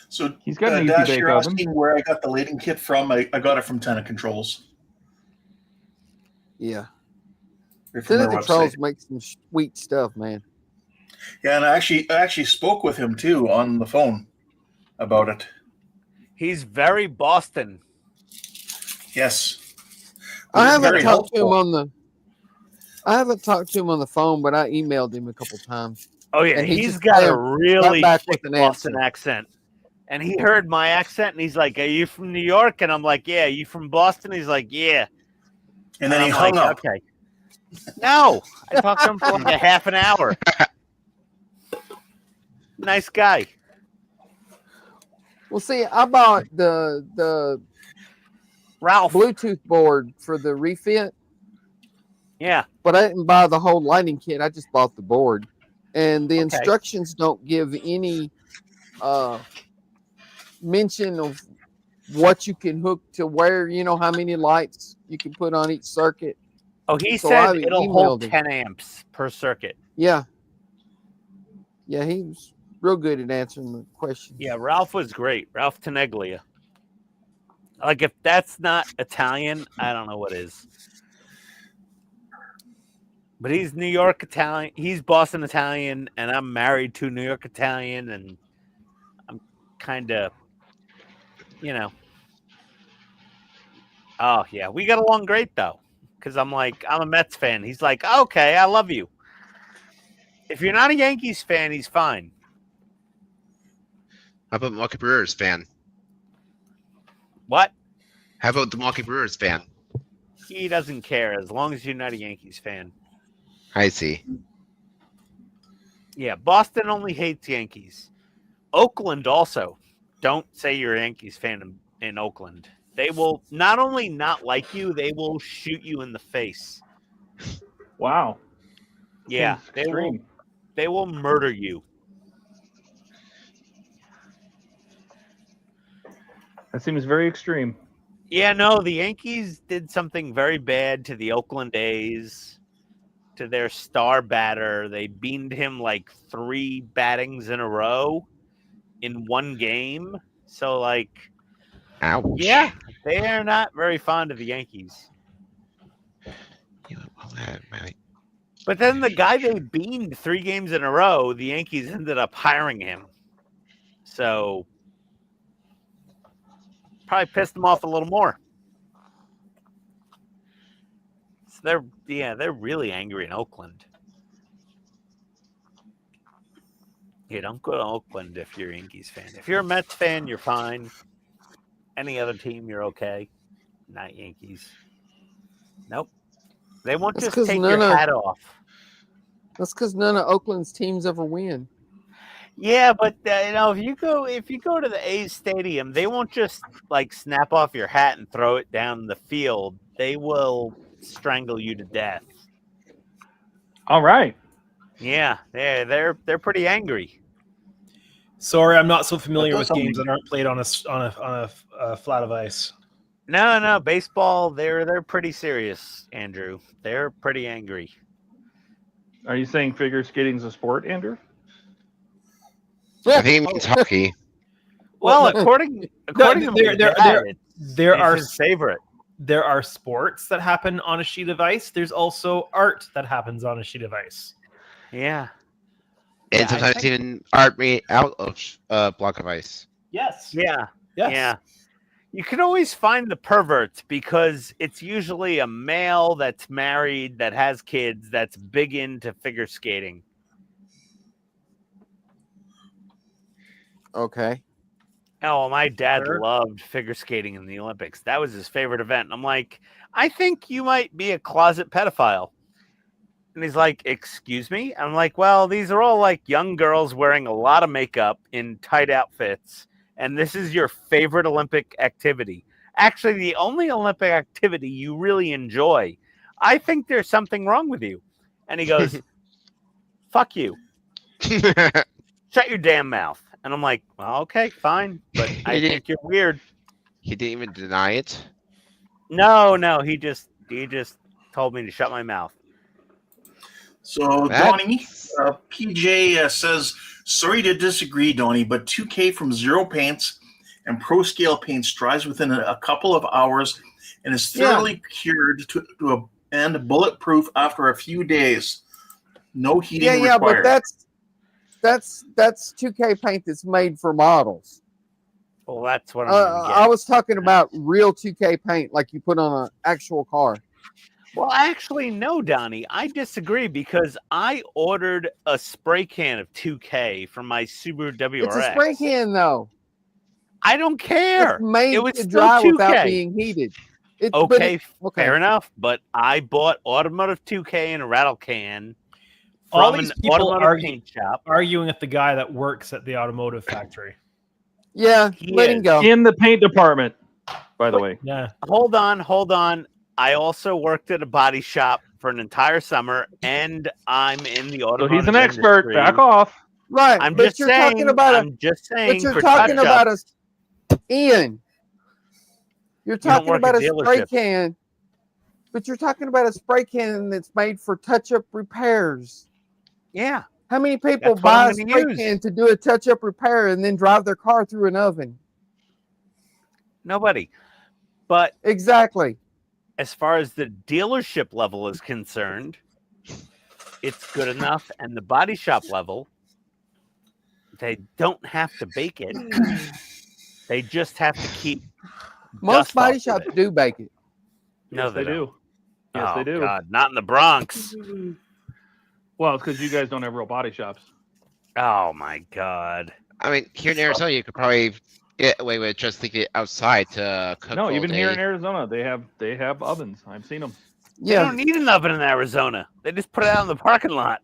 So he's got an easy Dash, bake you're oven. asking where I got the lighting kit from. I got it from Tenant Controls. Yeah. Right from their Tenant Controls website. make some sweet stuff, man. Yeah, and I actually spoke with him too on the phone about it. He's very Boston. Yes. I He's haven't very talked to him helpful. on the phone, but I emailed him a couple times. Oh yeah, And he he's just got a came really right back thick with an Boston answer. accent. And he heard my accent, and he's like, "Are you from New York?" And I'm like, "Yeah." You from Boston? He's like, "Yeah." And then he I'm hung like, up. Okay. No, I talked to him for like a half an hour. Nice guy. Well, see, I bought the Ralph. Bluetooth board for the refit, Yeah. but I didn't buy the whole lighting kit. I just bought the board. And the Okay. instructions don't give any mention of what you can hook to where, how many lights you can put on each circuit. Oh, he So said I it'll hold emailed him. 10 amps per circuit. Yeah. Yeah, he was real good at answering the questions. Yeah, Ralph was great. Ralph Teneglia. Like, if that's not Italian, I don't know what is. But he's New York Italian. He's Boston Italian, and I'm married to New York Italian, and I'm kind of, Oh, yeah. We got along great, though, because I'm a Mets fan. He's like, okay, I love you. If you're not a Yankees fan, he's fine. How about Milwaukee Brewers fan? What? How about the Milwaukee Brewers fan? He doesn't care as long as you're not a Yankees fan. I see. Yeah, Boston only hates Yankees. Oakland also. Don't say you're a Yankees fan in Oakland. They will not only not like you, they will shoot you in the face. Wow. Yeah, Seems they will. extreme. They will murder you. That seems very extreme. Yeah, no, the Yankees did something very bad to the Oakland A's, to their star batter. They beamed him like 3 battings in a row in one game. So, like, Ouch. yeah, they are not very fond of the Yankees. Well, that might- But then the guy they beamed 3 games in a row, the Yankees ended up hiring him. So probably pissed them off a little more. So they're really angry in Oakland. Yeah, don't go to Oakland if you're a Yankees fan. If you're a Mets fan, you're fine. Any other team, you're okay. Not Yankees. Nope. They won't That's just 'cause take your none of- hat off. That's because none of Oakland's teams ever win. Yeah, but if you go to the A's stadium, they won't just like snap off your hat and throw it down the field. They will strangle you to death. All right. Yeah, they're pretty angry. Sorry, I'm not so familiar That's with games something. that aren't played on a flat of ice. No, baseball, they're pretty serious, Andrew. They're pretty angry. Are you saying figure skating's a sport, Andrew? I think it means hockey. Well, Well, no, according to my dad, there it's are his favorite. there are sports that happen on a sheet of ice. There's also art that happens on a sheet of ice. Yeah. And Yeah, I sometimes think- even art made out of a block of ice. Yes. Yeah. Yes. Yeah. You can always find the perverts because it's usually a male that's married, that has kids, that's big into figure skating. Okay. Oh, my dad Sure. loved figure skating in the Olympics. That was his favorite event. And I'm like, I think you might be a closet pedophile. And he's like, excuse me? I'm like, well, these are all like young girls wearing a lot of makeup in tight outfits. And this is your favorite Olympic activity. Actually, the only Olympic activity you really enjoy. I think there's something wrong with you. And he goes, fuck you. Shut your damn mouth. And I'm like, well, okay, fine. But I think you're weird. He didn't even deny it. No, he just told me to shut my mouth. So, That's- Donnie, PJ says, sorry to disagree, Donnie, but 2K from Zero Paints and Pro Scale Paints dries within a couple of hours and is thoroughly cured and bulletproof after a few days. No heating Yeah, required. but that's 2K paint that's made for models. Well, that's what I'm gonna get. I was talking about real 2K paint, like you put on an actual car. Well, actually, no, Donnie. I disagree because I ordered a spray can of 2K from my Subaru WRX. It's a spray can, though. I don't care. It's made It was to still dry 2K. without being heated. Okay, okay. fair enough. But I bought automotive 2K in a rattle can All from these an people automotive paint shop. arguing with the guy that works at the automotive factory. Yeah, He let him is. go. In the paint department, by the way. Yeah. Hold on. I also worked at a body shop for an entire summer, and I'm in the So automotive he's an expert. industry. Back off. Right, I'm but just you're saying. talking about I'm just saying. but you're for talking touch-up, about Ian. You're don't talking work about at a spray dealerships. can, but you're talking about a spray can that's made for touch-up repairs. Yeah. How many people That's what buy I'm a gonna spray use. can to do a touch-up repair and then drive their car through an oven? Nobody. But Exactly. as far as the dealership level is concerned, it's good enough. And the body shop level, they don't have to bake it. They just have to keep Most dust body off shops of it. do bake it. No, Yes, they don't. do. Yes, Oh, they do. God, not in the Bronx. Well, it's because you guys don't have real body shops. Oh my God. I mean, here in Arizona, you could probably get away with just leaving it outside to cook. No, all even day. here in Arizona, they have ovens. I've seen them. They Yeah, don't need an oven in Arizona. They just put it out in the parking lot.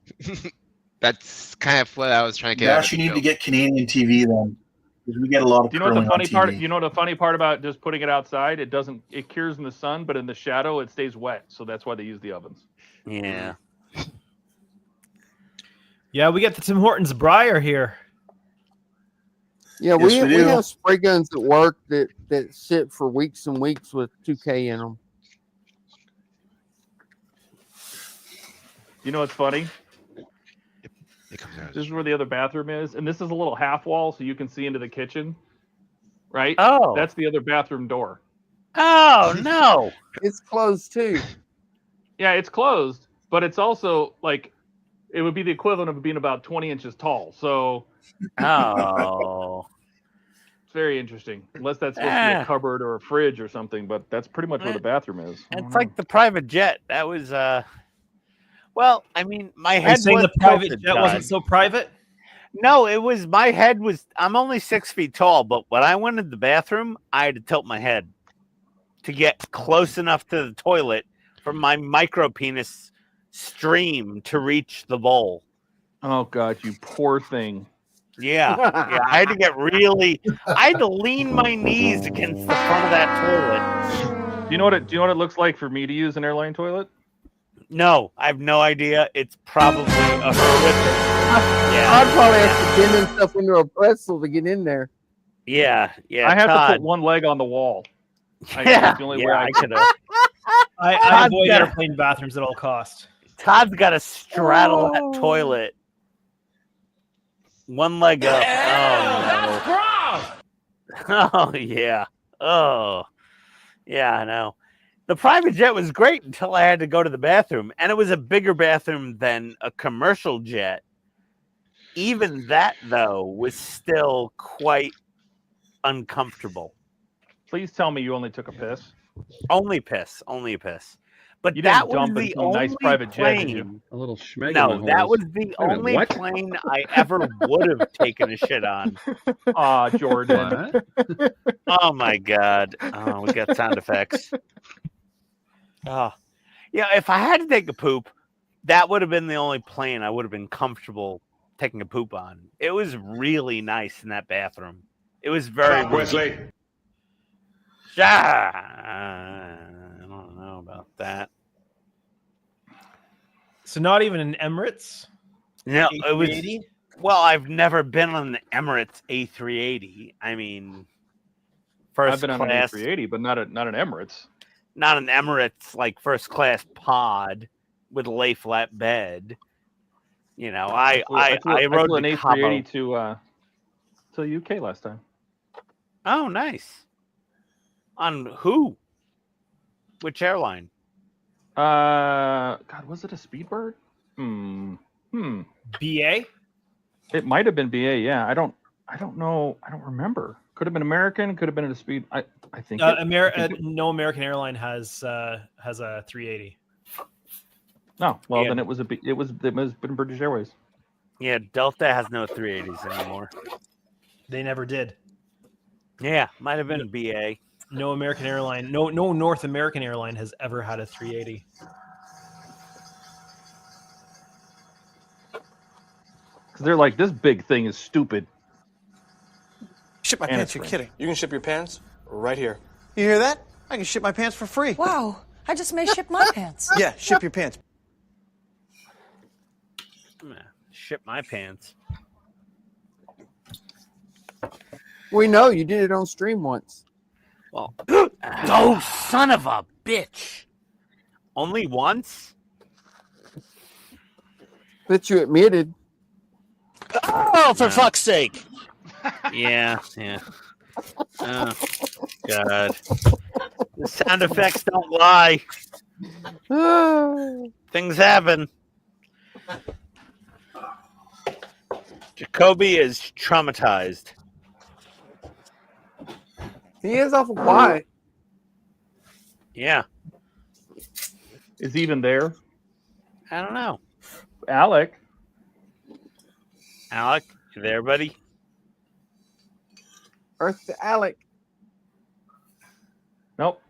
That's kind of what I was trying to get. out Dash, of you the need to joke. get Canadian TV then. We get a lot of. Do you know what the curling funny on part? TV. You know what the funny part about just putting it outside? It doesn't. It cures in the sun, but in the shadow, it stays wet. So that's why they use the ovens. Yeah. Yeah, we got the Tim Hortons Briar here. Yeah, Yes, we we do. have spray guns at work that sit for weeks and weeks with 2K in them. You know what's funny? It comes out. This is where the other bathroom is, and this is a little half wall, so you can see into the kitchen. Right? Oh. That's the other bathroom door. Oh no. It's closed too. Yeah, it's closed, but it's also like it would be the equivalent of being about 20 inches tall. So Oh. it's very interesting. Unless that's supposed to be Ah. a cupboard or a fridge or something, but that's pretty much where the bathroom is. I don't It's know. like the private jet. That was well, I mean, my Are you head saying was the private tilted, jet wasn't Todd. so private? No, it was my head was. I'm only 6 feet tall, but when I went to the bathroom, I had to tilt my head to get close enough to the toilet for my micro penis stream to reach the bowl. Oh God, you poor thing. Yeah, yeah. I had to get really. I had to lean my knees against the front of that toilet. Do you know what it looks like for me to use an airline toilet? No, I have no idea. It's probably a horrific. Yeah, I'd probably have to bend himself into a pretzel to get in there. yeah. I have to Todd. put one leg on the wall. Yeah, That's the only way I could have. I Todd's avoid got- airplane bathrooms at all costs. Todd's got to straddle that toilet. One leg up. Oh, no. Oh, yeah. Oh, yeah, I know. The private jet was great until I had to go to the bathroom, and it was a bigger bathroom than a commercial jet. Even that, though, was still quite uncomfortable. Please tell me you only took a piss. Only piss, only a piss. But You that didn't was dump the into a only nice private jet, did you? plane. A little schmeg. No, that was the a minute, only what? plane I ever would have taken a shit on. Ah, Jordan. What? Oh my god! Oh, we got sound effects. Oh, yeah. If I had to take a poop, that would have been the only plane I would have been comfortable taking a poop on. It was really nice in that bathroom. It was very. Wesley. I don't know about that. So not even an Emirates. No, it was. A380? Well, I've never been on the Emirates A380. I mean, first I've been on class, an A380, but not an Emirates. not an Emirates like first class pod with a lay flat bed. You know, I rode an the A380 Cabo. to UK last time. Oh, nice. On who? Which airline? God, was it a Speedbird? BA? It might have been BA. Yeah, I don't know. I don't remember. Could have been American. Could have been at a speed. I think. No American airline has a 380. No. Well, Yeah. then it was been British Airways. Yeah, Delta has no 380s anymore. They never did. Yeah, might have been BA. No American airline, no North American airline has ever had a 380. Because they're like, this big thing is stupid. Ship my And pants, it's you're free. kidding. You can ship your pants right here. You hear that? I can ship my pants for free. Wow, I just may ship my pants. Yeah, ship your pants. Ship my pants. We know you did it on stream once. Well, oh, son of a bitch. Only once? That you admitted. Oh, for fuck's sake. Yeah. Oh, God. The sound effects don't lie. Things happen. Jacoby is traumatized. He is awful quiet. Yeah. Is he even there? I don't know. Alec. Alec, you there, buddy? Earth to Alec. Nope.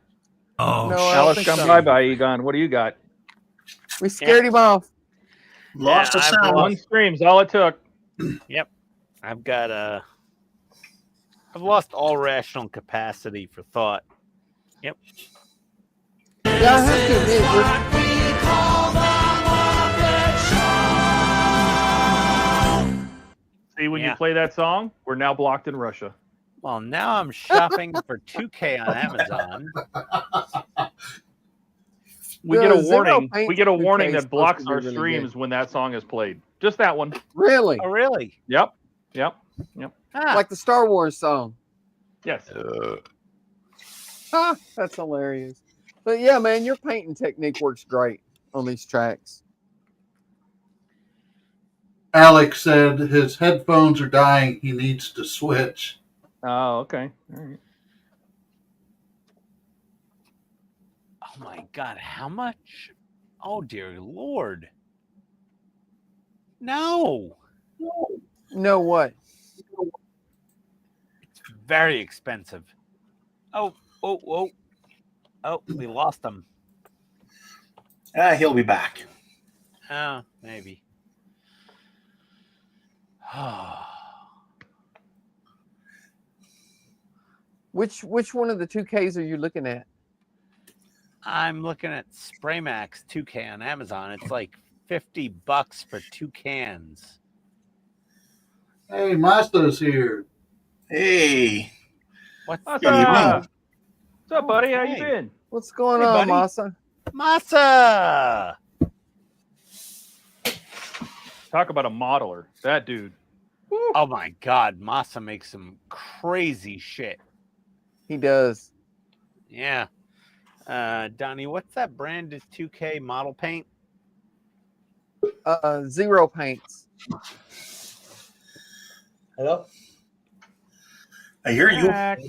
Oh, No, I don't Alex, think come so. by, Egon. What do you got? We scared him off. Lost Yeah, a I've sound. One stream's all it took. Yep. I've got I've lost all rational capacity for thought. Yep. Yeah, I have to admit, See, when Yeah. you play that song, we're now blocked in Russia. Well, now I'm shopping for 2K on Amazon. We get a The Zero warning. Paint We get a 2K warning is that supposed blocks to be our really streams good. when that song is played. Just that one. Really? Oh, really? Yep. Ah, Like the Star Wars song. Yes. That's hilarious. But yeah, man, your painting technique works great on these tracks. Alex said his headphones are dying. He needs to switch. Oh, okay. All right. oh my God, how much? Oh, dear Lord. No. No what? It's very expensive. Oh, we lost him. He'll be back. Oh, maybe. Which one of the 2Ks are you looking at? I'm looking at Spraymax 2K on Amazon. It's like $50 for 2 cans. Hey, Master's here. Hey. What's What's Good evening. up? What's up, buddy? How you Hey. been? What's going Hey, on, buddy. Masa? Masa? Talk about a modeler. That dude. Oh my God, Masa makes some crazy shit. He does. Yeah. Donnie, what's that brand of 2K model paint? Zero Paints. Hello? I hear you. Back.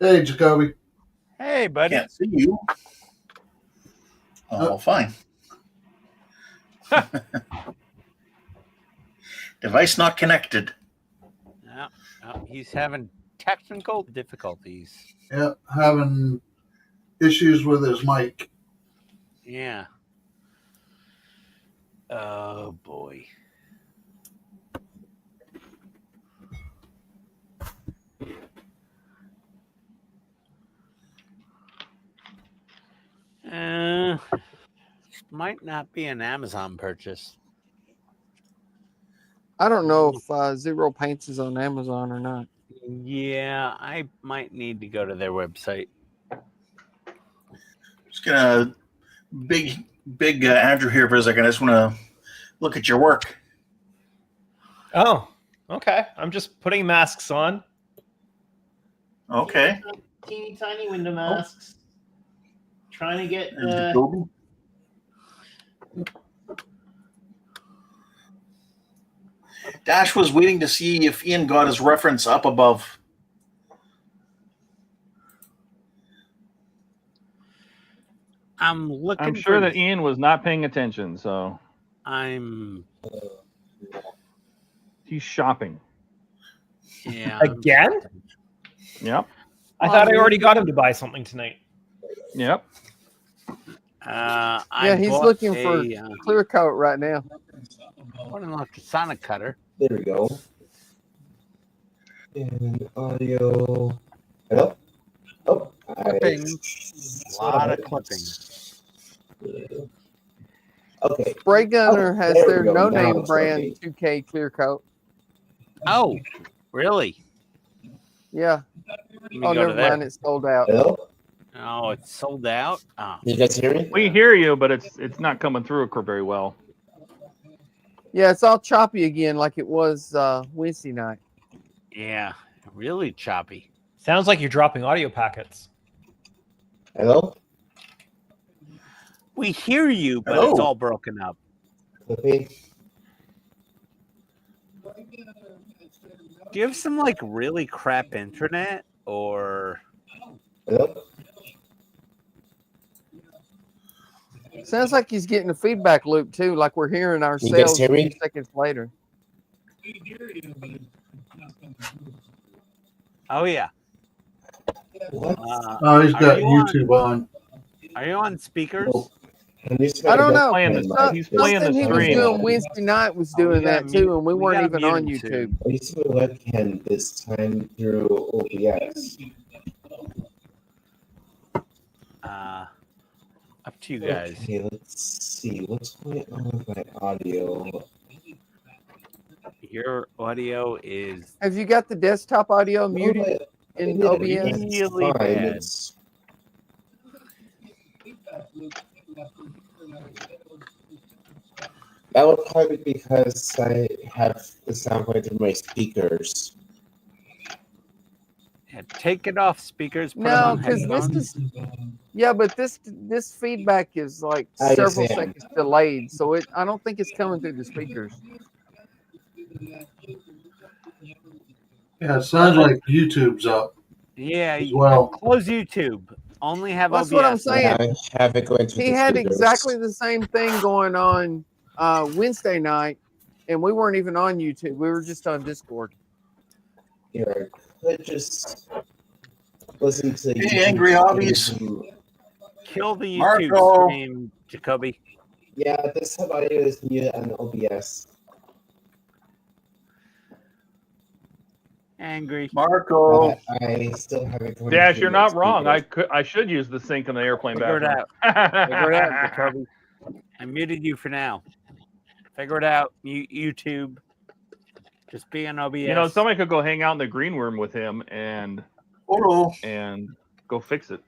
Hey, Jacoby. Hey, buddy. Can't see you. Oh, fine. Device not connected. No, he's having technical difficulties. Yeah, having issues with his mic. Yeah. Oh boy. Might not be an Amazon purchase. I don't know if Zero Paints is on Amazon or not. Yeah, I might need to go to their website. Just gonna big Andrew here for a second. I just want to look at your work. Oh, okay. I'm just putting masks on. Okay. Teeny tiny window masks. Trying to get Jacoby. Dash was waiting to see if Ian got his reference up above. I'm looking. I'm sure for, that Ian was not paying attention, so I'm. he's shopping. Yeah. Again? Yep. I thought I already got him to buy something tonight. Yep. Yeah, he's looking for clear coat right now. What an ultrasonic cutter. There we go. And audio. Hello? Oh, Clipping. A lot of clipping. Okay. Spray Gunner has there we their go. Now no-name it's brand working. 2K clear coat. Oh, really? Yeah. Let me Oh, go to never there. mind. It's sold out. Hello? Oh, it's sold out. Oh. Did you guys hear me? We hear you, but it's not coming through very well. Yeah, it's all choppy again like it was Wednesday night. Yeah, really choppy. Sounds like you're dropping audio packets. Hello? We hear you, but Hello. it's all broken up. Okay. Do you have some like really crap internet or? Hello? Sounds like he's getting a feedback loop too, like we're hearing guys ourselves hear a few me? seconds later. Oh yeah. What? Oh, he's Are got you on? YouTube on. Are you on speakers? Oh. I don't know. Playing the, he's playing the Something he was stream. doing Wednesday night was doing that too, and we weren't even on YouTube. I used my webcam this time through OBS. Up to you guys. Okay, let's see. What's going on with my audio? Your audio is Have you got the desktop audio muted in OBS? really bad. That would probably be because I have the sound going through my speakers. Yeah, take it off speakers. Put it No, on because this headphones. is but this feedback is like I several understand. seconds delayed, so I don't think it's coming through the speakers. Yeah, it sounds like YouTube's up. Yeah, as well. close YouTube. Only have That's OBS. what I'm saying. I have it going through He the had speakers. exactly the same thing going on Wednesday night, and we weren't even on YouTube. We were just on Discord. Here, I could just listen to Hey, Angry Hobbies. Kill the YouTube Marco. stream, Jacoby. Yeah, this audio is muted on OBS. Angry. Marco. I still have it going Dash, through you're my not wrong. speakers. I should use the sink in the airplane Figure it bathroom. out. Figure it out, Jacoby. I muted you for now. Figure it out. YouTube. Just be on OBS. You know, somebody could go hang out in the green room with him and go fix it.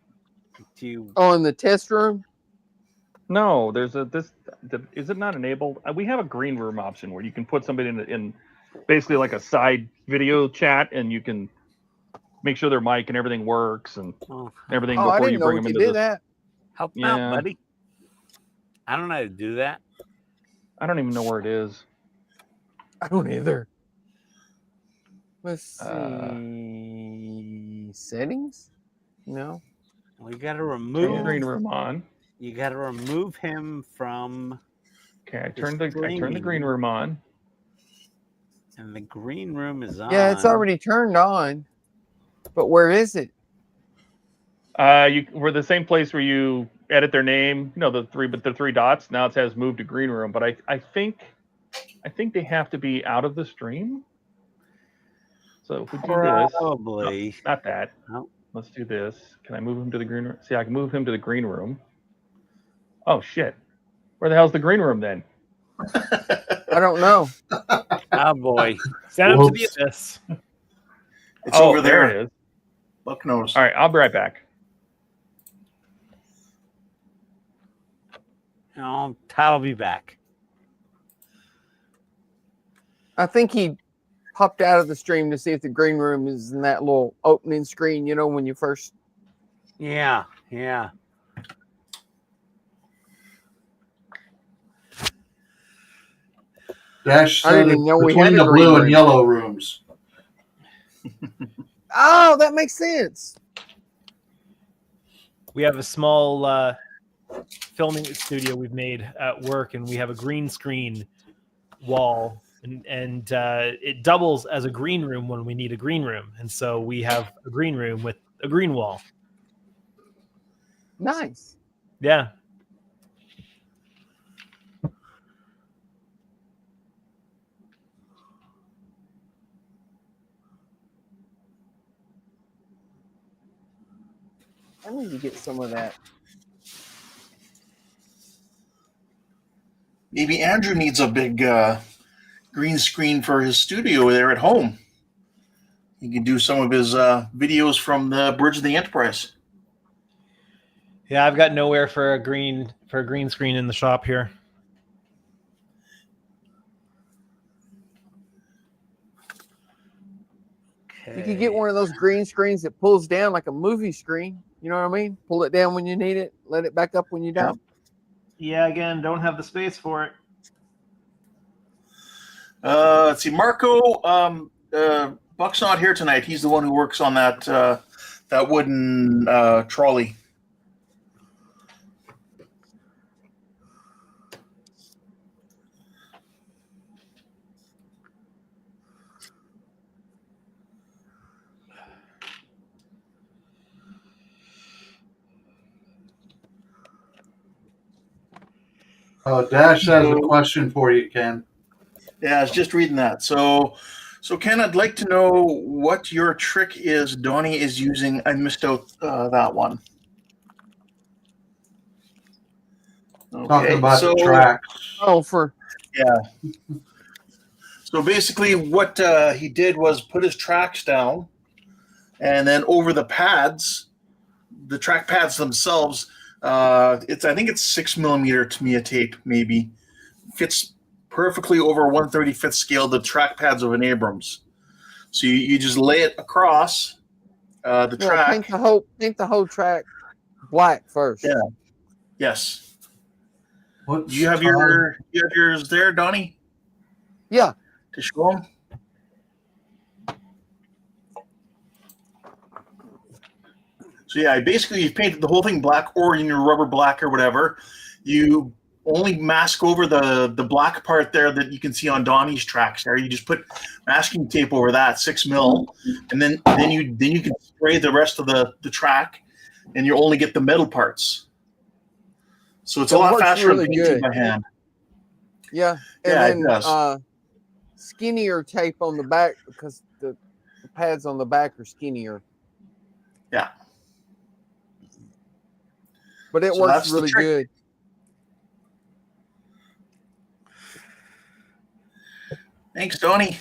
Oh, in the test room? No, there's is it not enabled? We have a green room option where you can put somebody in basically like a side video chat, and you can make sure their mic and everything works and everything Oh, I before didn't you know bring we them could into do the. that. Help Yeah. out, buddy. I don't know how to do that. I don't even know where it is. I don't either. Let's see. Settings? No. Well, you got to Turn remove the green room on. You got to remove him from. Okay, I turned the green room on. And the green room is on. Yeah, it's already turned on. But where is it? We're the same place where you edit their name. You know, the three dots. Now it says move to green room. But I think they have to be out of the stream. So if we do this, Probably. no, not that. No. Let's do this. Can I move him to the green room? See, I can move him to the green room. Oh shit! Where the hell's the green room then? I don't know. Oh boy! Send him to the abyss. It's over there. It is. Buck knows. All right, I'll be right back. I'll be back. I think he popped out of the stream to see if the green room is in that little opening screen, you know, when you first. Yeah. Dash I said didn't it's even know we had between a the green blue room. and yellow rooms. Oh, that makes sense. We have a small filming studio we've made at work, and we have a green screen wall, and it doubles as a green room when we need a green room, and so we have a green room with a green wall. Nice. Yeah. I need to get some of that. Maybe Andrew needs a big green screen for his studio there at home. He can do some of his videos from the Bridge of the Enterprise. Yeah, I've got nowhere for a green screen in the shop here. You could get one of those green screens that pulls down like a movie screen. You know what I mean? Pull it down when you need it, let it back up when you don't. Yeah, again, don't have the space for it. Let's see, Marco. Buck's not here tonight. He's the one who works on that wooden trolley. Oh, Dash has a question for you, Ken. Yeah, I was just reading that. So Ken, I'd like to know what your trick is Donnie is using. I missed out that one. Talking about the tracks. Oh, yeah. So basically, what he did was put his tracks down, and then over the pads, the track pads themselves. I think it's 6mm Tamiya tape, maybe fits perfectly over a 1/35th scale the track pads of an Abrams. So you just lay it across the track. Paint the whole track black first. Yeah. Yes. What's You have yours there, Donnie? Yeah. To show them. So yeah, basically you've painted the whole thing black, or in your rubber black or whatever. You only mask over the black part there that you can see on Donnie's tracks there. You just put masking tape over that, 6mm, and then you can spray the rest of the track, and you only get the metal parts. So it's a lot faster than painting by hand. Yeah, and then skinnier tape on the back because the pads on the back are skinnier. Yeah. But it works really good. Thanks, Donnie.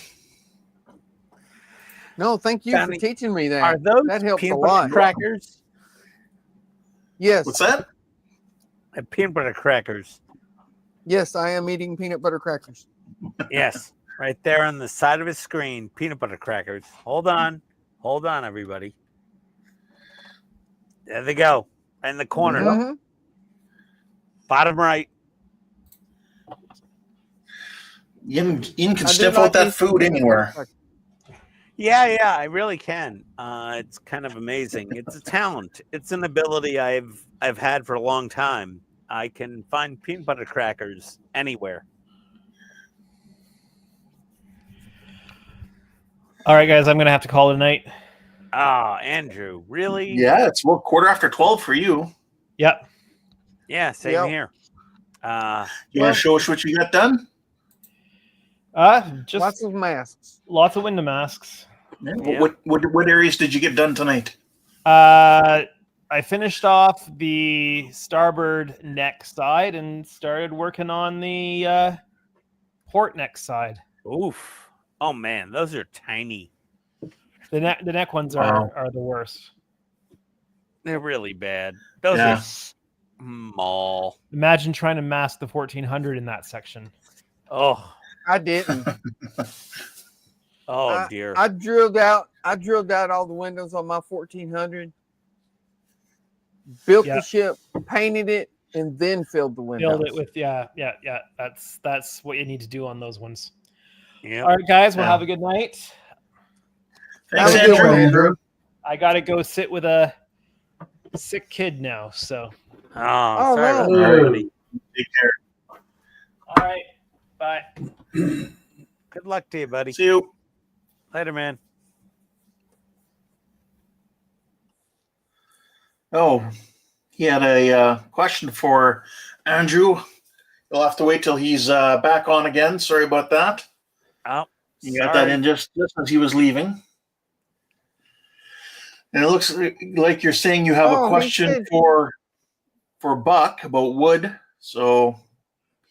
No, thank you for teaching me that. Are those that helps a peanut lot? butter crackers? Yes. What's that? Peanut butter crackers. Yes, I am eating peanut butter crackers. Yes, right there on the side of his screen, peanut butter crackers. Hold on, everybody. There they go, in the corner, bottom right. You can sniff out that food anywhere. Yeah, I really can. It's kind of amazing. It's a talent. It's an ability I've had for a long time. I can find peanut butter crackers anywhere. All right, guys, I'm gonna have to call it a night. Ah, Andrew, really? Yeah, it's 12:15 for you. Yep. Yeah, same here. You want to show us what you got done? Just lots of masks. Lots of window masks. Yeah. What areas did you get done tonight? I finished off the starboard neck side and started working on the port neck side. Oof. Oh man, those are tiny. The neck ones are the worst. They're really bad. Those are small. Imagine trying to mask the 1400 in that section. Oh, I didn't. Oh dear. I drilled out all the windows on my 1400. Built the ship, painted it, and then filled the windows. Filled it with yeah. That's what you need to do on those ones. Yeah. All right, guys. Well, have a good night. Thanks, Andrew. I gotta go sit with a sick kid now. So. Oh, sorry about everybody. Take care. All right. Bye. Good luck to you, buddy. See you later, man. Oh, he had a question for Andrew. You'll have to wait till he's back on again. Sorry about that. Oh, you got that in just as he was leaving. And it looks like you're saying you have a question for Buck about wood. So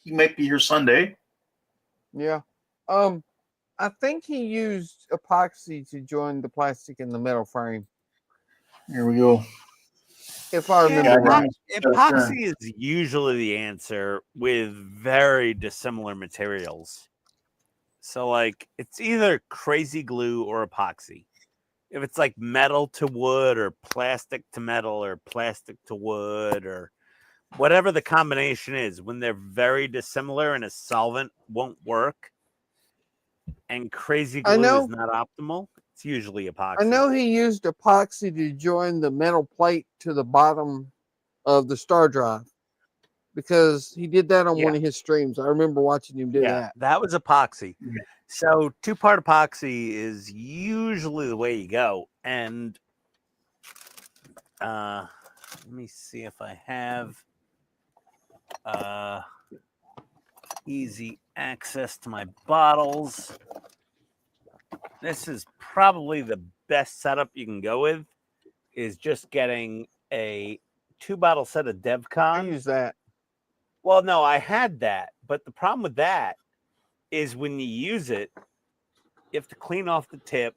he might be here Sunday. Yeah. I think he used epoxy to join the plastic and the metal frame. Here we go. If I remember right. Epoxy is usually the answer with very dissimilar materials. So, like, it's either crazy glue or epoxy. If it's like metal to wood or plastic to metal or plastic to wood or whatever the combination is, when they're very dissimilar and a solvent won't work and crazy glue is not optimal, it's usually epoxy. I know he used epoxy to join the metal plate to the bottom of the star drive because he did that on one of his streams. I remember watching him do that. That was epoxy. So 2-part epoxy is usually the way you go. And let me see if I have easy access to my bottles. This is probably the best setup you can go with, is just getting a 2-bottle set of I DevCon. use that. Well, no, I had that, but the problem with that is when you use it, you have to clean off the tip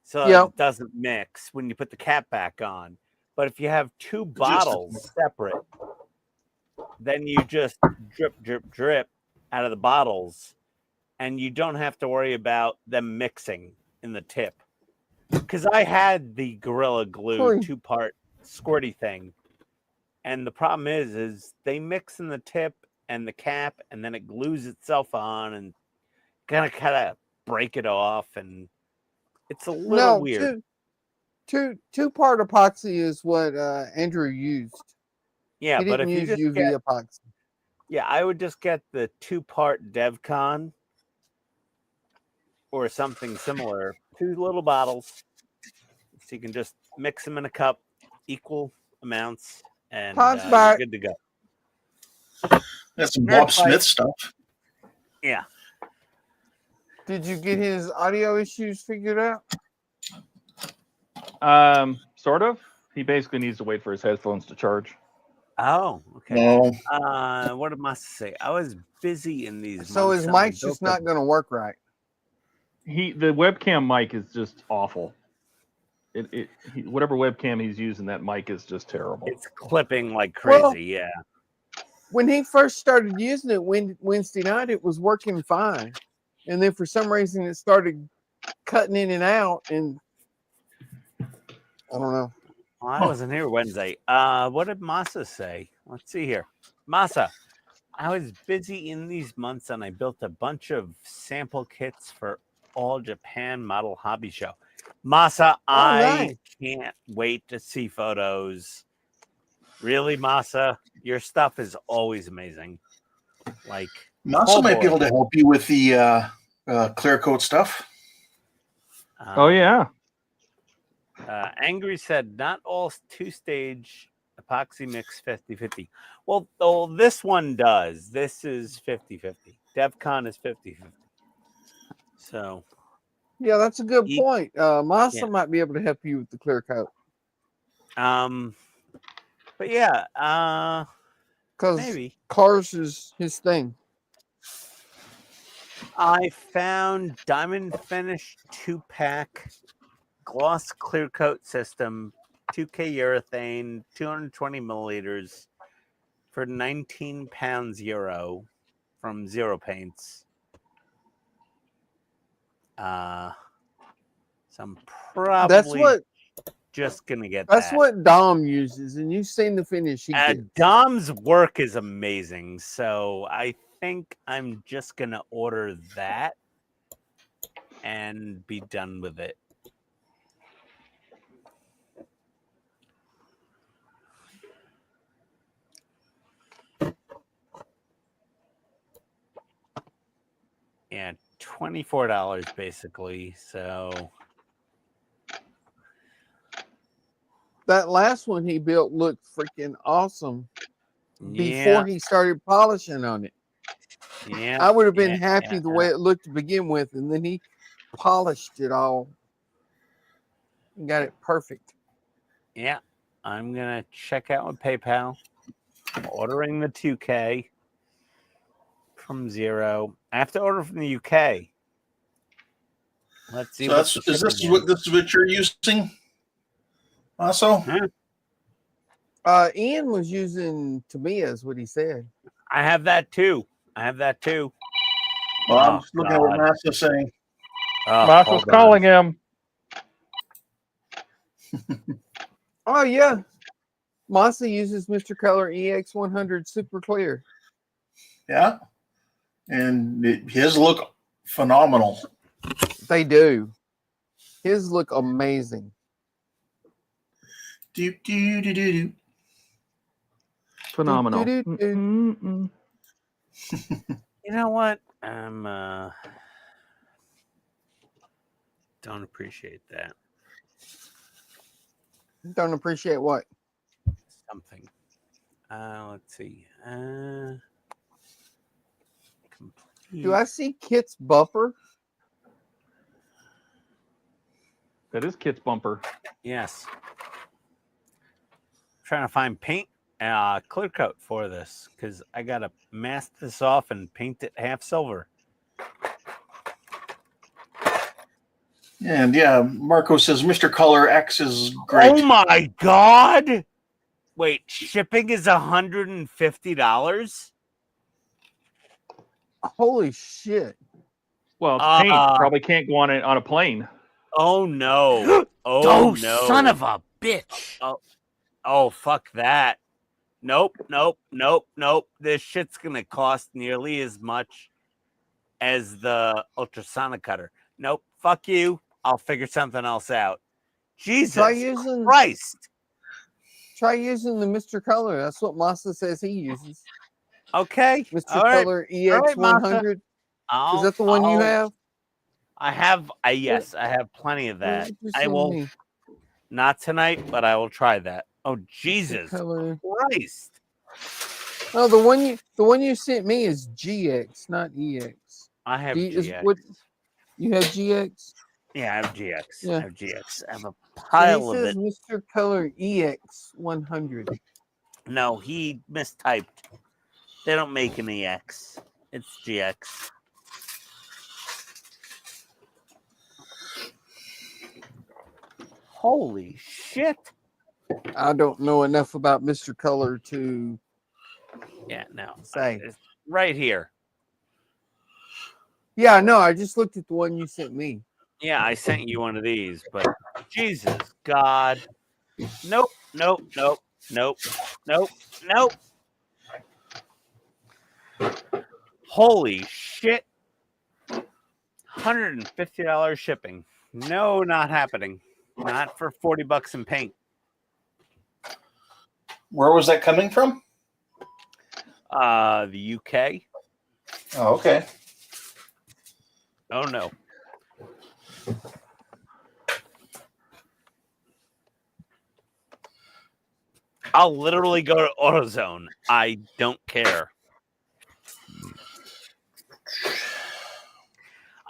so Yep. it doesn't mix when you put the cap back on. But if you have 2 bottles separate, then you just drip, drip, drip out of the bottles, and you don't have to worry about them mixing in the tip. Because I had the Gorilla Glue Cool. 2-part squirty thing, and the problem is they mix in the tip and the cap, and then it glues itself on and kind of break it off, and it's a little weird. Two-part epoxy is what Andrew used. Yeah, He but didn't if you use just UV get, epoxy. yeah, I would just get the 2-part DevCon or something similar. 2 little bottles, so you can just mix them in a cup, equal amounts, and Todd's you're back. good to go. That's some Nerd Bob fight. Smith stuff. Yeah. Did you get his audio issues figured out? Sort of. He basically needs to wait for his headphones to charge. Oh, okay. No. What am I say? I was busy in these So months. his and I mic's built just not going to work right. The webcam mic is just awful. Whatever webcam he's using, that mic is just terrible. It's clipping like crazy. Well, yeah. When he first started using it Wednesday night, it was working fine. And then for some reason it started cutting in and out, and I don't know. Well, I wasn't here Wednesday. What did Masa say? Let's see here. Masa, I was busy in these months and I built a bunch of sample kits for All Japan Model Hobby Show. Masa, I nice. can't wait to see photos. Really, Masa, your stuff is always amazing. Like, Masa might be able to help you with the clear coat stuff. Oh yeah. Angry said, not all 2-stage epoxy mix 50-50. Well, this one does. This is 50-50. DevCon is 50-50. So, yeah, that's a good point. Masa yeah. might be able to help you with the clear coat. But yeah, because maybe cars is his thing. I found Diamond Finish 2-pack gloss clear coat system, 2K urethane, 220 milliliters for €19 from Zero Paints. So I'm probably just gonna get that's that. what Dom uses, and you've seen the finish he gets. Dom's work is amazing, so I think I'm just gonna order that and be done with it. Yeah, $24 basically. So that last one he built looked freaking awesome before yeah, he started polishing on it. yeah, I would have been happy the way it looked to begin with, and then he polished it all and got it perfect. Yeah, I'm gonna check out with PayPal, ordering the 2K from Zero. I have to order from the UK. Let's see. So this is what you're using? Also, Ian was using Tamiya's, what he said. I have that too. Well, I'm just looking at what Masa's saying. Masa's calling him. Oh yeah, Masa uses Mr. Color EX100 Super Clear. Yeah, and his look phenomenal. They do. His look amazing. Phenomenal. You know what? Don't appreciate that. Don't appreciate what? Something. Let's see. Do I see Kit's bumper? That is Kit's bumper. Yes. Trying to find paint clear coat for this because I gotta mask this off and paint it half silver. And yeah, Marco says Mr. Color X is great. Oh my god! Wait, shipping is $150? Holy shit. Well, it's paint. Probably can't go on a plane. Oh no. Oh no. Son of a bitch. Oh, fuck that. Nope. This shit's gonna cost nearly as much as the ultrasonic cutter. Nope. Fuck you. I'll figure something else out. Jesus Christ. Try using the Mr. Color. That's what Masa says he uses. Okay. Mr. All right. Color All right, EX100. Is that the one you have? I have. Yes, I have plenty of that. I will. Not tonight, but I will try that. Oh Jesus Christ! No, the one you sent me is GX, not EX. I have GX. You have GX? Yeah, I have GX. Yeah. I have GX. I have a pile of it. Mr. Color EX100. No, he mistyped. They don't make an EX. It's GX. Holy shit. I don't know enough about Mr. Color to say. It's right here. Yeah, no, I just looked at the one you sent me. Yeah, I sent you one of these, but Jesus God. Nope. Holy shit. $150 shipping. No, not happening. Not for $40 in paint. Where was that coming from? The UK. Oh, okay. Oh no. I'll literally go to AutoZone. I don't care.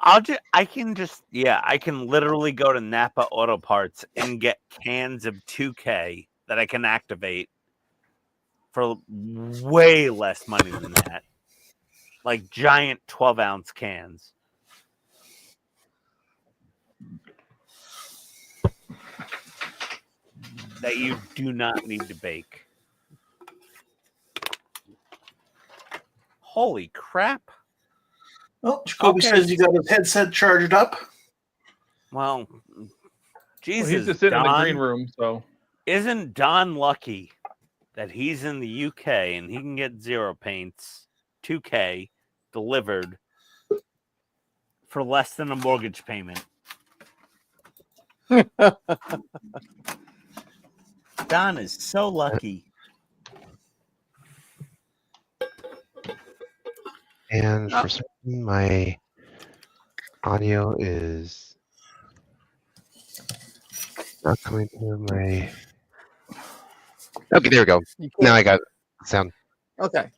I can literally go to Napa Auto Parts and get cans of 2K that I can activate for way less money than that. Like giant 12-ounce cans. That you do not need to bake. Holy crap. Well, Jacoby says you got his headset charged up. Well, Jesus, he's just sitting in the Don, green room, so. Isn't Don lucky that he's in the UK and he can get Zero Paints 2K delivered for less than a mortgage payment? Don is so lucky. And for some reason, my audio is not coming through my. Okay, there we go. Now I got sound. Okay.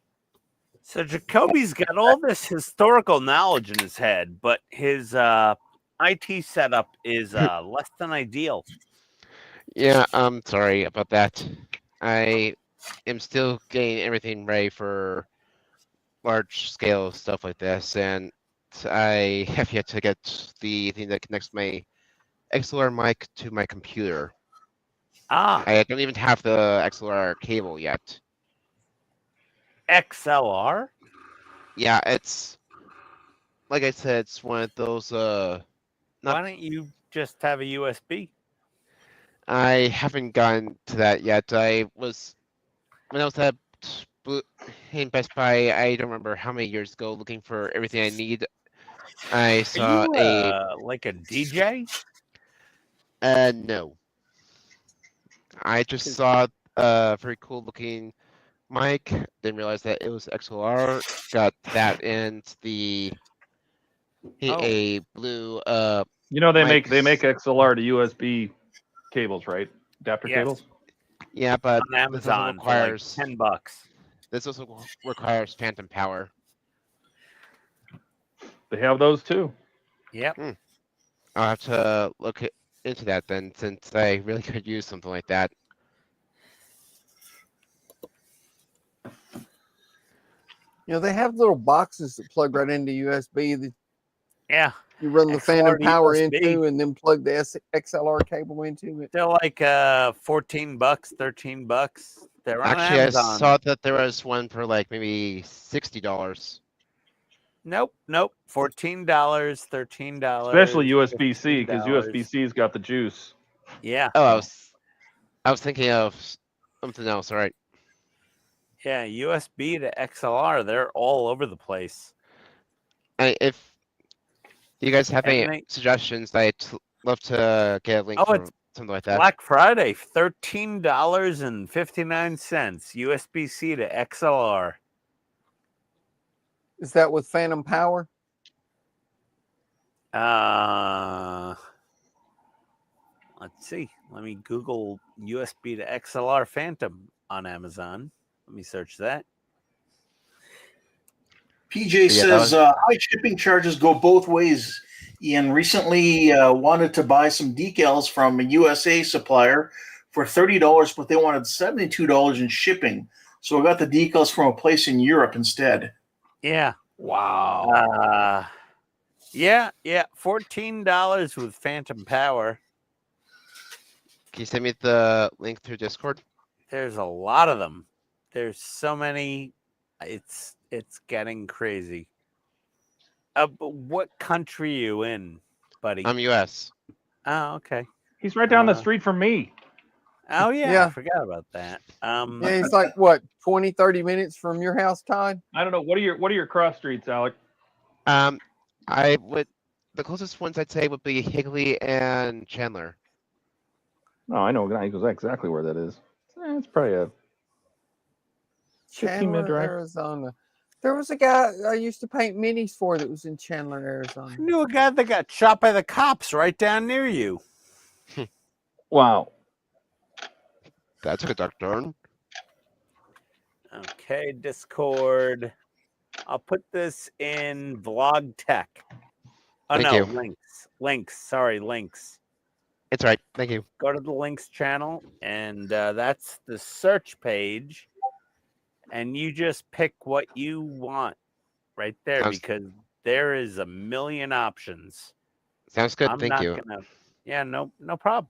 So Jacoby's got all this historical knowledge in his head, but his IT setup is less than ideal. Yeah, I'm sorry about that. I am still getting everything ready for large scale stuff like this, and I have yet to get the thing that connects my XLR mic to my computer. I don't even have the XLR cable yet. XLR? Yeah, it's like I said, it's one of those Why don't you just have a USB? I haven't gotten to that yet. When I was at in Best Buy, I don't remember how many years ago, looking for everything I need. I saw like a DJ? No. I just saw a very cool looking mic. Didn't realize that it was XLR. Got that and a blue. You know they make XLR to USB cables, right? Adapter cables. Yeah, but on Amazon requires for like $10. This also requires phantom power. They have those too. Yep. I'll have to look into that then, since I really could use something like that. You know, they have little boxes that plug right into USB that Yeah. you run the phantom XLR to power USB. into and then plug the XLR cable into it. They're like $14, $13. They're on Actually, Amazon. I saw that there was one for like maybe $60. Nope. $14, $13. Especially USB-C, because $15. USB-C's got the juice. Yeah. Oh, I was thinking of something else. All right. Yeah, USB to XLR, they're all over the place. If you guys have any Everything- suggestions, I'd love to get a link Oh, for it's something like that. Black Friday, $13.59, USB-C to XLR. Is that with phantom power? Let's see. Let me Google USB to XLR Phantom on Amazon. Let me search that. PJ says high shipping charges go both ways. Ian recently wanted to buy some decals from a USA supplier for $30, but they wanted $72 in shipping. So I got the decals from a place in Europe instead. Yeah. Wow. Yeah. $14 with Phantom Power. Can you send me the link through Discord? There's a lot of them. There's so many. It's getting crazy. But what country are you in, buddy? I'm US. Oh, okay. He's right down the street from me. Oh, yeah. Yeah. I forgot about that. Yeah, he's like, what, 20, 30 minutes from your house, Todd? I don't know. What are your cross streets, Alec? The closest ones I'd say would be Higley and Chandler. No, I know exactly where that is. It's probably a 15-minute Chandler, drive. Arizona. There was a guy I used to paint minis for that was in Chandler, Arizona. I knew a guy that got shot by the cops right down near you. Wow. That took a dark turn. Okay, Discord. I'll put this in Vlog Tech. Oh, Thank no, you. links. Sorry, links. It's all right. Thank you. Go to the links channel, and that's the search page. And you just pick what you want right there, because there is a million options. Sounds good. Thank you. Yeah, no problem.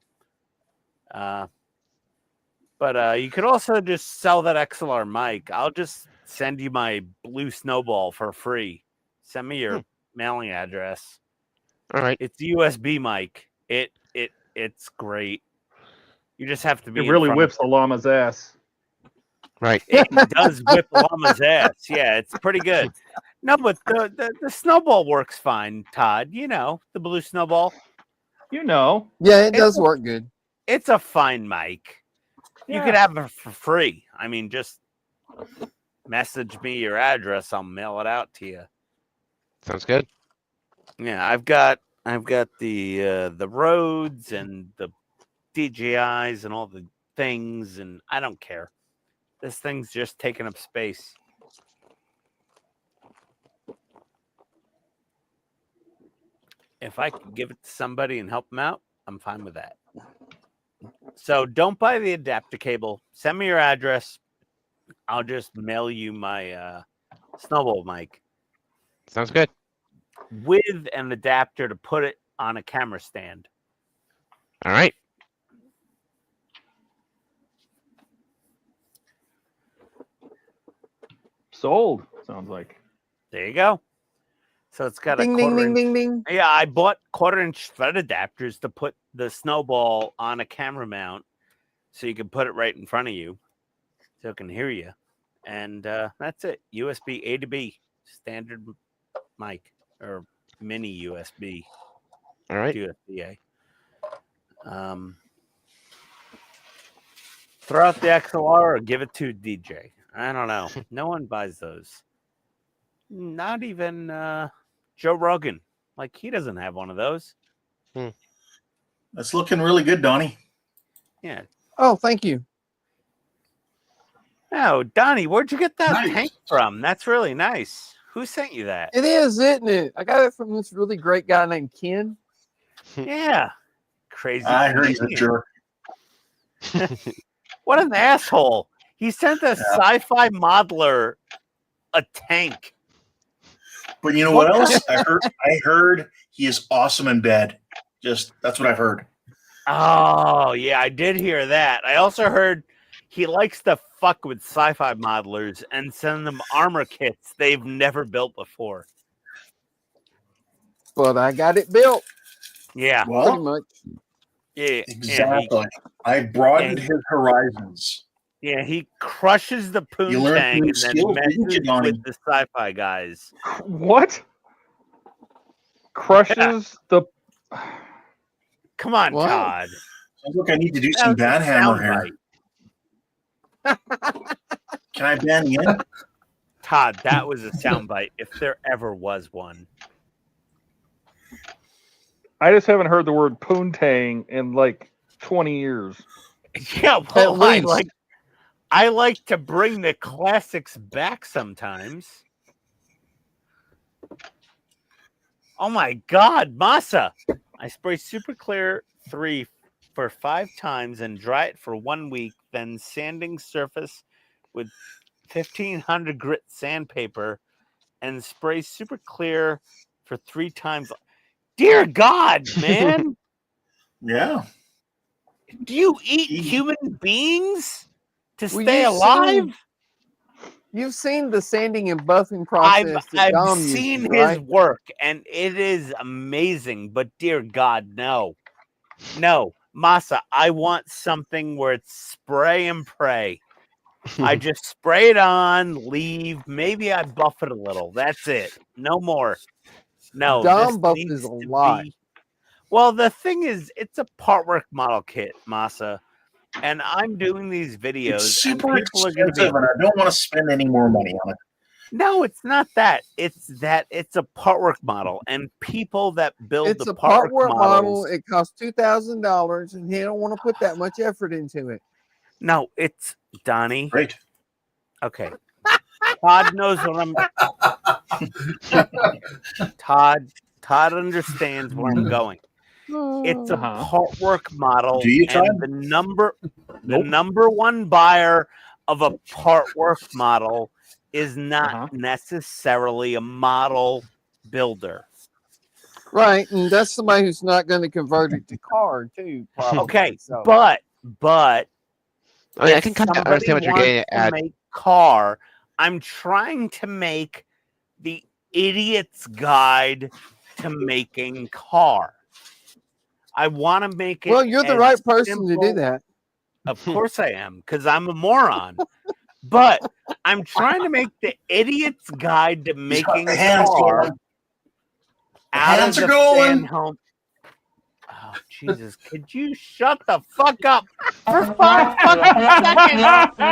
But you could also just sell that XLR mic. I'll just send you my blue snowball for free. Send me your mailing address. All right. It's a USB mic. It's great. You just have to be. It really whips the llama's ass. Right. It does whip the llama's ass. Yeah, it's pretty good. No, but the snowball works fine, Todd. You know, the blue snowball. You know. Yeah, it does work good. It's a fine mic. You could have it for free. I mean, just message me your address. I'll mail it out to you. Sounds good. Yeah, I've got the Rhodes and the DJIs and all the things, and I don't care. This thing's just taking up space. If I could give it to somebody and help them out, I'm fine with that. So don't buy the adapter cable. Send me your address. I'll just mail you my snowball mic. Sounds good. With an adapter to put it on a camera stand. All right. Sold. Sounds like. There you go. So it's got Ding, a ding, quarter ding, inch. ding, ding. Yeah, I bought 1/4-inch thread adapters to put the snowball on a camera mount, so you can put it right in front of you, so it can hear you. And that's it. USB A to B, standard mic or mini USB. All right. USB A. Throw out the XLR or give it to DJ. I don't know. No one buys those. Not even Joe Rogan. Like, he doesn't have one of those. That's looking really good, Donnie. Yeah. Oh, thank you. Oh, Donnie, where'd you get that Nice. tank from? That's really nice. Who sent you that? It is, isn't it? I got it from this really great guy named Ken. Yeah. Crazy. I heard he's a Canadian. jerk. What an asshole. He sent a sci-fi modeler a tank. But you know what else? I heard he is awesome in bed. Just that's what I've heard. Oh, yeah, I did hear that. I also heard he likes to fuck with sci-fi modelers and send them armor kits they've never built before. But I got it built. Yeah. Pretty Well, much. Yeah. exactly. I broadened his horizons. Yeah, he crushes the You learned poontang new and then skills, didn't you, messes Donnie? with the sci-fi guys. What? Crushes the. Come on, What? Todd. Sounds like I need to do That some was a banhammer here. soundbite. Can I ban you in? Todd, that was a soundbite if there ever was one. I just haven't heard the word poontang in like 20 years. Yeah, well, At least. I like to bring the classics back sometimes. Oh my God, Masa! I spray Super Clear 3 for 5 times and dry it for 1 week, then sanding surface with 1500 grit sandpaper and spray Super Clear for 3 times. Dear God, man! Yeah. Do you eat human beings to Well, stay you've alive? You've seen the sanding and buffing process that I've Dom seen uses, his right? work, and it is amazing. But dear God, no, Masa. I want something where it's spray and pray. I just spray it on, leave. Maybe I buff it a little. That's it. No more. No, Dom this buffs needs a to lot. be. Well, the thing is, it's a part work model kit, Masa, and I'm doing these videos. It's and super people are gonna expensive, be. and I don't want to spend any more money on it. No, it's not that. It's that it's a part work model, and people that build It's the a part work model. models. It costs $2,000, and he don't want to put that much effort into it. No, it's Donnie. Great. Okay, Todd knows what I'm. Todd understands where I'm going. It's a part work model, Do you, Todd? and the number one buyer of a part work model is not necessarily a model builder. Right, and that's somebody who's not going to convert it to card too. Probably. Okay, so. but I mean, I if can kind of somebody understand what you're wants getting to at. make car, I'm trying to make the idiot's guide to making car. I want to make it. Well, you're the as right person to do simple- that. Of course I am, because I'm a moron. But I'm trying to make the idiot's guide to making the hands car going. out hands of are the going. fan home. Oh, Jesus. Could you shut the fuck up for 5 fucking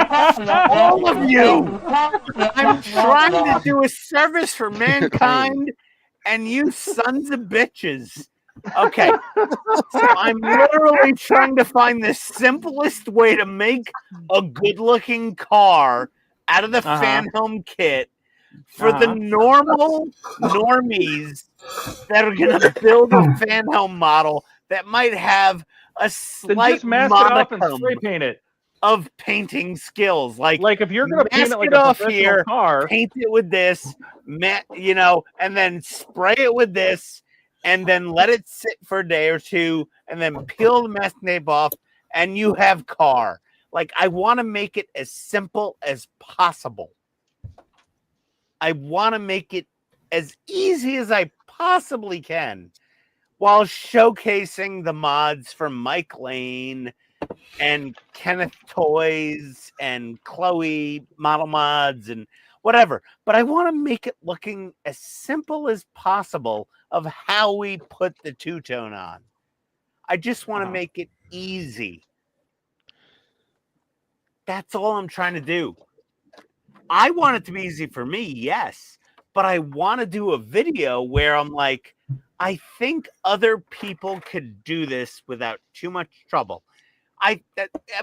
seconds? All of you. I'm trying to do a service for mankind, and you sons of bitches. Okay. So I'm literally trying to find the simplest way to make a good-looking car out of the fan home kit for the normal normies that are going to build a fan home model that might have a Then slight just mask it off and modicum spray paint it. of painting skills. Like if you're gonna paint mask it like it a off professional here, car, paint it with this, and then spray it with this, and then let it sit for a day or two, and then peel the masking tape off, and you have car. Like, I want to make it as simple as possible. I want to make it as easy as I possibly can, while showcasing the mods from Mike Lane and Kenneth Toys and Chloe Model Mods and whatever. But I want to make it looking as simple as possible of how we put the two-tone on. I just want to make it easy. That's all I'm trying to do. I want it to be easy for me, yes, but I want to do a video where I'm like, I think other people could do this without too much trouble. I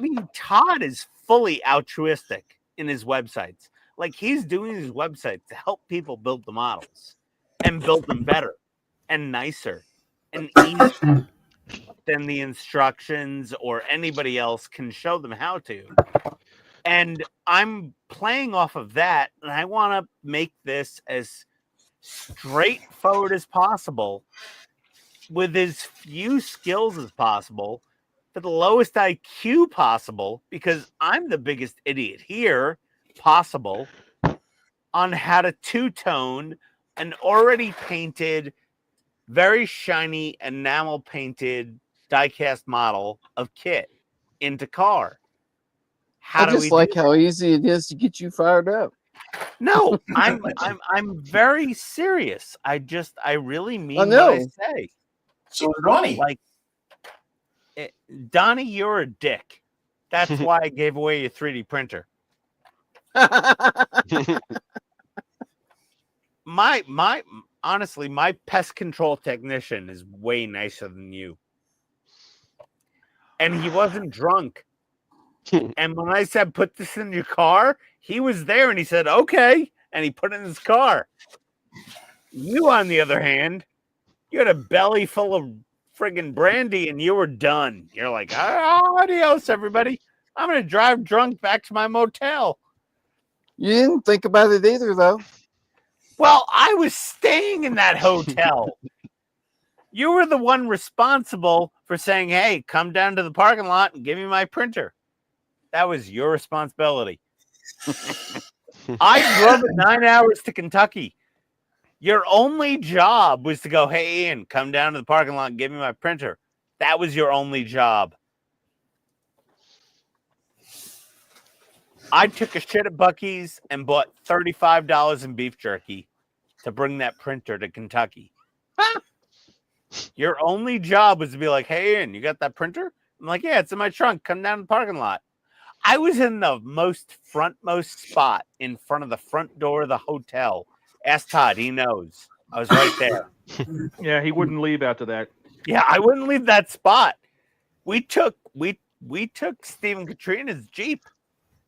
mean, Todd is fully altruistic in his websites. Like, he's doing these websites to help people build the models and build them better and nicer and easier than the instructions or anybody else can show them how to. And I'm playing off of that, and I want to make this as straightforward as possible with as few skills as possible for the lowest IQ possible, because I'm the biggest idiot here possible on how to two-tone an already painted, very shiny enamel painted die-cast model of Kit into car. How I do just we like do how easy it is to get you fired up. No, I'm very serious. I really mean what I know. say. So Donnie, Like, Donnie, you're a dick. That's why I gave away your 3D printer. Honestly, my pest control technician is way nicer than you. And he wasn't drunk. And when I said, put this in your car, he was there and he said, okay. And he put it in his car. You, on the other hand, you had a belly full of friggin' brandy and you were done. You're like, adios, everybody. I'm going to drive drunk back to my motel. You didn't think about it either, though. Well, I was staying in that hotel. You were the one responsible for saying, hey, come down to the parking lot and give me my printer. That was your responsibility. I drove it 9 hours to Kentucky. Your only job was to go, hey, Ian, come down to the parking lot and give me my printer. That was your only job. I took a shit at Buc-ee's and bought $35 in beef jerky to bring that printer to Kentucky. Your only job was to be like, hey, Ian, you got that printer? I'm like, yeah, it's in my trunk. Come down to the parking lot. I was in the most frontmost spot in front of the front door of the hotel. Ask Todd, he knows. I was right there. Yeah, he wouldn't leave after that. Yeah, I wouldn't leave that spot. We took Stephen Katrina's Jeep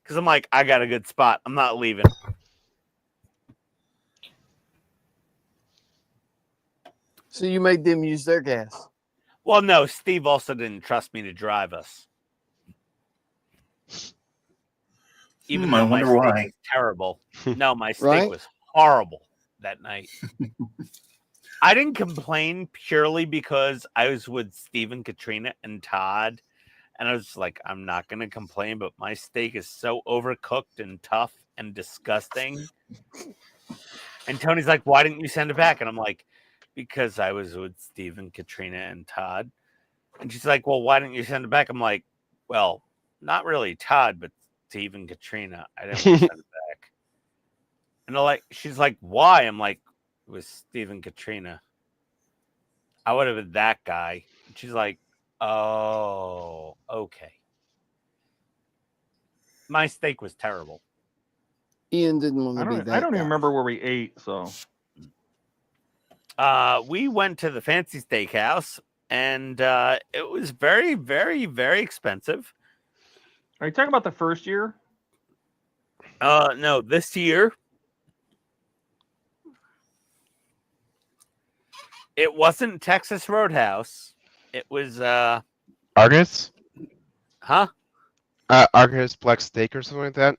because I'm like, I got a good spot. I'm not leaving. So you made them use their gas. Well, no, Steve also didn't trust me to drive us. Even though my steak was terrible. No, my steak was horrible that night. I didn't complain purely because I was with Steve and Katrina and Todd. And I was like, I'm not going to complain, but my steak is so overcooked and tough and disgusting. And Tony's like, why didn't you send it back? And I'm like, because I was with Steve and Katrina and Todd. And she's like, well, why didn't you send it back? I'm like, well, not really Todd, but Steve and Katrina. I didn't want to send it back. And she's like, why? I'm like, it was Steve and Katrina. I would have been that guy. And she's like, oh, okay. My steak was terrible. Ian didn't want to be that I don't guy. even remember where we ate, so. We went to the fancy steakhouse, and it was very, very, very expensive. Are you talking about the first year? No, this year. It wasn't Texas Roadhouse. It was Argus? Huh? Argus Black Steak or something like that?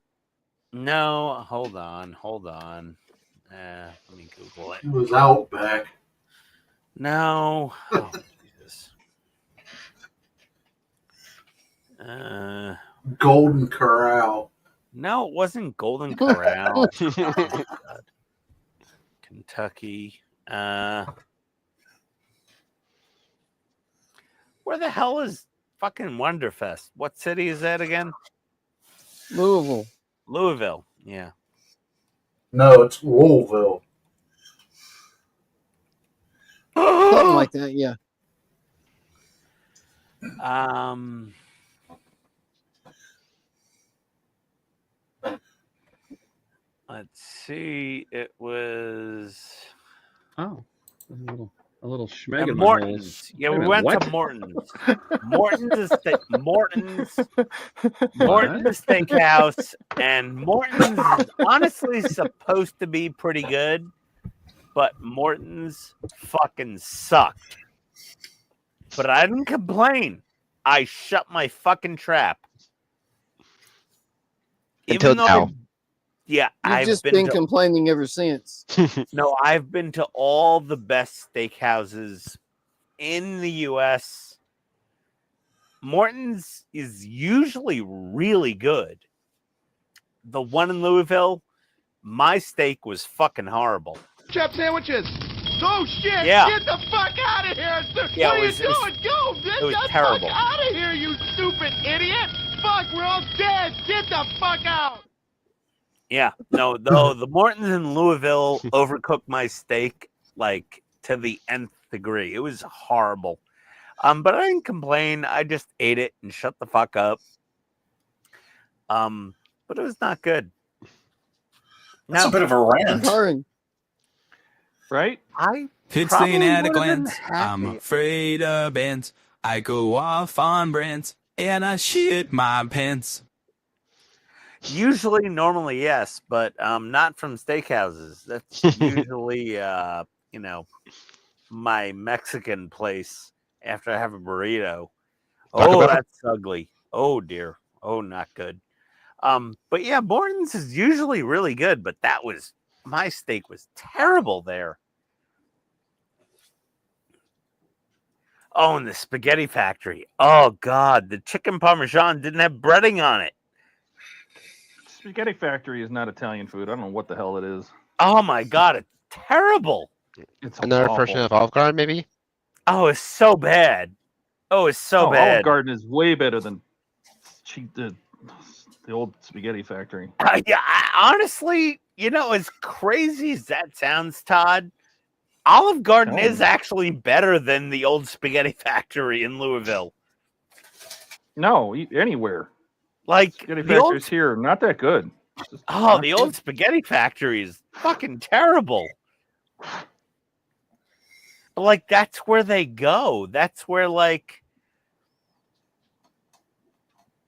No, hold on. Let me Google it. It was Outback. No. Oh, Jesus. Golden Corral. No, it wasn't Golden Corral. Oh, God. Kentucky. Where the hell is fucking Wonderfest? What city is that again? Louisville. Louisville. Yeah. No, it's Louisville. Something like that, yeah. Let's see. It was a little little schmeg And in my holes. Morton's. Yeah, Wait a we minute, went what? to Morton's. Morton's Steakhouse, and Morton's is honestly supposed to be pretty good, but Morton's fucking sucked. But I didn't complain. I shut my fucking trap. Until now. You've I've just been been to, complaining ever since. no, I've been to all the best steakhouses in the U.S. Morton's is usually really good. The one in Louisville, my steak was fucking horrible. Chip sandwiches. Oh shit! Yeah. Get the fuck out of here! Yeah, what it are was- you doing? Go! Get it was the terrible. fuck out of here, you stupid idiot! Fuck, we're all dead! Get the fuck out! Yeah, no, the Mortons in Louisville overcooked my steak like to the nth degree. It was horrible. But I didn't complain. I just ate it and shut the fuck up. But it was not good. That's a bit of a rant. Right? I PITSTAIN at a would've been glance. happy. I'm afraid of bands. I go off on brands and I shit my pants. Usually, normally, yes, but not from steakhouses. That's usually, my Mexican place after I have a burrito. Taco Oh, Bell? that's ugly. Oh dear. Oh, not good. But yeah, Morton's is usually really good, but my steak was terrible there. Oh, and the spaghetti factory. Oh God, the chicken parmesan didn't have breading on it. Spaghetti Factory is not Italian food. I don't know what the hell it is. Oh my God, it's terrible. It's Another awful. version of Olive Garden, maybe? Oh, it's so bad. Oh, it's so bad. Olive Garden is way better than the old Spaghetti Factory. Yeah, honestly, as crazy as that sounds, Todd, Olive Garden is actually better than the old Spaghetti Factory in Louisville. No, anywhere. Like Spaghetti the old, Factory's here, not that good. the old Spaghetti Factory is fucking terrible. But like that's where they go. That's where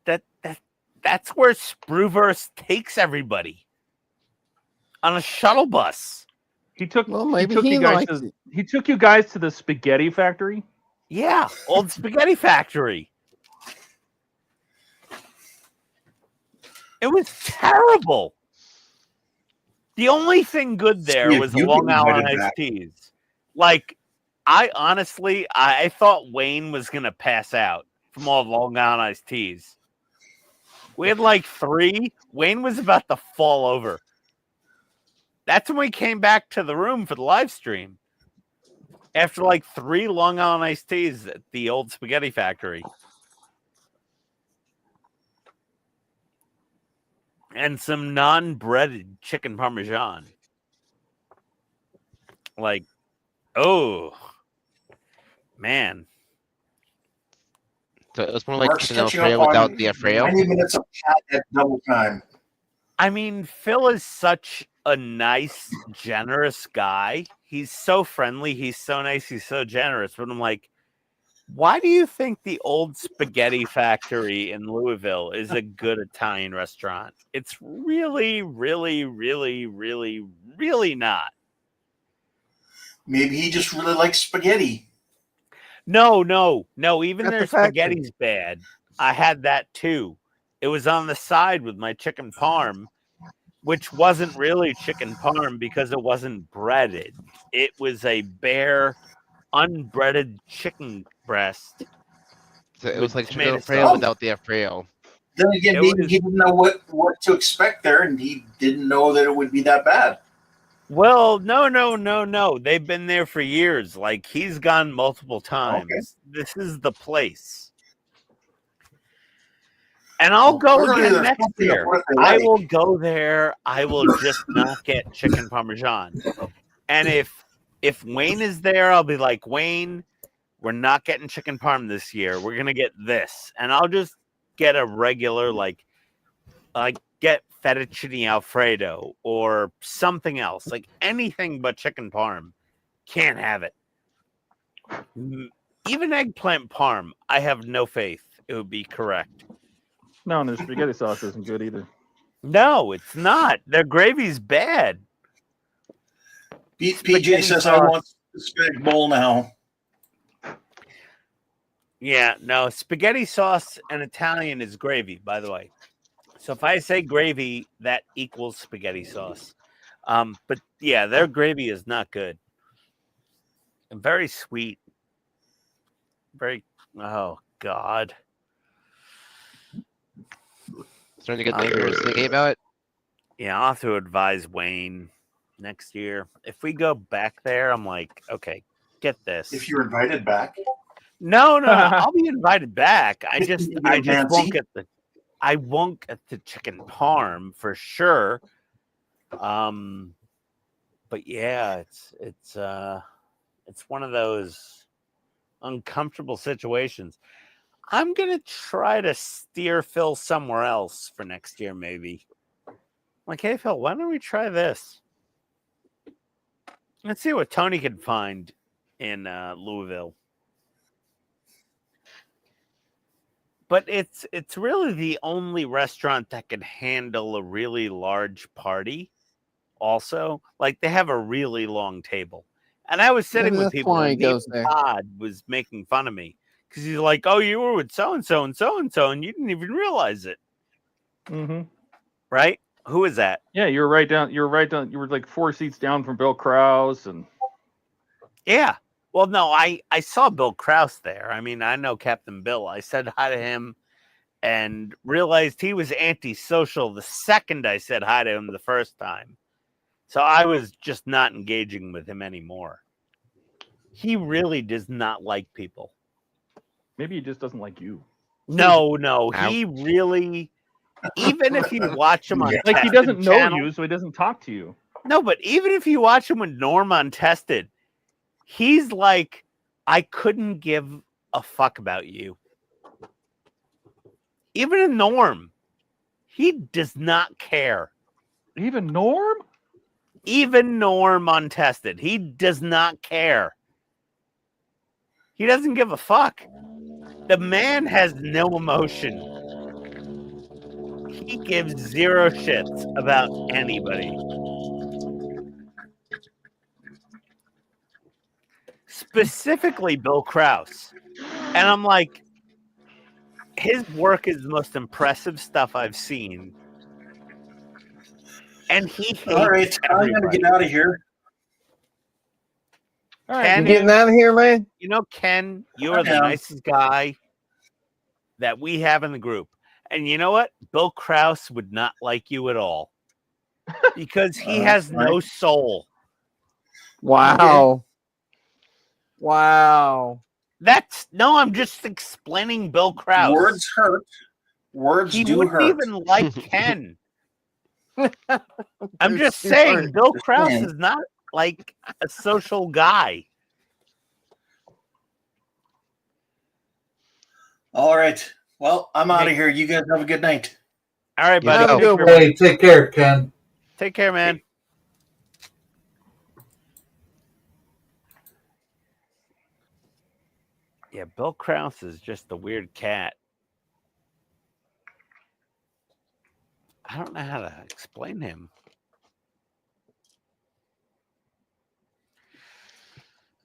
that's where Spruverse takes everybody on a shuttle bus. He took maybe he took you guys to the Spaghetti Factory. Yeah, old Spaghetti Factory. It was terrible. The only thing good there Steve, was the you Long get Island invited iced back. teas. Like, I honestly thought Wayne was gonna pass out from all the Long Island iced teas. We had like 3. Wayne was about to fall over. That's when we came back to the room for the live stream. After like 3 Long Island iced teas at the old Spaghetti Factory. And some non-breaded chicken parmesan. Like, oh, man. So it was more like Mark's chicken catching Alfredo up without on the Alfredo. 90 minutes of chat at double time. I mean, Phil is such a nice, generous guy. He's so friendly. He's so nice. He's so generous. But I'm like, why do you think the old Spaghetti Factory in Louisville is a good Italian restaurant? It's really, really, really, really, really not. Maybe he just really likes spaghetti. No. Even At their the factory. spaghetti's bad. I had that too. It was on the side with my chicken parm, which wasn't really chicken parm because it wasn't breaded. It was a bare, unbreaded chicken breast. So it was like chicken tomato Alfredo sauce. without the Alfredo. Then again, It maybe was- he didn't know what to expect there, and he didn't know that it would be that bad. Well, no. They've been there for years. Like, he's gone multiple times. Okay. This is the place. And I'll go Clearly again there's next something year. about what they I like. will go there. I will just not get chicken parmesan. And if Wayne is there, I'll be like, Wayne, we're not getting chicken parm this year. We're gonna get this, and I'll just get a regular like get fettuccine Alfredo or something else, like anything but chicken parm. Can't have it. Even eggplant parm, I have no faith it would be correct. No, and the spaghetti sauce isn't good either. No, it's not. Their gravy's bad. PJ says I want the spag bowl now. Yeah, no, spaghetti sauce and Italian is gravy, by the way. So if I say gravy, that equals spaghetti sauce. But yeah, their gravy is not good. And very sweet. Very, oh God. Starting to get nightmares thinking about it. Yeah, I'll have to advise Wayne next year. If we go back there, I'm like, okay, get this. If you're invited back. No, I'll be invited back. I just Nancy? won't get the chicken parm for sure. But yeah, it's one of those uncomfortable situations. I'm gonna try to steer Phil somewhere else for next year, maybe. Like, hey Phil, why don't we try this? Let's see what Tony can find in Louisville. But it's really the only restaurant that can handle a really large party. Also, like they have a really long table, and I was sitting with people. And Todd was making fun of me because he's like, "Oh, you were with so and so and so and so, and you didn't even realize it." Mm-hmm. Right? Who is that? Yeah, you were right down. You were like 4 seats down from Bill Krause, and yeah. Well, no, I saw Bill Krause there. I mean, I know Captain Bill. I said hi to him and realized he was antisocial the second I said hi to him the first time. So I was just not engaging with him anymore. He really does not like people. Maybe he just doesn't like you. No, he really, even if you watch him on like he doesn't know you, so he doesn't talk to you. No, but even if you watch him with Norm Untested, he's like, I couldn't give a fuck about you. Even in Norm, he does not care. Even Norm? Even Norm Untested, he does not care. He doesn't give a fuck. The man has no emotion. He gives zero shits about anybody. Specifically Bill Krause. And I'm like, his work is the most impressive stuff I've seen. And he hates all right, I'm going to get out of here. All right, you getting out of here, man? You know, Ken, you are the nicest guy that we have in the group. And you know what? Bill Krause would not like you at all. Because he has no soul. Wow. Wow. I'm just explaining Bill Krause. Words hurt. Words do hurt. He wouldn't even like Ken. I'm just saying, Bill Krause is not like a social guy. All right. Well, I'm out of here. You guys have a good night. All right, buddy. Hey, take care, Ken. Take care, man. Yeah, Bill Krause is just a weird cat. I don't know how to explain him.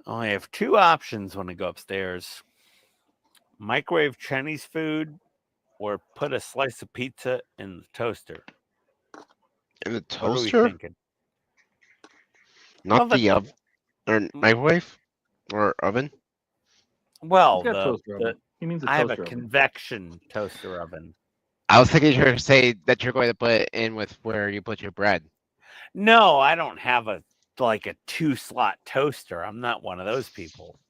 I only have 2 options when I go upstairs. Microwave Chinese food or put a slice of pizza in the toaster. In the What toaster? are we thinking? Not the oven or microwave or oven? Well, He's got a toaster oven. He means a I have a toaster oven. convection toaster oven. I was thinking you were going to say that you're going to put it in with where you put your bread. No, I don't have a 2-slot toaster. I'm not one of those people.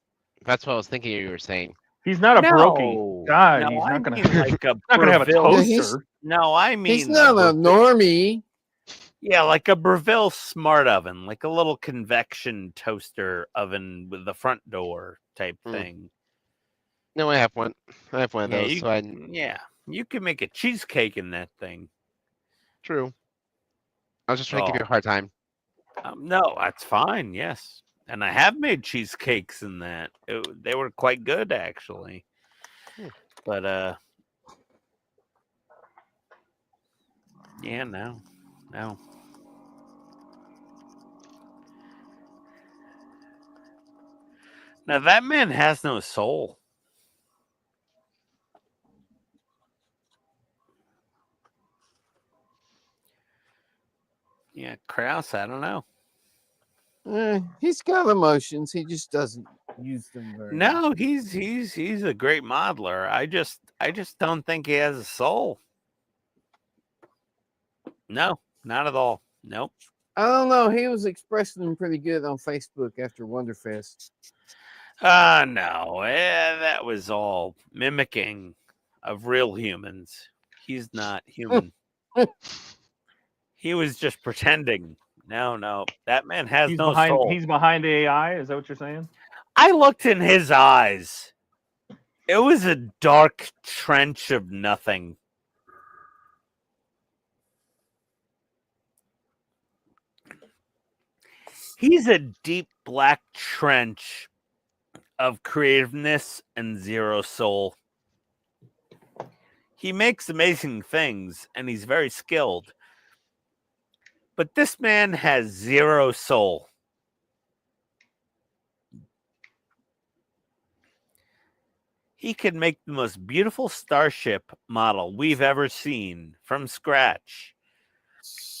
That's what I was thinking you were saying. He's not a brokey guy. No, He's I not going mean to. like a not going to have a Breville- toaster. No, I mean He's not a normie. Yeah, like a Breville smart oven, like a little convection toaster oven with the front door type thing. No, I have one. I have one of Yeah, those. you, So I... yeah, you can make a cheesecake in that thing. True. I was just trying to give you a hard time. No, that's fine. Yes, And I have made cheesecakes in that. They were quite good, actually. But, yeah, no. Now that man has no soul. Yeah, Krause, I don't know. He's got emotions. He just doesn't use them very much. No, he's a great modeler. I just don't think he has a soul. No, not at all. Nope. I don't know. He was expressing them pretty good on Facebook after Wonderfest. No, that was all mimicking of real humans. He's not human. He was just pretending. No, that man has no soul. He's behind AI. Is that what you're saying? I looked in his eyes. It was a dark trench of nothing. He's a deep black trench of creativeness and zero soul. He makes amazing things, and he's very skilled. But this man has zero soul. He could make the most beautiful starship model we've ever seen from scratch.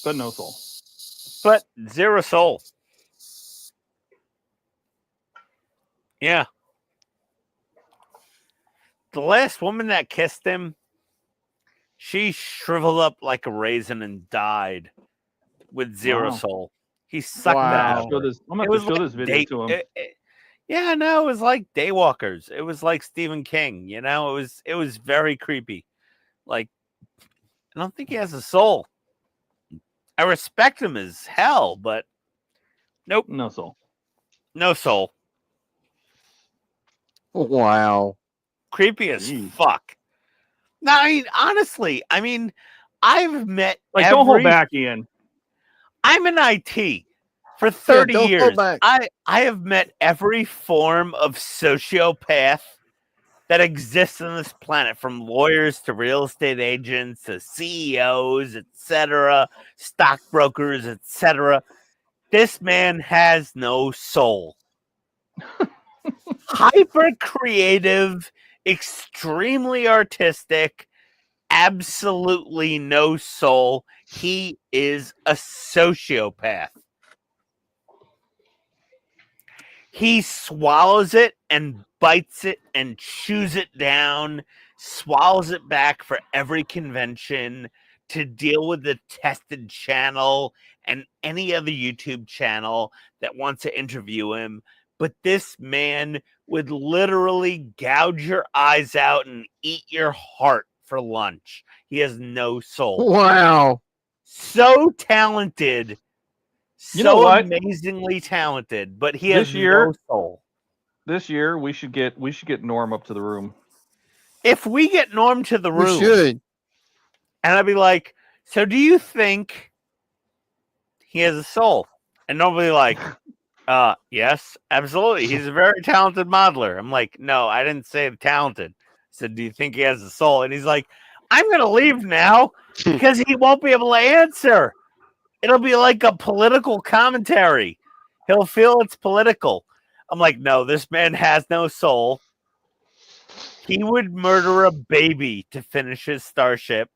But no soul. But zero soul. Yeah. The last woman that kissed him, she shriveled up like a raisin and died with zero soul. He sucked that out. I'm going to show this video to him. Yeah, no, it was like Daywalkers. It was like Stephen King, you know? It was very creepy. Like, I don't think he has a soul. I respect him as hell, but nope. No soul. No soul. Wow. Creepy as fuck. No, I mean, honestly, I've met don't hold back, Ian. I'm in IT for 30 don't years. hold back. I have met every form of sociopath that exists on this planet, from lawyers to real estate agents to CEOs, etc., stockbrokers, etc. This man has no soul. Hyper creative, extremely artistic, absolutely no soul. He is a sociopath. He swallows it and bites it and chews it down, swallows it back for every convention to deal with the tested channel and any other YouTube channel that wants to interview him. But this man would literally gouge your eyes out and eat your heart for lunch. He has no soul. Wow. So talented. You know what? Amazingly talented, but he has no soul. This year we should get Norm up to the room. If we get Norm to the room, we should. And I'd be like, so do you think he has a soul? And nobody like, yes, absolutely. He's a very talented modeler. I'm like, no, I didn't say talented. I said, do you think he has a soul? And he's like, I'm going to leave now because he won't be able to answer. It'll be like a political commentary. He'll feel it's political. I'm like, no, this man has no soul. He would murder a baby to finish his starship.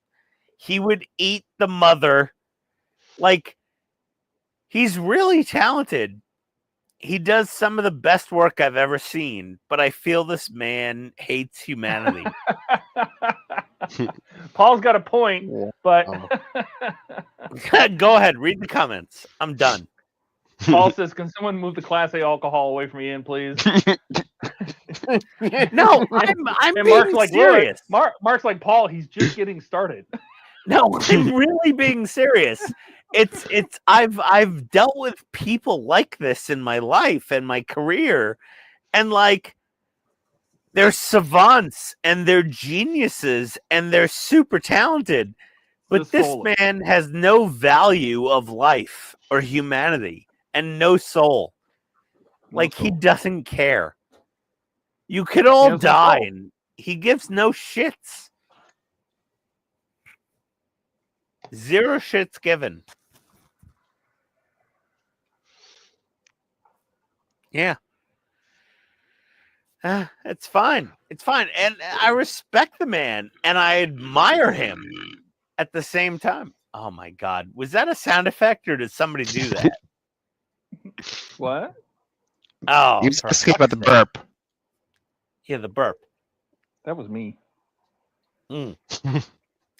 He would eat the mother. Like, he's really talented. He does some of the best work I've ever seen, but I feel this man hates humanity. Paul's got a point, but go ahead, read the comments. I'm done. Paul says, "Can someone move the Class A alcohol away from Ian, please?" No, I'm being Mark's like, serious. Mark's like, Paul, he's just getting started. No, I'm really being serious. I've dealt with people like this in my life and my career, and like, they're savants and they're geniuses and they're super talented, but this man has no value of life or humanity and no soul. Like he soul. doesn't care. You could all has no die, soul. and he gives no shits. Zero shits given. Yeah. It's fine. It's fine. And I respect the man and I admire him at the same time. Oh my God. Was that a sound effect or did somebody do that? What? Oh, You just for escape about the fuck's sake. burp. Yeah, the burp. That was me. That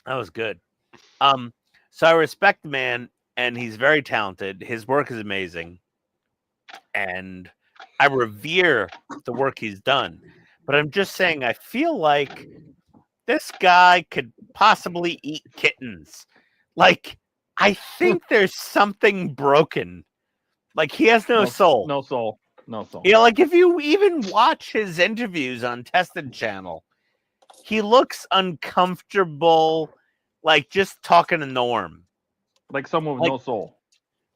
was good. So I respect the man and he's very talented. His work is amazing. And I revere the work he's done. But I'm just saying, I feel like this guy could possibly eat kittens. Like, I think there's something broken. Like, he has no soul. No soul. No soul. Yeah, like if you even watch his interviews on Tested Channel, he looks uncomfortable, like just talking to Norm. Like someone with no soul.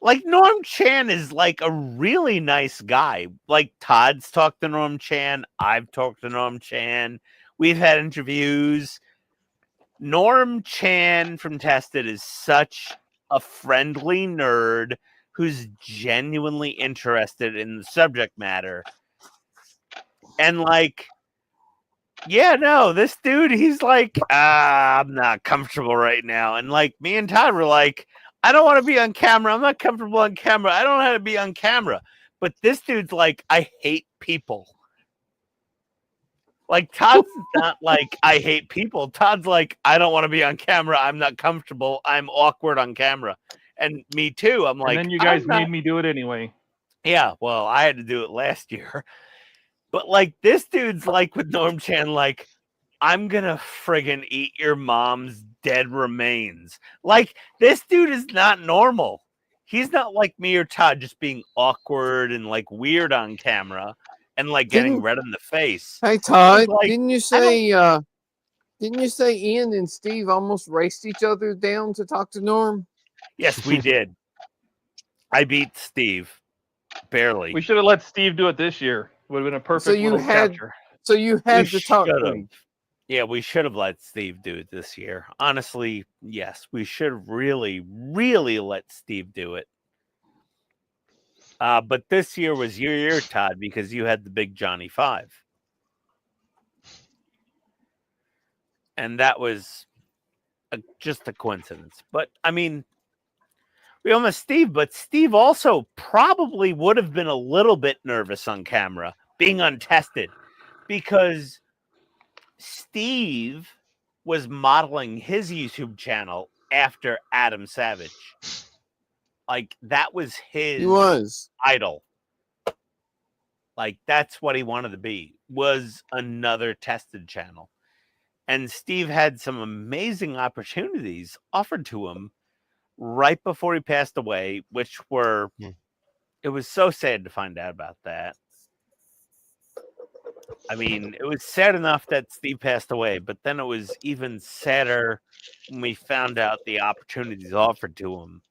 Like Norm Chan is like a really nice guy. Like Todd's talked to Norm Chan. I've talked to Norm Chan. We've had interviews. Norm Chan from Tested is such a friendly nerd who's genuinely interested in the subject matter. And like, yeah, no, this dude, he's like, I'm not comfortable right now. And like me and Todd were like, I don't want to be on camera. I'm not comfortable on camera. I don't know how to be on camera. But this dude's like, I hate people. Like, Todd's not like, I hate people. Todd's like, I don't want to be on camera. I'm not comfortable. I'm awkward on camera. And me too. I'm like, and then you guys made me do it anyway. Yeah, well, I had to do it last year. But like, this dude's like with Norm Chan, like, I'm gonna friggin' eat your mom's dead remains. Like, this dude is not normal. He's not like me or Todd just being awkward and like weird on camera and like getting red in the face. Hey Todd, like, didn't you say Ian and Steve almost raced each other down to talk to Norm? Yes, we did. I beat Steve. Barely. We should have let Steve do it this year. Would have been a perfect little capture. So you had We to talk to should've. him. Yeah, we should have let Steve do it this year. Honestly, yes, we should have really, really let Steve do it. But this year was your year, Todd, because you had the big Johnny 5. And that was just a coincidence. But, I mean, we almost Steve, but Steve also probably would have been a little bit nervous on camera, being untested, because Steve was modeling his YouTube channel after Adam Savage. Like, that was his idol. Like, that's what he wanted to be, was another tested channel. And Steve had some amazing opportunities offered to him right before he passed away, which were, it was so sad to find out about that. I mean, it was sad enough that Steve passed away, but then it was even sadder when we found out the opportunities offered to him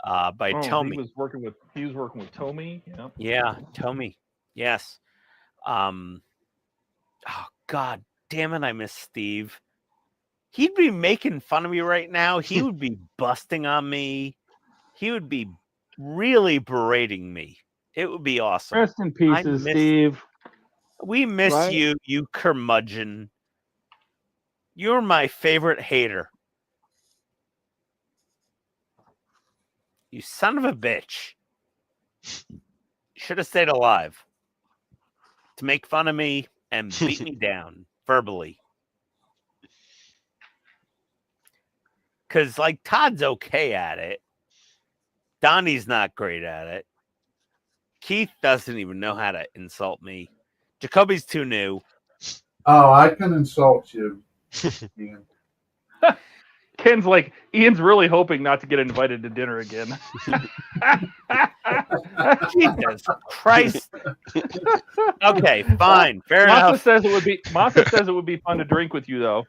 by Tommy. He was working with Tommy. Yeah. Yeah, Tommy. Yes. Oh God damn it, I miss Steve. He'd be making fun of me right now. He would be busting on me. He would be really berating me. It would be awesome. Rest in pieces, Steve. We miss you, you curmudgeon. You're my favorite hater. You son of a bitch. Should have stayed alive to make fun of me and beat me down verbally. Because, like, Todd's okay at it. Donnie's not great at it. Keith doesn't even know how to insult me. Jacoby's too new. Oh, I can insult you. Ian. Ken's like, Ian's really hoping not to get invited to dinner again. Jesus Christ. Okay, fine. Fair enough. Masa says it would be fun to drink with you, though.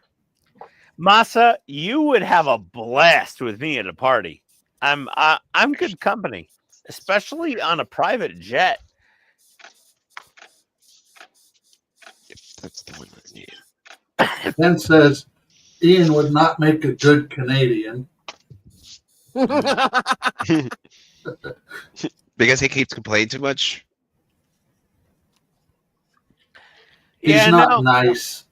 Masa, you would have a blast with me at a party. I'm good company, especially on a private jet. That's the one I need. Ken says Ian would not make a good Canadian. Because he keeps complaining too much. He's not nice.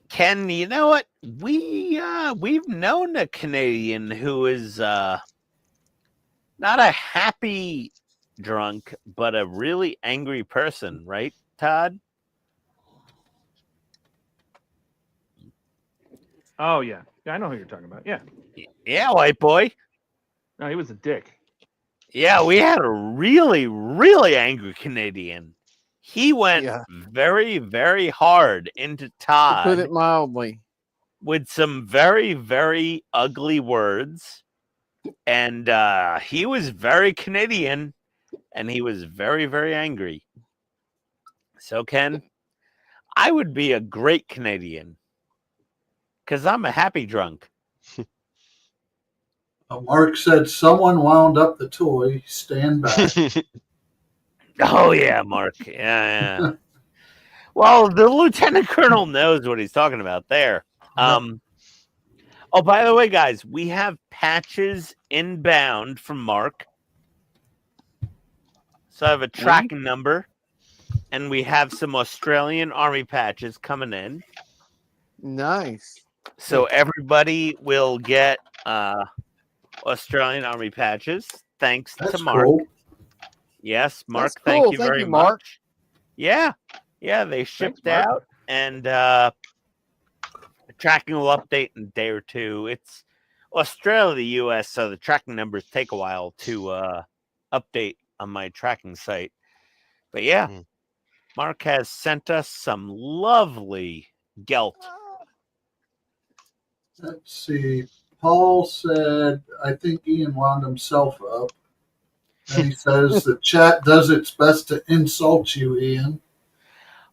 Ken, you know what? We've known a Canadian who is not a happy drunk, but a really angry person, right, Todd? Oh yeah, I know who you're talking about. Yeah. Yeah, white boy. No, he was a dick. Yeah, we had a really, really angry Canadian. He went very, very hard into Todd. To put it mildly. With some very, very ugly words. And he was very Canadian, and he was very, very angry. So, Ken, I would be a great Canadian because I'm a happy drunk. Mark said someone wound up the toy. Stand back. Oh, yeah, Mark. Yeah. Well, the lieutenant colonel knows what he's talking about there. Oh, by the way, guys, we have patches inbound from Mark. So I have a tracking number, and we have some Australian Army patches coming in. Nice. So everybody will get Australian Army patches, thanks to Mark. Cool. Yes, Mark, That's thank cool. you Thank very you, Mark. much. Yeah, they shipped out, and tracking will update in a day or two. It's Australia, the US, so the tracking numbers take a while to update on my tracking site. But yeah, Mark has sent us some lovely gelt. Let's see. Paul said, I think Ian wound himself up. And he says the chat does its best to insult you, Ian.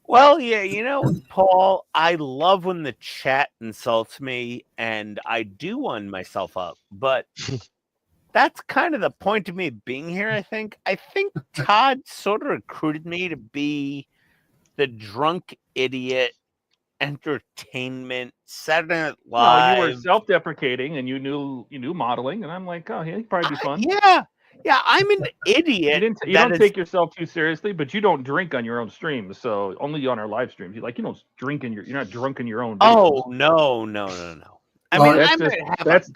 Well, yeah, you know, Paul, I love when the chat insults me, and I do wind myself up. But that's kind of the point of me being here, I think. I think Todd sort of recruited me to be the drunk idiot entertainment Saturday Night Live. No, you were self-deprecating, and you knew modeling, and I'm like, oh, he'd probably be fun. Yeah, I'm an idiot. You don't take yourself too seriously, but you don't drink on your own stream, so only on our live streams. You don't drink you're not drunk in your own. Oh no. I mean, that's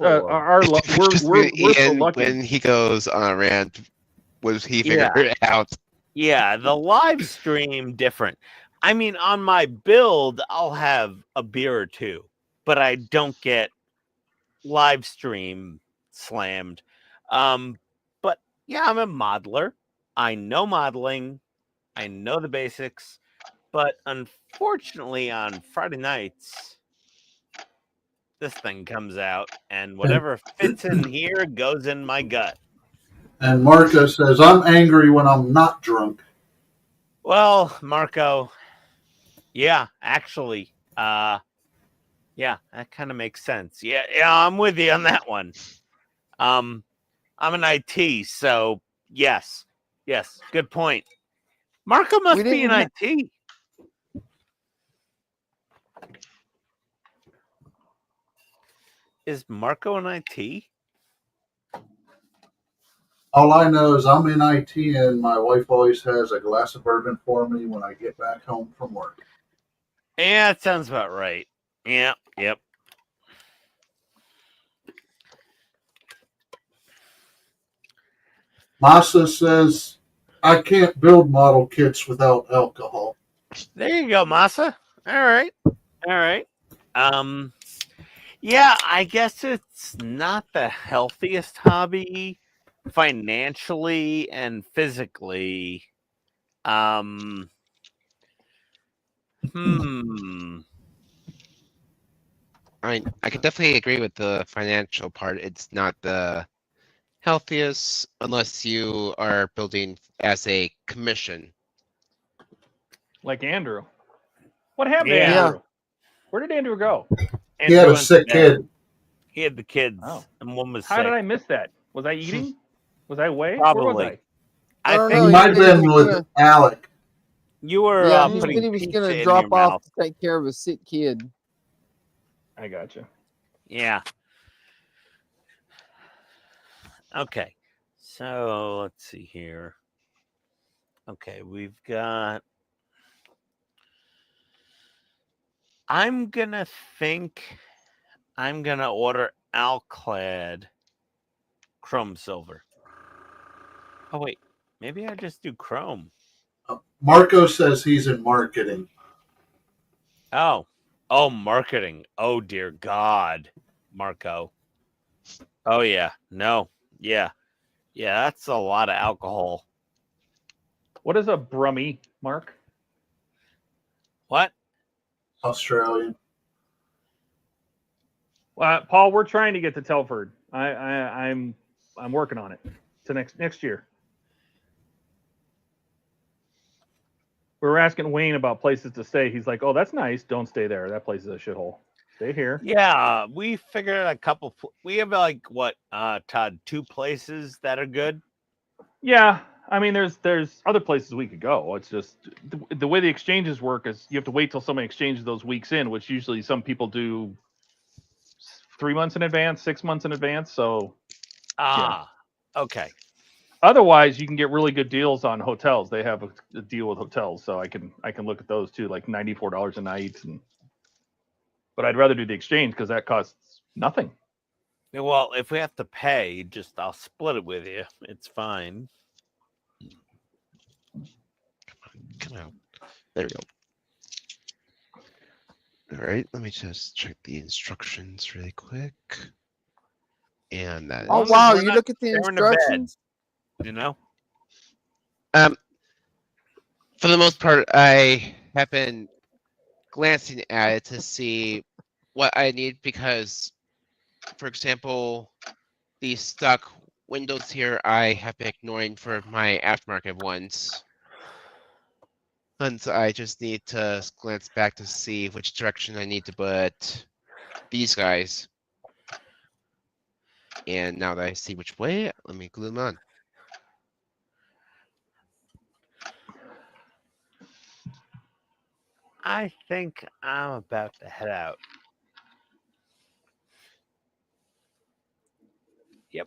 our love. We're Ian, so lucky. when he goes on a rant, was he figured it out? Yeah, the live stream different. I mean, on my build, I'll have a beer or two, but I don't get live stream slammed. But yeah, I'm a modeler. I know modeling. I know the basics. But unfortunately, on Friday nights, this thing comes out, and whatever fits in here goes in my gut. And Marco says, I'm angry when I'm not drunk. Well, Marco, yeah, actually, yeah, that kind of makes sense. Yeah, I'm with you on that one. I'm an IT, so yes, good point. Marco must be in IT. Is Marco in IT? All I know is I'm in IT, and my wife always has a glass of bourbon for me when I get back home from work. Yeah, that sounds about right. Yeah, yep. Masa says, I can't build model kits without alcohol. There you go, Masa. All right. Yeah, I guess it's not the healthiest hobby financially and physically. I mean, I can definitely agree with the financial part. It's not the healthiest unless you are building as a commission. Like Andrew. What happened to Yeah. Andrew? Where did Andrew go? He had a sick kid. He had the kids, Oh. and one was How sick. did I miss that? Was I eating? Was I away? Probably. Where was I? I don't think know. He might have been with Alec. You were Yeah, he putting said he was pizza going to in drop your off mouth. to take care of a sick kid. I got you. Yeah. Okay. So let's see here. Okay, we've got. I'm gonna order Alclad Chrome Silver. Oh wait, maybe I just do Chrome. Marco says he's in marketing. Oh, marketing. Oh dear God, Marco. Oh yeah, no, yeah, that's a lot of alcohol. What is a Brummy, Mark? What? Australian. Well, Paul, we're trying to get to Telford. I'm working on it to next year. We were asking Wayne about places to stay. He's like, "Oh, that's nice. Don't stay there. That place is a shithole. Stay here." Yeah, we figured a couple. We have like what, Todd? 2 places that are good. Yeah, I mean, there's other places we could go. It's just the way the exchanges work is you have to wait till somebody exchanges those weeks in, which usually some people do 3 months in advance, 6 months in advance. So, Okay. Otherwise, you can get really good deals on hotels. They have a deal with hotels, so I can look at those too, like $94 a night. But I'd rather do the exchange because that costs nothing. Well, if we have to pay, I'll split it with you. It's fine. Come out. There we go. All right, let me just check the instructions really quick. And that. Oh wow! You look at the instructions. You know. For the most part, I have been glancing at it to see what I need because, for example, the stock windows here I have been ignoring for my aftermarket ones. Hence, I just need to glance back to see which direction I need to put these guys. And now that I see which way, let me glue them on. I think I'm about to head out. Yep.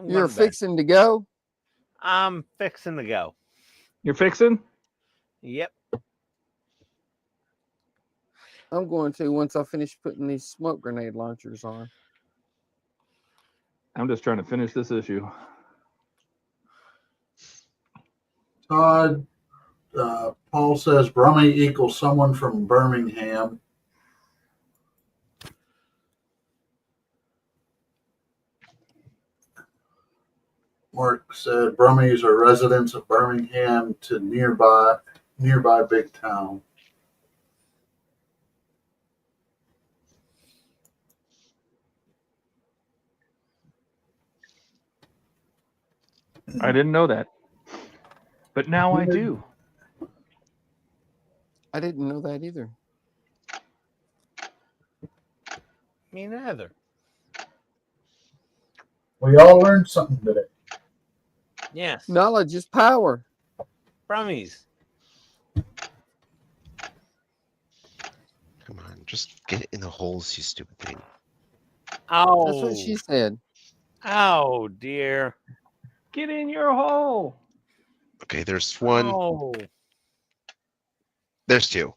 You're fixing to go? I'm fixing to go. You're fixing? Yep. I'm going to once I finish putting these smoke grenade launchers on. I'm just trying to finish this issue. Todd, Paul says Brummy equals someone from Birmingham. Mark said Brummies are residents of Birmingham to nearby big town. I didn't know that, but now I do. I didn't know that either. Me neither. We all learned something today. Yes. Knowledge is power. Brummies. Come on, just get in the holes, you stupid thing. Oh. That's what she said. Oh, dear. Get in your hole. Okay, there's one. Oh. There's 2.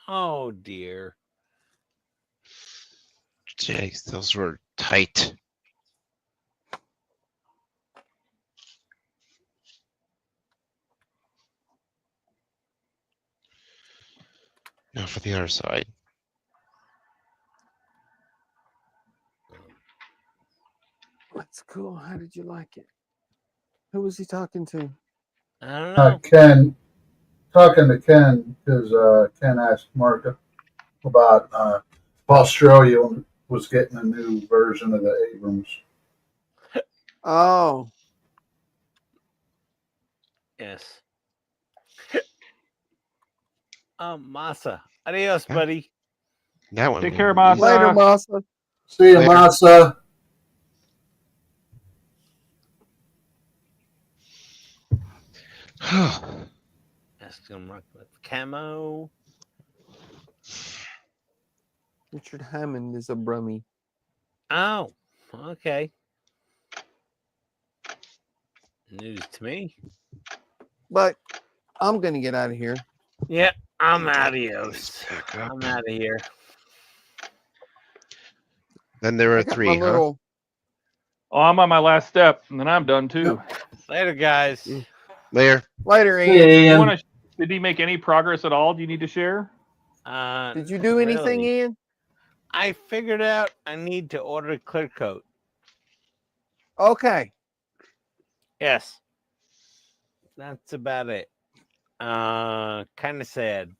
Oh, dear. Jeez, those were tight. Now for the other side. That's cool. How did you like it? Who was he talking to? I don't know. Ken, talking to Ken because Ken asked Mark about Australia was getting a new version of the Abrams. Oh. Yes. Masa. Adios, buddy. That one. Take care, Masa. Later, Masa. See you, Later. Masa. Masks gonna rock with camo. Richard Hammond is a brummie. Oh, okay. News to me. But I'm gonna get out of here. Yeah, I'm adios. I'm out of here. Then there I are got 3, my huh? little. Oh, I'm on my last step, and then I'm done too. Later, guys. Later. Later, See Ian. ya, You Ian. wanna, did he make any progress at all? Do you need to share? Did you do anything, really. Ian? I figured out I need to order clear coat. Okay. Yes. That's about it. Kind of sad.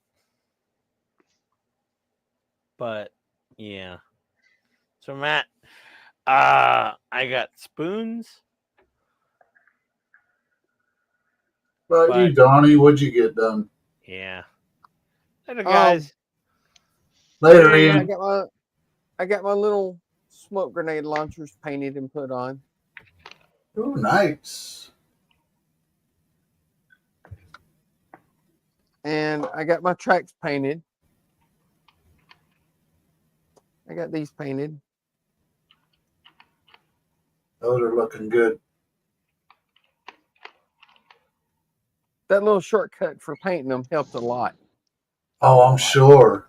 But yeah. So Matt, I got spoons. But you, Donnie, what'd you get done? Yeah. Later, guys. Later, Yeah, Ian. I got my little smoke grenade launchers painted and put on. Ooh, nice. And I got my tracks painted. I got these painted. Those are looking good. That little shortcut for painting them helped a lot. Oh, I'm sure.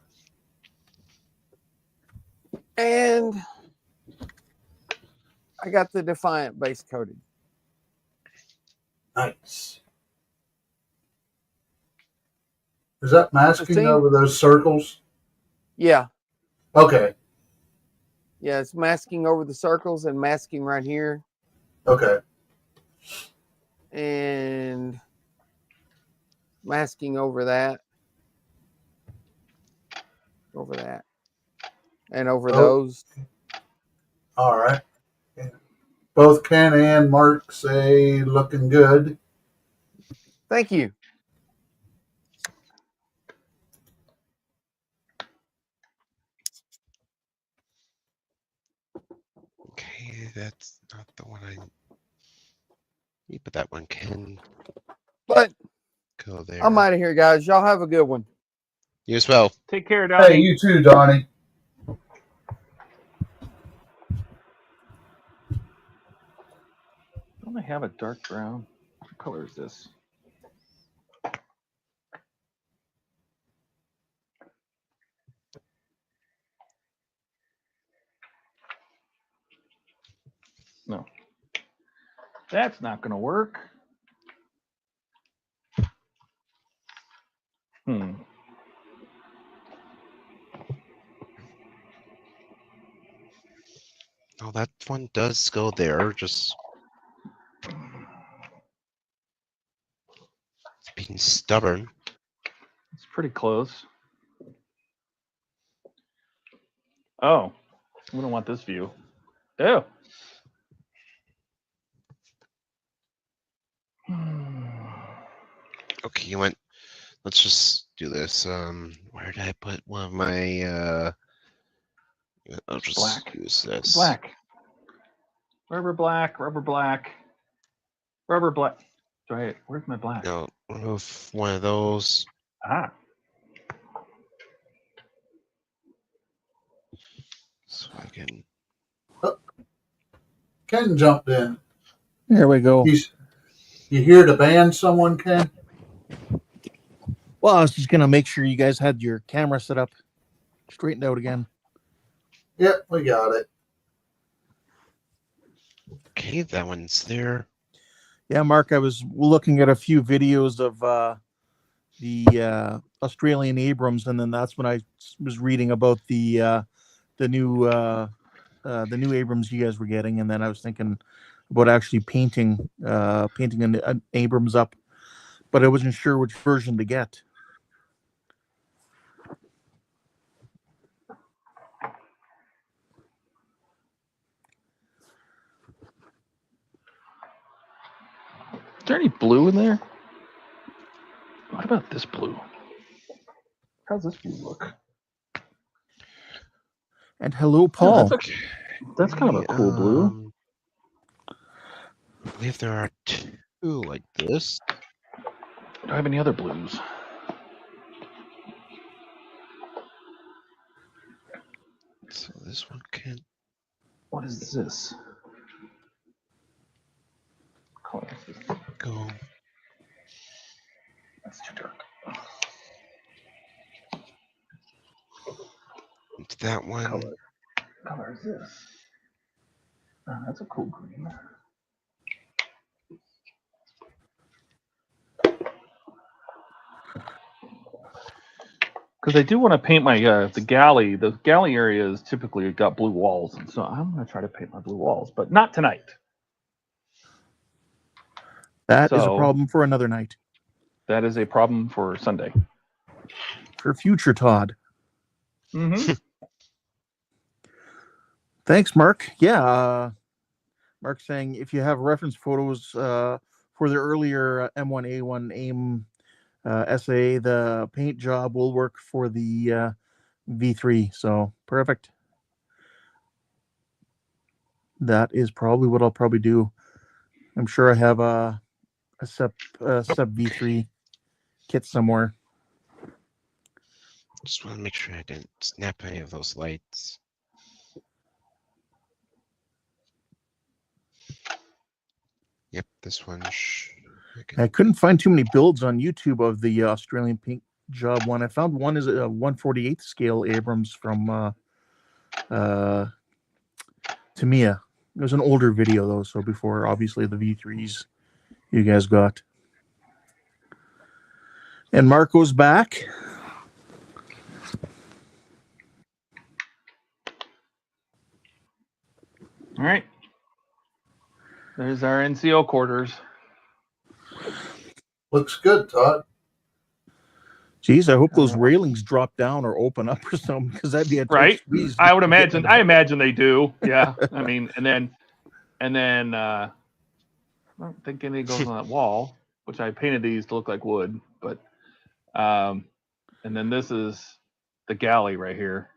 And I got the Defiant base coated. Nice. Is that masking 15? over those circles? Yeah. Okay. Yeah, it's masking over the circles and masking right here. Okay. And masking over that. Over that. And over those. All right. Both Ken and Mark say looking good. Thank you. Okay, that's not the one I need, but that one can But go there. I'm out of here, guys. Y'all have a good one. You as well. Take care, Donnie. Hey, you too, Donnie. Don't I have a dark brown? What color is this? No. That's not going to work. Oh, that one does go there. Just it's being stubborn. It's pretty close. Oh, we don't want this view. Ew. Okay, you went. Let's just do this. Where did I put one of my? I'll just Black. use this. Black. Rubber black. Rubber black. Rubber black. Where's my black? No, remove one of those. Ah. So I can. Ken jumped in. There we go. You here to ban someone, Ken? Well, I was just gonna make sure you guys had your camera set up, straightened out again. Yep, we got it. Okay, that one's there. Yeah, Mark, I was looking at a few videos of the Australian Abrams, and then that's when I was reading about the new Abrams you guys were getting, and then I was thinking about actually painting an Abrams up, but I wasn't sure which version to get. Is there any blue in there? What about this blue? How's this blue look? And hello, Paul. That's kind of a cool blue. I believe there are two like this. Do I have any other blues? this one can. What is this? Go. That's too dark. Into that one. Color is this? Oh, that's a cool green. Because I do want to paint my the galley. The galley area is typically got blue walls, and so I'm going to try to paint my blue walls, but not tonight. That is a problem for another night. That is a problem for Sunday. For future Todd. Mm-hmm. Thanks, Mark. Yeah, Mark saying if you have reference photos for the earlier M1A1 AIM SA, the paint job will work for the V3. So perfect. That is probably what I'll probably do. I'm sure I have a sub V3 kit somewhere. Just want to make sure I didn't snap any of those lights. Yep, this one. I couldn't find too many builds on YouTube of the Australian paint job one. I found one is a 1/48 scale Abrams from Tamiya. It was an older video though, so before obviously the V3s you guys got. And Marco's back. All right. There's our NCO quarters. Looks good, Todd. Geez, I hope those railings drop down or open up or something, because that'd be a right. Squeeze. I would imagine. I imagine they do. Yeah. I mean, and then I don't think anything goes on that wall, which I painted these to look like wood. But and then this is the galley right here,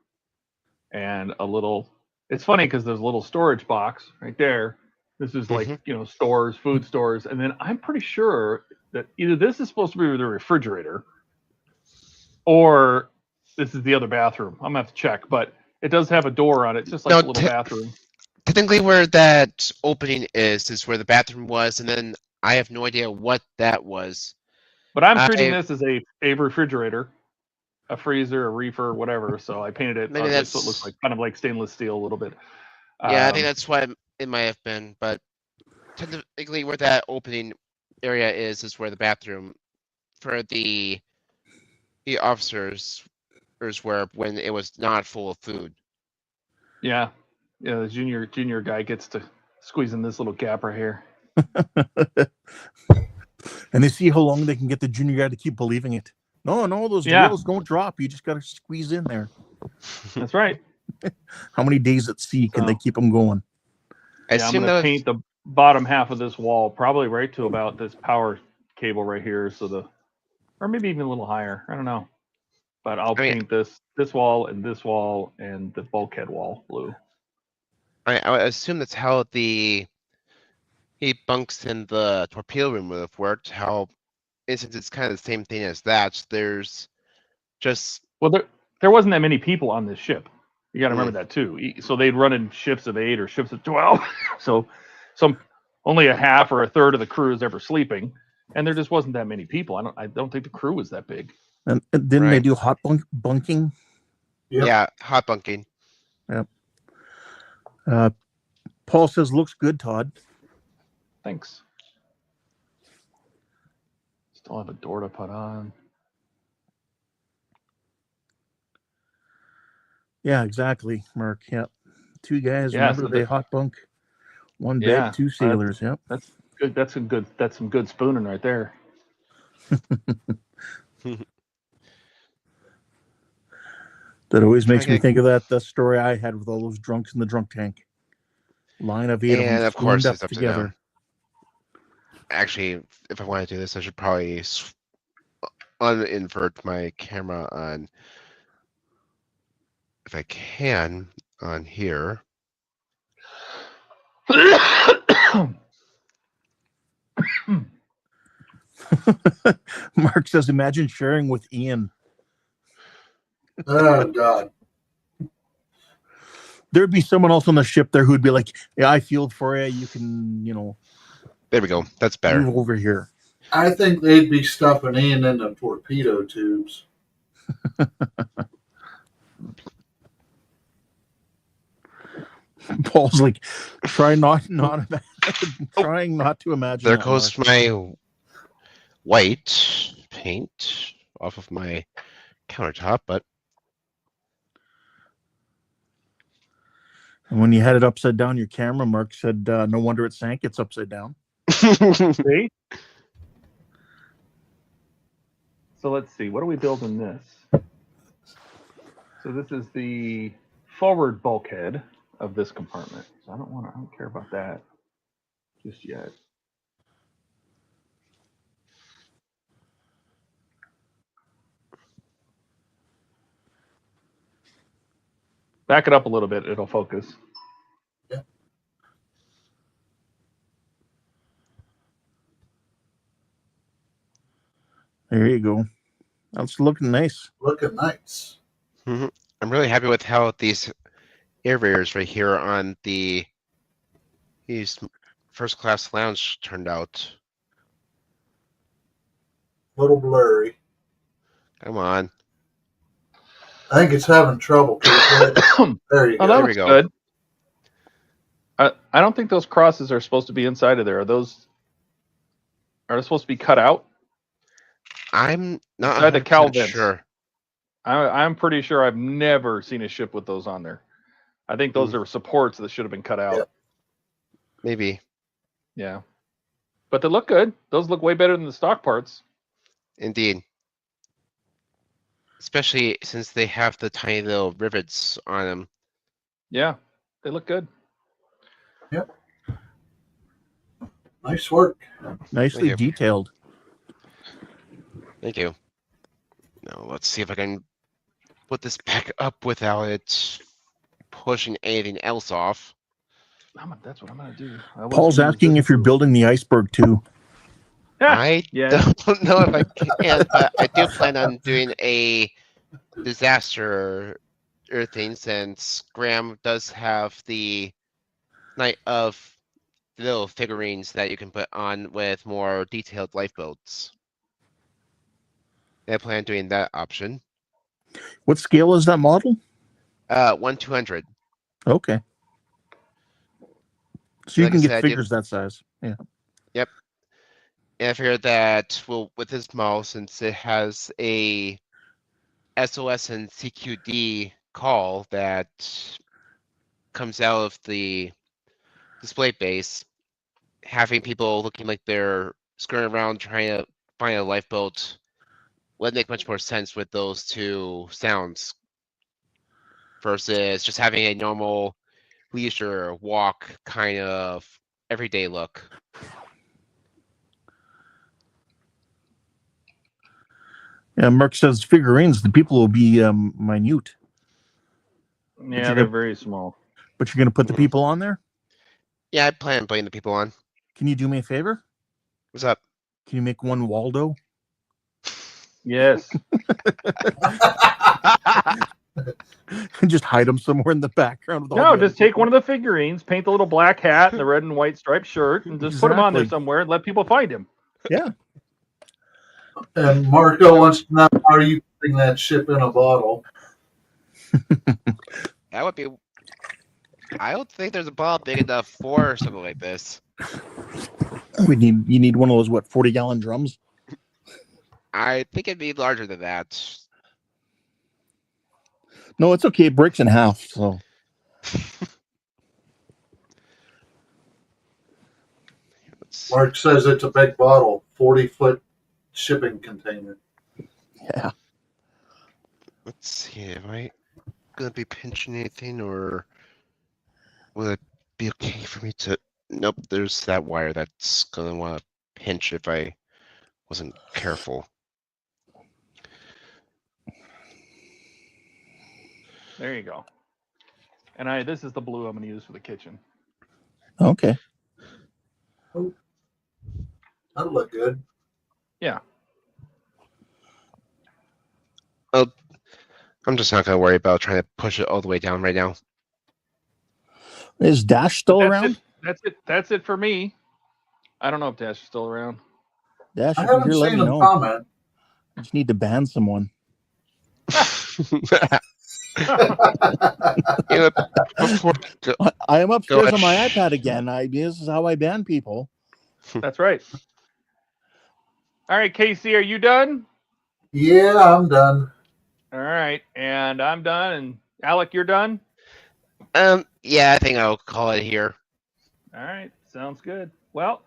and a little. It's funny because there's a little storage box right there. This is like stores, food stores, and then I'm pretty sure that either this is supposed to be the refrigerator, or this is the other bathroom. I'm gonna have to check, but it does have a door on it, just like a little bathroom. Technically, where that opening is where the bathroom was, and then I have no idea what that was. But I'm treating this as a refrigerator, a freezer, a reefer, whatever. So I painted it Maybe so it looks like kind of like stainless steel a little bit. Yeah, I think that's what it might have been. But technically, where that opening area is where the bathroom for the officers were when it was not full of food. Yeah, the junior guy gets to squeeze in this little gap right here. And they see how long they can get the junior guy to keep believing it. No, those rails don't drop. You just got to squeeze in there. That's right. How many days at sea can they keep them going? Yeah, I'm going to paint the bottom half of this wall, probably right to about this power cable right here. Or maybe even a little higher. I don't know. But I'll paint this wall and the bulkhead wall blue. I assume that's how the heat bunks in the torpedo room would have worked. Since it's kind of the same thing as that, there's just there wasn't that many people on this ship. You got to remember that too. So they'd run in shifts of 8 or shifts of 12. So only a half or a third of the crew is ever sleeping, and there just wasn't that many people. I don't think the crew was that big. And didn't they do hot bunking? Yep. Yeah, hot bunking. Yep. Paul says looks good, Todd. Thanks. Still have a door to put on. Yeah, exactly, Mark. Yep. 2 guys. Yeah, remember they hot bunk. 1 bed, Yeah, 2 sailors. Yep. That's good. That's some good spooning right there. That always makes me think of that story I had with all those drunks in the drunk tank. Line of 8 of them, and of course up it's up together. to them. Actually, if I want to do this, I should probably uninvert my camera on, if I can, on here. Mark says, imagine sharing with Ian. Oh, God. there'd be someone else on the ship there who'd be like, "Yeah, I feel for you. You can, There we go. That's better. move over here." I think they'd be stuffing Ian in the torpedo tubes. Paul's like, trying not to imagine. There that, goes Mark. my white paint off of my countertop, but And when you had it upside down, your camera, Mark said, "No wonder it sank. It's upside down." See? So let's see. What are we building this? So this is the forward bulkhead of this compartment. So I don't care about that just yet. Back it up a little bit, it'll focus. Yeah. There you go. That's looking nice. Looking nice. I'm really happy with how these aerators right here on these first class lounge turned out. Little blurry. Come on. I think it's having trouble. There you Oh, go. that There we was go. good. I don't think those crosses are supposed to be inside of there. Are they supposed to be cut out? I'm not Inside the 100% cowl vents. sure. I'm pretty sure I've never seen a ship with those on there. I think those are supports that should have been cut out. Yep. Maybe. Yeah. But they look good. Those look way better than the stock parts. Indeed. Especially since they have the tiny little rivets on them. Yeah, they look good. Yep. Nice work. Nicely Thank you. detailed. Thank you. Now let's see if I can put this back up without it pushing anything else off. That's what I'm going to do. Paul's asking if you're building the iceberg too. I Yeah. don't know if I can, but I do plan on doing a disaster thing since Graham does have the night of little figurines that you can put on with more detailed lifeboats. I plan on doing that option. What scale is that model? 1/200. Okay. So you Like can I get said, I do- figures that size. Yeah. Yep. And I figured that, well, with this model, since it has a SOS and CQD call that comes out of the display base, having people looking like they're skirting around trying to find a lifeboat would make much more sense with those two sounds versus just having a normal leisure walk kind of everyday look. Yeah, Mark says figurines, the people will be minute. Yeah, they're very small. But you're going to put the people on there? Yeah, I plan on putting the people on. Can you do me a favor? What's up? Can you make one Waldo? Yes. And just hide them somewhere in the background. With all No, the just take one of the figurines, paint the little black hat and the red and white striped shirt, and just put him on there Exactly. somewhere and let people find him. Yeah. And Marco wants to know, are you putting that ship in a bottle? That would be. I don't think there's a bottle big enough for something like this. You need one of those 40-gallon drums? I think it'd be larger than that. No, it's okay. It breaks in half. So Mark says it's a big bottle, 40-foot shipping container. yeah. Let's see. Am I gonna be pinching anything, or will it be okay for me to? Nope. There's that wire that's gonna want to pinch if I wasn't careful. There you go. And this is the blue I'm going to use for the kitchen. Okay. Oh, that'll look good. Yeah. I'm just not gonna worry about trying to push it all the way down right now. Is Dash still But around? That's it for me. I don't know if Dash is still around. Dash, I if you're haven't here, let seen me him know. comment. I just need to ban someone. Yeah, before, I am upstairs ahead. on my iPad again. This is how I ban people. That's right. All right, Casey, are you done? Yeah, I'm done. All right, and I'm done. And Alec, you're done? Yeah, I think I'll call it here. All right, sounds good. Well,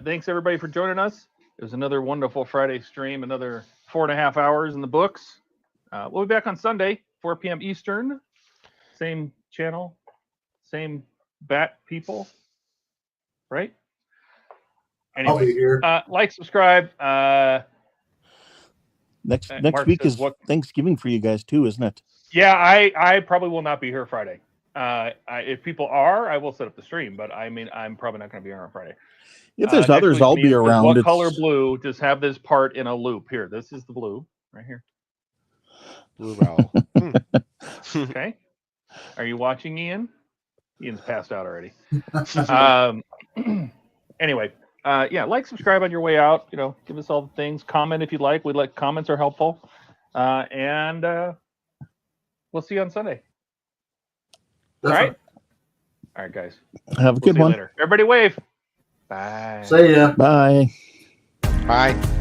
thanks everybody for joining us. It was another wonderful Friday stream, another 4.5 hours in the books. We'll be back on Sunday, 4 p.m. Eastern. Same channel, same bat people, right? I'll be Anyway, here. like, subscribe. Next Mark week says is what? Thanksgiving for you guys too, isn't it? Yeah, I probably will not be here Friday. If people are, I will set up the stream, but I mean, I'm probably not going to be here on Friday. If there's Next others, week's I'll me be says, around. What It's- color blue? Just have this part in a loop. Here, this is the blue right here. Blue owl. Okay. Are you watching, Ian? Ian's passed out already. Anyway, yeah, like, subscribe on your way out. You know, give us all the things. Comment if you'd like. We like comments are helpful. And we'll see you on Sunday. All right. All right, guys. Have a We'll good see you one. later. Everybody wave. Bye. See ya. Bye. Bye.